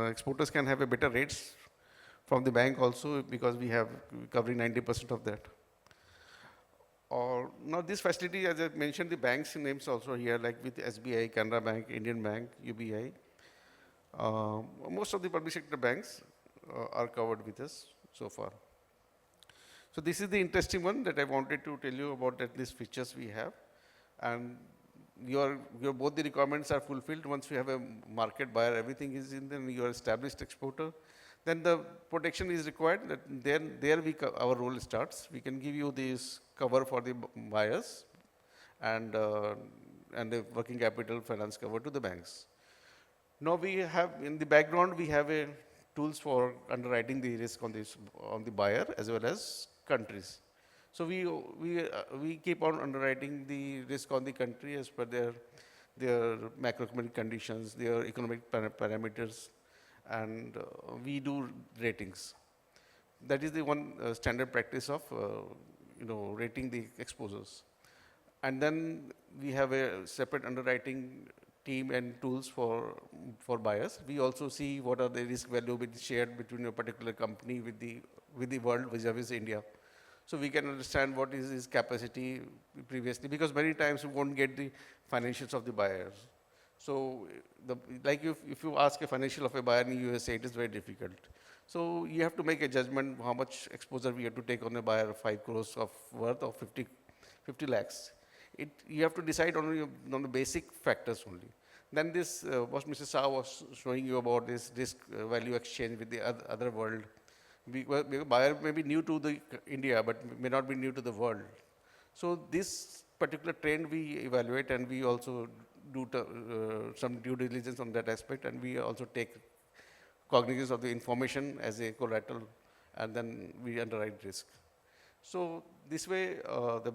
exporters can have a better rates from the bank also because we have covering 90% of that. Or now this facility, as I mentioned, the banks names also here, like with SBI, Canara Bank, Indian Bank, UBI. Most of the public sector banks are covered with us so far. So this is the interesting one that I wanted to tell you about, that these features we have. And your both the requirements are fulfilled. Once you have a market buyer, everything is in, then you are established exporter. Then the protection is required. That there our role starts. We can give you this cover for the buyers and the working capital finance cover to the banks. Now we have in the background we have a tools for underwriting the risk on the buyer as well as countries. So we keep on underwriting the risk on the country as per their macroeconomic conditions, their economic parameters, and we do ratings. That is the one standard practice of rating the exposures. And then we have a separate underwriting team and tools for buyers. We also see what are the risk value shared between a particular company with the world vis-a-vis India. So we can understand what is his capacity previously, because many times we won't get the financials of the buyers. So like if you ask a financial of a buyer in USA, it is very difficult. So you have to make a judgment how much exposure we have to take on a buyer of 5 crores of worth of 50 lakhs. You have to decide on the basic factors only. Then this, what Mr. Shah was showing you about this risk value exchange with the other world. Buyer may be new to the India, but may not be new to the world. So this particular trend we evaluate, and we also do some due diligence on that aspect, and we also take cognizance of the information as a collateral, and then we underwrite risk. So this way, the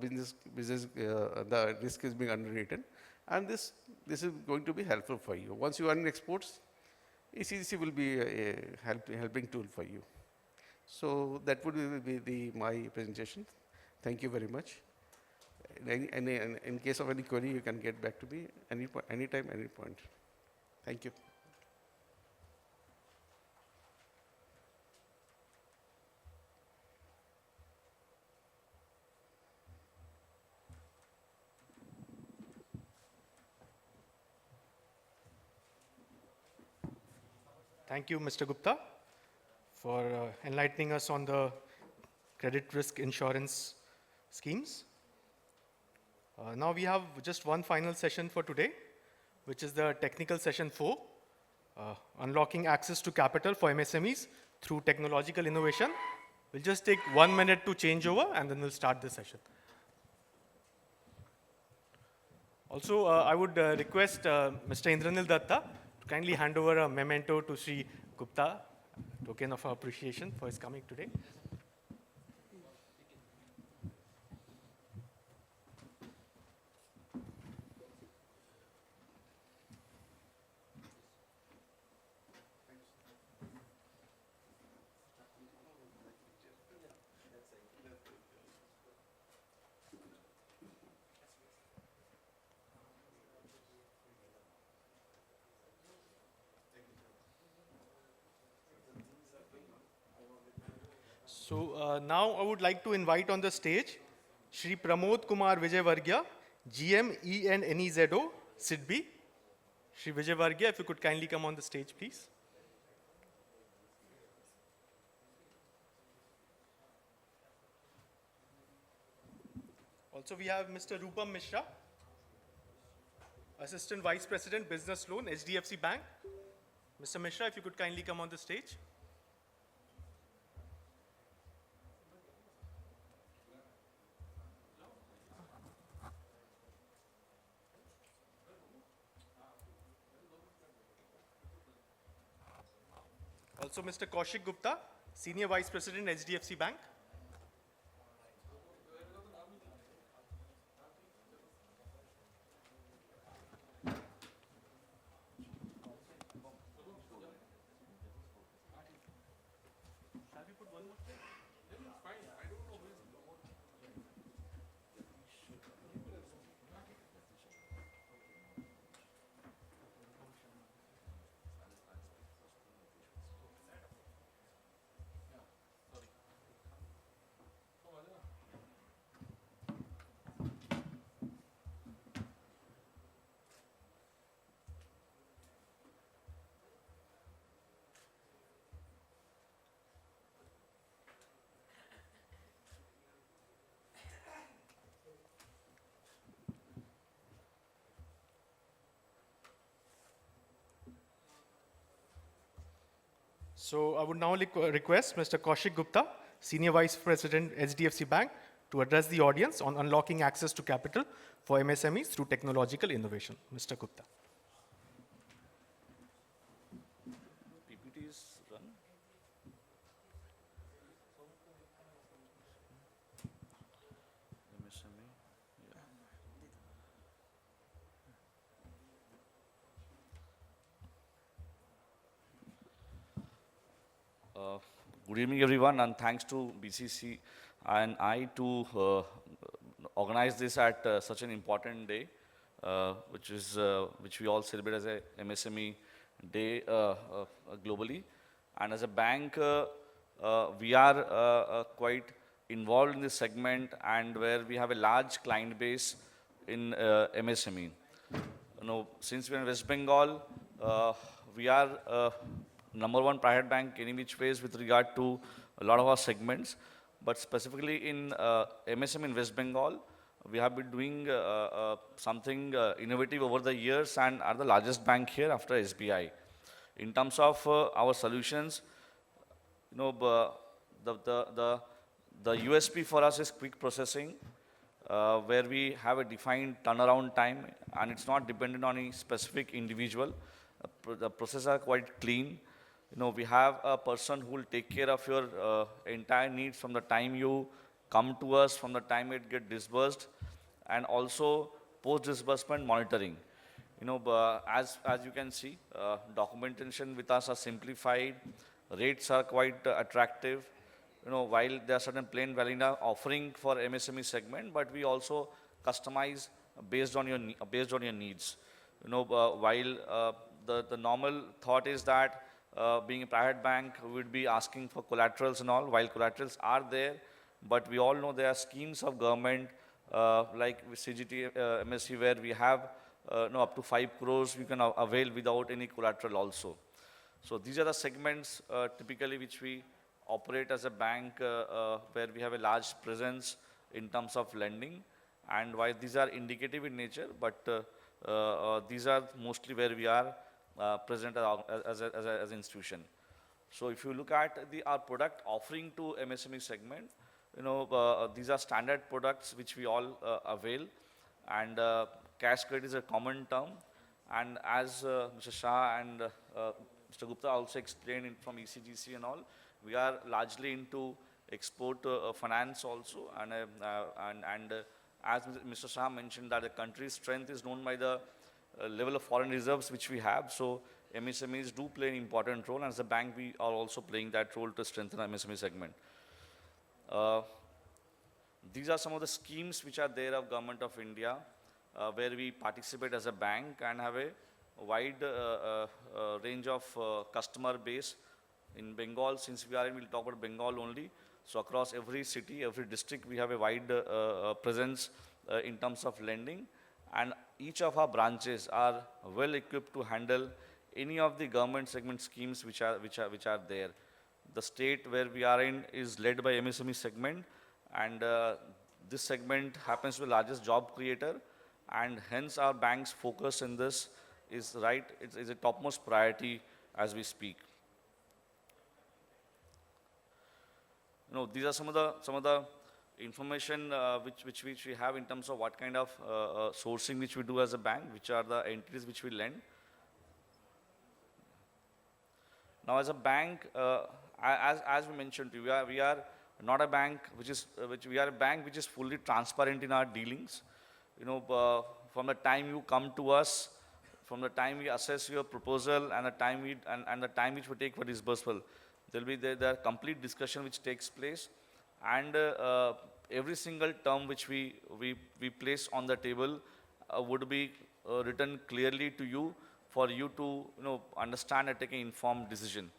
the risk is being underwritten, and this is going to be helpful for you. Once you are in exports, ECGC will be a helping tool for you. So that would be my presentation. Thank you very much. In case of any query, you can get back to me anytime, any point. Thank you. Thank you, Mr. Gupta, for enlightening us on the credit risk insurance schemes. Now we have just one final session for today, which is the technical session 4, unlocking access to capital for MSMEs through technological innovation. We'll just take 1 minute to change over, and then we'll start the session. Also, I would request Mr. Indranil Datta to kindly hand over a memento to Sri Gupta, token of appreciation for his coming today. So now I would like to invite on the stage Shri Pramod Kumar Vijayvargya, GM ENEZO, SIDBI. Shri Vijayvargya, if you could kindly come on the stage, please. Also, we have Mr. Rupam Mishra, Assistant Vice President, Business Loan, HDFC Bank. Mr. Mishra, if you could kindly come on the stage. Also, Mr. Kaushik Gupta, Senior Vice President, HDFC Bank. So I would now request Mr. Kaushik Gupta, Senior Vice President, HDFC Bank, to address the audience on unlocking access to capital for MSMEs through technological innovation. Mr. Gupta. PPT is run. MSME, yeah. Good evening, everyone, and thanks to BCC and I to organize this at such an important day, which we all celebrate as a MSME day globally. And as a bank, we are quite involved in this segment, and where we have a large client base in MSME. Since we're in West Bengal, we are #1 private bank any which ways with regard to a lot of our segments. But specifically in MSME in West Bengal, we have been doing something innovative over the years and are the largest bank here after SBI. In terms of our solutions, the USP for us is quick processing, where we have a defined turnaround time, and it's not dependent on any specific individual. The processes are quite clean. We have a person who will take care of your entire needs from the time you come to us, from the time it gets disbursed, and also post-disbursement monitoring. As you can see, documentation with us are simplified, rates are quite attractive. While there are certain plain vanilla offering for MSME segment, but we also customize based on your needs. While the normal thought is that being a private bank, we would be asking for collaterals and all. While collaterals are there, but we all know there are schemes of government like CGT, MSC, where we have up to 5 crores we can avail without any collateral also. So these are the segments typically which we operate as a bank, where we have a large presence in terms of lending. And while these are indicative in nature, but these are mostly where we are present as an institution. So if you look at our product offering to MSME segment, these are standard products which we all avail, and cash credit is a common term. And as Mr. Shah and Mr. Gupta also explained from ECGC and all, we are largely into export finance also, and as Mr. Shah mentioned, that the country's strength is known by the level of foreign reserves which we have. So MSMEs do play an important role, and as a bank we are also playing that role to strengthen the MSME segment. These are some of the schemes which are there of Government of India, where we participate as a bank and have a wide range of customer base. In Bengal, since we'll talk about Bengal only. So across every city, every district, we have a wide presence in terms of lending. And each of our branches are well equipped to handle any of the government segment schemes which are there. The state where we are in is led by MSME segment, and this segment happens to be the largest job creator, and hence our bank's focus in this is a topmost priority as we speak. These are some of the information which we have in terms of what kind of sourcing which we do as a bank, which are the entities which we lend. Now, as a bank, as we mentioned, we are not a bank we are a bank which is fully transparent in our dealings. From the time you come to us, from the time we assess your proposal, and the time which we take for disbursal, there will be the complete discussion which takes place, and every single term which we place on the table would be written clearly to you for you to understand and take an informed decision.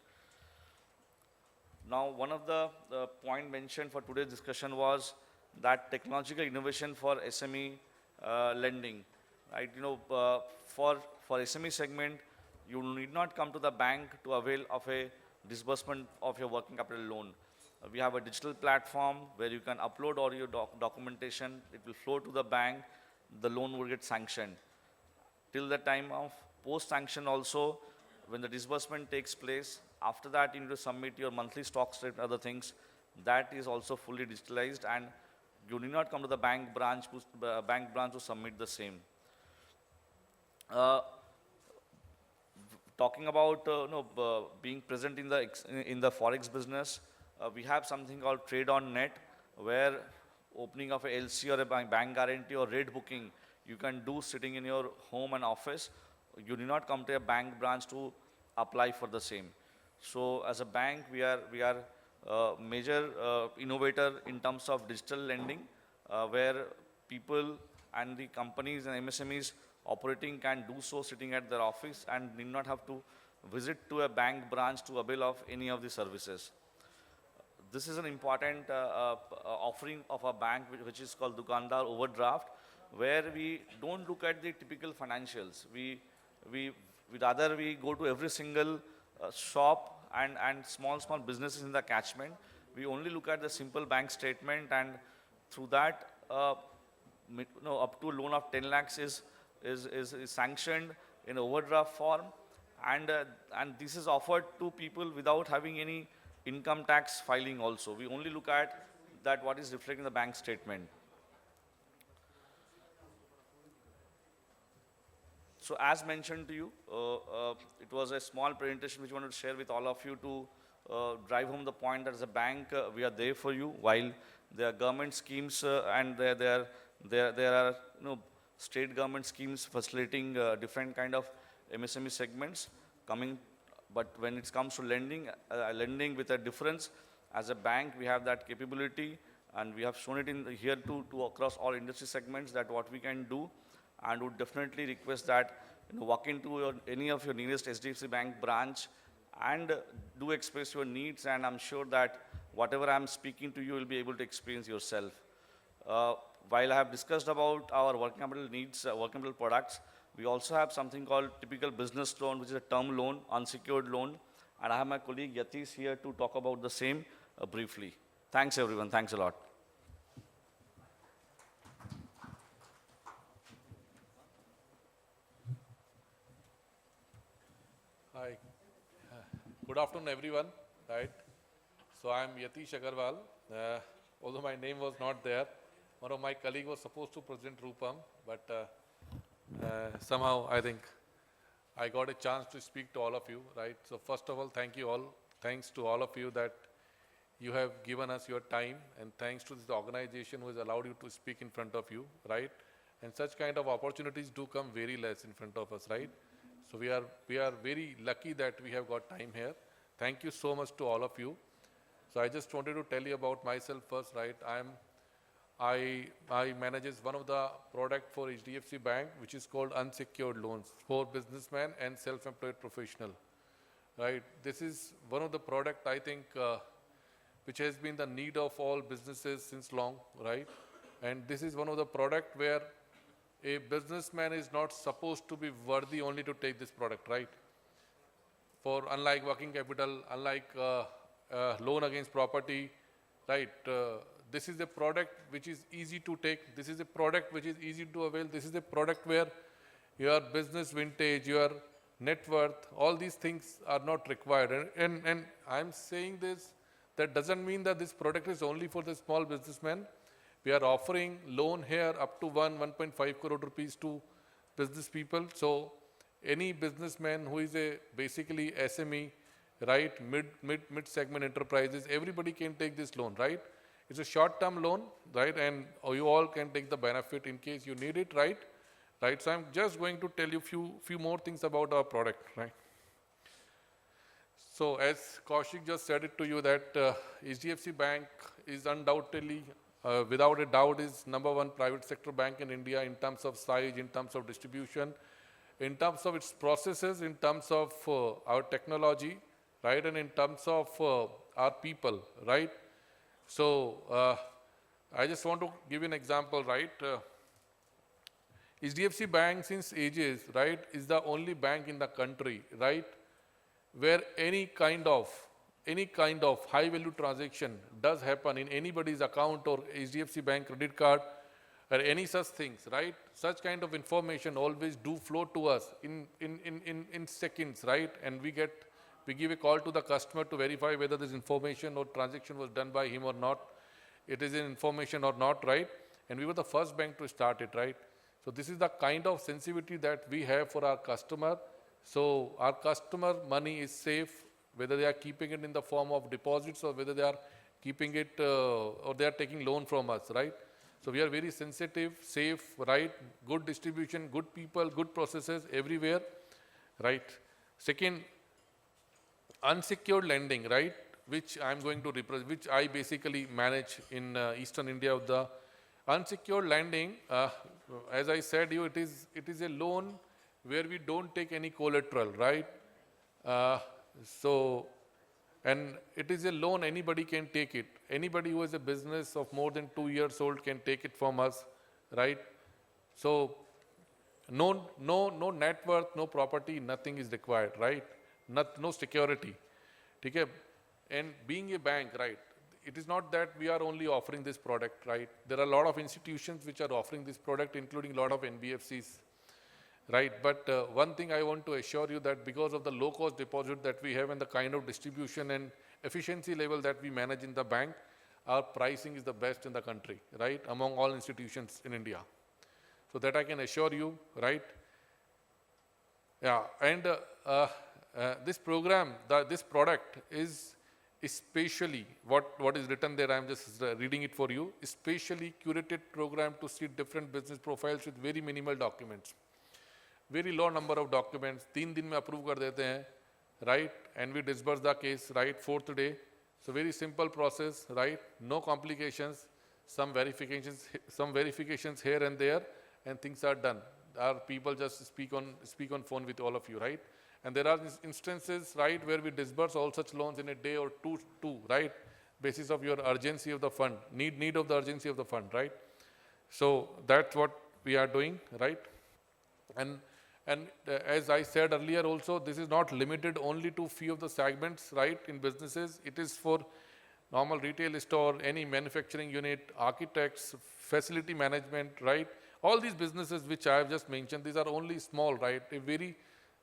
Now, one of the point mentioned for today's discussion was that technological innovation for SME lending. Right? For SME segment, you need not come to the bank to avail of a disbursement of your working capital loan. We have a digital platform where you can upload all your documentation. It will flow to the bank. The loan will get sanctioned. Till the time of post-sanction also, when the disbursement takes place, After that, you need to submit your monthly stock statement, other things. That is also fully digitalized, and you need not come to the bank branch to submit the same. Uh, Talking about being present in the forex business, we have something called Trade on Net, where opening of a LC or a bank guarantee or rate booking you can do sitting in your home and office. You do not come to a bank branch to apply for the same. So as a bank, we are major innovator in terms of digital lending, where people and the companies and MSMEs operating can do so sitting at their office and need not have to visit to a bank branch to avail of any of the services. This is an important offering of a bank which is called Dukandar Overdraft, where we don't look at the typical financials. We rather we go to every single shop and small businesses in the catchment. We only look at the simple bank statement, and through that, up to a loan of 10 lakhs is sanctioned in overdraft form, and this is offered to people without having any income tax filing also. We only look at that what is reflected in the bank statement. So as mentioned to you, it was a small presentation which I wanted to share with all of you to drive home the point that as a bank, we are there for you. While there are government schemes and there are state government schemes facilitating different kind of MSME segments coming, but when it comes to lending with a difference, as a bank we have that capability, and we have shown it in here to across all industry segments that what we can do, and would definitely request that walk into any of your nearest HDFC Bank branch and do express your needs, and I'm sure that whatever I'm speaking to you will be able to experience yourself. While I have discussed about our working capital needs, working capital products, we also have something called typical business loan, which is a term loan, unsecured loan, and I have my colleague Yatish here to talk about the same briefly. Thanks everyone, thanks a lot. Hi, good afternoon everyone, right? So I'm Yatish Agarwal. Although my name was not there, one of my colleagues was supposed to present Rupam, but somehow I think I got a chance to speak to all of you, right? So first of all, thank you all. Thanks to all of you that you have given us your time, and thanks to this organization who has allowed you to speak in front of you, right? And such kind of opportunities do come very less in front of us, right? So we are very lucky that we have got time here. Thank you so much to all of you. So I just wanted to tell you about myself first, right? I manage one of the product for HDFC Bank, which is called unsecured loans for businessmen and self-employed professional, right? This is one of the product I think which has been the need of all businesses since long, right? And this is one of the product where a businessman is not supposed to be worthy only to take this product, right? For unlike working capital, unlike loan against property, right? This is a product which is easy to take. This is a product which is easy to avail. This is a product where your business vintage, your net worth, all these things are not required. And I'm saying this, that doesn't mean that this product is only for the small businessman. We are offering loan here up to 1.5 crore rupees to business people. So any businessman who is a basically SME, right, mid segment enterprises, everybody can take this loan, right? It's a short-term loan, right? And you all can take the benefit in case you need it, right? Right. So I'm just going to tell you few more things about our product, right? So as Kaushik just said it to you that HDFC Bank is undoubtedly, without a doubt, is #1 private sector bank in India in terms of size, in terms of distribution, in terms of its processes, in terms of our technology, right, and in terms of our people, right? So I just want to give you an example, right? HDFC Bank since ages, right, is the only bank in the country, right, where any kind of high value transaction does happen in anybody's account or HDFC Bank credit card or any such things, right? Such kind of information always do flow to us in seconds, right? And we get We give a call to the customer to verify whether this information or transaction was done by him or not. It is in information or not, right? And we were the first bank to start it, right? So this is the kind of sensitivity that we have for our customer. So our customer money is safe, whether they are keeping it in the form of deposits or whether they are keeping it or they are taking loan from us, right? So we are very sensitive, safe, right? Good distribution, good people, good processes everywhere, right? Second, unsecured lending, right? Which I'm going to represent, which I basically manage in Eastern India. Of the unsecured lending, as I said you, it is a loan where we don't take any collateral, right? And it is a loan, anybody can take it. Anybody who has a business of more than 2 years old can take it from us, right? So no net worth, no property, nothing is required, right? No security. Okay? And being a bank, right, it is not that we are only offering this product, right? There are a lot of institutions which are offering this product, including a lot of NBFCs, right? But one thing I want to assure you that because of the low-cost deposit that we have and the kind of distribution and efficiency level that we manage in the bank, our pricing is the best in the country, right, among all institutions in India. So that I can assure you, right? Yeah, and this program, this product is especially, what is written there, I'm just reading it for you, especially curated program to see different business profiles with very minimal documents. Very low number of documents, 3 दिन में approve कर देते हैं, right? And we disburse the case, right, 4th day. So very simple process, right? No complications, some verifications here and there, and things are done. Our people just speak on phone with all of you, right? And there are instances, right, where we disburse all such loans in a day or two, right? Basis of your urgency of the fund, need of the urgency of the fund, right? So that's what we are doing, right? And as I said earlier also, this is not limited only to few of the segments, right, in businesses. It is for normal retail store, any manufacturing unit, architects, facility management, right? All these businesses which I have just mentioned, these are only small, right? A very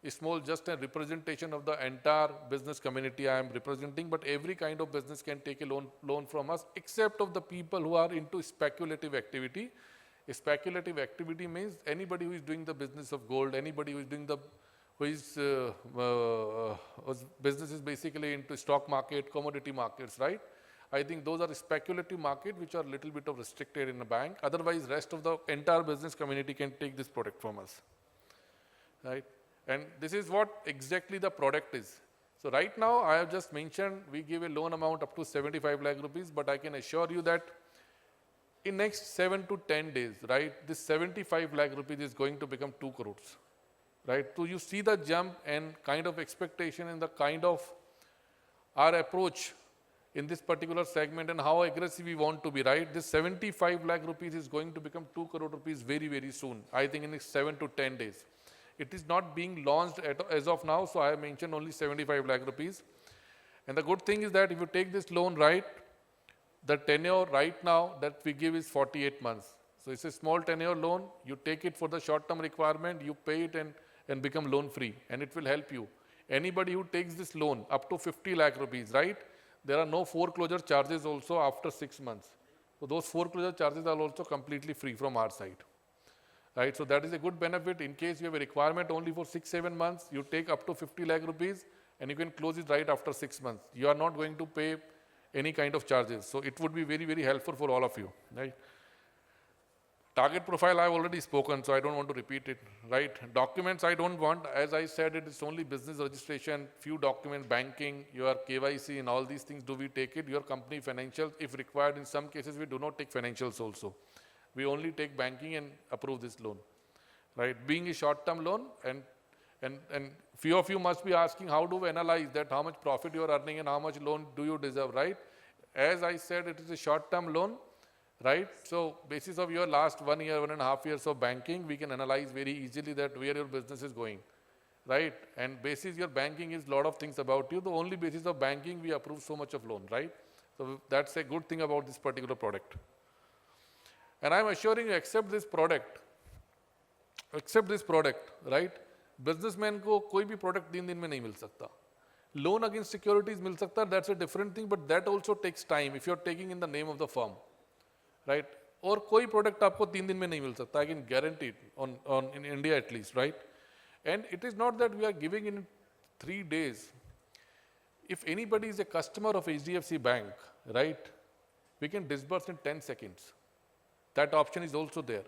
small, just a representation of the entire business community I am representing, but every kind of business can take a loan from us, except of the people who are into speculative activity. A speculative activity means anybody who is doing the business of gold, anybody who is doing whose business is basically into stock market, commodity markets, right? I think those are speculative market which are little bit of restricted in a bank. Otherwise, rest of the entire business community can take this product from us, right? And this is what exactly the product is. So right now, I have just mentioned we give a loan amount up to 75 lakh rupees, but I can assure you that in next 7 to 10 days, right, this 75 lakh rupees is going to become 2 crores, right? So you see the jump and kind of expectation and the kind of our approach in this particular segment and how aggressive we want to be, right? This 75 lakh rupees is going to become 2 crore rupees very, very soon. I think in next 7 to 10 days. It is not being launched as of now, so I have mentioned only 75 lakh rupees. And the good thing is that if you take this loan, right, the tenure right now that we give is 48 months. So it's a small tenure loan. You take it for the short-term requirement, you pay it and become loan free, and it will help you. Anybody who takes this loan up to 50 lakh rupees, right, there are no foreclosure charges also after 6 months. So those foreclosure charges are also completely free from our side, right? So that is a good benefit. In case you have a requirement only for 6-7 months, you take up to 50 lakh rupees and you can close it right after 6 months. You are not going to pay any kind of charges. So it would be very, very helpful for all of you, right? Target profile I have already spoken, so I don't want to repeat it, right? Documents I don't want. As I said, it is only business registration, few documents, banking, your KYC and all these things, do we take it? Your company financials, if required. In some cases, we do not take financials also. We only take banking and approve this loan, right? Being a short-term loan, and few of you must be asking, how do we analyze that, how much profit you are earning and how much loan do you deserve, right? As I said, it is a short-term loan, right? So basis of your last 1 year, 1.5 years of banking, we can analyze very easily that where your business is going, right? And basis your banking is a lot of things about you. The only basis of banking, we approve so much of loan, right? So that's a good thing about this particular product. And I'm assuring you, accept this product, right? Businessman को कोई भी product 3 दिन में नहीं मिल सकता. Loan against securities मिल सकता है, that's a different thing, but that also takes time if you're taking in the name of the firm, right? और कोई product आपको 3 दिन में नहीं मिल सकता, I can guarantee it, in India at least, right? And it is not that we are giving in 3 days. If anybody is a customer of HDFC Bank, right, we can disburse in 10 seconds. That option is also there.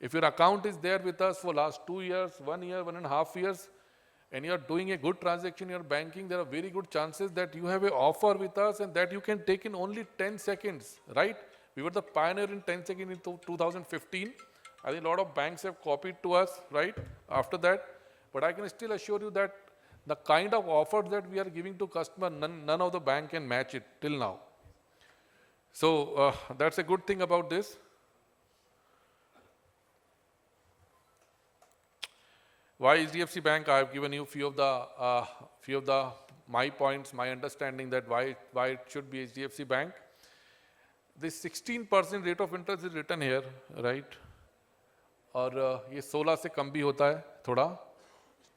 If your account is there with us for last 2 years, 1 year, 1.5 years, and you are doing a good transaction in your banking, there are very good chances that you have an offer with us and that you can take in only 10 seconds, right? We were the pioneer in 10 seconds in 2015. I think a lot of banks have copied to us, right, after that. But I can still assure you that the kind of offers that we are giving to customer, none of the bank can match it till now. So that's a good thing about this. Why HDFC Bank? I have given you few of the my points, my understanding that why it should be HDFC Bank. This 16% rate of interest is written here, right? और ये 16 से कम भी होता है थोड़ा,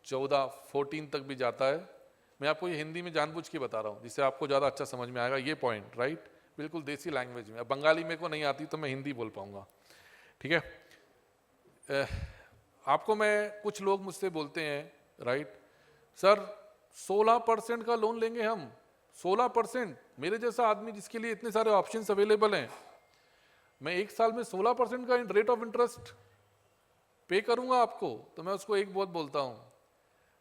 14, 14 तक भी जाता है. मैं आपको ये हिंदी में जानबूझ के बता रहा हूँ जिससे आपको ज़्यादा अच्छा समझ में आएगा ये पॉइंट, राइट? बिल्कुल देसी लैंग्वेज में. अब बंगाली मेरे को नहीं आती तो मैं हिंदी बोल पाऊँगा, ठीक है? आपको मैं, कुछ लोग मुझसे बोलते हैं, राइट, सर 16% का लोन लेंगे हम, 16%, मेरे जैसा आदमी जिसके लिए इतने सारे ऑप्शंस अवेलेबल हैं, मैं 1 साल में 16% का रेट ऑफ इंटरेस्ट पे करूंगा आपको? तो मैं उसको एक बहुत बोलता हूं,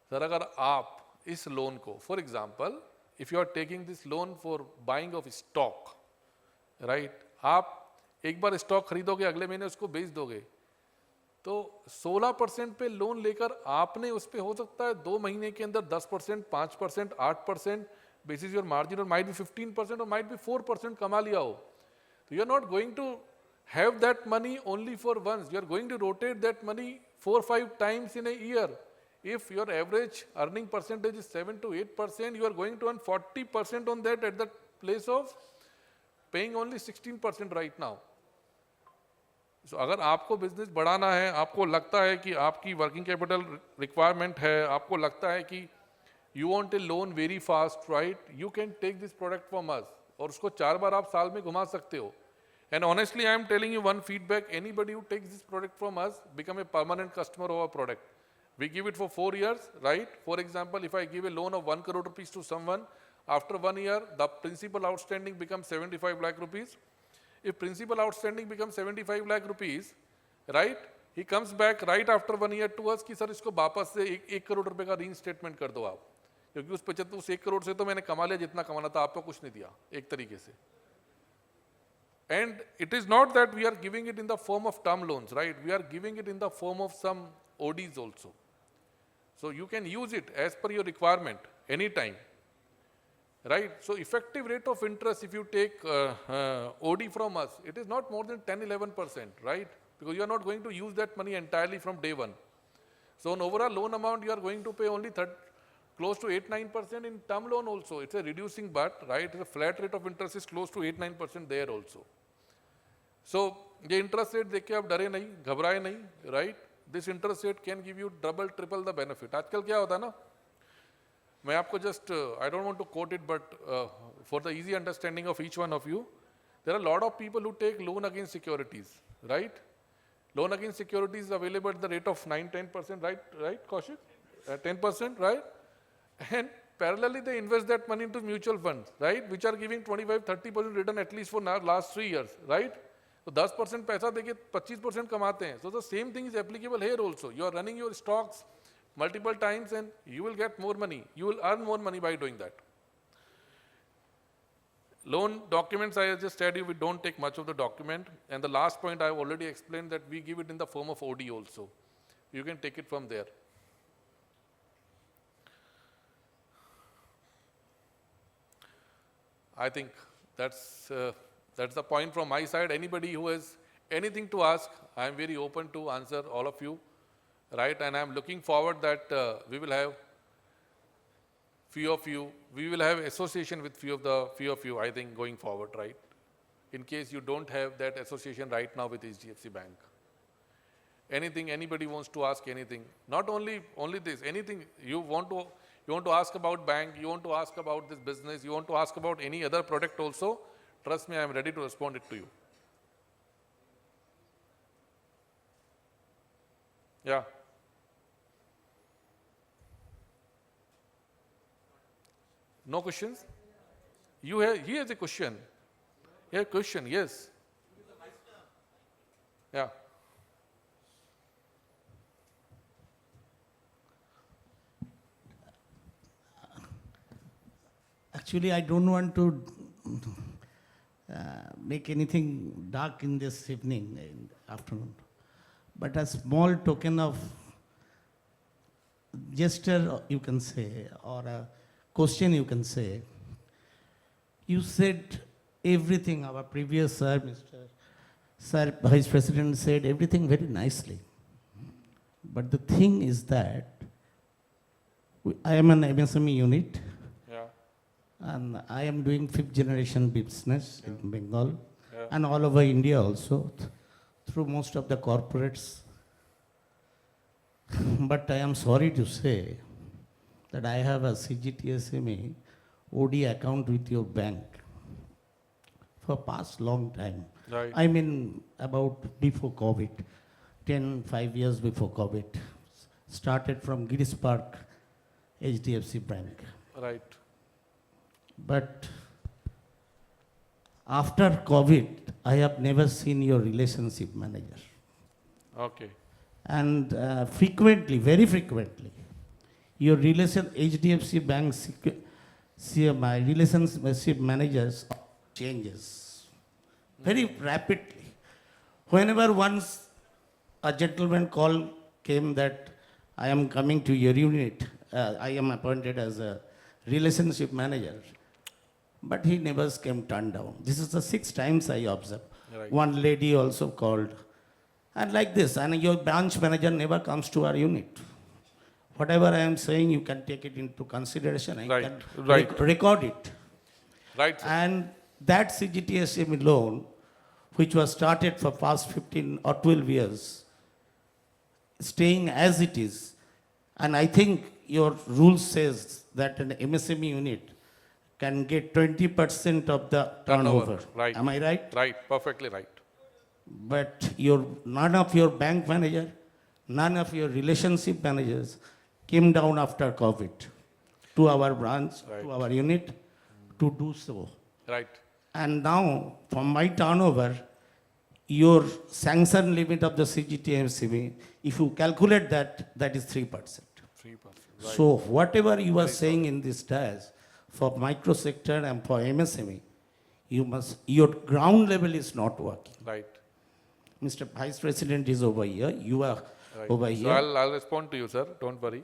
सर अगर आप इस लोन को, for example if you are taking this loan for buying of stock, right, आप एक बार स्टॉक खरीदोगे, अगले महीने उसको बेच दोगे, तो 16% पे लोन लेकर आपने उस पे हो सकता है 2 महीने के अंदर 10%, 5%, 8% बेसिस योर मार्जिन, और माइट बी 15% और माइट बी 4% कमा लिया हो. तो you are not going to have that money only for once. You are going to rotate that money 4-5 times in a year. If your average earning percentage is 7 to 8%, you are going to earn 40% on that at the place of paying only 16% right now. So अगर आपको business बढ़ाना है, आपको लगता है कि आपकी working capital requirement है, आपको लगता है कि you want a loan very fast, right? You can take this product from us और उसको 4 बार आप साल में घुमा सकते हो. And honestly, I am telling you one feedback, anybody who takes this product from us become a permanent customer of our product. We give it for 4 years, right? For example, if I give a loan of 1 crore rupees to someone, after 1 year, the principal outstanding becomes 75 lakh rupees. If principal outstanding becomes 75 lakh rupees, right, he comes back right after 1 year to us कि sir इसको वापस से 1 करोड़ रुपए का रीइंस्टेटमेंट कर दो आप, क्योंकि उस 1 करोड़ से तो मैंने कमा लिया जितना कमाना था, आपको कुछ नहीं दिया एक तरीके से. And it is not that we are giving it in the form of term loans, right? We are giving it in the form of some ODs also. So you can use it as per your requirement anytime, right? So effective rate of interest, if you take OD from us, it is not more than 10-11%, right? Because you are not going to use that money entirely from day one. So on overall loan amount, you are going to pay only close to 8-9% in term loan also. It's a reducing but, right? The flat rate of interest is close to 8-9% there also. So the interest rate देख के आप डरे नहीं, घबराए नहीं, right? This interest rate can give you double, triple the benefit. आजकल क्या होता है ना? मैं आपको just, I don't want to quote it, but for the easy understanding of each one of you, there are a lot of people who take loan against securities, right? Loan against securities is available at the rate of 9-10%, right, Kaushik? 10%, right? And parallelly, they invest that money into mutual funds, right, which are giving 25-30% return at least for last 3 years, right? So 10% पैसा देके 25% कमाते हैं. So the same thing is applicable here also. You are running your stocks multiple times and you will get more money. You will earn more money by doing that. Loan documents, I just said you, we don't take much of the document. And the last point I have already explained that we give it in the form of OD also. You can take it from there. I think that's the point from my side. Anybody who has anything to ask, I am very open to answer all of you, right? And I am looking forward that we will have few of you, we will have association with few of you, I think, going forward, right? In case you don't have that association right now with HDFC Bank. Anything, anybody wants to ask anything, not only this, anything you want to, You want to ask about bank, you want to ask about this business, you want to ask about any other product also, trust me, I am ready to respond it to you. Yeah. No questions? You have, he has a question. You have a question, yes. Yeah. Actually, I don't want to make anything dark in this evening, in afternoon. But a small token of gesture, you can say, or a question, you can say. You said everything, our previous sir, Sir Vice President said everything very nicely. But the thing is that I am an MSME unit. Yeah. And I am doing 5th generation business in Bengal Yeah. and all over India also through most of the corporates. But I am sorry to say that I have a CGTSME OD account with your bank for past long time. Right. I mean about before COVID, 5 years before COVID. Started from Girish Park, HDFC Bank. Right. But after COVID, I have never seen your relationship manager. Okay. And frequently, very frequently, your HDFC Bank CMI relationship managers changes very rapidly. Whenever once a gentleman call came that I am coming to your unit, I am appointed as a relationship manager, but he never came turned down. This is the 6 times I observed. Right. One lady also called. And like this, and your branch manager never comes to our unit. Whatever I am saying, you can take it into consideration. I Right, can right. record it. Right, sir. And that CGTSME loan, which was started for past 15 or 12 years, staying as it is, and I think your rule says that an MSME unit can get 20% of the turnover. Right. Am I right? Right, perfectly right. But none of your bank manager, none of your relationship managers came down after COVID to our branch, Right. to our unit to do so. Right. And now, from my turnover, your sanction limit of the CGTMCB, if you calculate that, that is 3%. 3%. Right. So whatever you are saying in this dash for micro sector and for MSME, your ground level is not working. Right. Mr. Vice President is over here, you are Right. over So here. I'll respond to you, sir. Don't worry.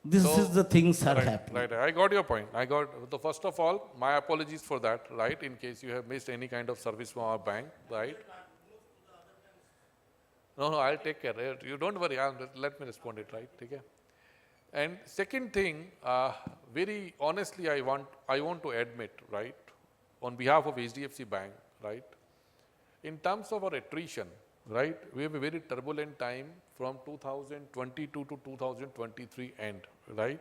This is the things are right, happening. Right. I got your point. So first of all, my apologies for that, right? In case you have missed any kind of service from our bank, right? No, I'll take care. You don't worry. Let me respond it, right? Okay. And second thing, very honestly, I want to admit, right, on behalf of HDFC Bank, right, in terms of our attrition, right, we have a very turbulent time from 2022 to 2023 end, right?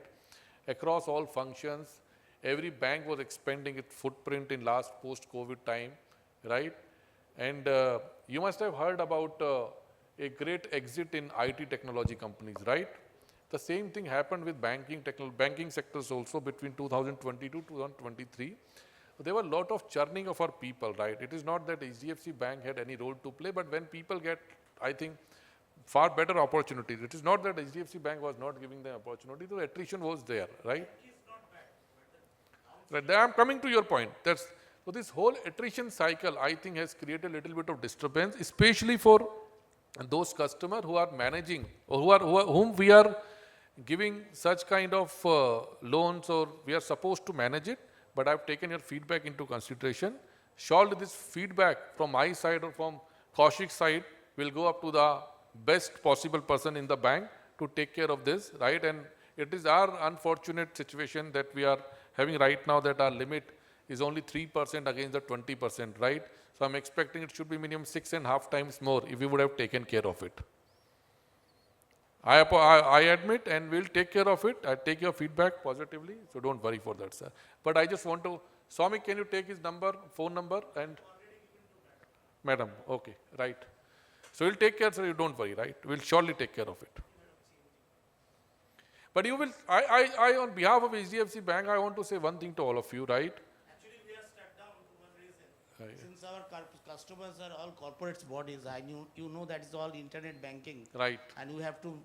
Across all functions, every bank was expanding its footprint in last post-COVID time, right? And you must have heard about a great exit in IT technology companies, right? The same thing happened with banking sectors also between 2022 to 2023. There were a lot of churning of our people, right? It is not that HDFC Bank had any role to play, but when people get, I think, far better opportunities, it is not that HDFC Bank was not giving them opportunity, the attrition was there, right? Right. I'm coming to your point. So this whole attrition cycle, I think, has created a little bit of disturbance, especially for those customers who are managing or whom we are giving such kind of loans, or we are supposed to manage it. But I've taken your feedback into consideration. Surely this feedback from my side or from Kaushik's side will go up to the best possible person in the bank to take care of this, right? And it is our unfortunate situation that we are having right now, that our limit is only 3% against the 20%, right? So I'm expecting it should be minimum 6.5 times more if we would have taken care of it. I admit, and we'll take care of it. I take your feedback positively, so don't worry for that, sir. But I just want to, Swami, can you take his number, phone number, and Madam, okay, right. So we'll take care, sir, you don't worry, right? We'll surely take care of it. But you will, I on behalf of HDFC Bank, I want to say one thing to all of you, right? Actually, we are stepped down for one reason. Since our customers are all corporate bodies, you know that is all internet banking. Right. And we have to,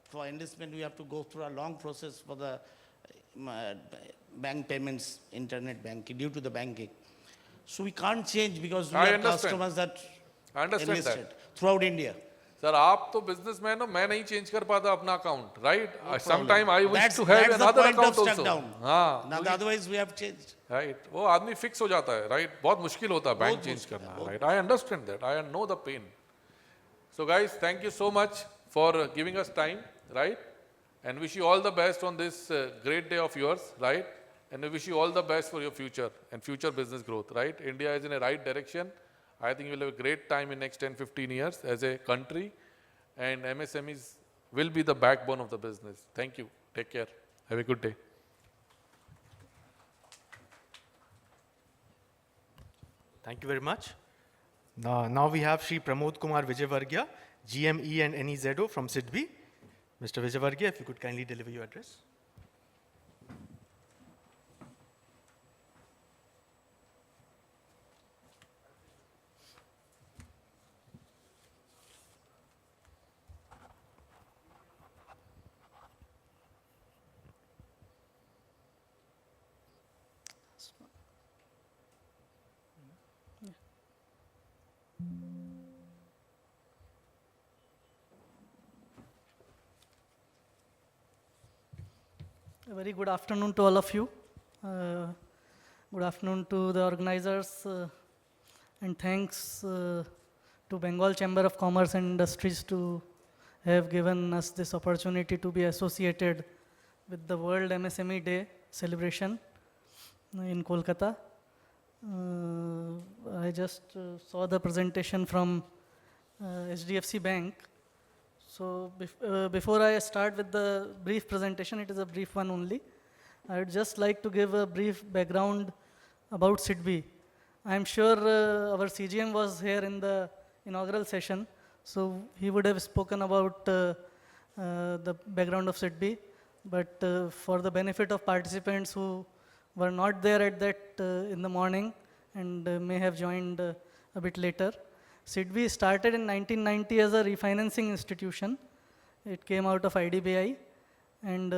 for enlistment, we have to go through a long process for the bank payments, internet banking, due to the banking. So we can't change because we have customers that enlisted throughout India. Sir, आप तो businessman हो, मैं नहीं change कर पाता अपना account, right? Sometime I wish to have another account also. हाँ. Otherwise we have changed. Right. वो आदमी fix हो जाता है, right? बहुत मुश्किल होता है bank change करना, right? I understand that. I know the pain. So guys, thank you so much for giving us time, right? And wish you all the best on this great day of yours, right? And we wish you all the best for your future and future business growth, right? India is in a right direction. I think we'll have a great time in next 10, 15 years as a country, and MSMEs will be the backbone of the business. Thank you. Take care. Have a good day. Thank you very much. Now we have Shri Pramod Kumar Vijayvargya, GME and NEZO from SIDBI. Mr. Vijayvargya, if you could kindly deliver your address. A very good afternoon to all of you. Good afternoon to the organizers, and thanks to Bengal Chamber of Commerce and Industries to have given us this opportunity to be associated with the World MSME Day celebration in Kolkata. I just saw the presentation from HDFC Bank. So before I start with the brief presentation, it is a brief one only. I would just like to give a brief background about SIDBI. I'm sure our CGM was here in the inaugural session, so he would have spoken about the background of SIDBI. But for the benefit of participants who were not there at that in the morning and may have joined a bit later, SIDBI started in 1990 as a refinancing institution. It came out of IDBI, and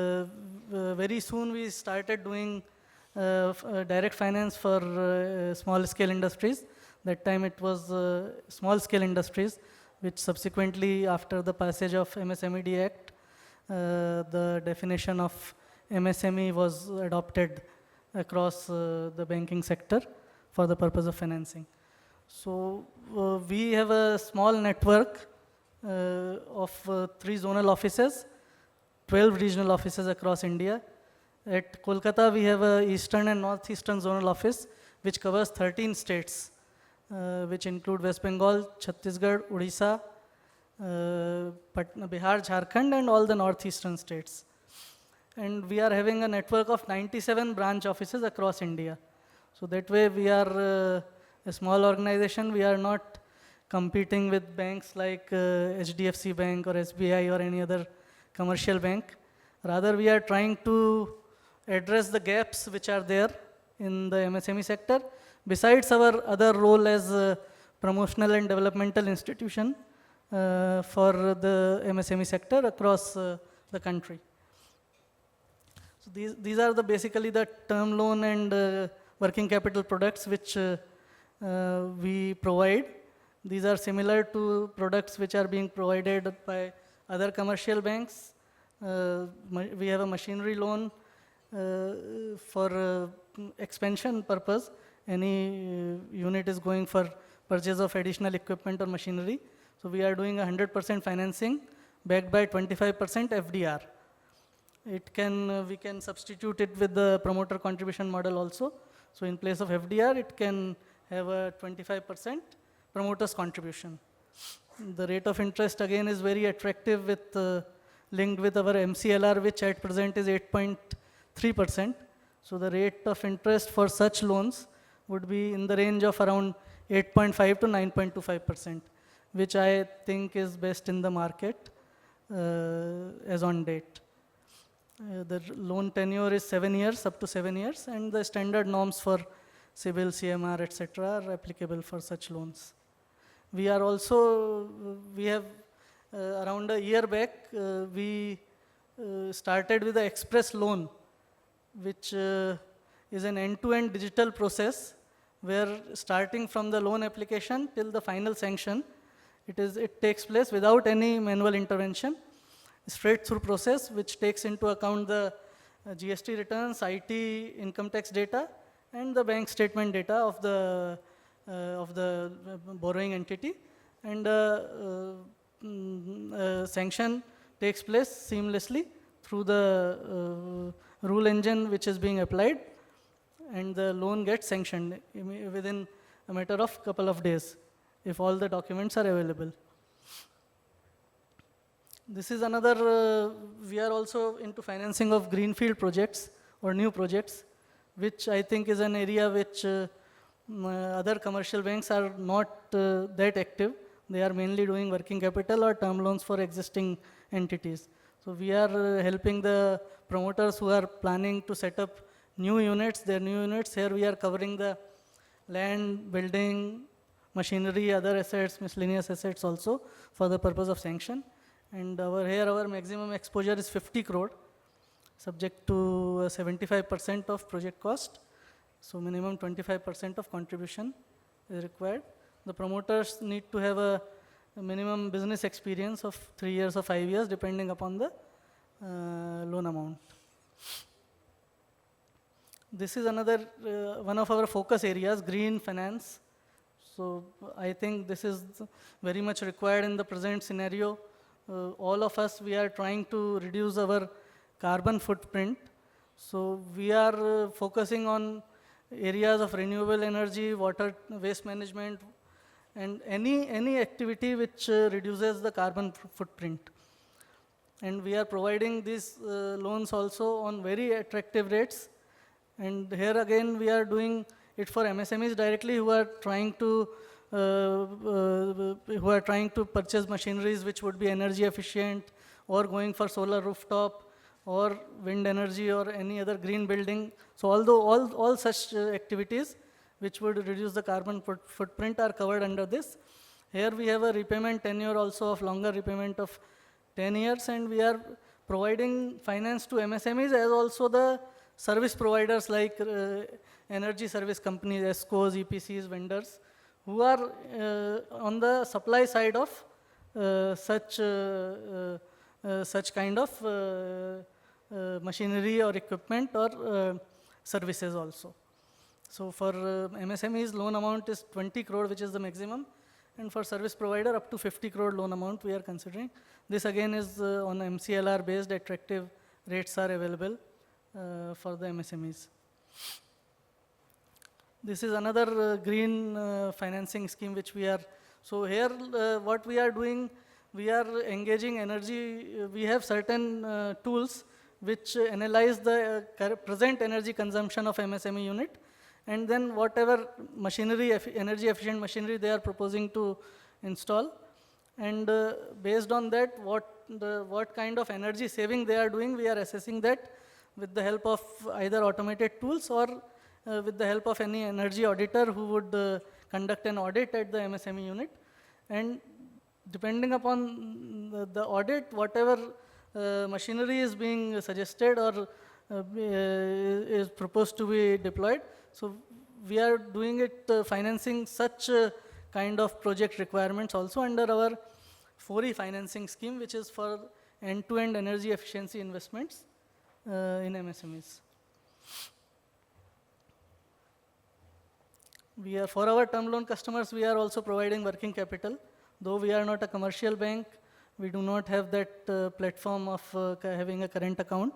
very soon we started doing direct finance for small-scale industries. That time it was small-scale industries, which subsequently, after the passage of MSMED Act, the definition of MSME was adopted across the banking sector for the purpose of financing. So we have a small network of 3 zonal offices, 12 regional offices across India. At Kolkata, we have a Eastern and Northeastern zonal office, which covers 13 states, which include West Bengal, Chhattisgarh, Odisha, Bihar, Jharkhand, and all the northeastern states. And we are having a network of 97 branch offices across India. So that way we are a small organization. We are not competing with banks like HDFC Bank or SBI or any other commercial bank. Rather, we are trying to address the gaps which are there in the MSME sector, besides our other role as a promotional and developmental institution for the MSME sector across the country. So these are basically the term loan and working capital products which we provide. These are similar to products which are being provided by other commercial banks. We have a machinery loan for expansion purpose. Any unit is going for purchase of additional equipment or machinery. So we are doing 100% financing backed by 25% FDR. We can substitute it with the promoter contribution model also. So in place of FDR, it can have a 25% promoter's contribution. The rate of interest again is very attractive with linked with our MCLR, which at present is 8.3%. So the rate of interest for such loans would be in the range of around 8.5 to 9.25%, which I think is best in the market as on date. The loan tenure is 7 years, up to 7 years, and the standard norms for CIBIL, CMR, etc. are applicable for such loans. We are also, we have around a year back, we started with the express loan, which is an end-to-end digital process where starting from the loan application till the final sanction, it takes place without any manual intervention, straight through process which takes into account the GST returns, IT, income tax data, and the bank statement data of the borrowing entity, and sanction takes place seamlessly through the rule engine which is being applied, and the loan gets sanctioned within a matter of couple of days if all the documents are available. This is another, we are also into financing of greenfield projects or new projects, which I think is an area which other commercial banks are not that active. They are mainly doing working capital or term loans for existing entities. So we are helping the promoters who are planning to set up new units, their new units. Here we are covering the land, building, machinery, other assets, miscellaneous assets also for the purpose of sanction. And our maximum exposure is 50 crore, subject to 75% of project cost. So minimum 25% of contribution is required. The promoters need to have a minimum business experience of 3 years or 5 years, depending upon the loan amount. This is another one of our focus areas, green finance. So I think this is very much required in the present scenario. All of us, we are trying to reduce our carbon footprint. So we are focusing on areas of renewable energy, water, waste management, and any activity which reduces the carbon footprint. And we are providing these loans also on very attractive rates. And here again, we are doing it for MSMEs directly who are trying to purchase machineries which would be energy efficient, or going for solar rooftop, or wind energy, or any other green building. So although all such activities which would reduce the carbon footprint are covered under this. Here we have a repayment tenure also of longer repayment of 10 years, and we are providing finance to MSMEs as also the service providers like energy service companies, ESCOs, EPCs, vendors, who are on the supply side of such kind of machinery or equipment or services also. So for MSMEs, loan amount is 20 crore, which is the maximum, and for service provider, up to 50 crore loan amount we are considering. This again is on MCLR based, attractive rates are available for the MSMEs. This is another green financing scheme which we are, so here what we are doing, we are engaging energy, we have certain tools which analyze the present energy consumption of MSME unit, and then whatever machinery, energy efficient machinery they are proposing to install, and based on that, what kind of energy saving they are doing, we are assessing that with the help of either automated tools or with the help of any energy auditor who would conduct an audit at the MSME unit. And depending upon the audit, whatever machinery is being suggested or is proposed to be deployed, so we are doing it, financing such kind of project requirements also under our 4E financing scheme, which is for end-to-end energy efficiency investments in MSMEs. We are, for our term loan customers, we are also providing working capital. Though we are not a commercial bank, we do not have that platform of having a current account,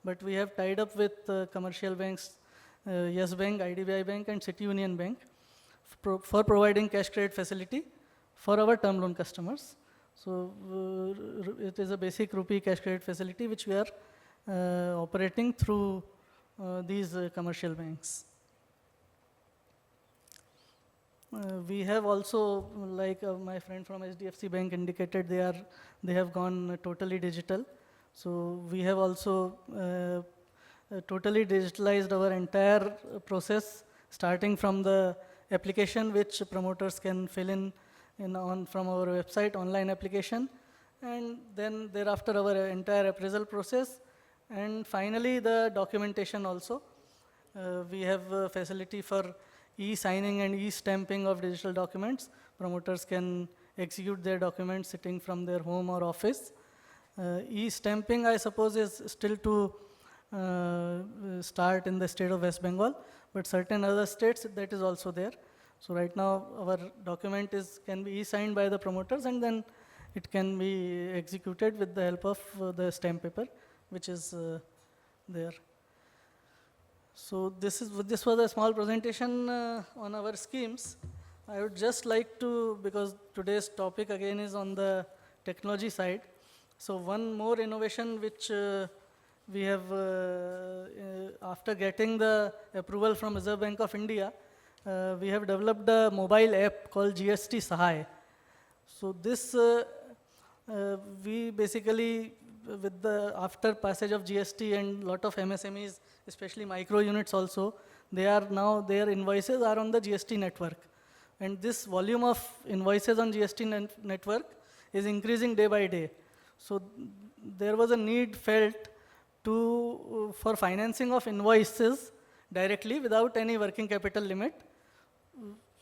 but we have tied up with commercial banks, Yes Bank, IDBI Bank, and City Union Bank for providing cash credit facility for our term loan customers. So it is a basic rupee cash credit facility which we are operating through these commercial banks. We have also, like my friend from HDFC Bank indicated, they have gone totally digital. So we have also totally digitalized our entire process, starting from the application which promoters can fill in from our website, online application, and then thereafter our entire appraisal process, and finally the documentation also. We have a facility for e-signing and e-stamping of digital documents. Promoters can execute their documents sitting from their home or office. E-stamping, I suppose, is still to start in the state of West Bengal, but certain other states that is also there. So right now our document can be e-signed by the promoters, and then it can be executed with the help of the stamp paper, which is there. So this was a small presentation on our schemes. I would just like to, because today's topic again is on the technology side. So one more innovation which we have, after getting the approval from Reserve Bank of India, we have developed a mobile app called GST Sahai. So this, we basically, after passage of GST and lot of MSMEs, especially micro units also, their invoices are on the GST network. And this volume of invoices on GST network is increasing day by day. So there was a need felt for financing of invoices directly without any working capital limit.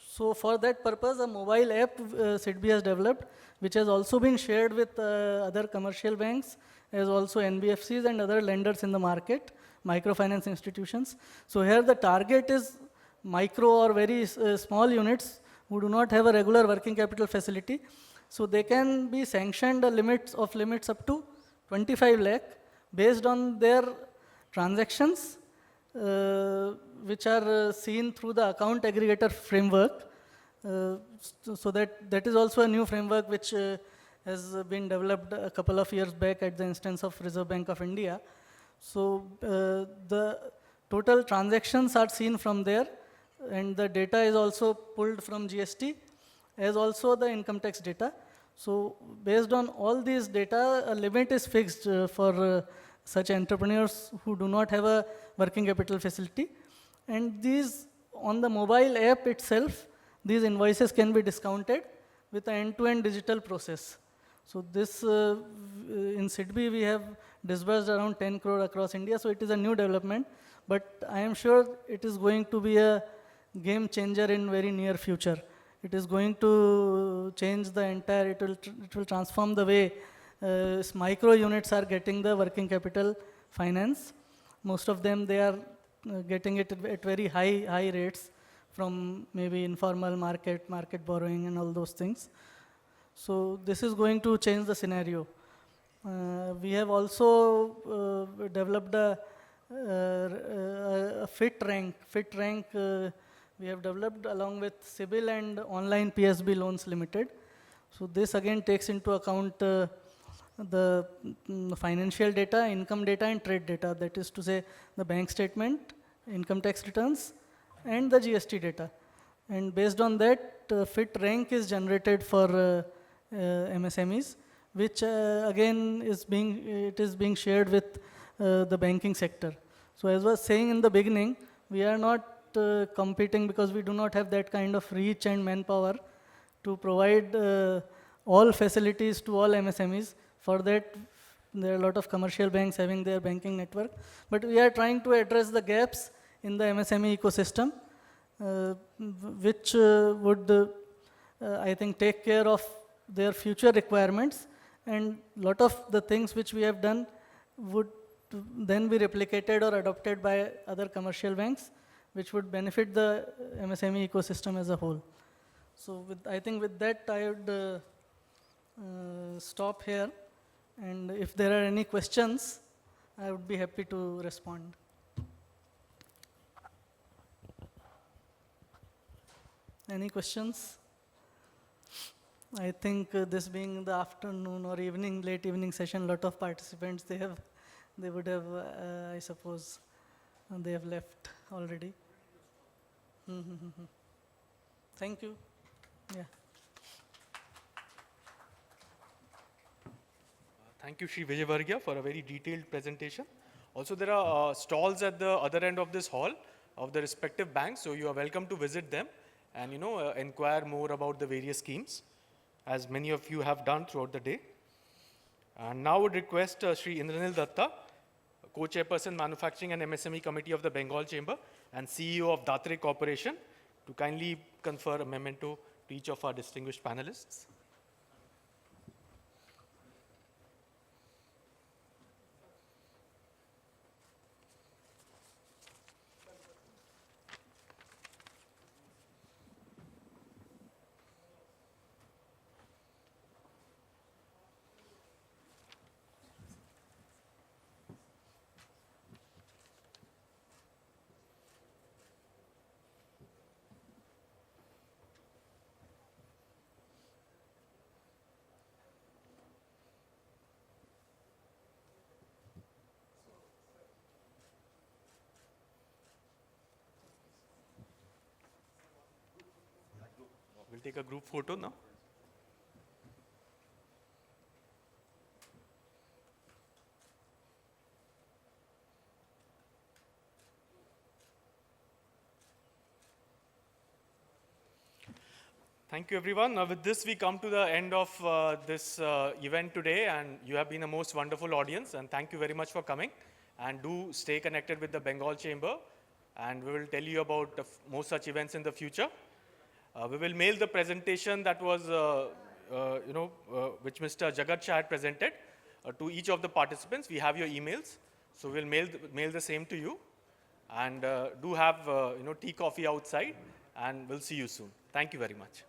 So for that purpose, a mobile app SIDBI has developed, which has also been shared with other commercial banks, as also NBFCs and other lenders in the market, microfinance institutions. So here the target is micro or very small units who do not have a regular working capital facility. So they can be sanctioned limits up to 25 lakh based on their transactions, which are seen through the account aggregator framework. So that is also a new framework which has been developed a couple of years back at the instance of Reserve Bank of India. So the total transactions are seen from there, and the data is also pulled from GST, as also the income tax data. So based on all these data, a limit is fixed for such entrepreneurs who do not have a working capital facility. And these, on the mobile app itself, these invoices can be discounted with an end-to-end digital process. So this, in SIDBI, we have disbursed around 10 crore across India, so it is a new development. But I am sure it is going to be a game changer in very near future. It is going to change the entire, it will transform the way micro units are getting the working capital finance. Most of them, they are getting it at very high rates from maybe informal market borrowing and all those things. So this is going to change the scenario. We have also developed a fit rank. We have developed along with CIBIL and Online PSB Loans Limited. So this again takes into account the financial data, income data, and trade data. That is to say, the bank statement, income tax returns, and the GST data. And based on that, fit rank is generated for MSMEs, which again is being shared with the banking sector. So as I was saying in the beginning, we are not competing because we do not have that kind of reach and manpower to provide all facilities to all MSMEs. For that, there are a lot of commercial banks having their banking network. But we are trying to address the gaps in the MSME ecosystem, which would, I think, take care of their future requirements. And a lot of the things which we have done would then be replicated or adopted by other commercial banks, which would benefit the MSME ecosystem as a whole. So I think with that, I would stop here. And if there are any questions, I would be happy to respond. Any questions? I think this being the afternoon or evening, late evening session, lot of participants, they would have, I suppose, they have left already. Thank you. Yeah. Thank you, Sri Vijayvargya, for a very detailed presentation. Also, there are stalls at the other end of this hall of the respective banks, so you are welcome to visit them and inquire more about the various schemes, as many of you have done throughout the day. And now I would request Sri Indranil Datta, Co-Chairperson Manufacturing and MSME Committee of the Bengal Chamber and CEO of Datre Corporation, to kindly confer a memento to each of our distinguished panelists. We'll take a group photo now. Thank you, everyone. Now, with this, we come to the end of this event today, and you have been a most wonderful audience, and thank you very much for coming. And do stay connected with the Bengal Chamber, and we will tell you about more such events in the future. We will mail the presentation that was, which Mr. Jagat Shah had presented to each of the participants. We have your emails, so we'll mail the same to you. And do have, tea, coffee outside, and we'll see you soon. Thank you very much.